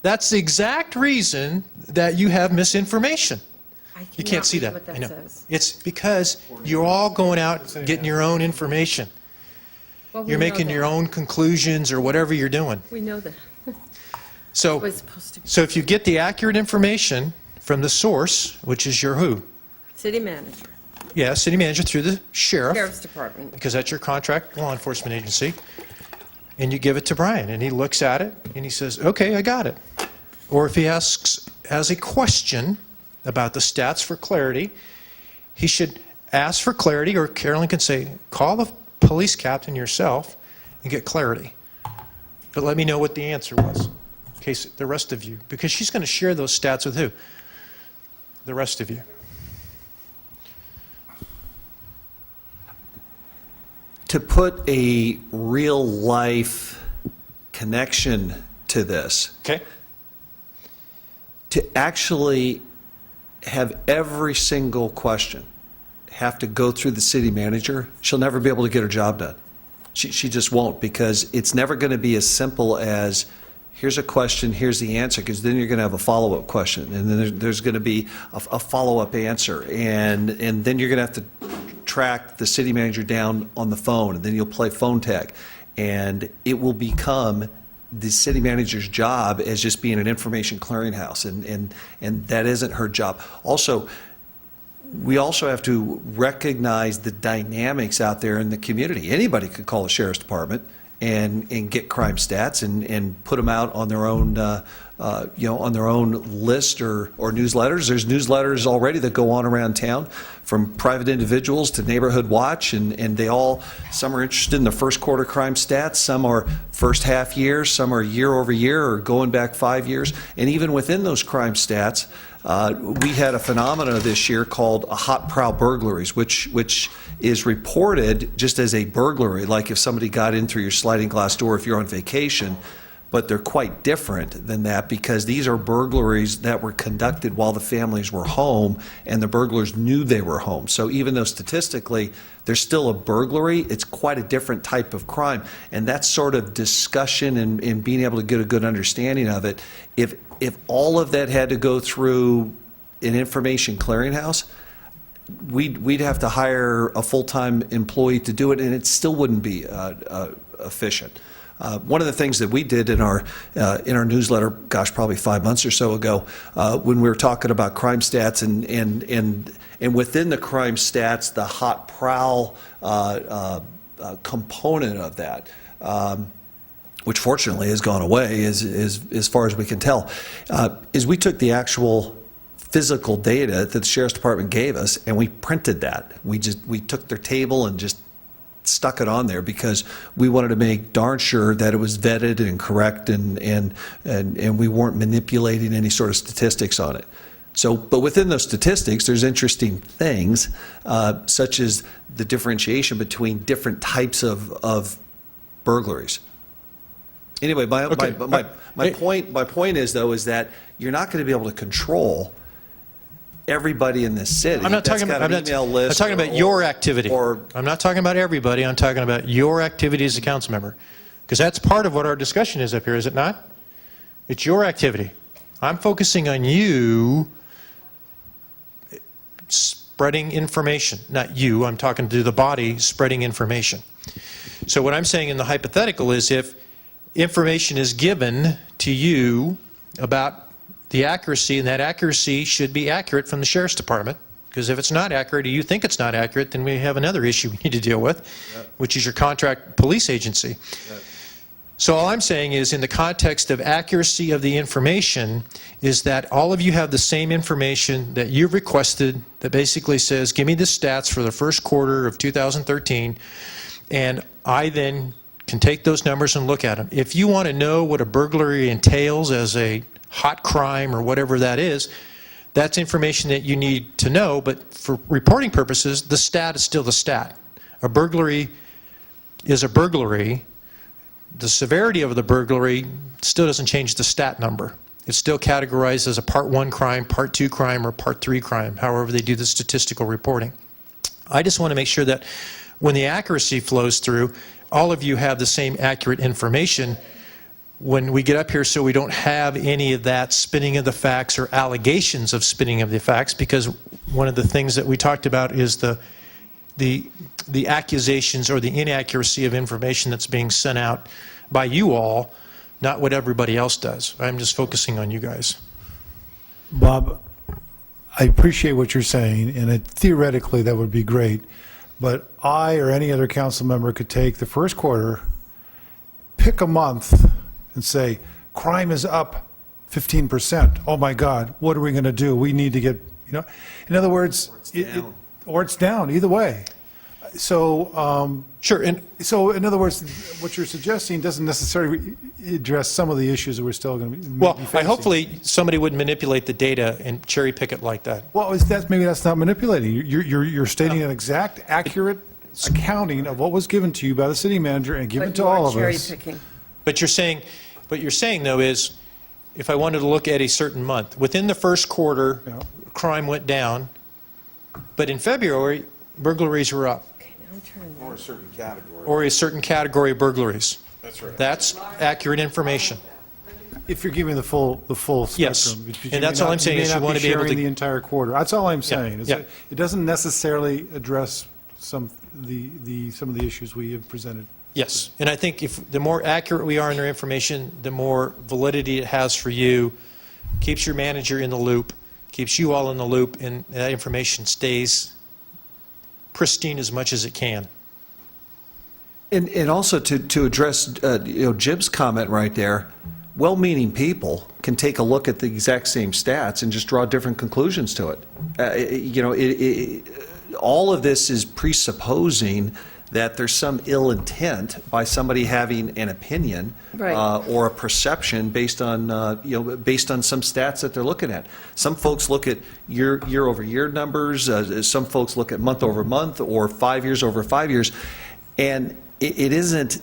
That's the exact reason that you have misinformation. I You cannot can't see read that. what I know. says. It's because you're all going out getting your own information. Well, we You're know making that. your own conclusions or whatever you're doing. We know that. So, It's supposed to be so if you get the accurate information from the source, which is your who? city manager, Yeah, city manager through the sheriff, sheriff's department. because that's your contract law enforcement agency, and you give it to Brian, and he looks at it, and he says, okay, I got it. Or if he has a question about the stats for clarity, he should ask for clarity, or Carolyn can say, call the police captain yourself and get clarity. But let me know what the answer was, in case the rest of you, because she's going to share those stats with who? The rest of you. To put a real-life connection to this, Okay? to actually have every single question have to go through the city manager, she'll never be able to get her job done. She just won't, because it's never going to be as simple as, here's a question, here's the answer, because then you're going to have a follow-up question, and then there's going to be a follow-up answer, and then you're going to have to track the city manager down on the phone, and then you'll play phone tag, and it will become the city manager's job as just being an information clearinghouse, and that isn't her job. Also, we also have to recognize the dynamics out there in the community. Anybody could call the sheriff's department and get crime stats and put them out on their own, on their own list or newsletters. There's newsletters already that go on around town, from private individuals to Neighborhood Watch, and they all, some are interested in the first quarter crime stats, some are first half year, some are year over year or going back 5 years. And even within those crime stats, we had a phenomena this year called a hot prowl burglaries, which is reported just as a burglary, like if somebody got in through your sliding glass door if you're on vacation. But they're quite different than that, because these are burglaries that were conducted while the families were home and the burglars knew they were home. So even though statistically there's still a burglary, it's quite a different type of crime. And that sort of discussion and being able to get a good understanding of it, if all of that had to go through an information clearinghouse, we'd have to hire a full-time employee to do it, and it still wouldn't be efficient. One of the things that we did in our newsletter, gosh, probably 5 months or so ago, when we were talking about crime stats and within the crime stats, the hot prowl component of that, which fortunately has gone away as far as we can tell, is we took the actual physical data that the Sheriff's Department gave us and we printed that. We took their table and just stuck it on there because we wanted to make darn sure that it was vetted and correct and we weren't manipulating any sort of statistics on it. So, but within those statistics, there's interesting things, such as the differentiation between different types of burglaries. Anyway, my point is, though, is that you're not going to be able to control everybody in this city. I'm not talking about, I'm not talking about your activity. I'm not talking about everybody. I'm talking about your activity as a council member. Because that's part of what our discussion is up here, is it not? It's your activity. I'm focusing on you spreading information. Not you, I'm talking to the body spreading information. So what I'm saying in the hypothetical is, if information is given to you about the accuracy, and that accuracy should be accurate from the Sheriff's Department, because if it's not accurate or you think it's not accurate, then we have another issue we need to deal with, which is your contract police agency. So all I'm saying is, in the context of accuracy of the information, is that all of you have the same information that you've requested that basically says, give me the stats for the first quarter of 2013, and I then can take those numbers and look at them. If you want to know what a burglary entails as a hot crime or whatever that is, that's information that you need to know, but for reporting purposes, the stat is still the stat. A burglary is a burglary. The severity of the burglary still doesn't change the stat number. It's still categorized as a Part 1 crime, Part 2 crime, or Part 3 crime, however they do the statistical reporting. I just want to make sure that when the accuracy flows through, all of you have the same accurate information when we get up here, so we don't have any of that spinning of the facts or allegations of spinning of the facts, because one of the things that we talked about is the accusations or the inaccuracy of information that's being sent out by you all, not what everybody else does. I'm just focusing on you guys. Bob, I appreciate what you're saying, and theoretically that would be great, but I or any other council member could take the first quarter, pick a month, and say, crime is up 15%. Oh my God, what are we going to do? We need to get, in other words, or it's down, either way. So, sure. And so in other words, what you're suggesting doesn't necessarily address some of the issues that we're still going to be well, facing. hopefully somebody would manipulate the data and cherry pick it like that. Well, maybe that's not manipulating. You're stating an exact, accurate accounting of what was given to you by the city manager and given But to you are all of us. cherry-picking. But you're saying though is, if I wanted to look at a certain month, within the first quarter, Yeah. crime went down, but in February, burglaries were up, Okay, now turn Or a certain category. or a certain category of burglaries. That's right. That's accurate information. If you're giving the full spectrum. Yes. but And you that's may all not- I'm saying, is you may not want to be able sharing to- the entire quarter. That's all I'm saying. is yeah. that It doesn't necessarily address some of the issues we have presented. Yes, and I think if the more accurate we are in our information, the more validity it has for you, keeps your manager in the loop, keeps you all in the loop, and that information stays pristine as much as it can. And also to address, Jim's comment right there, well-meaning people can take a look at the exact same stats and just draw different conclusions to it. All of this is presupposing that there's some ill intent by somebody having an opinion Right. or a perception based on based on some stats that they're looking at. Some folks look at year-over-year numbers. Some folks look at month-over-month or 5 years over 5 years, and it isn't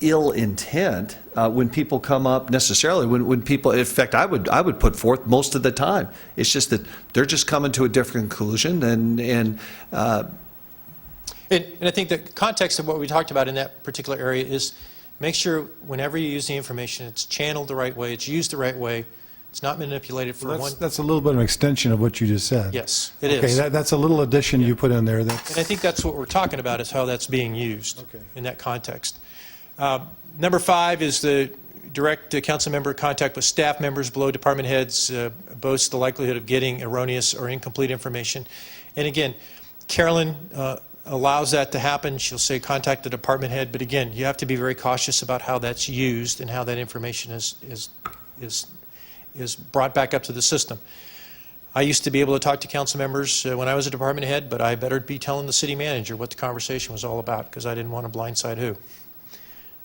ill intent when people come up necessarily. When people, in fact, I would put forth most of the time. It's just that they're just coming to a different conclusion, and I think the context of what we talked about in that particular area is make sure whenever you use the information, it's channeled the right way, it's used the right way, it's not manipulated for one. That's a little bit of an extension of what you just said. Yes, it Okay, is. that's a little addition you put in there. And I think that's what we're talking about, is how that's being used Okay. in that context. Number 5 is the direct council member contact with staff members below department heads boasts the likelihood of getting erroneous or incomplete information. And again, Carolyn allows that to happen. She'll say contact the department head, but again, you have to be very cautious about how that's used and how that information is brought back up to the system. I used to be able to talk to council members when I was a department head, but I better be telling the city manager what the conversation was all about, because I didn't want to blindside who?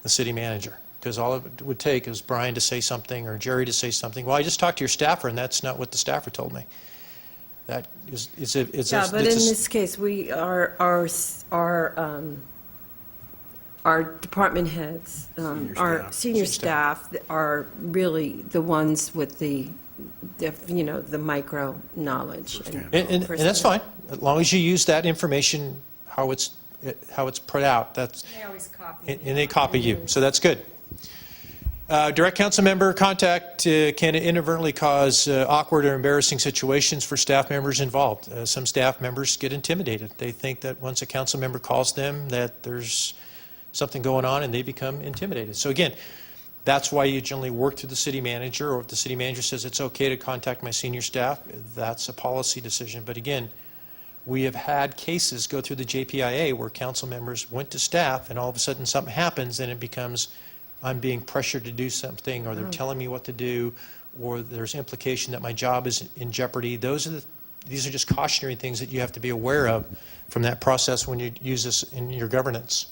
The city manager. Because all it would take is Brian to say something or Jerry to say something. Well, I just talked to your staffer, and that's not what the staffer told me. That is, Yeah, but in this case, our department heads, our senior staff are really the ones with the micro knowledge. And that's fine, as long as you use that information, how it's put out, that's, They always copy. and they copy you, so that's good. Direct council member contact can inadvertently cause awkward or embarrassing situations for staff members involved. Some staff members get intimidated. They think that once a council member calls them that there's something going on, and they become intimidated. So again, that's why you generally work through the city manager, or if the city manager says it's okay to contact my senior staff, that's a policy decision. But again, we have had cases go through the JPIA where council members went to staff, and all of a sudden something happens, and it becomes, I'm being pressured to do something, or they're telling me what to do, or there's implication that my job is in jeopardy. These are just cautionary things that you have to be aware of from that process when you use this in your governance.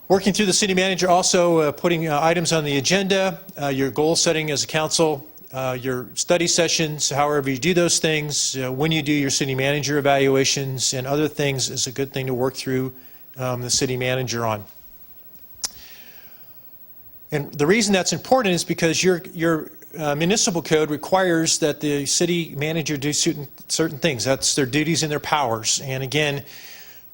Working through the city manager, also putting items on the agenda, your goal setting as a council, your study sessions, however you do those things, when you do your city manager evaluations and other things, is a good thing to work through the city manager on. And the reason that's important is because your municipal code requires that the city manager do certain things. That's their duties and their powers. And again,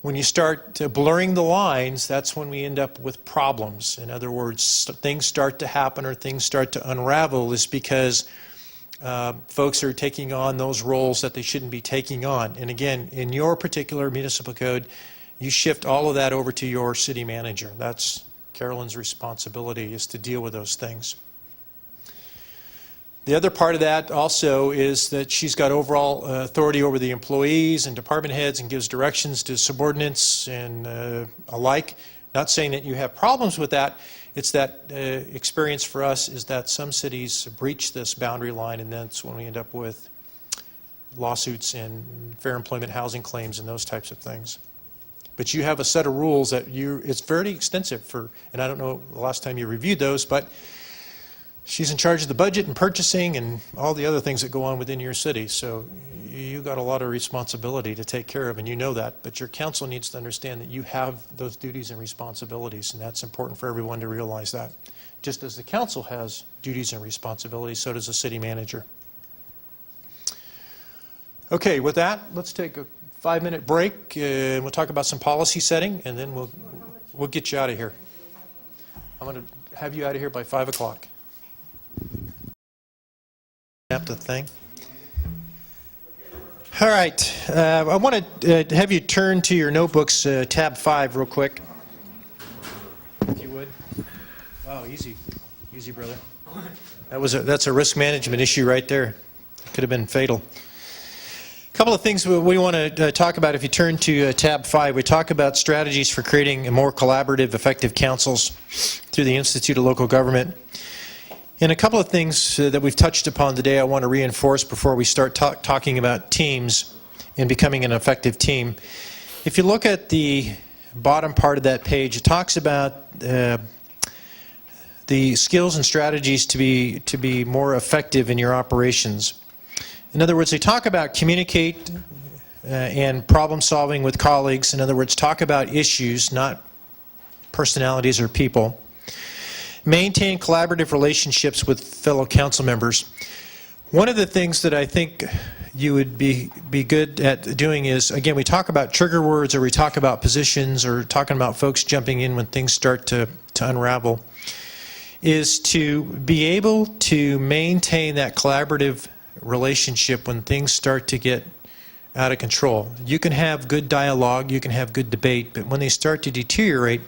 when you start blurring the lines, that's when we end up with problems. In other words, things start to happen or things start to unravel is because folks are taking on those roles that they shouldn't be taking on. And again, in your particular municipal code, you shift all of that over to your city manager. That's Carolyn's responsibility, is to deal with those things. The other part of that also is that she's got overall authority over the employees and department heads and gives directions to subordinates and alike. Not saying that you have problems with that. It's that experience for us is that some cities breach this boundary line, and that's when we end up with lawsuits and fair employment housing claims and those types of things. But you have a set of rules that it's very extensive for, and I don't know the last time you reviewed those, but she's in charge of the budget and purchasing and all the other things that go on within your city. So you got a lot of responsibility to take care of, and you know that. But your council needs to understand that you have those duties and responsibilities, and that's important for everyone to realize that. Just as the council has duties and responsibilities, so does the city manager. Okay, with that, let's take a 5-minute break, and we'll talk about some policy setting, and then we'll get you out of here. I'm going to have you out of here by 5 o'clock. The thing. All right, I want to have you turn to your notebooks, tab 5 real quick, if you would. Wow, easy, brother. That's a risk management issue right there. It could have been fatal. couple of things we want to talk about. If you turn to tab 5, we talk about strategies for creating more collaborative, effective councils through the Institute of Local Government. And a couple of things that we've touched upon today I want to reinforce before we start talking about teams and becoming an effective team. If you look at the bottom part of that page, it talks about the skills and strategies to be more effective in your operations. In other words, they talk about communicate and problem solving with colleagues. In other words, talk about issues, not personalities or people. Maintain collaborative relationships with fellow council members. One of the things that I think you would be good at doing is, again, we talk about trigger words, or we talk about positions, or talking about folks jumping in when things start to unravel, is to be able to maintain that collaborative relationship when things start to get out of control. You can have good dialogue, you can have good debate, but when they start to deteriorate,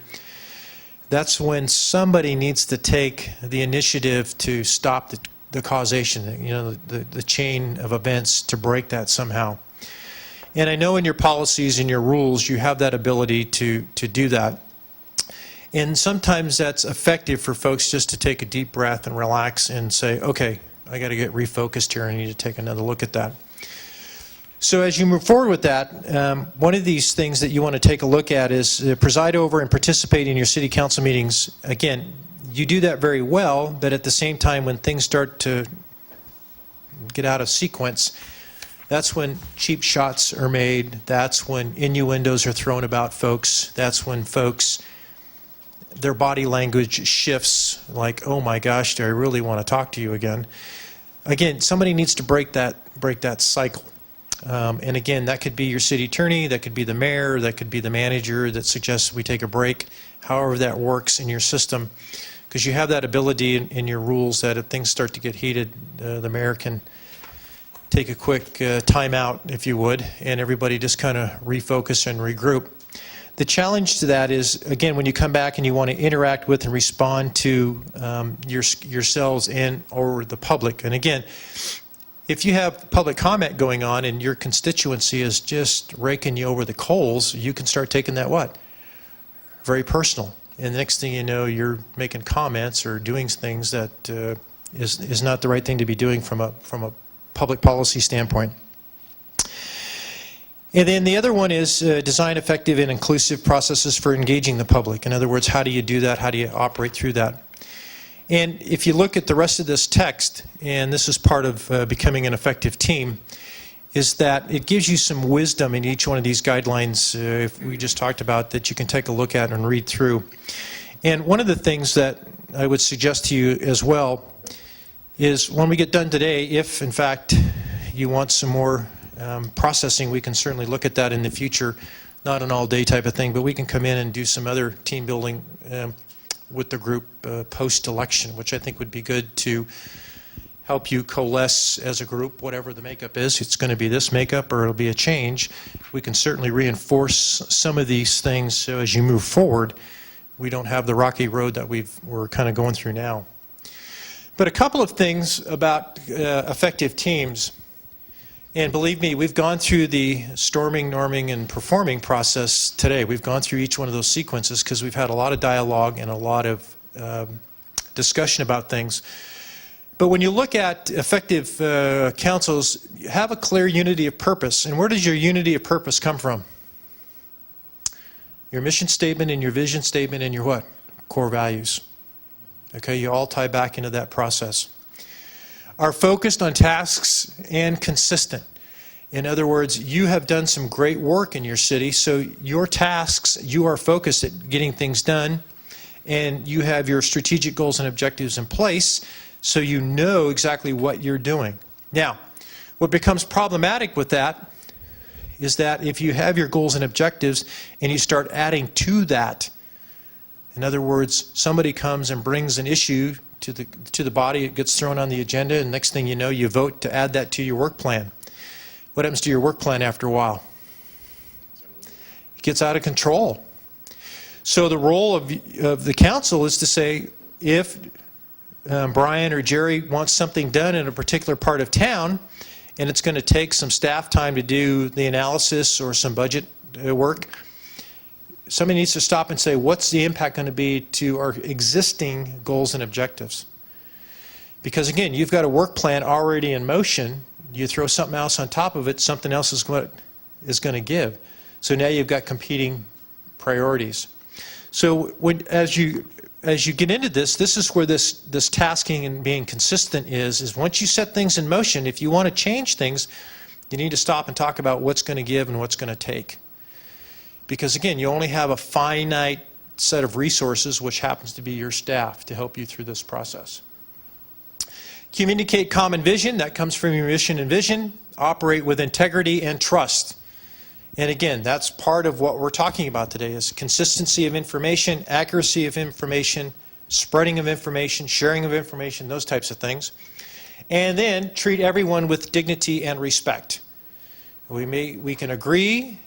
that's when somebody needs to take the initiative to stop the causation, you know, the chain of events, to break that somehow. And I know in your policies and your rules you have that ability to do that. And sometimes that's effective for folks just to take a deep breath and relax and say, okay, I got to get refocused here. I need to take another look at that. So as you move forward with that, one of these things that you want to take a look at is preside over and participate in your city council meetings. Again, you do that very well, but at the same time, when things start to get out of sequence, that's when cheap shots are made. That's when innuendos are thrown about folks. That's when folks, their body language shifts, like, oh my gosh, do I really want to talk to you again? Again, somebody needs to break that cycle. And again, that could be your city attorney, that could be the mayor, that could be the manager that suggests we take a break, however that works in your system. Because you have that ability in your rules that if things start to get heated, the mayor can take a quick timeout, if you would, and everybody just kind of refocus and regroup. The challenge to that is, again, when you come back and you want to interact with and respond to yourselves and or the public. And again, if you have public comment going on and your constituency is just raking you over the coals, you can start taking that what? Very personal. And the next thing you know, you're making comments or doing things that is not the right thing to be doing from a public policy standpoint. And then the other one is design effective and inclusive processes for engaging the public. In other words, how do you do that? How do you operate through that? And if you look at the rest of this text, and this is part of becoming an effective team, is that it gives you some wisdom in each one of these guidelines, if we just talked about, that you can take a look at and read through. And one of the things that I would suggest to you as well is when we get done today, if in fact you want some more processing, we can certainly look at that in the future. Not an all-day type of thing, but we can come in and do some other team building with the group post-election, which I think would be good to help you coalesce as a group, whatever the makeup is. It's going to be this makeup or it'll be a change. We can certainly reinforce some of these things so as you move forward, we don't have the rocky road that we're kind of going through now. But a couple of things about effective teams. And believe me, we've gone through the storming, norming, and performing process today. We've gone through each one of those sequences because we've had a lot of dialogue and a lot of discussion about things. But when you look at effective councils, you have a clear unity of purpose. And where does your unity of purpose come from? Your mission statement and your vision statement and your what? Core values. Okay, you all tie back into that process. Are focused on tasks and consistent. In other words, you have done some great work in your city, so your tasks, you are focused at getting things done, and you have your strategic goals and objectives in place, so you know exactly what you're doing. Now, what becomes problematic with that is that if you have your goals and objectives and you start adding to that, in other words, somebody comes and brings an issue to the body, it gets thrown on the agenda, and next thing you know, you vote to add that to your work plan. What happens to your work plan after a while? It gets out of control. So the role of the council is to say, if Brian or Jerry wants something done in a particular part of town, and it's going to take some staff time to do the analysis or some budget work, somebody needs to stop and say, what's the impact going to be to our existing goals and objectives? Because again, you've got a work plan already in motion. You throw something else on top of it, something else is what is going to give. So now you've got competing priorities. So as you get into this is where this tasking and being consistent is once you set things in motion, if you want to change things, you need to stop and talk about what's going to give and what's going to take. Because again, you only have a finite set of resources, which happens to be your staff, to help you through this process. Communicate common vision, that comes from your mission and vision. Operate with integrity and trust. And again, that's part of what we're talking about today, is consistency of information, accuracy of information, spreading of information, sharing of information, those types of things. And then treat everyone with dignity and respect. We can agree,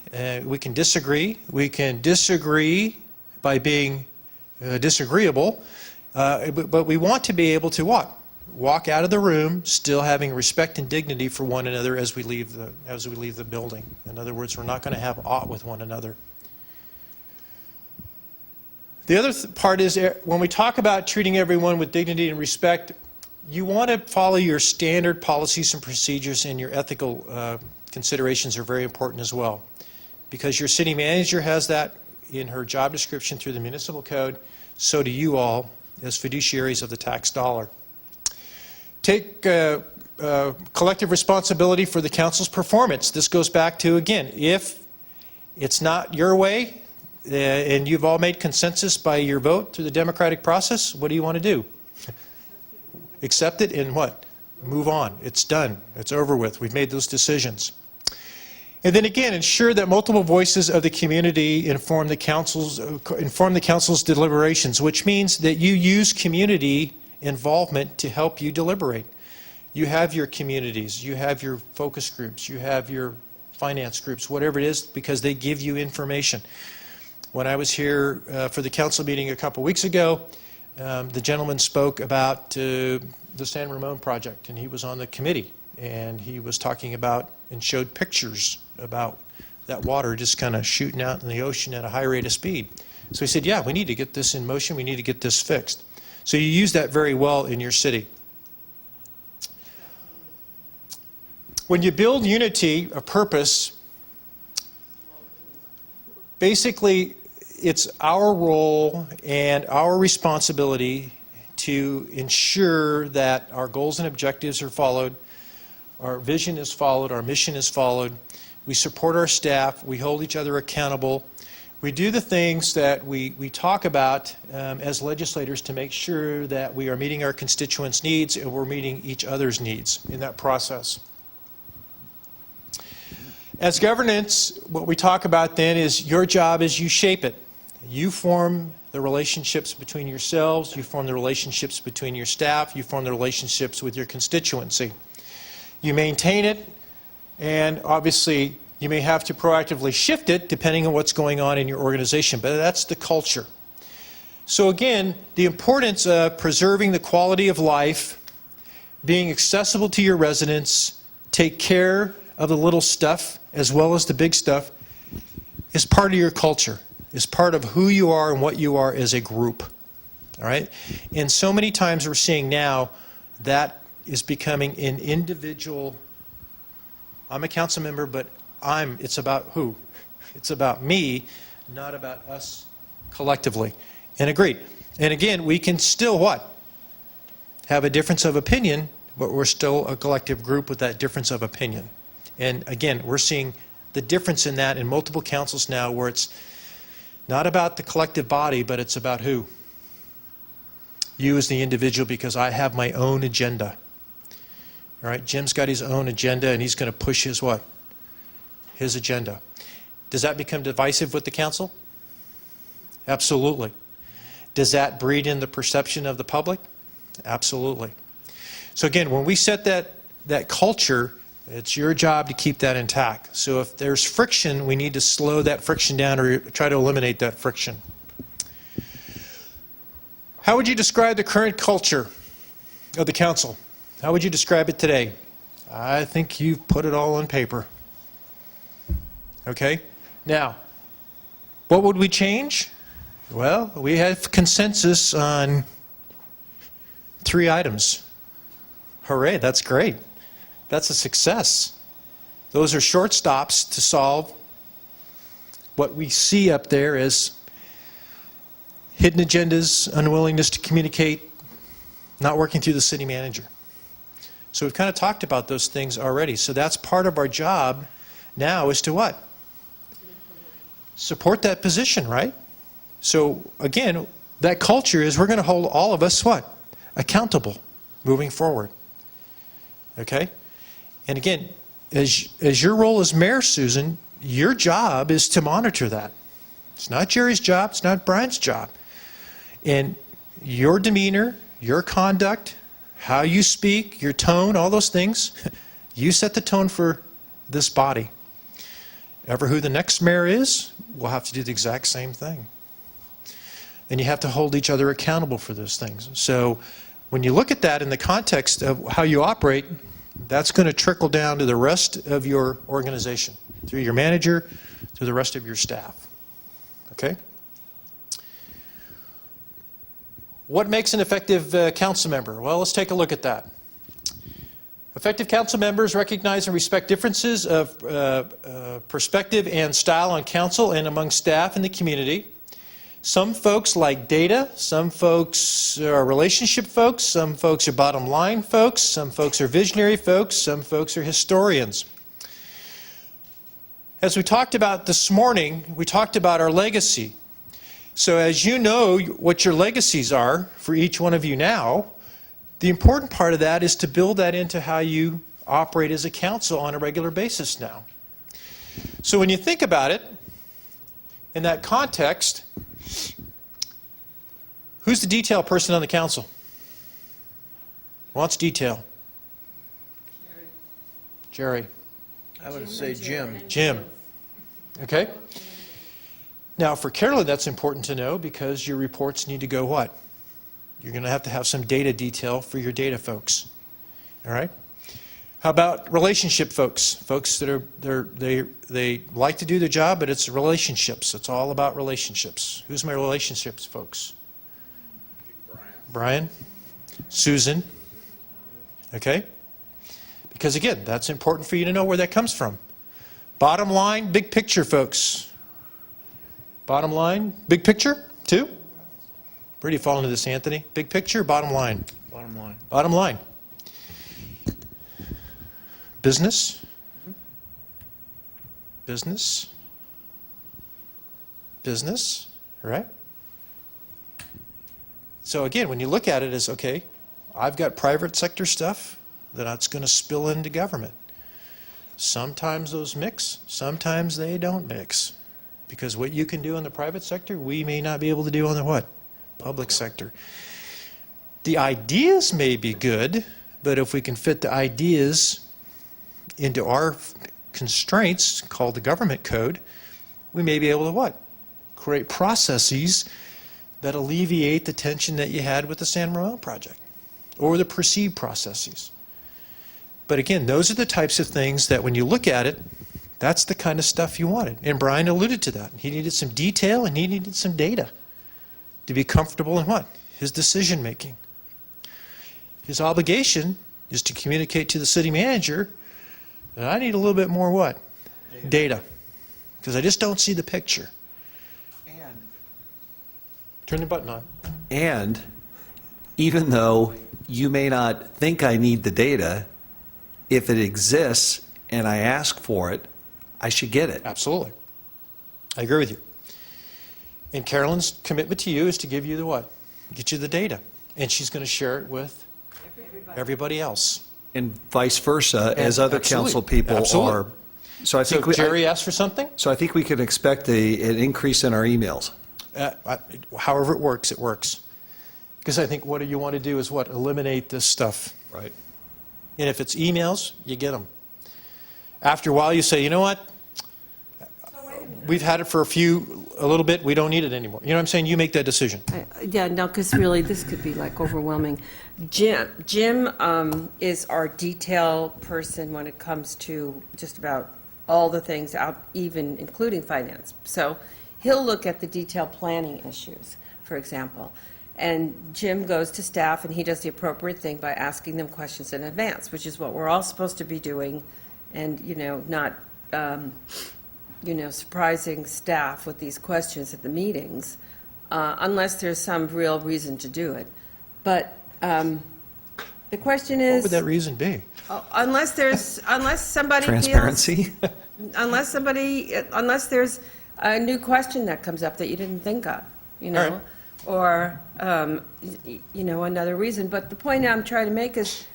we can disagree. We can disagree by being disagreeable, but we want to be able to what? Walk out of the room still having respect and dignity for one another as we leave the building. In other words, we're not going to have aught with one another. The other part is when we talk about treating everyone with dignity and respect, you want to follow your standard policies and procedures, and your ethical considerations are very important as well. Because your city manager has that in her job description through the municipal code, so do you all as fiduciaries of the tax dollar. Take collective responsibility for the council's performance. This goes back to, again, if it's not your way and you've all made consensus by your vote through the democratic process, what do you want to do? Accept it and what? Move on. It's done. It's over with. We've made those decisions. And then again, ensure that multiple voices of the community inform the council's deliberations, which means that you use community involvement to help you deliberate. You have your communities, you have your focus groups, you have your finance groups, whatever it is, because they give you information. When I was here for the council meeting a couple weeks ago, the gentleman spoke about the San Ramon project, and he was on the committee, and he was talking about and showed pictures about that water just kind of shooting out in the ocean at a high rate of speed. So he said, yeah, we need to get this in motion, we need to get this fixed. So you use that very well in your city. When you build unity, a purpose, basically it's our role and our responsibility to ensure that our goals and objectives are followed, our vision is followed, our mission is followed. We support our staff, we hold each other accountable. We do the things that we talk about as legislators to make sure that we are meeting our constituents' needs and we're meeting each other's needs in that process. As governance, what we talk about then is your job is you shape it. You form the relationships between yourselves, you form the relationships between your staff, you form the relationships with your constituency. You maintain it, and obviously you may have to proactively shift it depending on what's going on in your organization, but that's the culture. So again, the importance of preserving the quality of life, being accessible to your residents, take care of the little stuff as well as the big stuff, is part of your culture, is part of who you are and what you are as a group. All right? And so many times we're seeing now that is becoming an individual. I'm a council member, but it's about who? It's about me, not about us collectively. And agreed. And again, we can still what? Have a difference of opinion, but we're still a collective group with that difference of opinion. And again, we're seeing the difference in that in multiple councils now, where it's not about the collective body, but it's about who? You as the individual, because I have my own agenda. All right, Jim's got his own agenda, and he's going to push his what? His agenda. Does that become divisive with the council? Absolutely. Does that breed in the perception of the public? Absolutely. So again, when we set that culture, it's your job to keep that intact. So if there's friction, we need to slow that friction down or try to eliminate that friction. How would you describe the current culture of the council? How would you describe it today? I think you've put it all on paper. Okay? Now, what would we change? Well, we have consensus on 3 items. Hooray, that's great. That's a success. Those are short stops to solve what we see up there as hidden agendas, unwillingness to communicate, not working through the city manager. So we've kind of talked about those things already. So that's part of our job now is to what? Support that position, right? So again, that culture is we're going to hold all of us what? Accountable moving forward. Okay? And again, as your role as mayor, Susan, your job is to monitor that. It's not Jerry's job, it's not Brian's job. And your demeanor, your conduct, how you speak, your tone, all those things, you set the tone for this body. Ever who the next mayor is, will have to do the exact same thing. And you have to hold each other accountable for those things. So when you look at that in the context of how you operate, that's going to trickle down to the rest of your organization, through your manager, through the rest of your staff. Okay? What makes an effective council member? Well, let's take a look at that. Effective council members recognize and respect differences of perspective and style on council and among staff in the community. Some folks like data, some folks are relationship folks, some folks are bottom line folks, some folks are visionary folks, some folks are historians. As we talked about this morning, we talked about our legacy. So as you know what your legacies are for each one of you now, the important part of that is to build that into how you operate as a council on a regular basis now. So when you think about it, in that context, who's the detail person on the council? Wants detail? Jerry. I would say Jim. Jim. Okay? Now, for Carolyn, that's important to know because your reports need to go what? You're going to have some data detail for your data folks. All right? How about relationship folks? Folks that they like to do their job, but it's relationships. It's all about relationships. Who's my relationships folks? Brian? Susan? Okay? Because again, that's important for you to know where that comes from. Bottom line, big picture folks. Bottom line, big picture, too? Where do you fall into this, Anthony? Big picture, bottom line? Bottom line. Bottom line. Business. Business. Business, right? So again, when you look at it as, okay, I've got private sector stuff that's going to spill into government. Sometimes those mix, sometimes they don't mix. Because what you can do in the private sector, we may not be able to do on the what? Public sector. The ideas may be good, but if we can fit the ideas into our constraints, called the government code, we may be able to what? Create processes that alleviate the tension that you had with the San Ramon project, or the perceived processes. But again, those are the types of things that when you look at it, that's the kind of stuff you wanted. And Brian alluded to that. He needed some detail and he needed some data to be comfortable in what? His decision making. His obligation is to communicate to the city manager that I need a little bit more what? Data. Because I just don't see the picture. And Turn the button on. And even though you may not think I need the data, if it exists and I ask for it, I should get it. Absolutely. I agree with you. And Carolyn's commitment to you is to give you the what? Get you the data. And she's going to share it with everybody else. And vice versa, as And other absolutely. council people Absolutely. are. So I think So Jerry asked for something? So I think we can expect an increase in our emails. However it works, it works. Because I think what you want to do is what? Eliminate this stuff. Right. And if it's emails, you get them. After a while, you say, you know what? We've had it for a few a little bit, we don't need it anymore. You know what I'm saying? You make that decision. Yeah, no, because really, this could be like overwhelming. Jim is our detail person when it comes to just about all the things out, even including finance. So he'll look at the detailed planning issues, for example. And Jim goes to staff and he does the appropriate thing by asking them questions in advance, which is what we're all supposed to be doing, and, not, surprising staff with these questions at the meetings, unless there's some real reason to do it. But the question is. What would that reason be? Unless somebody feels. Transparency? Unless there's a new question that comes up that you didn't think of, right. or, another reason. But the point I'm trying to make is,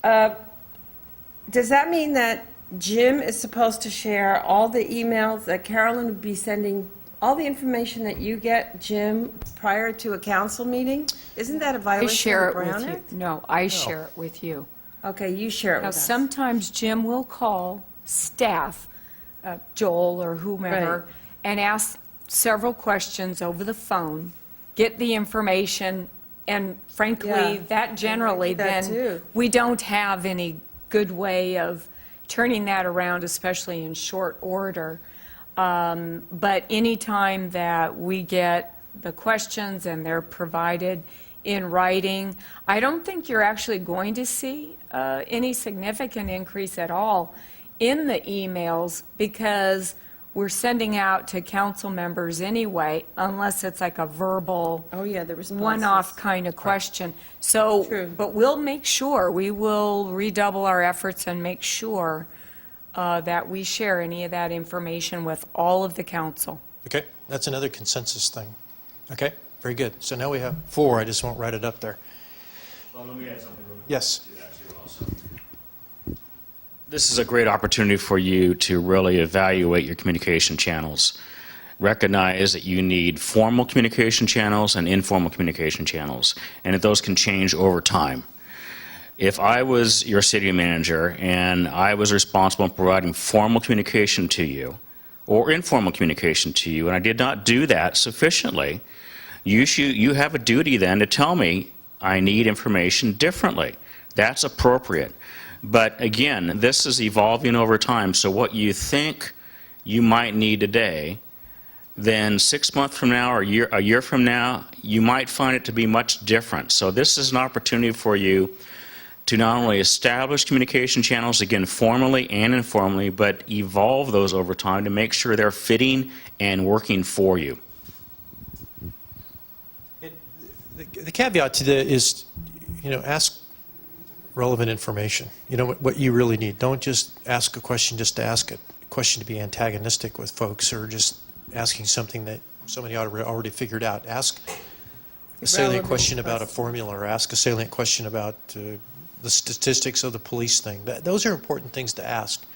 does that mean that Jim is supposed to share all the emails that Carolyn would be sending, all the information that you get, Jim, prior to a council meeting? Isn't that a I violation share of the it Brown with you. Act? No, I share it with you. Okay, you share it Now, with us. sometimes Jim will call staff, Joel or whomever, Right. and ask several questions over the phone, get the information, and frankly, Yeah. that generally that then, too. we don't have any good way of turning that around, especially in short order. But anytime that we get the questions and they're provided in writing, I don't think you're actually going to see any significant increase at all in the emails, because we're sending out to council members anyway, unless it's like a verbal, Oh, yeah, the responses. one-off kind of question. So, True. but we'll make sure, we will redouble our efforts and make sure that we share any of that information with all of the council. Okay, that's another consensus thing. Okay, very good. So now we have 4. I just won't write it up there. Well, let me add something real quick. Yes. This is a great opportunity for you to really evaluate your communication channels. Recognize that you need formal communication channels and informal communication channels, and that those can change over time. If I was your city manager and I was responsible for providing formal communication to you or informal communication to you, and I did not do that sufficiently, you have a duty then to tell me I need information differently. That's appropriate. But again, this is evolving over time, so what you think you might need today, then 6 months from now or a year from now, you might find it to be much different. So this is an opportunity for you to not only establish communication channels, again, formally and informally, but evolve those over time to make sure they're fitting and working for you. The caveat to that is, ask relevant information. What you really need. Don't just ask a question just to ask it. A question to be antagonistic with folks, or just asking something that somebody already figured out. Ask a salient Relevant question about a formula, or ask a salient question about the statistics of the police thing. Those are important things to ask.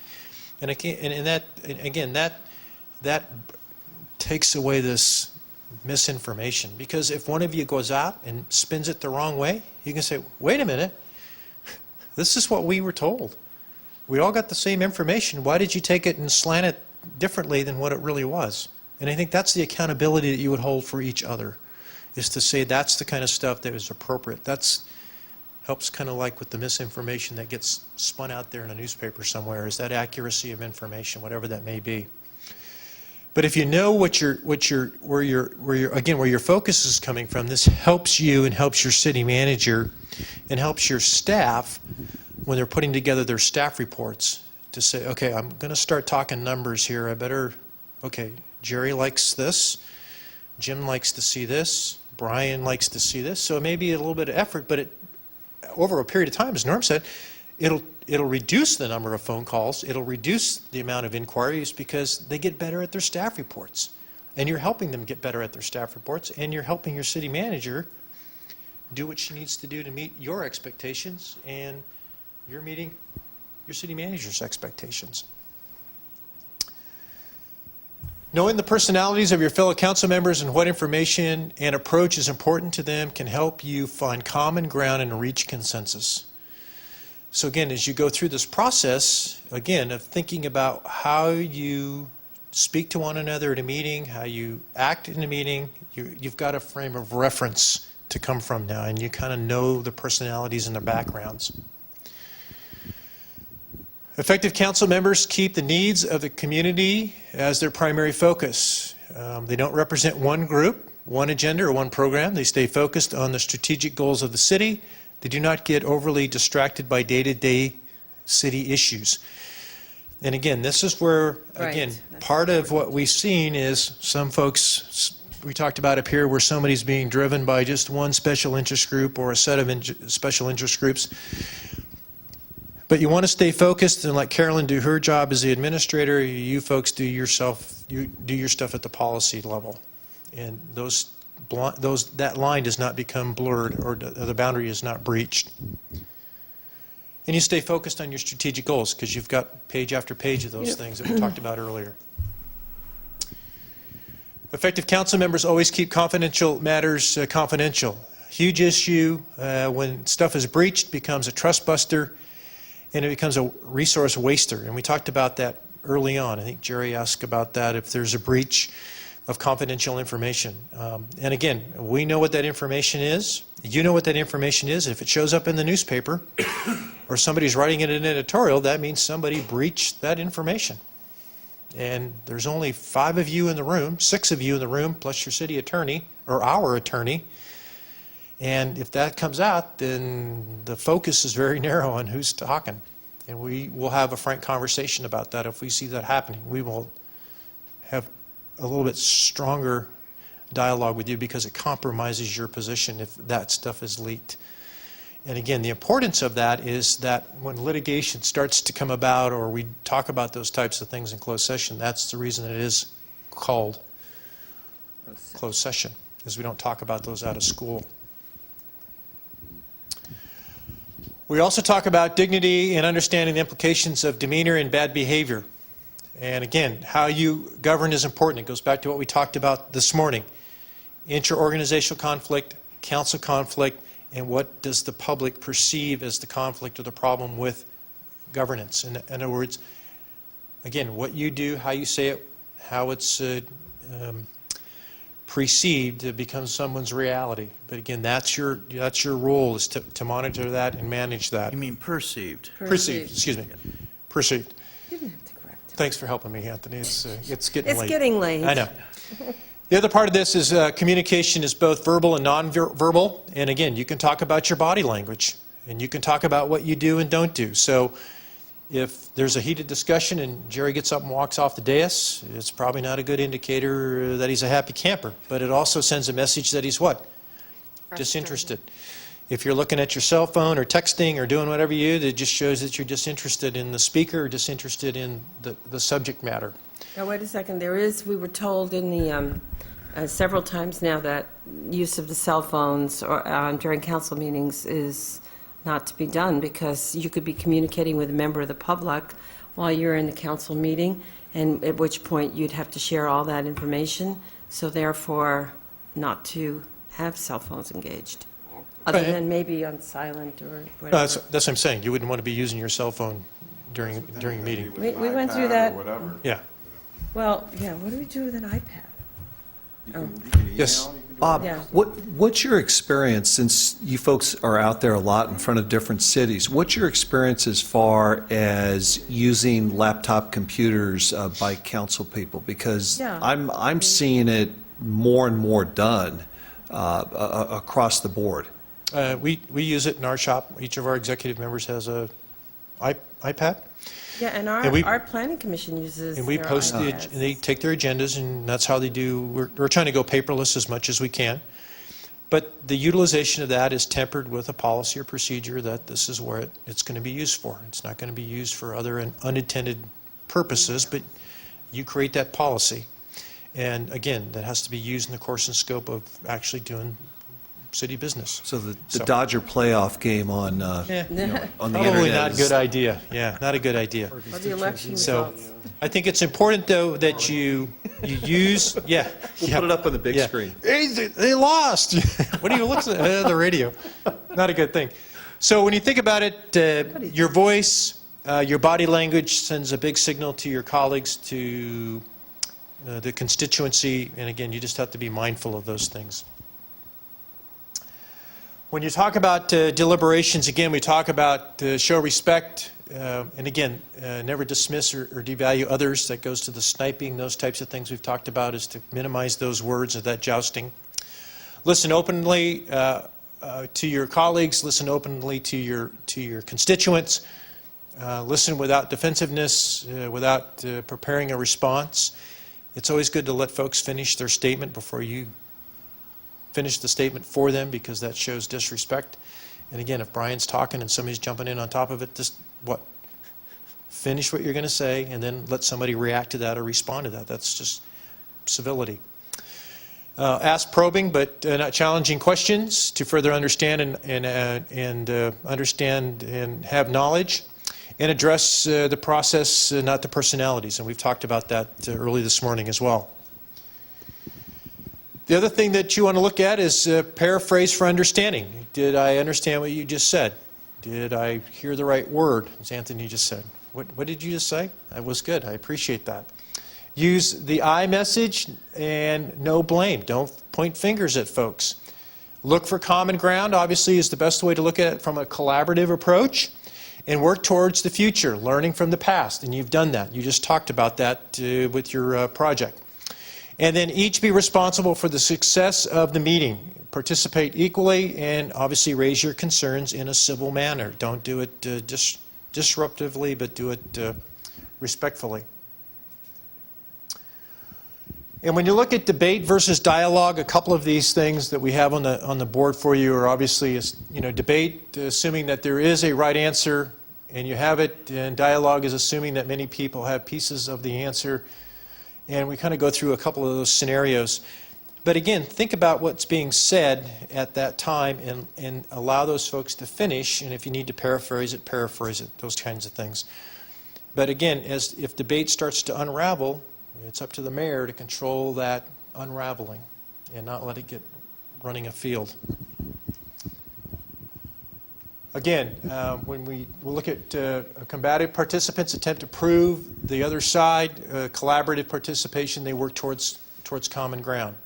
And again, that takes away this misinformation, because if one of you goes out and spins it the wrong way, you can say, wait a minute, this is what we were told. We all got the same information. Why did you take it and slant it differently than what it really was? And I think that's the accountability that you would hold for each other, is to say that's the kind of stuff that is appropriate. That's helps kind of like with the misinformation that gets spun out there in a newspaper somewhere, is that accuracy of information, whatever that may be. But if you know where your focus is coming from, this helps you and helps your city manager and helps your staff when they're putting together their staff reports to say, okay, I'm going to start talking numbers here. Okay, Jerry likes this, Jim likes to see this, Brian likes to see this. So it may be a little bit of effort, but over a period of time, as Norm said, it'll reduce the number of phone calls, it'll reduce the amount of inquiries, because they get better at their staff reports. And you're helping them get better at their staff reports, and you're helping your city manager do what she needs to do to meet your expectations, and you're meeting your city manager's expectations. Knowing the personalities of your fellow council members and what information and approach is important to them can help you find common ground and reach consensus. So again, as you go through this process, again, of thinking about how you speak to one another at a meeting, how you act in a meeting. You've got a frame of reference to come from now, and you kind of know the personalities and their backgrounds. Effective council members keep the needs of the community as their primary focus. They don't represent one group, one agenda, or one program. They stay focused on the strategic goals of the city. They do not get overly distracted by day-to-day city issues. And again, this is where, again, part of what we've seen is some folks, we talked about up here, where somebody's being driven by just one special interest group or a set of special interest groups. But you want to stay focused and let Carolyn do her job as the administrator. You folks do your stuff at the policy level. And that line does not become blurred, or the boundary is not breached. And you stay focused on your strategic goals, because you've got page after page of those things that we talked about earlier. Effective council members always keep confidential matters confidential. Huge issue when stuff is breached, becomes a trust buster, and it becomes a resource waster. And we talked about that early on. I think Jerry asked about that, if there's a breach of confidential information. And again, we know what that information is. You know what that information is. If it shows up in the newspaper or somebody's writing it in an editorial, that means somebody breached that information. And there's only 5 of you in the room, 6 of you in the room, plus your city attorney, or our attorney. And if that comes out, then the focus is very narrow on who's talking. And we will have a frank conversation about that if we see that happening. We will have a little bit stronger dialogue with you, because it compromises your position if that stuff is leaked. And again, the importance of that is that when litigation starts to come about, or we talk about those types of things in closed session, that's the reason it is called closed session, is we don't talk about those out of school. We also talk about dignity and understanding the implications of demeanor and bad behavior. And again, how you govern is important. It goes back to what we talked about this morning. Inter-organizational conflict, council conflict, and what does the public perceive as the conflict or the problem with governance. In other words, again, what you do, how you say it, how it's perceived becomes someone's reality. But again, that's your role, is to monitor that and manage that. You mean perceived? Perceived, excuse me. Perceived. You didn't have to correct him. Thanks for helping me, Anthony. It's getting late. It's getting late. I know. The other part of this is communication is both verbal and nonverbal. And again, you can talk about your body language, and you can talk about what you do and don't do. So if there's a heated discussion and Jerry gets up and walks off the dais, it's probably not a good indicator that he's a happy camper. But it also sends a message that he's what? Disinterested. If you're looking at your cell phone or texting or doing whatever you do, it just shows that you're disinterested in the speaker or disinterested in the subject matter. Now, wait a second. We were told in the, several times now, that use of the cell phones or during council meetings is not to be done, because you could be communicating with a member of the public while you're in the council meeting, and at which point you'd have to share all that information. So therefore, not to have cell phones engaged, other Right. than maybe on silent or No, whatever. that's what I'm saying. You wouldn't want to be using your cell phone during a meeting. We went through that. Yeah. Well, yeah, what do we do with an iPad? Yes. Bob, Yeah. what's your experience, since you folks are out there a lot in front of different cities, what's your experience as far as using laptop computers by council people? Because Yeah. I'm seeing it more and more done across the board. We use it in our shop. Each of our executive members has a iPad. Yeah, and And we- our planning commission uses And we their post iPads. and they take their agendas, and that's how they do. We're trying to go paperless as much as we can. But the utilization of that is tempered with a policy or procedure that this is where it's going to be used for. It's not going to be used for other unintended purposes, but you create that policy. And again, that has to be used in the course and scope of actually doing city business. So the So- Dodger playoff game on, on the Probably internet not a is- good idea. Yeah, not a good idea. Well, the election So results. I think it's important, though, that you use, yeah. We'll put it up on the big Yeah. screen. Hey, they lost. What are you looking at? The radio. Not a good thing. So when you think about it, your voice, your body language sends a big signal to your colleagues to the constituency, and again, you just have to be mindful of those things. When you talk about deliberations, again, we talk about show respect, and again, never dismiss or devalue others. That goes to the sniping, those types of things we've talked about, is to minimize those words of that jousting. Listen openly to your colleagues, listen openly to your constituents, listen without defensiveness, without preparing a response. It's always good to let folks finish their statement before you finish the statement for them, because that shows disrespect. And again, if Brian's talking and somebody's jumping in on top of it, just finish what you're going to say, and then let somebody react to that or respond to that. That's just civility. Ask probing but not challenging questions to further understand and understand and have knowledge, and address the process, not the personalities. And we've talked about that early this morning as well. The other thing that you want to look at is paraphrase for understanding. Did I understand what you just said? Did I hear the right word, as Anthony just said? What did you just say? That was good. I appreciate that. Use the I message and no blame. Don't point fingers at folks. Look for common ground, obviously, is the best way to look at it from a collaborative approach, and work towards the future, learning from the past. And you've done that. You just talked about that with your project. And then each be responsible for the success of the meeting. Participate equally, and obviously raise your concerns in a civil manner. Don't do it disruptively, but do it respectfully. And when you look at debate versus dialogue, a couple of these things that we have on the board for you are obviously, debate, assuming that there is a right answer and you have it, and dialogue is assuming that many people have pieces of the answer. And we kind of go through a couple of those scenarios. But again, think about what's being said at that time, and allow those folks to finish. And if you need to paraphrase it, those kinds of things. But again, if debate starts to unravel, it's up to the mayor to control that unraveling and not let it get running afield. Again, when we look at combative participants attempt to prove the other side, collaborative participation, they work towards common ground.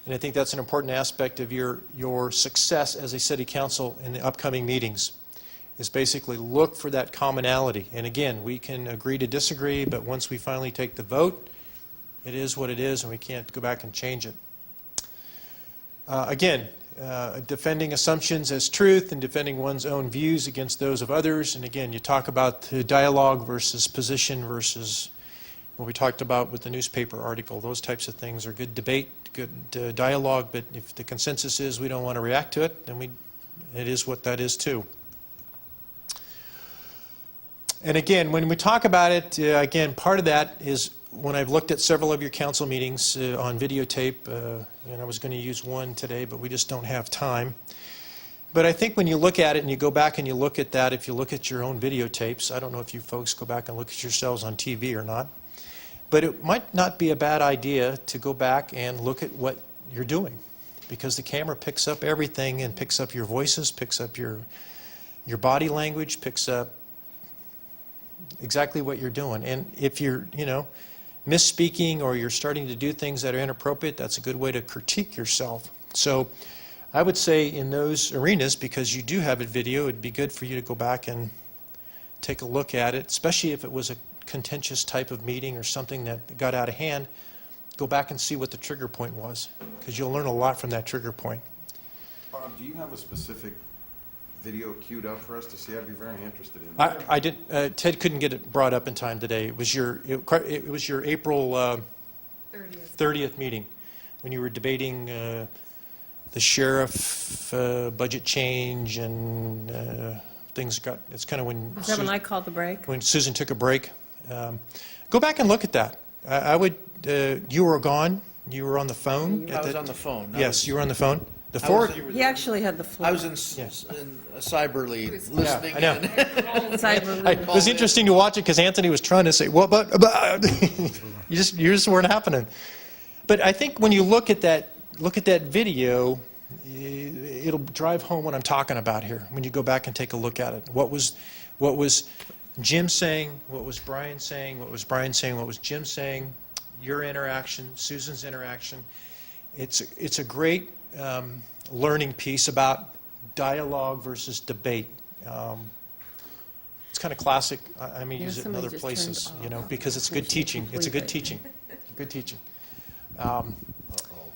And I think that's an important aspect of your success as a city council in the upcoming meetings, is basically look for that commonality. And again, we can agree to disagree, but once we finally take the vote, it is what it is, and we can't go back and change it. Again, defending assumptions as truth and defending one's own views against those of others. And again, you talk about dialogue versus position versus what we talked about with the newspaper article. Those types of things are good debate, good dialogue, but if the consensus is we don't want to react to it, then it is what that is too. And again, when we talk about it, again, part of that is when I've looked at several of your council meetings on videotape, and I was going to use one today, but we just don't have time. But I think when you look at it and you go back and you look at that, if you look at your own videotapes, I don't know if you folks go back and look at yourselves on TV or not, but it might not be a bad idea to go back and look at what you're doing, because the camera picks up everything and picks up your voices, picks up your body language, picks up exactly what you're doing. And if you're, misspeaking or you're starting to do things that are inappropriate, that's a good way to critique yourself. So I would say in those arenas, because you do have a video, it'd be good for you to go back and take a look at it, especially if it was a contentious type of meeting or something that got out of hand. Go back and see what the trigger point was, because you'll learn a lot from that trigger point. Bob, do you have a specific video queued up for us to see? I'd be very interested in that. I didn't. Ted couldn't get it brought up in time today. It was your April 30th meeting when you were debating the sheriff budget change and things got. It's kind of when. Is that when I called the break? When Susan took a break. Go back and look at that. I would. You were gone. You were on the phone. I was on the phone. Yes, you were on the phone. He actually had the floor. I was in a cyber league listening. Yeah, I know. Cyber It was interesting to watch it because Anthony was trying to say, well, but you just weren't happening. But I think when you look at that video, it'll drive home what I'm talking about here. When you go back and take a look at it, what was Jim saying? What was Brian saying? What was Brian saying? What was Jim saying? your interaction, Susan's interaction. It's a great learning piece about dialogue versus debate. It's kind of classic. I may use it in somebody other just places, turned you know, off. because it's good teaching. It's a good teaching. Good teaching.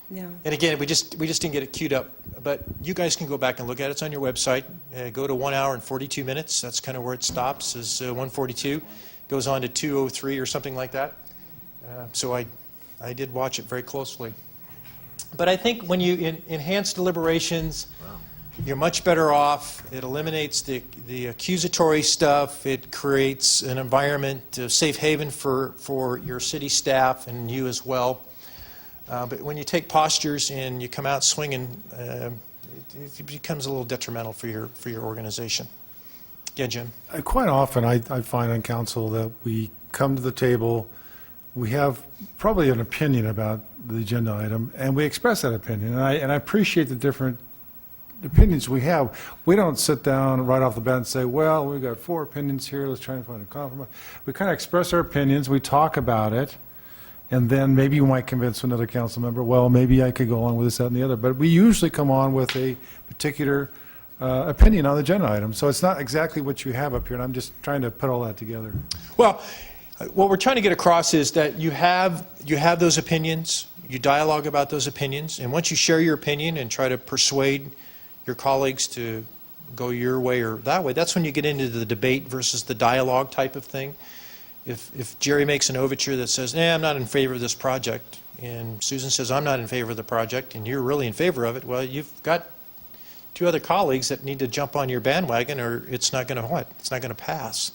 No. And again, we just didn't get it queued up, but you guys can go back and look at it. It's on your website. Go to 1 hour and 42 minutes. That's kind of where it stops, is 142. Goes on to 203 or something like that. So I did watch it very closely. But I think when you enhance deliberations, you're much better off. It eliminates the accusatory stuff. It creates an environment, a safe haven for your city staff and you as well. But when you take postures and you come out swinging, it becomes a little detrimental for your organization. Yeah, Jim? Quite often, I find on council that we come to the table, we have probably an opinion about the agenda item, and we express that opinion. And I appreciate the different opinions we have. We don't sit down right off the bat and say, well, we've got 4 opinions here, let's try and find a compromise. We kind of express our opinions, we talk about it, and then maybe you might convince another council member, well, maybe I could go along with this, that, and the other. But we usually come on with a particular opinion on the agenda item. So it's not exactly what you have up here, and I'm just trying to put all that together. Well, what we're trying to get across is that you have those opinions, you dialogue about those opinions, and once you share your opinion and try to persuade your colleagues to go your way or that way, that's when you get into the debate versus the dialogue type of thing. If Jerry makes an overture that says, I'm not in favor of this project, and Susan says, I'm not in favor of the project, and you're really in favor of it, well, you've got 2 other colleagues that need to jump on your bandwagon, or it's not going to what? It's not going to pass.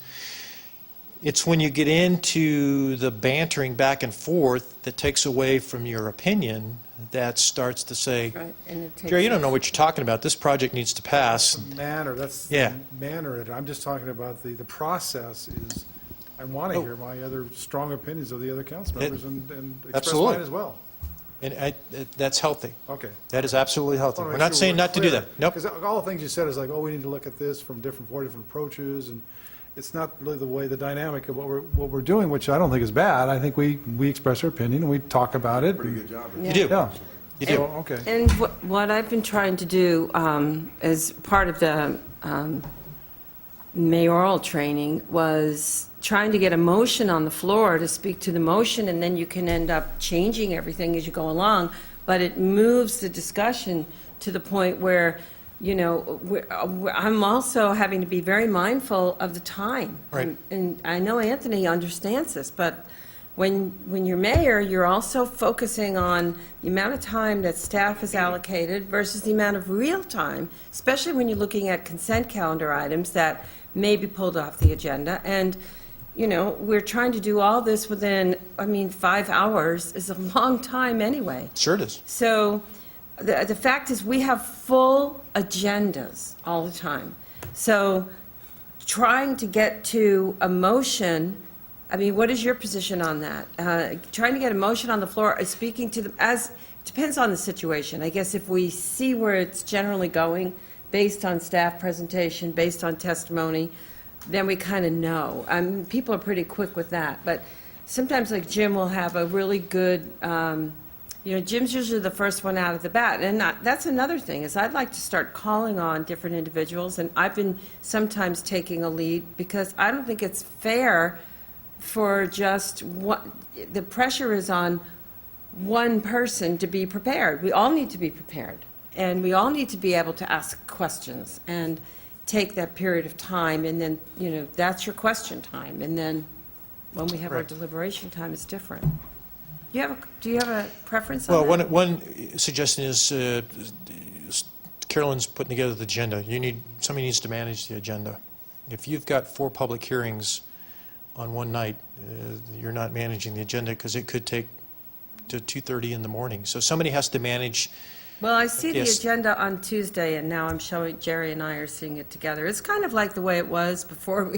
It's when you get into the bantering back and forth that takes away from your opinion that starts to say, Right, and it takes Jerry, you don't know what you're talking about. This project needs to pass. Manner, that's Yeah. the manner of it. I'm just talking about the process is, I want to hear my other strong opinions of the other council members and express Absolutely. mine as well. And that's healthy. Okay. That is absolutely healthy. We're not saying not to do that. Nope. Because all the things you said is like, we need to look at this from 4 different approaches, and it's not really the dynamic of what we're doing, which I don't think is bad. I think we express our opinion, and we talk about it. Pretty good job. You do. Yeah. You do. So, okay. And what I've been trying to do as part of the mayoral training was trying to get a motion on the floor to speak to the motion, and then you can end up changing everything as you go along, but it moves the discussion to the point where, I'm also having to be very mindful of the time. Right. And I know Anthony understands this, but when you're mayor, you're also focusing on the amount of time that staff is allocated versus the amount of real time, especially when you're looking at consent calendar items that may be pulled off the agenda. And, we're trying to do all this within, 5 hours is a long time anyway. Sure it is. So the fact is, we have full agendas all the time. So trying to get to a motion, what is your position on that? Trying to get a motion on the floor, speaking to them, depends on the situation. I guess if we see where it's generally going, based on staff presentation, based on testimony, then we kind of know. People are pretty quick with that, but sometimes, like Jim will have a really good, Jim's usually the first one out of the bat, and that's another thing, is I'd like to start calling on different individuals, and I've been sometimes taking a lead, because I don't think it's fair for just the pressure is on one person to be prepared. We all need to be prepared, and we all need to be able to ask questions and take that period of time, and then, that's your question time, and then when we have our Right. deliberation time, it's different. Do you have a preference on Well, that? one suggestion is Carolyn's putting together the agenda. Somebody needs to manage the agenda. If you've got 4 public hearings on one night, you're not managing the agenda, because it could take to 2:30 in the morning. So somebody has to manage. Well, I see the Yes. agenda on Tuesday, and now I'm showing, Jerry and I are seeing it together. It's kind of like the way it was before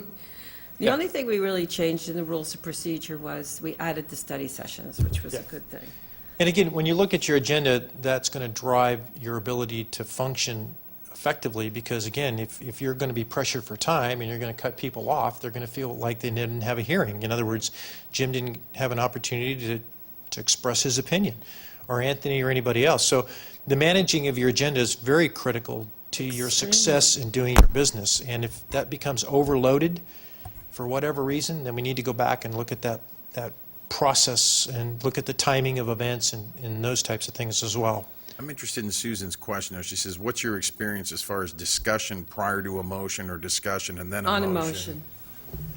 the Yeah. only thing we really changed in the rules of procedure was we added the study sessions, which was a Yeah. good thing. And again, when you look at your agenda, that's going to drive your ability to function effectively, because again, if you're going to be pressured for time and you're going to cut people off, they're going to feel like they didn't have a hearing. In other words, Jim didn't have an opportunity to to express his opinion, or Anthony or anybody else. So the managing of your agenda is very critical to your success in doing your business. And if that becomes overloaded for whatever reason, then we need to go back and look at that process and look at the timing of events and those types of things as well. I'm interested in Susan's question, though. She says, what's your experience as far as discussion prior to a motion or discussion and then a On motion?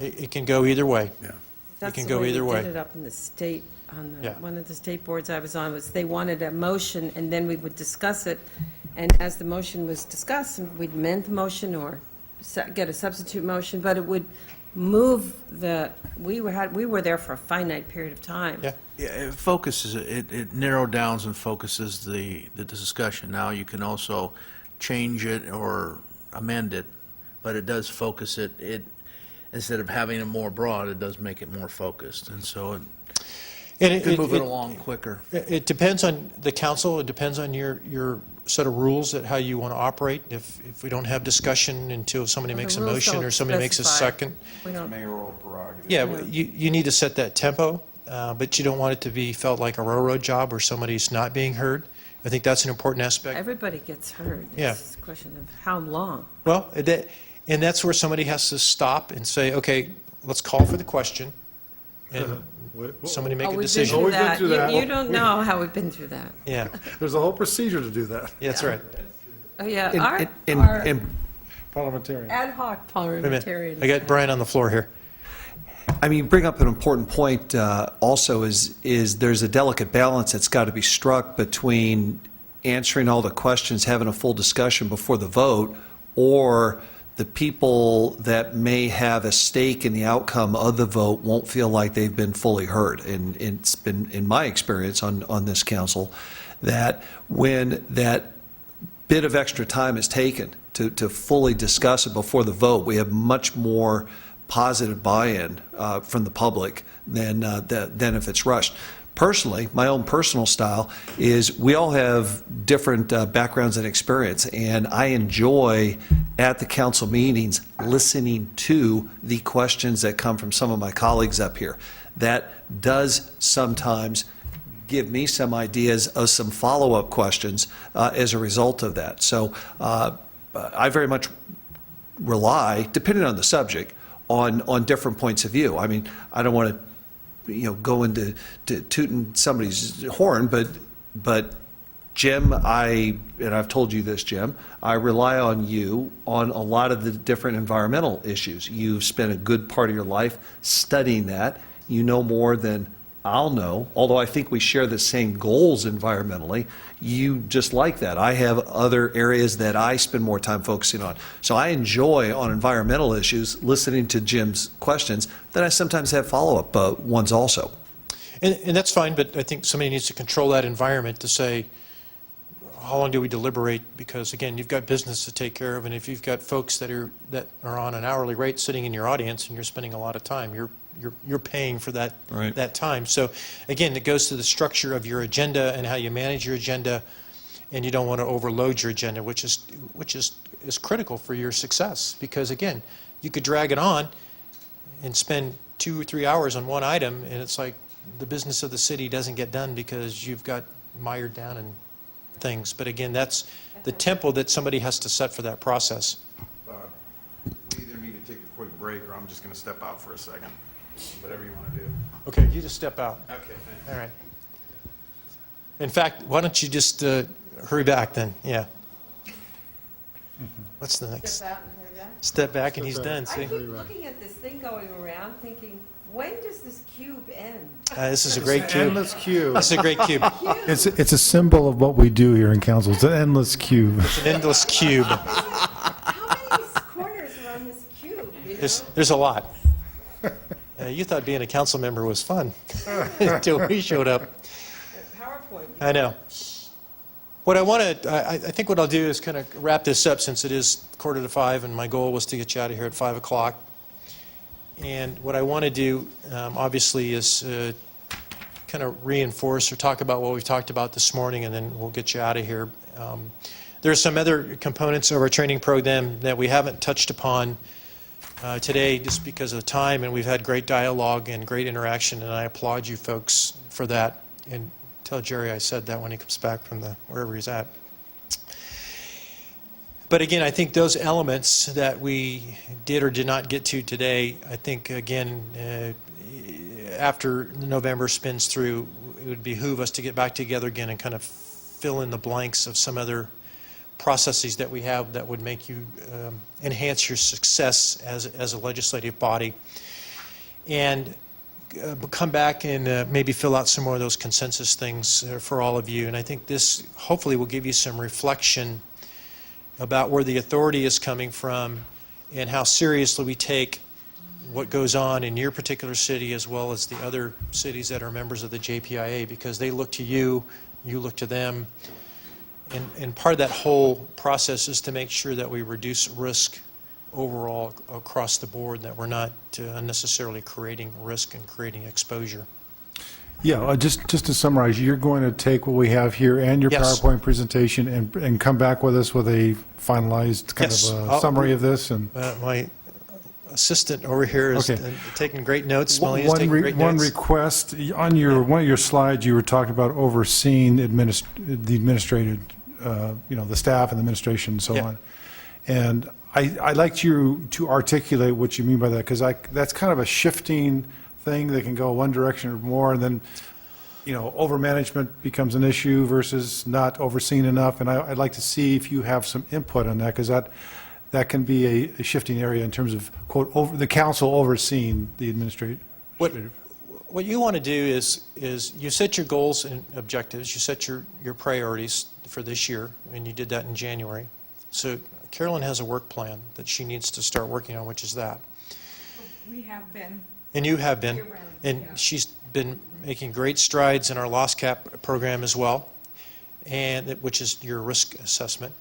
a motion. It can go either way. Yeah. That's can the go way either we way. did it up in the state, on the, Yeah. one of the state boards I was on, was they wanted a motion, and then we would discuss it, and as the motion was discussed, we'd amend the motion or get a substitute motion, but it would move we were there for a finite period of time. Yeah. Yeah, it focuses, it narrows down and focuses the discussion. Now, you can also change it or amend it, but it does focus it, instead of having it more broad, it does make it more focused, and so it could move it along quicker. It depends on the council, it depends on your set of rules that how you want to operate. If we don't have discussion until somebody Well, the makes a rules motion or don't somebody makes a specify. second. We don't, Mayoral prerogative. Yeah, you need to set that tempo, but you don't want it to be felt like a railroad job where somebody's not being heard. I think that's an important aspect. everybody gets heard. Yeah. It's a question of how long. Well, and that's where somebody has to stop and say, okay, let's call for the question, and somebody make Oh, a we've been decision. through We've been that. through that. You don't know how we've been through that. Yeah, There's a whole procedure to do that, that's right. Oh, yeah, And- our and parliamentarian. ad hoc Wait a minute, parliamentarian. I got Brian on the floor here. I mean, you bring up an important point also is there's a delicate balance that's got to be struck between answering all the questions, having a full discussion before the vote, or the people that may have a stake in the outcome of the vote won't feel like they've been fully heard. And it's been, in my experience on this council, that when that bit of extra time is taken to fully discuss it before the vote, we have much more positive buy-in from the public than if it's rushed. Personally, my own personal style is we all have different backgrounds and experience, and I enjoy at the council meetings listening to the questions that come from some of my colleagues up here. That does sometimes give me some ideas of some follow-up questions as a result of that. So I very much rely, depending on the subject, on different points of view. I mean, I don't want to go into tooting somebody's horn, but Jim, and I've told you this, Jim, I rely on you on a lot of the different environmental issues. You've spent a good part of your life studying that. You know more than I'll know, although I think we share the same goals environmentally. You just like that. I have other areas that I spend more time focusing on. So I enjoy, on environmental issues, listening to Jim's questions. Then I sometimes have follow-up ones also. And that's fine, but I think somebody needs to control that environment to say, how long do we deliberate? Because again, you've got business to take care of, and if you've got folks that are on an hourly rate sitting in your audience and you're spending a lot of time, you're paying for that Right. that time. So again, it goes to the structure of your agenda and how you manage your agenda, and you don't want to overload your agenda, which is critical for your success. Because again, you could drag it on and spend 2 or 3 hours on one item, and it's like the business of the city doesn't get done because you've got mired down in things. But again, that's the tempo that somebody has to set for that process. We either need to take a quick break, or I'm just going to step out for a second. Whatever you want to do. Okay, you just step out. Okay, thanks. All right. In fact, why don't you just hurry back then? Yeah. What's the next? Step out and hear that. Step back and he's done, I see? keep looking at this thing going around thinking, when does this cube end? This is a great cube. Endless cube. This is a great cube. It's a symbol of what we do here in council. It's an endless cube. It's an endless cube. How many corners are on this cube, you know? There's a lot. You thought being a council member was fun until we showed up. PowerPoint. I know. What I think what I'll do is kind of wrap this up, since it is 4:45 and my goal was to get you out of here at 5 o'clock. And what I want to do, obviously, is kind of reinforce or talk about what we've talked about this morning, and then we'll get you out of here. There are some other components of our training program that we haven't touched upon today just because of time, and we've had great dialogue and great interaction, and I applaud you folks for that. and tell Jerry I said that when he comes back from wherever he's at. But again, I think those elements that we did or did not get to today, I think, again, after November spins through, it would behoove us to get back together again and kind of fill in the blanks of some other processes that we have that would make you enhance your success as a legislative body. And come back and maybe fill out some more of those consensus things for all of you. And I think this hopefully will give you some reflection about where the authority is coming from and how seriously we take what goes on in your particular city as well as the other cities that are members of the JPIA, because they look to you, you look to them. And part of that whole process is to make sure that we reduce risk overall across the board, that we're not unnecessarily creating risk and creating exposure. Yeah, just to summarize, you're going to take what we have here and your Yes. PowerPoint presentation and come back with us with a finalized kind Yes. of a summary of this? And My assistant over here is Okay. taking great notes. Melena's taking great one notes. request, on one of your slides, you were talking about overseeing the administrative, the staff and the administration and so Yeah. on. And I'd like you to articulate what you mean by that, because that's kind of a shifting thing that can go one direction or more, and then, overmanagement becomes an issue versus not overseeing enough. And I'd like to see if you have some input on that, because that can be a shifting area in terms of, quote, the council overseeing the administrative. What you want to do is you set your goals and objectives, you set your priorities for this year, and you did that in January. So Carolyn has a work plan that she needs to start working on, which is that. We have been. And you have been. Year-round, And yeah. she's been making great strides in our loss cap program as well, which is your risk assessment.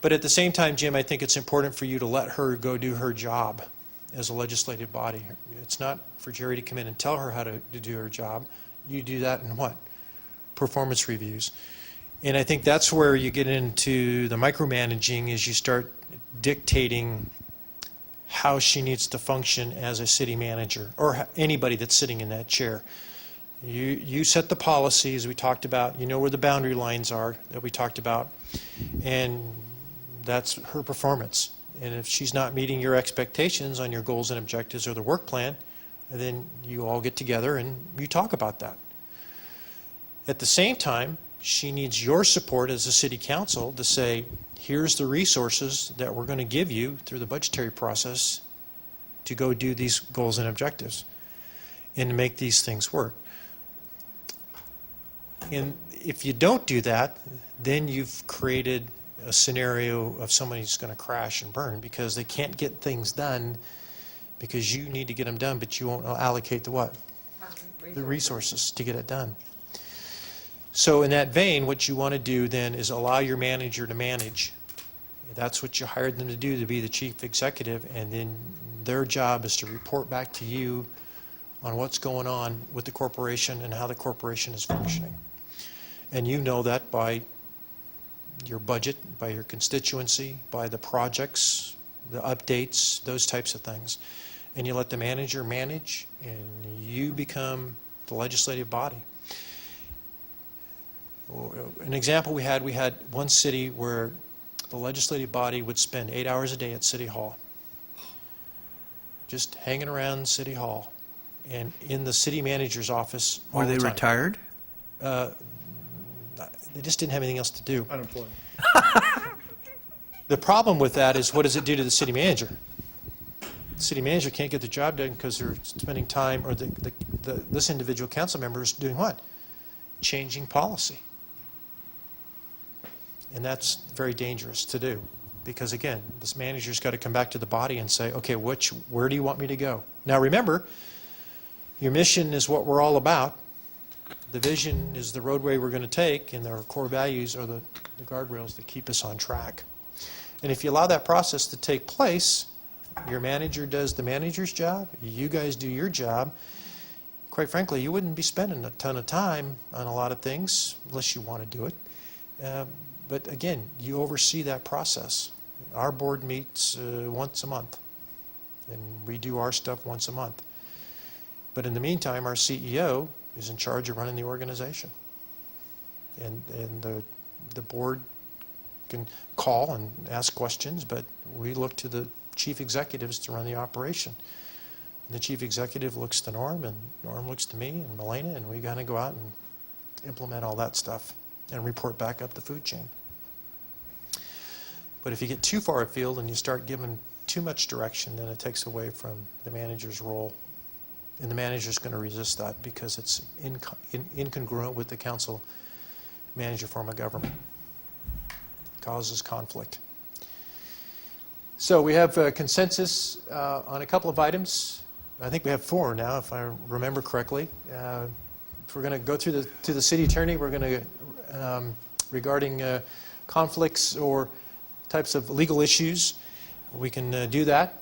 But at the same time, Jim, I think it's important for you to let her go do her job as a legislative body. It's not for Jerry to come in and tell her how to do her job. You do that in what? Performance reviews. And I think that's where you get into the micromanaging, is you start dictating how she needs to function as a city manager, or anybody that's sitting in that chair. You set the policies we talked about, you know where the boundary lines are that we talked about, and that's her performance. And if she's not meeting your expectations on your goals and objectives or the work plan, then you all get together and you talk about that. At the same time, she needs your support as a city council to say, here's the resources that we're going to give you through the budgetary process to go do these goals and objectives and to make these things work. And if you don't do that, then you've created a scenario of somebody who's going to crash and burn because they can't get things done because you need to get them done, but you won't allocate the what? The resources to get it done. So in that vein, what you want to do then is allow your manager to manage. That's what you hired them to do, to be the chief executive, and then their job is to report back to you on what's going on with the corporation and how the corporation is functioning. And you know that by your budget, by your constituency, by the projects, the updates, those types of things. And you let the manager manage, and you become the legislative body. An example we had one city where the legislative body would spend 8 hours a day at City Hall, just hanging around City Hall and in the city manager's office all Were the they time. retired? They just didn't have anything else to do. Unemployed. The problem with that is, what does it do to the city manager? The city manager can't get the job done because they're spending time, or this individual council member is doing what? Changing policy. And that's very dangerous to do, because again, this manager's got to come back to the body and say, okay, where do you want me to go? Now remember, your mission is what we're all about. The vision is the roadway we're going to take, and our core values are the guardrails that keep us on track. And if you allow that process to take place, your manager does the manager's job, you guys do your job. Quite frankly, you wouldn't be spending a ton of time on a lot of things unless you want to do it. But again, you oversee that process. Our board meets once a month, and we do our stuff once a month. But in the meantime, our CEO is in charge of running the organization. And the board can call and ask questions, but we look to the chief executives to run the operation. And the chief executive looks to Norm, and Norm looks to me and Melena, and we kind of go out and implement all that stuff and report back up the food chain. But if you get too far afield and you start giving too much direction, then it takes away from the manager's role. And the manager's going to resist that because it's incongruent with the council manager form of government. It causes conflict. So we have consensus on a couple of items. I think we have 4 now, if I remember correctly. If we're going to go through to the city attorney, we're going to, regarding conflicts or types of legal issues, we can do that.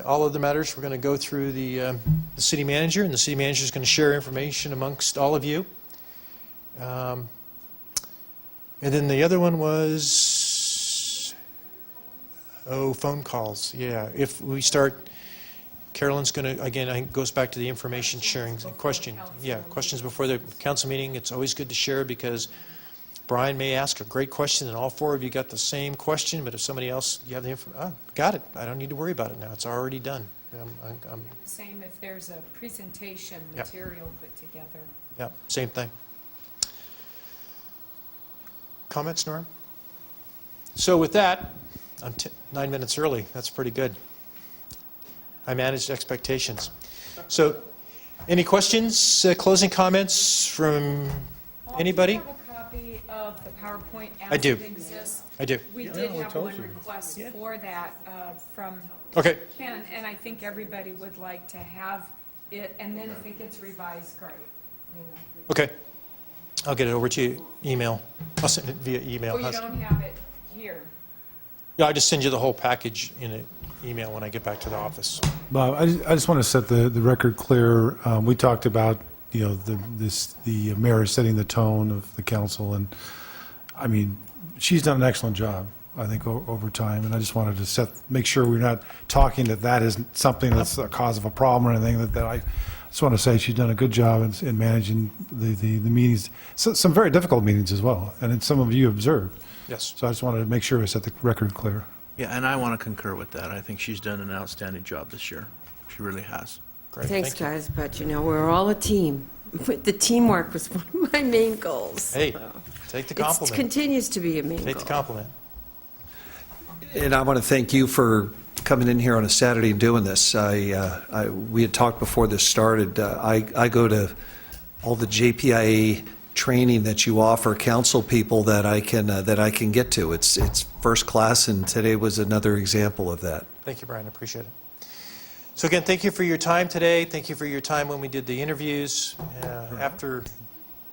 All of the matters, we're going to go through the city manager, and the city manager is going to share information amongst all of you. And then the other one was, phone calls. Yeah, if we start, Carolyn's going to, again, I think it goes back to the information sharing question. Yeah, questions before the council meeting. It's always good to share because Brian may ask a great question and all 4 of you got the same question, but if somebody else, you have the information, got it. I don't need to worry about it now. It's already done. Same if there's a presentation Yep. material put together. Yeah, same thing. Comments, Norm? So with that, I'm 9 minutes early. That's pretty good. I managed expectations. So any questions, closing comments from anybody? Do you have a copy of the PowerPoint I as do. it exists? I do. We did have one request for that from Okay. Ken, and I think everybody would like to have it, and then if it gets revised, great. You know. Okay. I'll get it over to you, email. I'll send it via email. Oh, you don't have it here? Yeah, I just send you the whole package in an email when I get back to the office. Bob, I just want to set the record clear. We talked about, the mayor setting the tone of the council, and, I mean, she's done an excellent job, I think, over time, and I just wanted to make sure we're not talking that isn't something that's a cause of a problem or anything, that I just want to say she's done a good job in managing the meetings, some very difficult meetings as well, and some of you observed. Yes. So I just wanted to make sure we set the record clear. Yeah, and I want to concur with that. I think she's done an outstanding job this year. She really has. Great. Thanks, Thank you. guys, but we're all a team. The teamwork was one of my main goals. Hey, So take the It compliment. continues to be a main goal. Take the compliment. And I want to thank you for coming in here on a Saturday and doing this. We had talked before this started. I go to all the JPIA training that you offer council people that I can get to. It's first class, and today was another example of that. Thank you, Brian. I appreciate it. So again, thank you for your time today. Thank you for your time when we did the interviews. After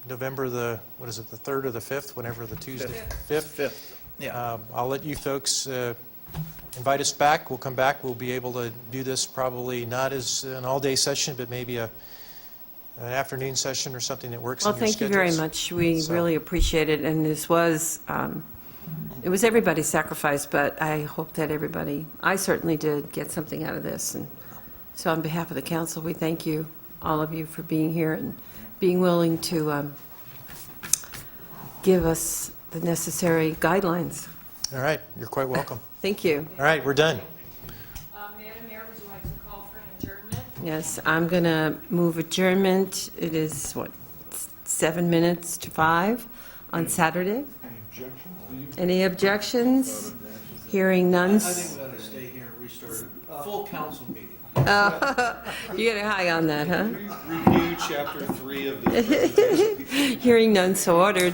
November the 3rd or the 5th, whenever the Tuesday. 5th. Yeah. I'll let you folks invite us back. We'll come back. We'll be able to do this probably not as an all-day session, but maybe an afternoon session or something that works in Well, your thank you very schedules. much. We So- really appreciate it, and this was, it was everybody's sacrifice, but I hope that everybody, I certainly did, get something out of this. And so on behalf of the council, we thank you, all of you, for being here and being willing to give us the necessary guidelines. All right. You're quite welcome. Thank you. All right. We're done. Madam Mayor, would you like to call for an adjournment? Yes, I'm going to move adjournment. It is, 7 minutes to 5 on Saturday? Any objections? Hearing none. we ought to stay here and restart a full council meeting. You got a high on that, huh? Review chapter 3 of the presentation. Hearing none, so ordered.